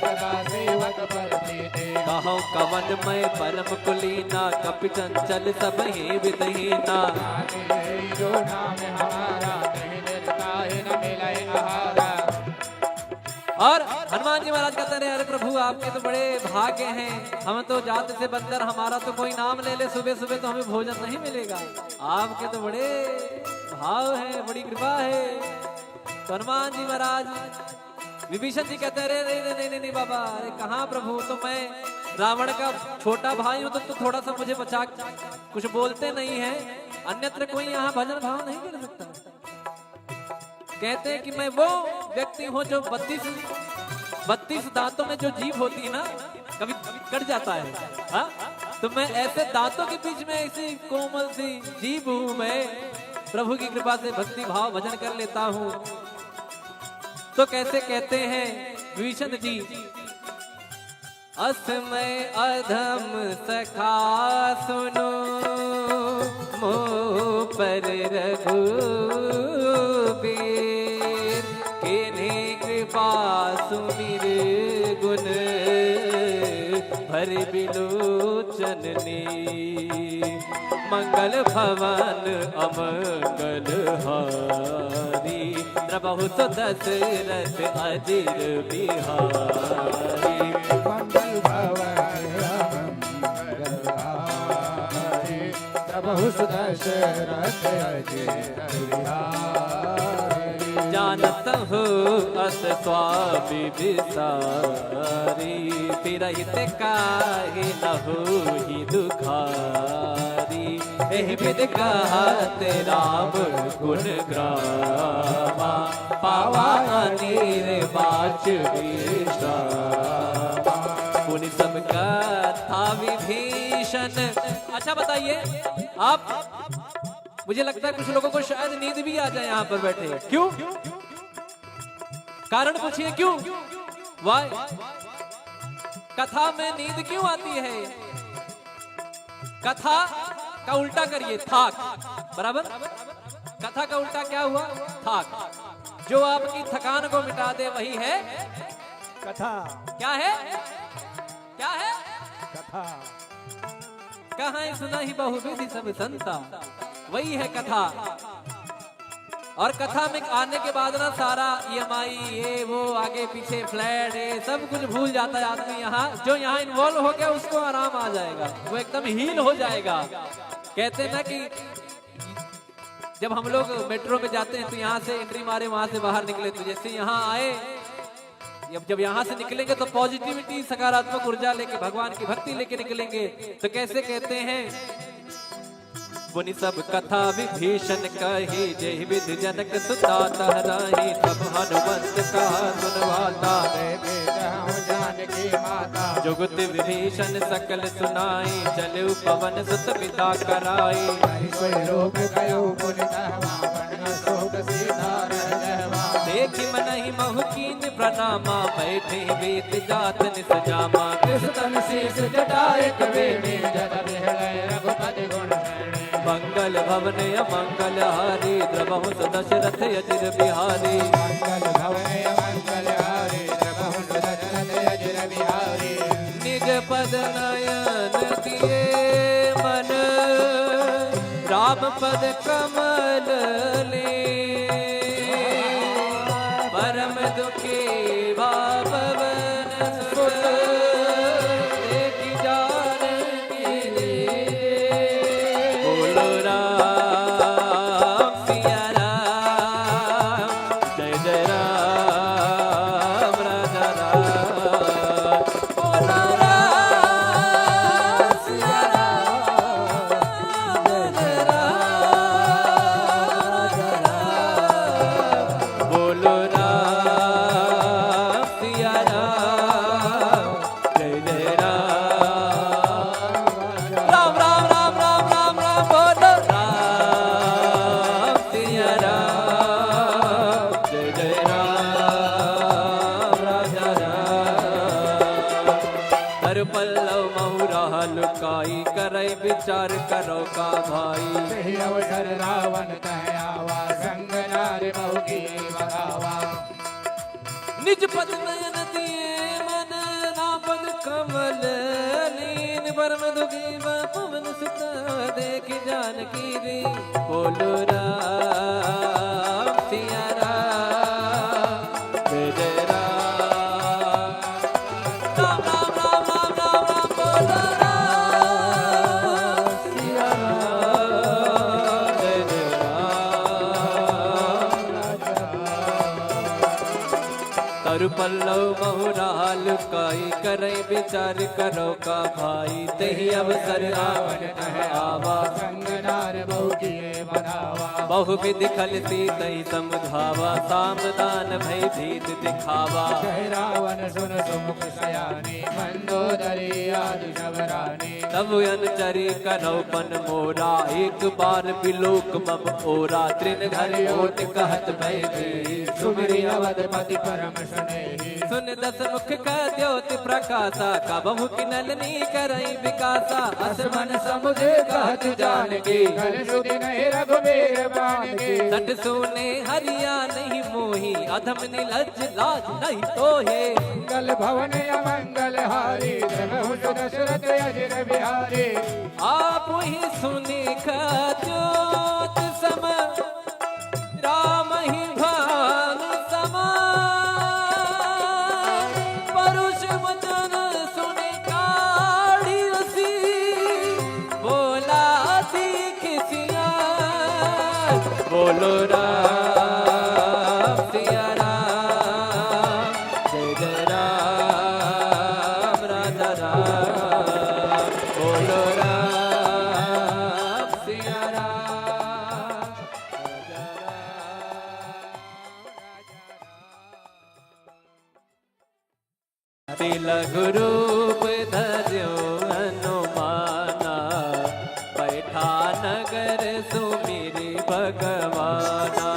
सदा सेवक पर प्रीति कहो कवन में परम कुलीना कपि चंचल सब ही विदहीना जो नाम हमारा कहीं निर्ताहि न मिले आहारा। और हनुमान जी महाराज कहते रहे अरे प्रभु आपके तो बड़े भाग्य हैं, हम तो जात से बंदर, हमारा तो कोई नाम ले ले सुबह सुबह तो हमें भोजन नहीं मिलेगा, आपके तो बड़े भाव है, बड़ी कृपा है। तो हनुमान जी महाराज विभीषण जी कहते रहे नहीं नहीं नहीं बाबा, अरे कहाँ प्रभु, तो मैं रावण का छोटा भाई हूँ, तो थोड़ा सा मुझे बचा, कुछ बोलते नहीं है, अन्यत्र कोई यहाँ भजन भाव नहीं कर सकता। कहते हैं कि मैं वो व्यक्ति हूँ जो 32 दांतों में जो जीभ होती है ना, कभी कट जाता है, हाँ? तो मैं ऐसे दांतों के बीच में ऐसी कोमल सी जीभ हूँ, मैं प्रभु की कृपा से भक्ति भाव भजन कर लेता हूँ। तो कैसे कहते हैं विभीषण जी, असमय अधम सखा सुनो मोह पर रघुबीर, किन्हीं कृपा सुमिर गुण भर बिलोचन ने, मंगल भवन अमंगल हारी, प्रभु तो दशरथ अजिर बिहारी। मंगल भवन मंगलहारी, प्रभु सुदशरथ अजिर बिहारी। जानत हो अस स्वामी विसारी, फिरहित काहे न होहि दुखारी, एहि विधि कहत राम गुण ग्रामा, पावा अनेर बाच विश्रामा। पुनि सब कथा विभीषण। अच्छा बताइए आप, मुझे लगता है कुछ लोगों को शायद नींद भी आ जाए यहाँ पर बैठे, क्यों? कारण पूछिए क्यों? वाई कथा में नींद क्यों आती है? कथा का उल्टा करिए थाक, बराबर? कथा का उल्टा क्या हुआ? थाक। जो आपकी थकान को मिटा दे वही है कथा। क्या है? क्या है? कथा। कहाँ सुना ही बहुविधि सब संता, वही है कथा। और कथा में आने के बाद ना सारा EMI ये वो आगे पीछे फ्लैट ये सब कुछ भूल जाता है आदमी। यहाँ जो यहाँ इन्वॉल्व हो गया उसको आराम आ जाएगा, वो एकदम हील हो जाएगा। कहते हैं ना कि जब हम लोग मेट्रो में जाते हैं तो यहाँ से एंट्री मारे वहां से बाहर निकले, तो जैसे यहाँ आए जब यहाँ से निकलेंगे तो पॉजिटिविटी सकारात्मक ऊर्जा लेके भगवान की भक्ति लेके निकलेंगे। तो कैसे कहते हैं, पुनि सब कथा विभीषण कही, जय विधि जनक सुता तहराही, सब हनुमंत कहा सुनवाता, जानकी माता जुगत विभीषण सकल सुनाई, चलु पवन सुत पिता कराई, देखि मनहि महकीन प्रणामा, बैठे वेद जात निस जामा, कृष्ण शीस जटाए कबीर, जद बिहलय रघुपति गुण शरणे, मंगल भवन अमंगल हारी, द्रवहु दशरथ अजिर बिहारी, मंगल भवन अमंगल हारी, द्रवहु दशरथ अजिर बिहारी, निज पद नयन दिए मन, राम पद कमल ले, परम दुखी बापवन सुत, देखि जानकी दे, बोलो राम सिया राम, जय जय राम राजा राम, बोलो राम सिया राम, जय जय राम राजा राम, बोलो विचार करो का भाई, अवसर रावण कहयावा, संग नारी बहु की बगावा, निज पद नयन दिए मन, कमल लीन परम दुखी पवन सुत देख जानकी री बोलो राम सिया राम जय राम राम राम राम राम राम राम बोलो राम सिया राम जय जय राम तरु पल्लव बहुराल काई करई विचार करो का भाई तेहि अवसर आवन कह आवा संगनार बहु किए बनावा बहु विधि खलती तई समझावा सामदान भय भीत दिखावा कह रावण सुन सुमुख सयानी मंदोदरी आदि शबरानी तब अनचरी करौपन मोरा एक बार बिलोक मम ओरा त्रिन घर ओट कहत भय दी सुमिरी अवधपति परम स्नेही सुन दस मुख का द्योति प्रकाशा का बहु किनलनी करई विकासा असमन समुझे कहत जानकी कल सुधि नहीं रघुबीर बान की सट सोने हरिया नहीं मोही अधम निलज लाज नहीं तो हे मंगल भवन अमंगल हारी प्रभु दशरथ अजिर बिहारी आप ही सुने का ज्योत सम राम ही भान समा परुष वचन सुने काढ़ी रसी बोला दीख सिया बोलो राम सिया राम जय जय राम राजा राम बोलो राम सिया राम राजा राम तिलक रूप धर्यो हनुमाना बैठा नगर सुमिरी भगवाना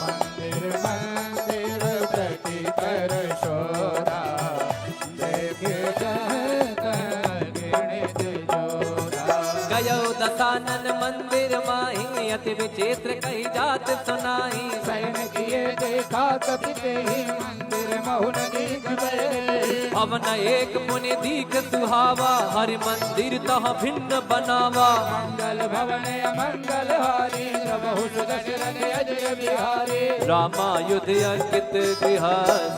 मंदिर मंदिर प्रति कर शोरा देखे गिणित जोरा गयो दसानन मंदिर माही अति विचित्र कही जात सुनाई सैन किए देखा कपिते ही मंदिर महुन दीख भवन एक मुनि दीख सुहावा हरि मंदिर तह भिन्न बनावा मंगल भवन अमंगल हारी प्रभु दशरथ अजय बिहारी रामायुध अंकित गृह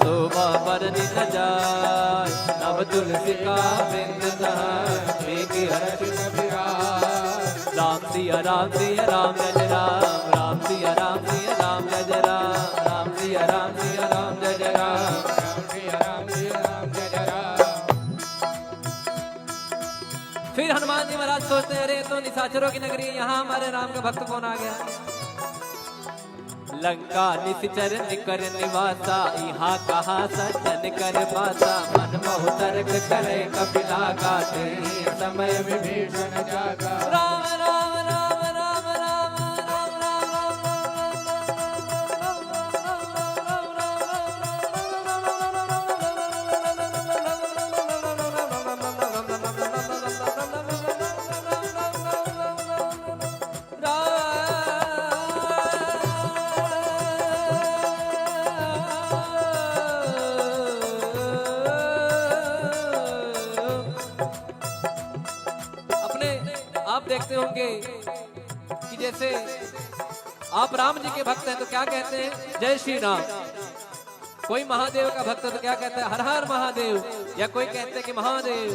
शोभा बरनि न जाय नव तुलसी का वृंद हर्ष राम सिया राम सिया राम जय राम राम सिया राम सिया राम जय राम राम सिया राम सिया राम जय राम फिर हनुमान जी महाराज सोचते हैं अरे तो निशाचरों की नगरी है, यहाँ हमारे राम का भक्त कौन आ गया। लंका निश्चर निकर निवासा यहाँ कहा सज्जन कर पासा मन मोह तर्क करे कपिला गाते समय विभीषण जागा राम राम राम राम राम राम राम आप देखते होंगे कि जैसे आप राम जी के भक्त हैं तो क्या कहते हैं जय श्री राम। कोई महादेव का भक्त है तो क्या कहते हैं हर हर महादेव, या कोई कहते हैं कि महादेव।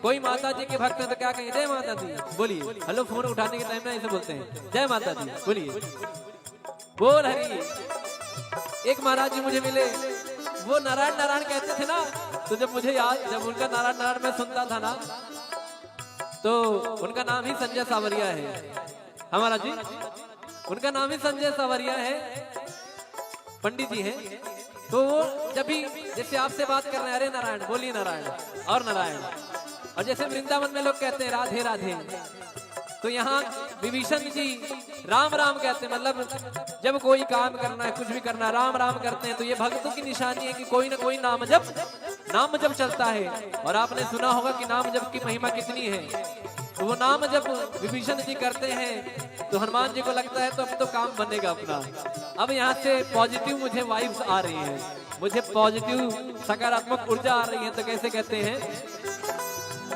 कोई माता जी के भक्त है तो क्या कहेंगे जय माता दी बोलिए। हेलो फोन उठाने के टाइम में ऐसे बोलते हैं जय माता दी बोलिए बोल हरी। एक महाराज जी मुझे मिले, वो नारायण नारायण कहते थे ना, तो जब मुझे याद जब उनका नारायण नारायण मैं सुनता था ना तो उनका नाम ही संजय सावरिया है। हमारा जी उनका नाम ही संजय सावरिया है, पंडित जी हैं। तो वो जब भी जैसे आपसे बात कर रहे हैं अरे नारायण बोलिए नारायण और नारायण, और जैसे वृंदावन में लोग कहते हैं राधे राधे, तो यहाँ विभीषण जी राम राम कहते हैं। मतलब जब कोई काम करना है कुछ भी करना राम राम करते हैं, तो ये भक्तों की निशानी है कि कोई ना कोई नाम जब चलता है। और आपने सुना होगा कि नाम जप की महिमा कितनी है। तो वो नाम जब विभीषण जी करते हैं तो हनुमान जी को लगता है तो अब तो काम बनेगा अपना। अब यहाँ से पॉजिटिव मुझे वाइब्स आ रही हैं, मुझे पॉजिटिव सकारात्मक ऊर्जा आ रही है। तो कैसे कहते हैं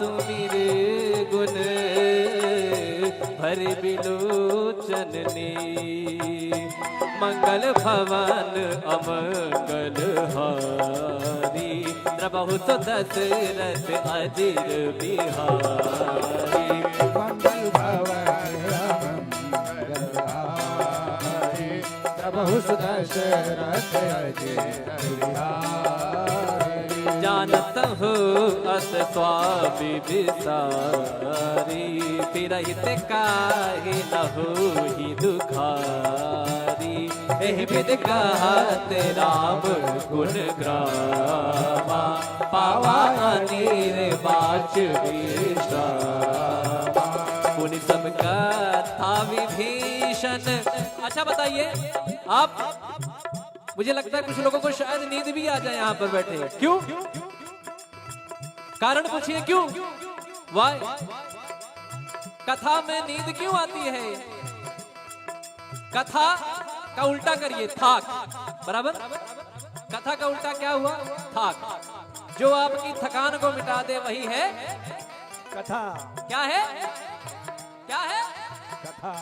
सुमिर गुण भर बिलोचन ने मंगल भवन अमंगल हारी द्रबहु तो दशरथ अजिर बिहारी मंगल भवन मंगल हारी प्रभु दशरथ अजिर बिहारी जानत हो अस स्वामी विसारी फिरहित काहे न होहि दुखारी एहि विधि कहत राम गुण ग्रामा पावा अनेर बाच विश्रामा पुनि सब कथा विभीषण। अच्छा बताइए आप, मुझे लगता है कुछ लोगों को शायद नींद भी आ जाए यहाँ पर बैठे। क्यों? कारण पूछिए क्यों? वाई कथा में नींद क्यों आती है? कथा का उल्टा करिए थाक, बराबर? कथा का उल्टा क्या हुआ? थाक। जो आपकी थकान को मिटा दे वही है कथा। क्या है? क्या है? कथा।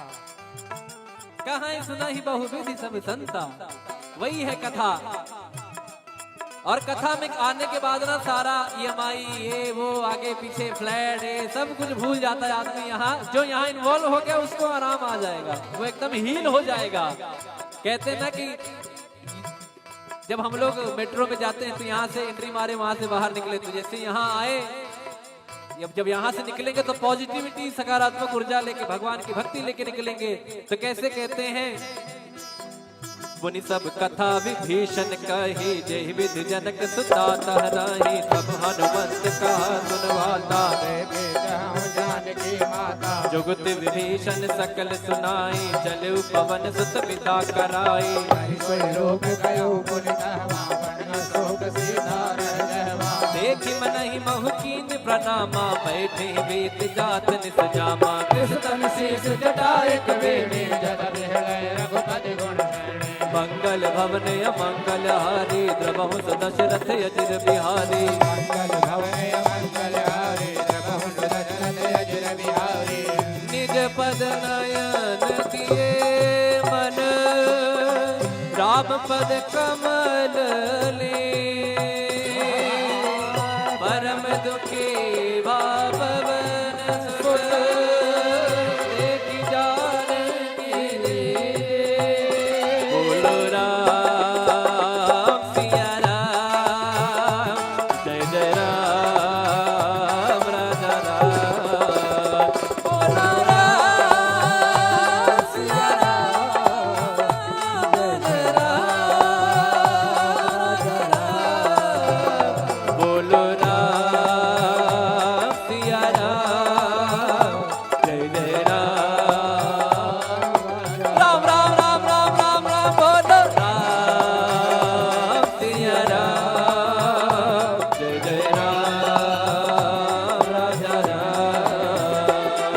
कहाँ सुना ही बहुविधि सब संता, वही है कथा। और कथा में आने के बाद ना सारा EMI ये वो आगे पीछे फ्लैट ये सब कुछ भूल जाता है आदमी। यहाँ जो यहाँ इन्वॉल्व हो गया उसको आराम आ जाएगा, वो एकदम हील हो जाएगा। कहते हैं ना कि जब हम लोग मेट्रो में जाते हैं तो यहाँ से एंट्री मारे वहां से बाहर निकले, तो जैसे यहाँ आए जब यहाँ से निकलेंगे तो पॉजिटिविटी सकारात्मक ऊर्जा लेके भगवान की भक्ति लेके निकलेंगे। तो कैसे कहते हैं, मुनि सब कथा विभीषण कही जय विधि जनक सुता तहराही सब हनुमंत कहा सुनवाता जानकी माता जुगत विभीषण सकल सुनाई चले पवन सुत पिता कराई लोक गयो देखी मनहि महु कीन प्रणामा बैठे वेद जात निस जामा कृष्ण शीस जटाए कवेणी जल बिहलय रघुपति गुण मंगल भवन अमंगल हारी द्रबहु दशरथ अजिर बिहारी मंगल भवन मंगल हारी प्रभु दशरथ अजिर बिहारी निज पद नयन दिए मन राम पद कमल ले परम दुखी भावन सुत देखी जानकी रे बोलो राम सिया राम जय जय राम राजा राम बोलो राम सिया राम जय जय राम राजा राम बोलो राम सिया राम जय जय राम राम राम राम राम राम राम बोलो राम सिया राम जय जय राम राजा राम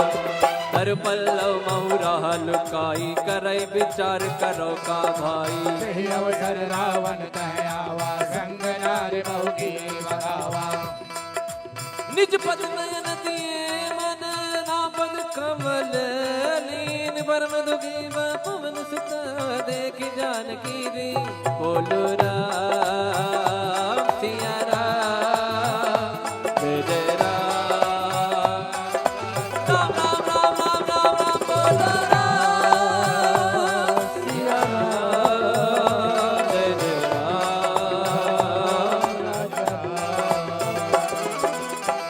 हर पल्लव महुरा लुकाई करे विचार करो का भाई सही अवसर रावण कहयावा संग नार बहुकी बगावा निज पद नयन दिए मन नापद कमल लीन परम दुखी पवन सुत देखी जानकी रे बोलो राम सिया राम जय जय राम राम राम राम राम राम राम बोलो राम सिया राम जय जय राम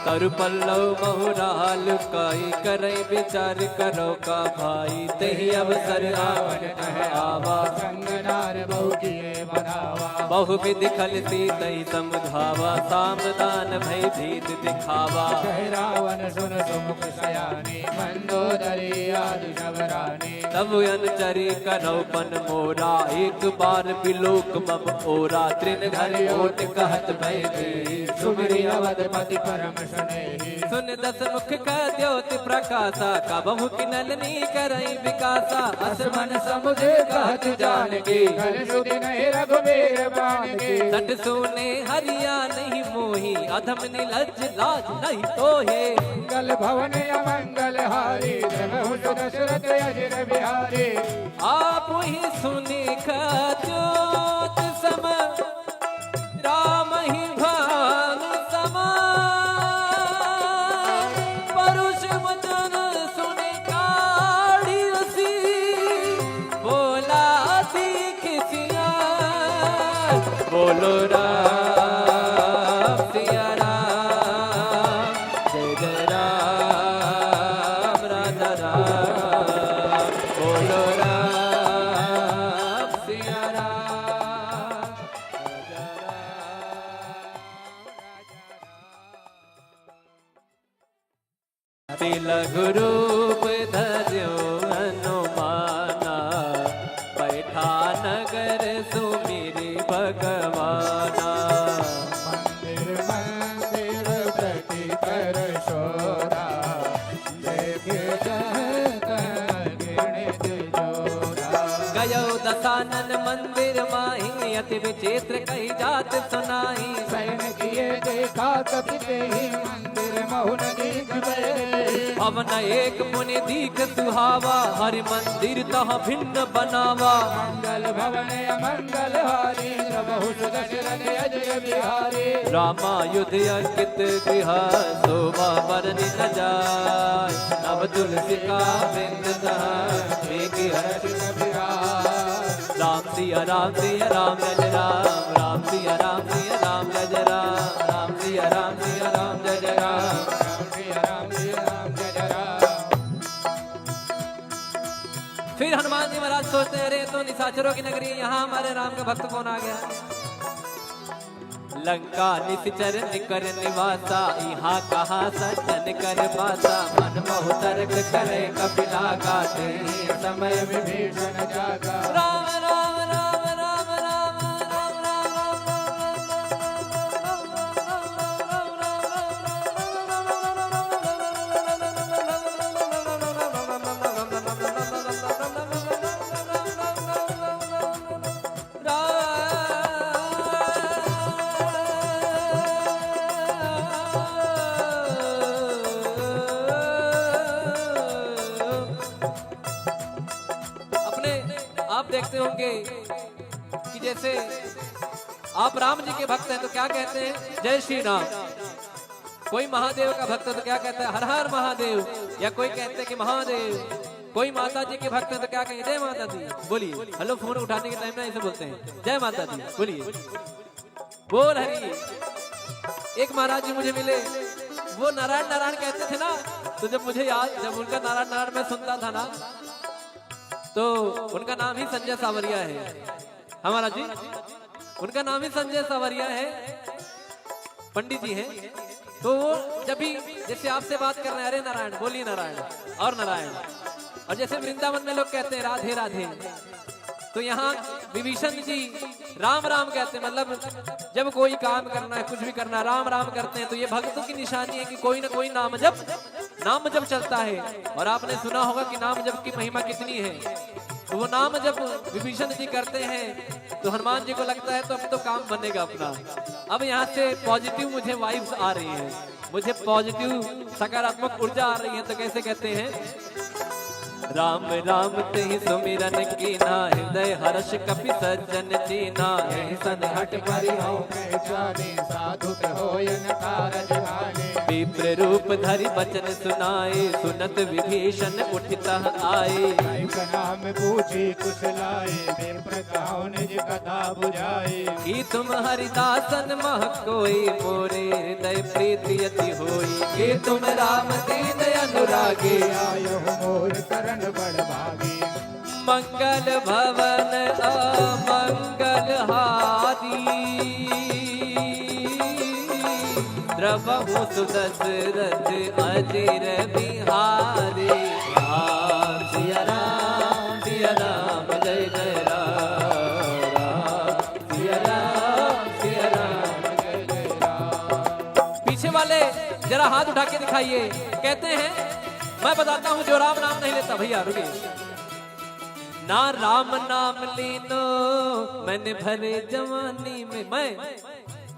तरु पल्लव महुराल काई करे विचार करो का भाई तही अवसर रावण कह आवा संग नार बहुकी बगावा बहुविधि खल तही समझावा सामदान भय भीत दिखावा कह रावण सुन सुमुख सयानी मंदोदरी आदि शबरानी तब अनचरी कनौपन मोरा एक बार बिलोक मम ओरा त्रिन घर ओट कहत भय सुमरी अवधपति परम सुनेही सुन दस मुख का द्योति प्रकाशा कबहु किनलनी करई विकासा अस मन समुझे कहत जानकी कल सुधि नहीं रघुबीर बान की सट सुने हरिया नहीं मोह मोही अधम नीलज लाज नहीं तो हे मंगल भवन अमंगल हारी प्रभु दशरथ अजर बिहारी आप ही सुनी ज्योत सम राम ही भान समा परुष वचन सुने काढ़ी रसी बोला दीख सिया बोलो राम सिया राम जय जय राम राजा राम बोलो राम सिया राम राजा राम तिलक रूप धर्यो हनुमाना बैठा नगर सुमिरी भगवाना मंदिर मंदिर प्रति कर शोरा देखे गिणित जोरा गयो दसानन मंदिर माही अति विचित्र कही जात सुनाई सैन किए देखा कपिते ही मंदिर महुन दीख बैठे पवन एक मुनि दीख सुहावा हरि मंदिर तह भिन्न बनावा मंगल भवन अमंगल हारी प्रभु दशरथ अजर बिहारी रामायुध अंकित गृह शोभा बरनि न जाय नव तुलसी का बिंद राम सिया राम सिया राम जय राम राम सिया राम सिया राम जय राम राम सिया राम सिया राम जय राम फिर हनुमान जी महाराज सोचते हैं, अरे तो निशाचरों की नगरी है, यहाँ हमारे राम का भक्त कौन आ गया। लंका निश्चर निकर निवासा यहाँ कहा सज्जन कर पासा मन मोह तर्क करे कपिला गाते समय विभीषण जागा राम राम राम राम राम राम देखते होंगे कि जैसे आप राम जी के भक्त हैं तो क्या कहते हैं, जय श्री राम। कोई महादेव का भक्त है तो क्या कहता है, हर हर महादेव। या कोई कहते हैं कि महादेव। कोई माता जी के भक्त हैं तो क्या कहेंगे, जय माता दी। बोलिए, हेलो फोन उठाने के टाइम ना ऐसे बोलते हैं, जय माता दी बोलिए, बोल हरि। एक महाराज जी मुझे मिले, वो नारायण नारायण कहते थे ना, तो जब मुझे याद, जब उनका नारायण नारायण मैं सुनता था ना, तो उनका नाम ही संजय सावरिया है। हमारा जी उनका नाम ही संजय सावरिया है, पंडित जी हैं। तो वो जब भी जैसे आपसे बात कर रहे हैं, अरे नारायण बोलिए नारायण और नारायण। और जैसे वृंदावन में लोग कहते हैं राधे राधे, तो यहाँ विभीषण जी राम राम कहते हैं। मतलब जब कोई काम करना है, कुछ भी करना है, राम राम करते हैं। तो ये भक्तों की निशानी है कि कोई ना कोई नाम जप चलता है। और आपने सुना होगा कि नाम जप की महिमा कितनी है। तो वो नाम जब विभीषण जी करते हैं तो हनुमान जी को लगता है तो अब तो काम बनेगा अपना। अब यहाँ से पॉजिटिव मुझे वाइब्स आ रही है, मुझे पॉजिटिव सकारात्मक ऊर्जा आ रही है। तो कैसे कहते हैं, राम राम ते सुमिरन कीना हृदय हर्ष कपि सज्जन चीना सन हट परिहौ साधु होयन कारज हानि विप्र रूप धरि बचन सुनाए सुनत विभीषण उठितः आए नाम पूछी कुशलाए विप्र कहो निज कथा बुझाए कि तुम हरिदासन मह कोई मोरे हृदय प्रीति अति होई कि तुम राम दीन अनुरागी आयो मोर करण बड़ भागी मंगल भवन अमंगल हारी द्रवहु सुदशरथ अजिर बिहारी राम सिया राम जय जय राम सिया राम जय जय राम। पीछे वाले जरा हाथ उठा के दिखाइए। कहते हैं, मैं बताता हूं जो राम नाम नहीं लेता, भैया रुकिए ना, राम नाम लीनो मैंने भरे जवानी में। मैं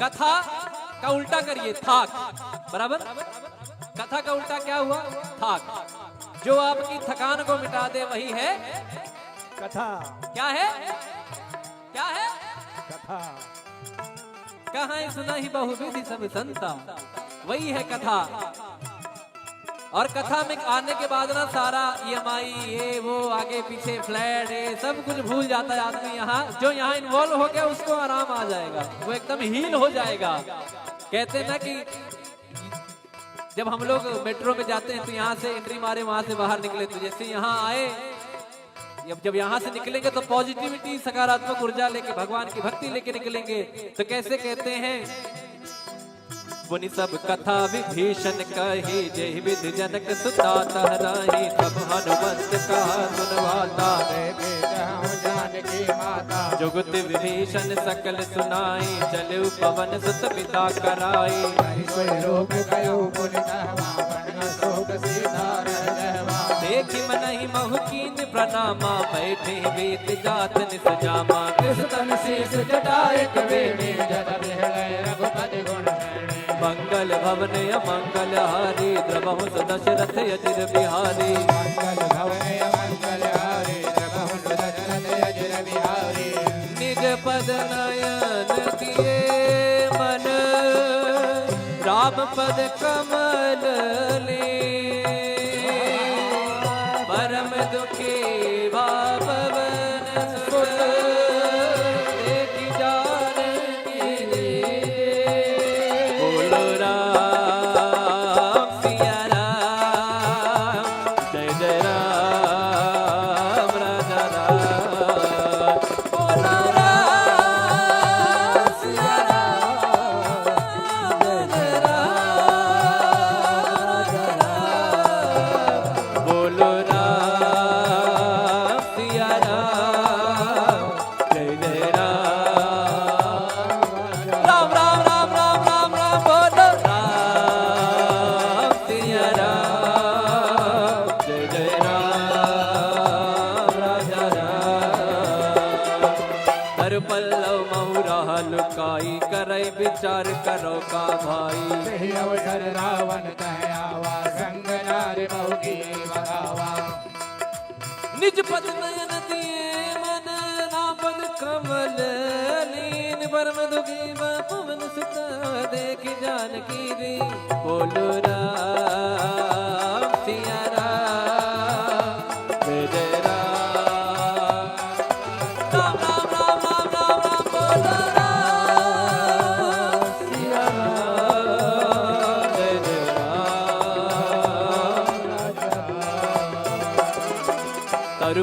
कथा का उल्टा करिए थाक, बराबर। कथा का उल्टा क्या हुआ? थाक। जो आपकी थकान को मिटा दे वही है कथा। क्या है? क्या है? कथा। कहाँ सुना ही बहुविधि सब संता, वही है कथा। और कथा में आने के बाद ना सारा EMI ये वो आगे पीछे फ्लैट ये सब कुछ भूल जाता है आदमी। यहाँ जो यहाँ इन्वॉल्व हो गया उसको आराम आ जाएगा, वो एकदम हील हो जाएगा। कहते हैं ना कि जब हम लोग मेट्रो में जाते हैं तो यहाँ से एंट्री मारे वहां से बाहर निकले, तो जैसे यहाँ आए जब यहाँ से निकलेंगे तो पॉजिटिविटी सकारात्मक ऊर्जा लेके भगवान की भक्ति लेके निकलेंगे। तो कैसे कहते हैं, मुनि सब कथा विभीषण कही, जय विधि जनक सुता तहराही, तब हनुमंत कहा सुनवाता, जानकी माता। जुगत विभीषण सकल सुनाई, चले पवन सुत पिता कराई। देखी मनहि महु प्रणामा, बैठे वेद जात निस जामा। कृष्ण शीस जटाए कवेणी, जद बिहलय रघुपति गुण शरणी। मंगल भवन अमंगल हारी, द्रवहु दशरथ अजिर बिहारी। मंगल भवन अमंगल हारी, द्रवहु दशरथ अजिर बिहारी। निज पद नयन दिए मन, राम पद कमल ले। परम दुखी भावन सुत, देखि जानकी दे। बोलो राम सिया राम, जय जय राम राजा राम। बोलो राम सिया राम, जय जय राम राजा राम। बोलो पल्लव महुरा लुकाई, करई विचार करो का भाई। सही अवसर रावण कह आवा, संग नारी बहु की बगावा। निज पद नयन दिए मन, नापद कमल लीन। परम दुखी पवन सुत, देखि जानकी दी। बोलो राम सिया राम, जय जय राम।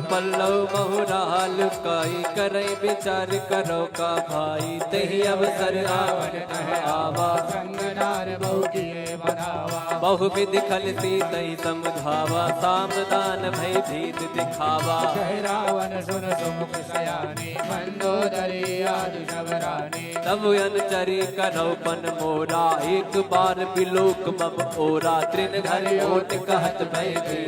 पल्लव महुरा लुकाई, करई विचार करो का भाई। तही अवसर रावण कह आवा, संग नार बहु किए बधावा। बहु विधि खलती तही समझावा, सामदान भय भीत दिखावा। कह रावण सुन सुमुख सयानी, मंदोदरी आदि सब रानी। तब अनुचरी कनौपन मोरा, एक बार बिलोक मम ओरा। तृण घर ओट कहत भय भी,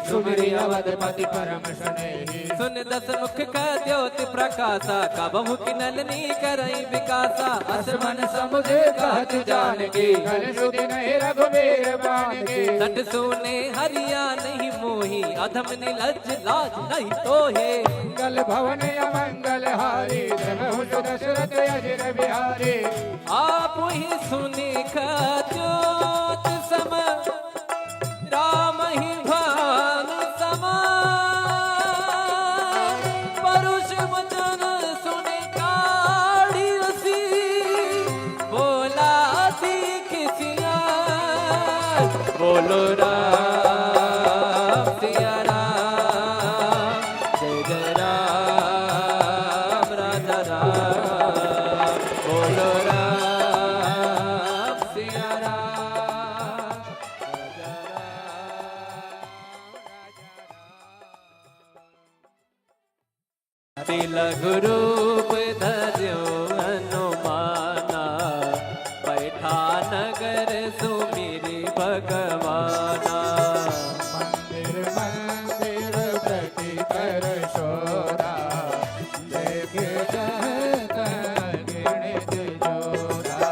सुमिरि अवधपति परम स्नेही। सुन दस मुख का द्योति प्रकाशा, कबहु किनलनी करई विकासा। असमन समुझे कहत जानकी, कल सुधि नहीं रघुबीर बानकी। सठ सोने हरिया नहीं मोही, अधम निलज लाज नहीं तोहे। मंगल भवन अमंगल हारी, द्रवहु दशरथ अजिर बिहारी। आप ही सुनी ज्योत सम, राम ही भान समा। परुष वचन सुने काढ़ी रसी, बोला सीख सिया। बोलो राम सिया राम, जय जय राम राजा राम। बोलो राम सिया राम, राजा राम। तिलक रूप धर्यो हनुमाना, बैठा नगर सुमिरि भगवाना। मंदिर मंदिर प्रति कर शोरा, देख जह तह गिणित जोरा।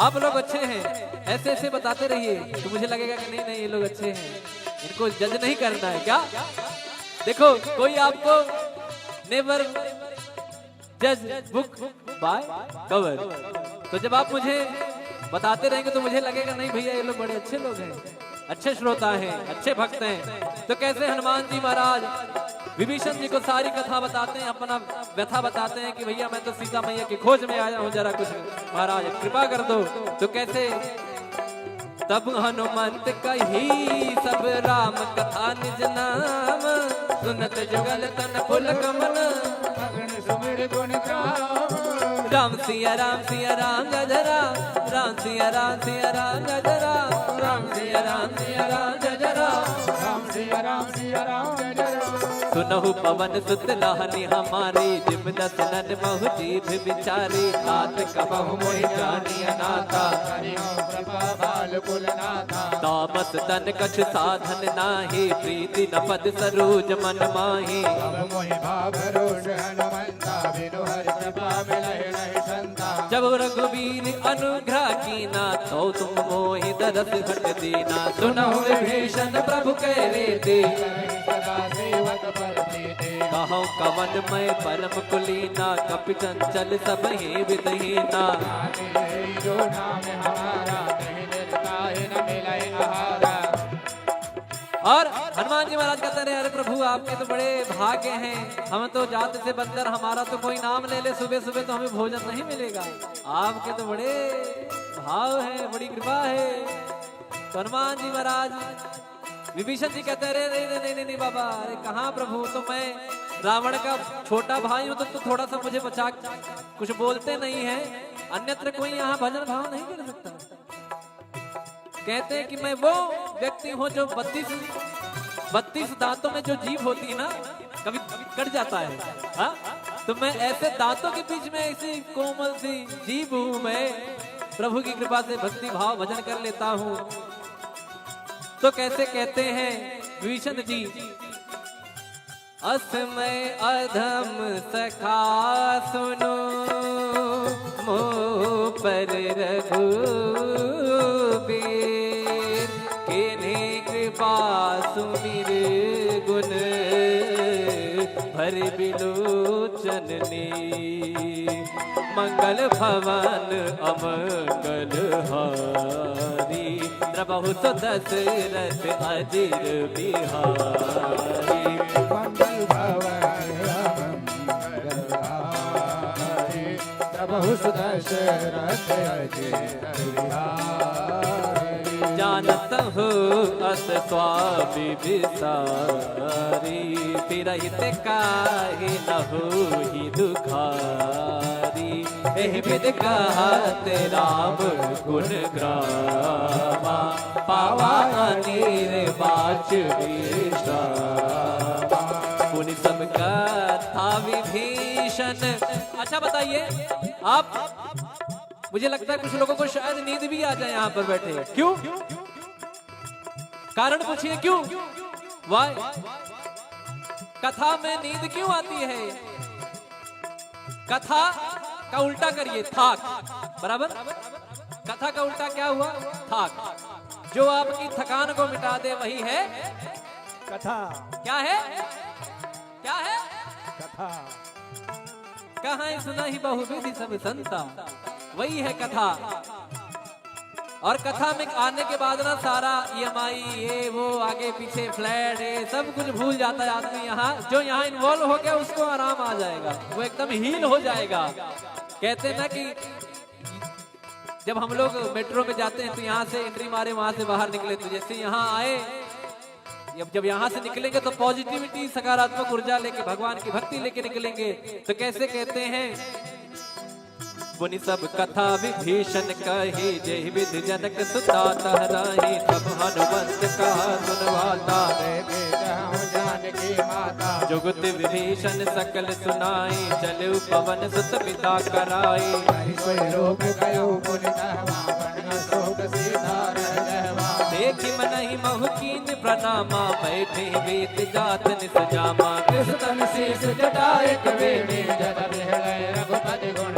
आप लोग अच्छे हैं, ऐसे ऐसे बताते रहिए तो मुझे लगेगा कि नहीं नहीं ये लोग अच्छे हैं, इनको जज नहीं करना है क्या। देखो कोई आपको नेवर जज बुक बाय कवर, तो जब आप मुझे बताते रहेंगे तो मुझे लगेगा नहीं भैया ये लोग बड़े अच्छे लोग हैं, अच्छे श्रोता हैं, अच्छे भक्त हैं। तो कैसे हनुमान जी महाराज विभीषण जी को सारी कथा बताते हैं, अपना व्यथा बताते हैं कि भैया मैं तो सीता मैया की खोज में आया हूँ, जरा कुछ महाराज कृपा कर दो। तो कैसे तब हनुमंत कही सब राम कथा निज नाम, सुनत जुगल तन फुल कमल सुमिर गुण ग्राम। राम सिया राम गजरा, राम सिया राम गजरा, राम सिया राम गजरा, राम सिया राम गजरा। सुनहु पवन सुत लहनी हमारी, जिम दसनन महु जीभ विचारी, तात कबहु मोहि जानी अनाथा, कृपा बाल कुलनाथा। तामस तन कछ साधन नाही, प्रीति न पद सरोज मन माही। अब मोहि भाव रोष हनुमंता, बिनु हरि कृपा मिलहि नहीं संता। जब रघुवीर अनुग्रह कीना, तो तुम मोहि दरस हट दीना। सुनहु विभीषण प्रभु कह रीति, सदा सेवक पर प्रीति। कहो कवन मैं परम कुलीना, कपि चंचल सब ही विदहीना। जो नाम हमारा, कहीं निर्ताहि न मिलहि आहारा। और हनुमान जी महाराज कहते रहे, अरे प्रभु आपके तो बड़े भाग्य हैं, हम तो जात से बंदर, हमारा तो कोई नाम ले ले सुबह सुबह तो हमें भोजन नहीं मिलेगा, आपके तो बड़े भाव है, बड़ी कृपा है। तो हनुमान जी महाराज विभीषण जी कहते रहे नहीं बाबा, अरे कहाँ प्रभु, तो मैं रावण का छोटा भाई हूँ, तो थोड़ा सा मुझे बचा, कुछ बोलते नहीं है, अन्यत्र कोई यहाँ भजन भाव नहीं कर सकता। कहते हैं कि मैं वो व्यक्ति हूँ जो 32 दांतों में जो जीभ होती है ना, कभी कट जाता है, हाँ? तो मैं ऐसे दांतों के बीच में ऐसी कोमल सी जीभ हूँ, मैं प्रभु की कृपा से भक्ति भाव भजन कर लेता हूँ। तो कैसे कहते हैं विभीषण जी, असमय अधम सखा सुनो, मोह पर रघुबीर, किन्हीं कृपा सुमिर गुण, भर बिलोचन ने। मंगल भवन अमंगल हारी, प्रभु तो दशरथ अजिर बिहारी। मंगल भवन मंगल हारी, प्रभु दशरथ अजिर बिहारी। जानत हो अस स्वामी विसारी, फिरहित काहे न होहि दुखारी। एहि विध कहत राम गुण ग्रामा, पावा निर्वाच विश्रामा। पुनि सब कथा विभीषण। अच्छा बताइए आप, मुझे लगता है कुछ लोगों को शायद नींद भी आ जाए यहाँ पर बैठे, क्यों? कारण पूछिए क्यों? वाई कथा में नींद क्यों आती है? कथा का उल्टा करिए, थाक, बराबर? कथा का उल्टा क्या हुआ? थाक। जो आपकी थकान को मिटा दे वही है कथा। क्या है? क्या है? कथा। कहाँ सुना ही बहुविधि सब संता, वही है कथा। और कथा में आने के बाद ना सारा EMI ये वो आगे पीछे फ्लैट ये सब कुछ भूल जाता है आदमी। यहाँ जो यहाँ इन्वॉल्व हो गया उसको आराम आ जाएगा, वो एकदम हील हो जाएगा। कहते हैं ना कि जब हम लोग मेट्रो में जाते हैं तो यहाँ से एंट्री मारे वहां से बाहर निकले, तो जैसे यहाँ आए, जब यहाँ से निकलेंगे तो पॉजिटिविटी सकारात्मक ऊर्जा लेके भगवान की भक्ति लेके निकलेंगे। तो कैसे कहते हैं, पुनि सब कथा विभीषण कही, जय विधि जनक सुता तहराही। तब हनुमंत कहा सुनवाता, जानकी माता। जुगत विभीषण सकल सुनाई, चले पवन सुत पिता कराई। कोई रोग गयो पुनि कहवा, बन शोक सीधा रह रहवा। देखि मनहि महु कीन प्रणामा, बैठे वेद जात निस जामा। कृष्ण शीस जटाए कबीर, जग बिहले रघुपति गुण।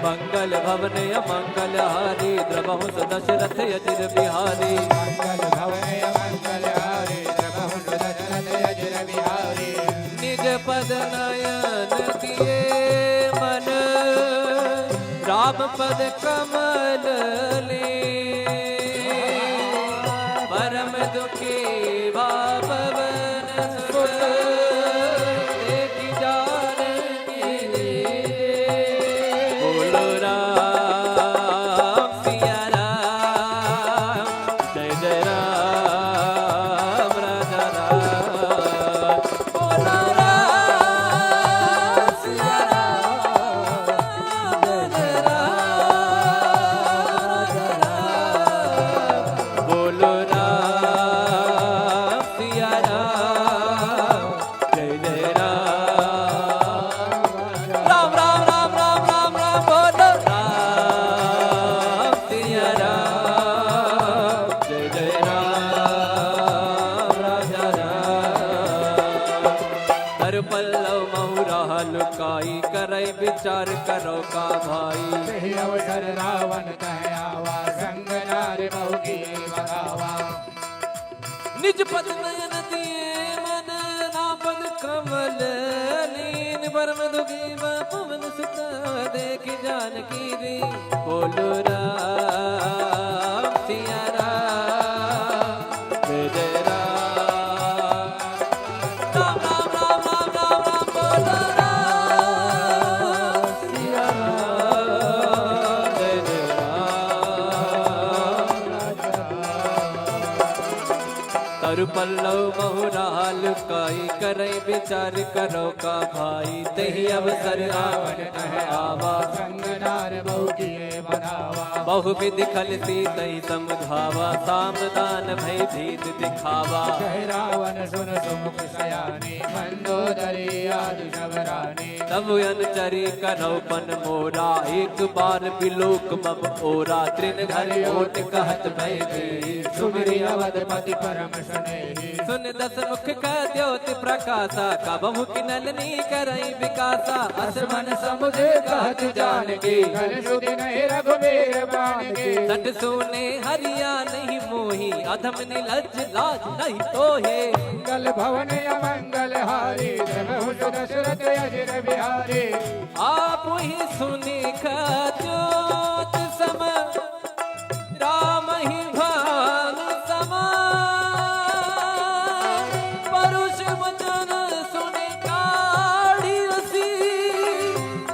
मंगल मंगल भवन अमंगल हारी द्रवहु दशरथ अजिर बिहारी मंगल भवन मंगल हारी द्रवहु दशरथ अजिर बिहारी निज पद नयन दिए मन राम पद कमल ले परम दुखी बापवन सुत देखी जानकी बोलो राम सिया राम जय जय राम राजा राम बोलो राम सिया राम जय जय राम राजा राम बोलो राम सिया राम जय जय राम राम राम राम राम राम राम बोलो राम सिया राम जय जय राम राजा राम कर पल्लव महुरा लुकाई करई विचार करो का भाई सही अवसर रावण कह आवा संग नार मौगी बगावा निज पद नयन दिए मन नापद कमल लीन परम दुखी पवन सुत देख जानकी रे बोलो राम सिया राम जय जय राम राम राम राम राम राम राम बोलो राम सिया राम जय जय राम तरु पल्लव महुराल काई करई विचार करो का भाई तेहि अवसर रावण कह आवा संग नार मौगी बगावा बहु विधि खलती तई समझावा सामदान भय भीत दिखावा जय रावण सुन सुमुख सयानी मंदोदरी आदि शबरानी तब अनुचरी करो पन मोरा एक बार बिलोक मम ओरा त्रिन घर ओट कहत भय भीत सुमिरि अवधपति परम सुनेहि सुन दस मुख का द्योति प्रकाशा कबहु किनलनी करई विकासा असमन समुझे कहत जानकी घर सुधि नहीं रघुबीर बानकी सट सोने हरिया नहीं मोही अधम निलज लाज नहीं तोहे मंगल भवन अमंगल हारी द्रवहु दशरथ अजिर बिहारी आप ही सुनी ज्योत सम राम ही भान समा परुष वचन सुने काढ़ी रसी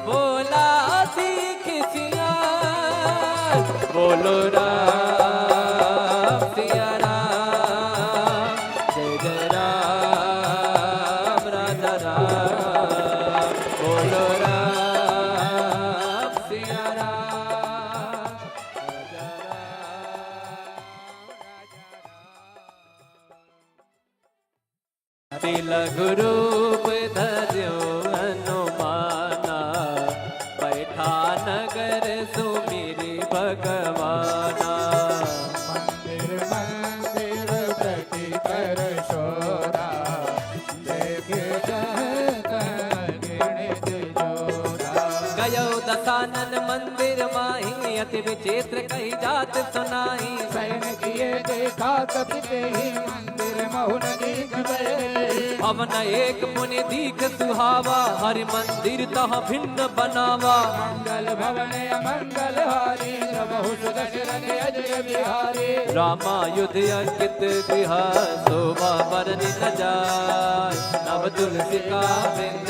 बोला किसिया बोलो राम सिया राम जय जय राम राजा राम बोलो राम सिया राम राजा राम तिलक रूप धर्यो हनुमाना बैठा नगर सुमिरि भगवाना मंदिर मंदिर प्रति कर शोरा देख गिणित जोरा गयो दसानन मंदिर माही अति विचित्र कही जात सुनाई सैन किए देखा कपि ही मंदिर महुन दीख बहे भवन एक मुनि दीख सुहावा हरि मंदिर तह भिन्न बनावा मंगल भवन अमंगल हारी द्रवहु दशरथ अजिर बिहारी रामायुध अंकित गृह शोभा बरनि न जाय नव तुलसी का बिंद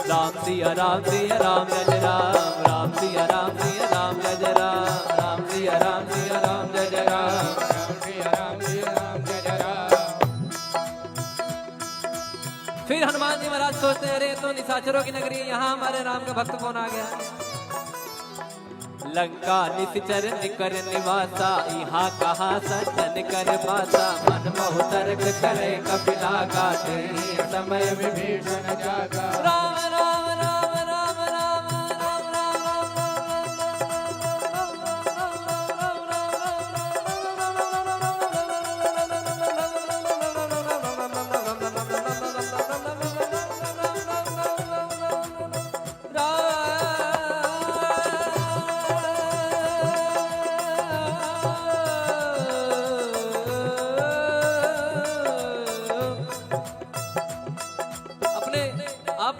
राम सिया राम सिया राम जय जय राम राम सिया राम सिया राम जय जय राम राम सिया राम सिया राम जय जय राम फिर हनुमान जी महाराज सोचते हैं, अरे तो निशाचरों की नगरी है, यहाँ हमारे राम का भक्त कौन आ गया। लंका निश्चर निकर निवासा, यहाँ कहा सज्जन कर पासा। मन मोह तर्क करे कपिला गाते, समय विभीषण जागा राम राम राम राम राम राम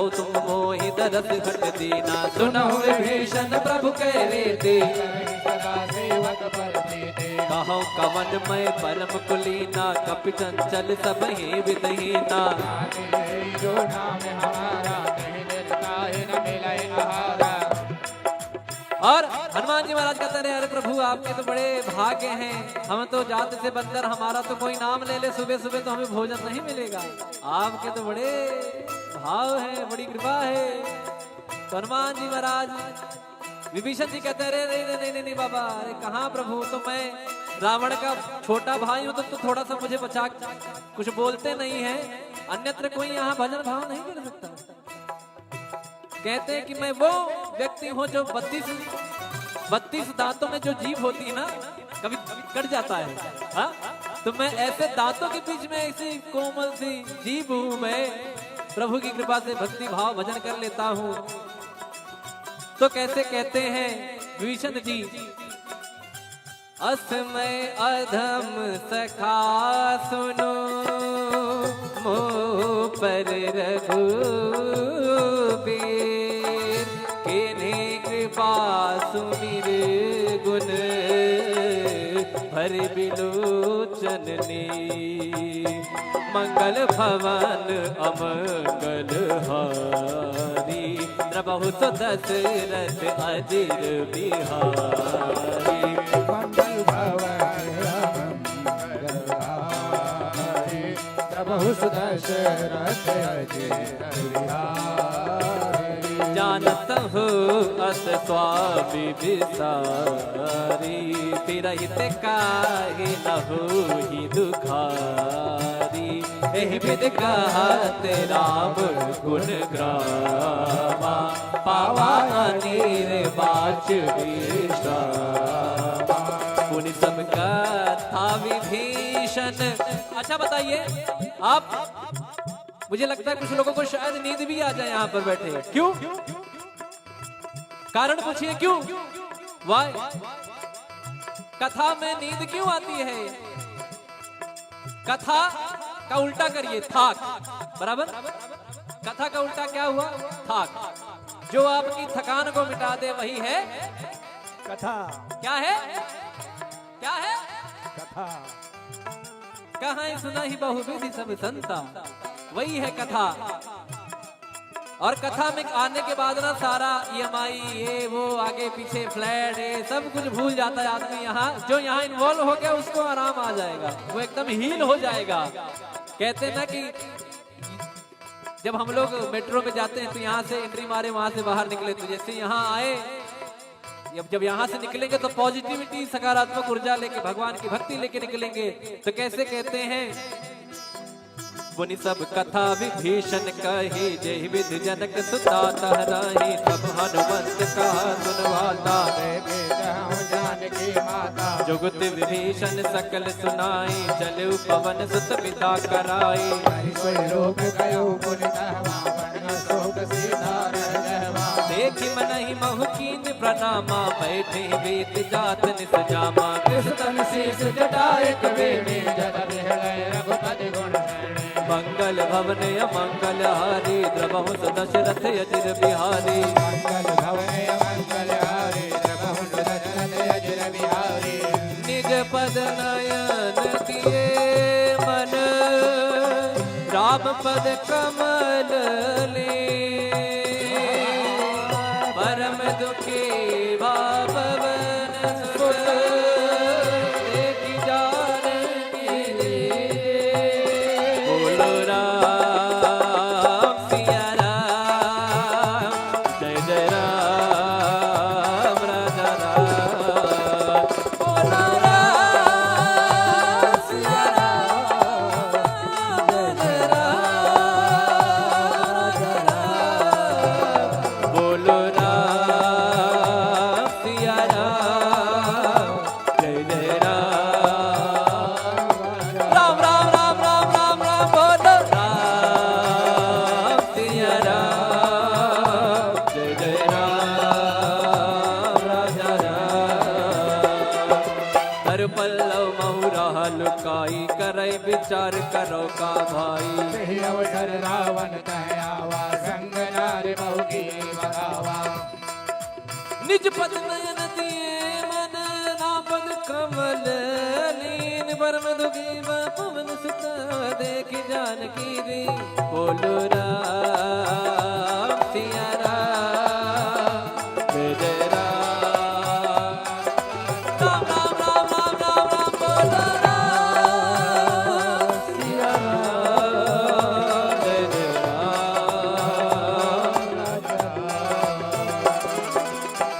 हो तुम मोहि दरस हट दीना। सुनहु विभीषण प्रभु कह रीति, सदा सेवक पर प्रीति। कहो कवन मैं परम कुलीना, कपि चंचल सब ही विदहीना। जो नाम हमारा, कहीं निर्ताहि न मिलै आहारा। और हनुमान जी महाराज कहते रहे, अरे प्रभु आपके तो बड़े भाग्य हैं, हम तो जात से बंदर, हमारा तो कोई नाम ले ले सुबह सुबह तो हमें भोजन नहीं मिलेगा। आपके तो बड़े भाव है, बड़ी कृपा है। तो हनुमान जी महाराज विभीषण जी कहते रहे, नहीं बाबा, अरे कहाँ प्रभु, तो मैं रावण का छोटा भाई हूँ, तो थोड़ा सा मुझे बचा, कुछ बोलते नहीं है, अन्यत्र कोई यहाँ भजन भाव नहीं कर सकता। कहते हैं कि मैं वो व्यक्ति हूँ जो 32 दांतों में जो जीभ होती है ना, कभी कट जाता है, हाँ? तो मैं ऐसे दांतों के बीच में ऐसी कोमल सी जीभ हूँ, मैं प्रभु की कृपा से भक्ति भाव भजन कर लेता हूँ। तो कैसे कहते हैं विभीषण जी, असमय अधम सखा सुनो, मोह पर रघुबीर, किन्हीं कृपा सुमिर गुण, भर बिलोचननी। मंगल भवन अमंगल हारी, प्रभु दशरथ अजिर बिहारी। मंगल भवन मंगलहारी, प्रभु दशरथ अजिर बिहारी। जानत हो अस स्वामी विसारी, फिरहित काहे न होहि दुखारी। एहि विधि कहत राम गुण ग्रामा, पावा अनेर बाच विश्रामा। पुनि सब कथा विभीषण। अच्छा बताइए आप, मुझे लगता है कुछ लोगों को शायद नींद भी आ जाए यहाँ पर बैठे। क्यों? कारण पूछिए क्यों? वाई? कथा में नींद क्यों आती है? कथा का उल्टा करिए, थाक, बराबर? कथा का उल्टा क्या हुआ? थाक। जो आपकी थकान को मिटा दे वही है कथा। क्या है? क्या है? कथा। कहाँ सुना ही बहुविधि सब संता, वही है कथा। और कथा में आने के बाद ना सारा EMI ये वो आगे पीछे फ्लैट ये सब कुछ भूल जाता है आदमी। यहाँ जो यहाँ इन्वॉल्व हो गया उसको आराम आ जाएगा, वो एकदम हील हो जाएगा। कहते हैं ना कि जब हम लोग मेट्रो में जाते हैं तो यहाँ से एंट्री मारे वहां से बाहर निकले, तो जैसे यहाँ आए, जब यहाँ से निकलेंगे तो पॉजिटिविटी सकारात्मक ऊर्जा लेके भगवान की भक्ति लेके निकलेंगे। तो कैसे कहते हैं, पुनि सब कथा विभीषण कही, जय विधि जनक सुता तहराही। सब हनुमंत कहा सुनवाता, जानकी माता। जुगत विभीषण सकल सुनाई, चलु पवन सुत पिता कराई। देखि मनहि महु कीन प्रणामा, बैठे वेद जात निस जामा। कृष्ण शीस जटाए कबीर, जद बिहलय रघुपति गुण शरणे। मंगल भवन अमंगल हारी, द्रवहु दशरथ अजिर बिहारी। मंगल भवन मंगल हारी, द्रवहु दशरथ अजिर बिहारी। निज पद नयन दिए मन, राम पद कमल ले। परम दुखी भावन सुत, देखि जानकी ले। बोलो राम सिया राम, जय जय राम राजा राम। बोलो राम सिया राम, जय जय राम करे विचार करो का भाई। सही अवसर रावण कह आवा, संग नारी बहु की बगावा। निज पद नयन दिए मन नापद कमल लीन, परम दुखी पवन सुत देख जानकी दी। बोलो राम सिया राम जय राम, राम राम राम राम राम राम, बोलो राम सिया राम जय राम।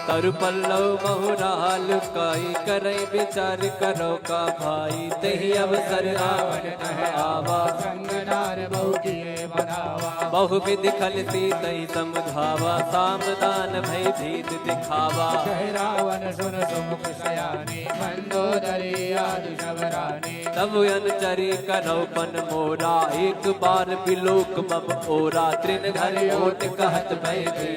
तरु पल्लव बहुराल काई करे विचार करो का भाई। तही अवसर रावण कह आवा, संग नार बहु किए बनावा। बहुविध खलती तही समझावा, सामदान भय भीत दिखावा। कह रावण सुन सुमुख सयानी, मंदोदरी आदि शबरानी। तब अनुचरी करो पन मोरा, एक बार बिलोक मम ओरा। तृण घर ओट कहत भय दी,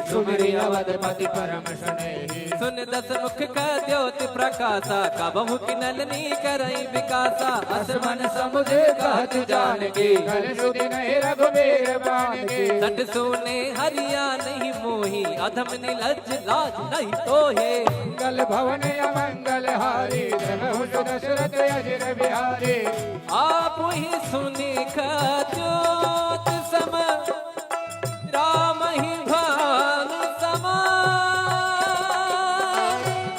सुमिरि अवधपति परम सुनेहि। सुन दस मुख का द्योति प्रकाशा, का बहु किनलनी करई विकासा। असमन समुझे कहत जानकी, कल सुधि नहीं रघुबीर बाण की। सट सोने हरिया नहीं मोही, अधम निलज लाज नहीं तोहे। मंगल भवन अमंगल हारी, प्रभु दशरथ अजिर बिहारी। आप ही सुनी ज्योत सम, राम ही भान समा।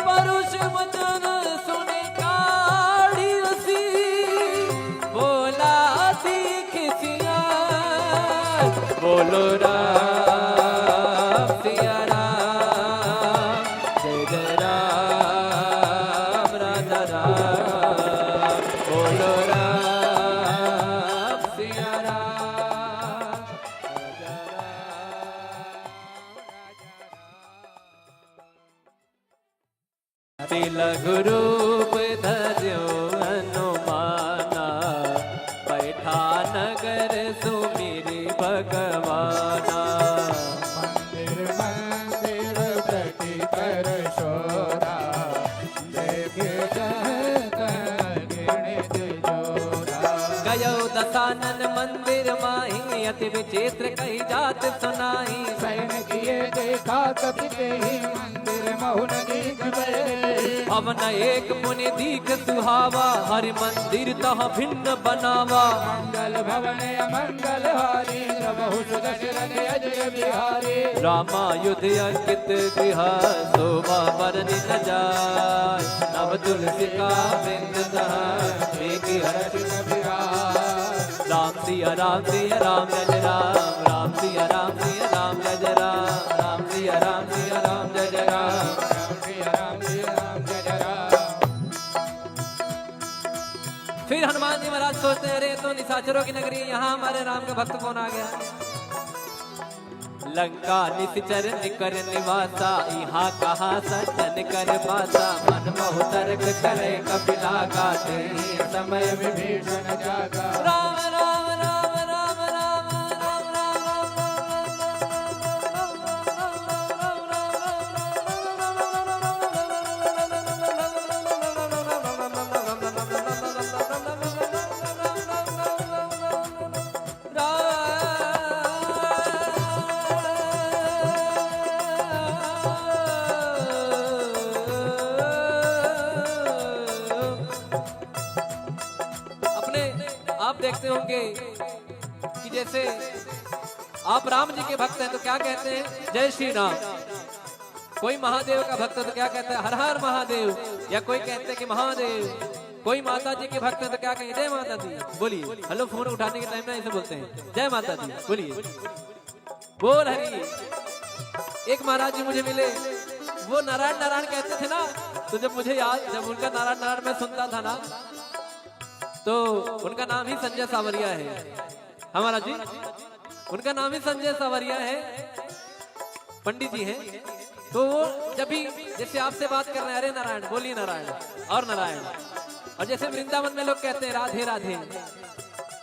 परुष वचन सुनि काढ़ी रसी, बोला सीख सिया। बोलो राम सिया राम जय जय राम, राजा राम। बोलो राम सिया राम, राजा राम। तिलक रूप धर्यो हनुमाना, बैठा नगर सुमिरि भगवाना। मंदिर मंदिर प्रति कर शोरा, देखे जगत गिणित जोरा। गयो दसानन मंदिर माही, अति विचित्र कही जात सुनाई। सैन किए देखा कपि ही, मंदिर महुन दीख बहे। भवन एक मुनि दीख सुहावा, हरि मंदिर तह भिन्न बनावा। मंगल भवन अमंगल हारी, प्रभु दशरथ अजिर बिहारी। रामायुध अंकित गृह, शोभा बरनि न जाय। नव तुलसी का वृंद तह, एक हर्ष बिहार। राम सिया राम सिया राम जय राम, राम सिया राम सिया राम जय राम, राम सिया राम सिया राम जय राम। राम जय राम। फिर हनुमान जी महाराज सोचते हैं, अरे तो निशाचरों की नगरी, यहाँ हमारे राम का भक्त कौन आ गया। लंका निश्चर निकर निवासा, यहाँ कहा सज्जन कर पासा। मन मोह तर्क करे कपिला गाते, समय विभीषण जागा। राम राम राम राम राम राम राम आप देखते होंगे कि जैसे आप राम जी के भक्त हैं तो क्या कहते हैं, जय श्री राम। कोई महादेव का भक्त है तो क्या कहता है, हर हर महादेव। या कोई कहते हैं कि महादेव। कोई माता जी के भक्त है तो क्या कहेंगे, जय माता दी। बोलिए, हेलो फोन उठाने के टाइम में ऐसे बोलते हैं, जय माता दी। बोलिए, बोल हरी। एक महाराज जी मुझे मिले, वो नारायण नारायण कहते थे ना, तो जब मुझे याद, जब उनका नारायण नारायण मैं सुनता था ना, तो उनका नाम ही संजय सावरिया है। हमारा जी उनका नाम ही संजय सावरिया है, पंडित जी हैं। तो वो जब भी जैसे आपसे बात कर रहे हैं, अरे नारायण, बोलिए नारायण और नारायण। और जैसे वृंदावन में लोग कहते हैं राधे राधे,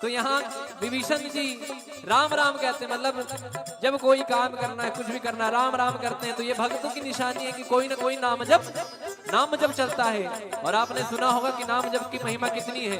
तो यहाँ विभीषण जी राम राम कहते हैं। मतलब जब कोई काम करना है, कुछ भी करना, राम राम करते हैं। तो ये भक्तों की निशानी है कि कोई ना कोई नाम जप चलता है। और आपने सुना होगा कि नाम जप की महिमा कितनी है।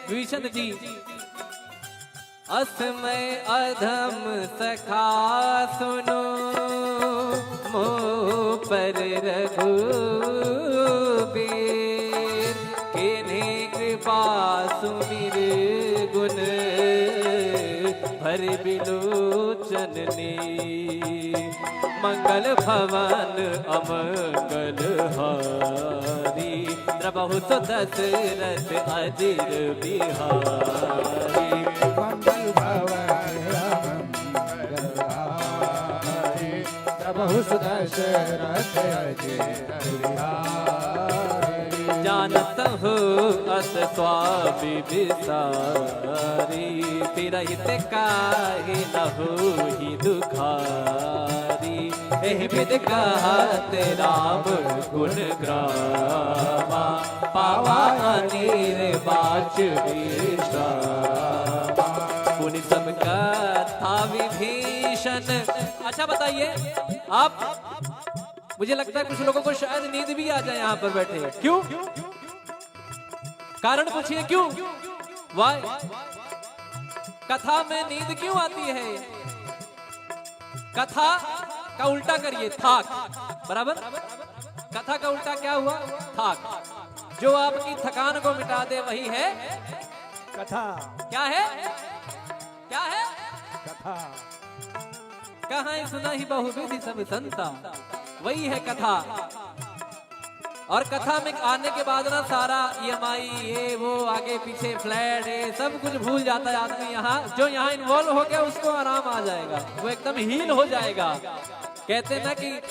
विभीषण जी, असमय अधम सखा सुनो, मोह पर रघुबीर, किन्हीं कृपा सुमिर गुण, भर बिलोचन ने, मंगल भवन अमंगल हारी, प्रभु तो दशरथ अजिर बिहारी। मंगल भवन मंगलहारी, प्रभु सुदशरथ अजिर बिहारी। जानत हो अस स्वामी विसारी, तिरहित काहे न होहि दुखारी, एहि विधि कहत राम गुण ग्रामा, पावा अनेर बाच विश्रामा। पुनि सब कथा विभीषण। अच्छा बताइए आप, मुझे लगता है कुछ लोगों को शायद नींद भी आ जाए यहाँ पर बैठे। क्यों? कारण पूछिए क्यों? वाई कथा में नींद क्यों आती है? कथा का उल्टा करिए, थाक। बराबर? कथा का उल्टा क्या हुआ? थाक। जो आपकी थकान को मिटा दे वही है कथा। क्या है? क्या है? कथा। कहाँ सुना ही बहुविधि सब संता, वही है कथा। और कथा में आने के बाद ना सारा EMI ये वो आगे पीछे फ्लैट ये सब कुछ भूल जाता है आदमी। यहाँ जो यहाँ इन्वॉल्व हो गया उसको आराम आ जाएगा, वो एकदम हील हो जाएगा। कहते हैं ना कि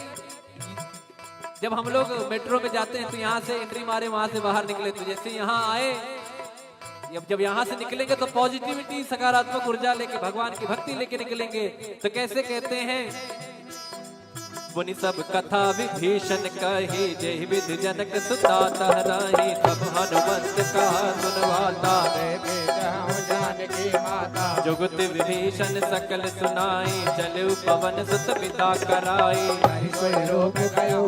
जब हम लोग मेट्रो में जाते हैं तो यहाँ से एंट्री मारे वहां से बाहर निकले, तो जैसे यहाँ आए जब यहाँ से निकलेंगे तो पॉजिटिविटी सकारात्मक ऊर्जा लेके भगवान की भक्ति लेके निकलेंगे। तो कैसे कहते हैं, पुनि सब कथा विभीषण कही, जय विधि जनक सुता तहराही, तब हनुमंत कहा सुनवाता, जानकी माता। जुगत विभीषण सकल सुनाई, चलु पवन सुत पिता कराई। कोई रोग गयो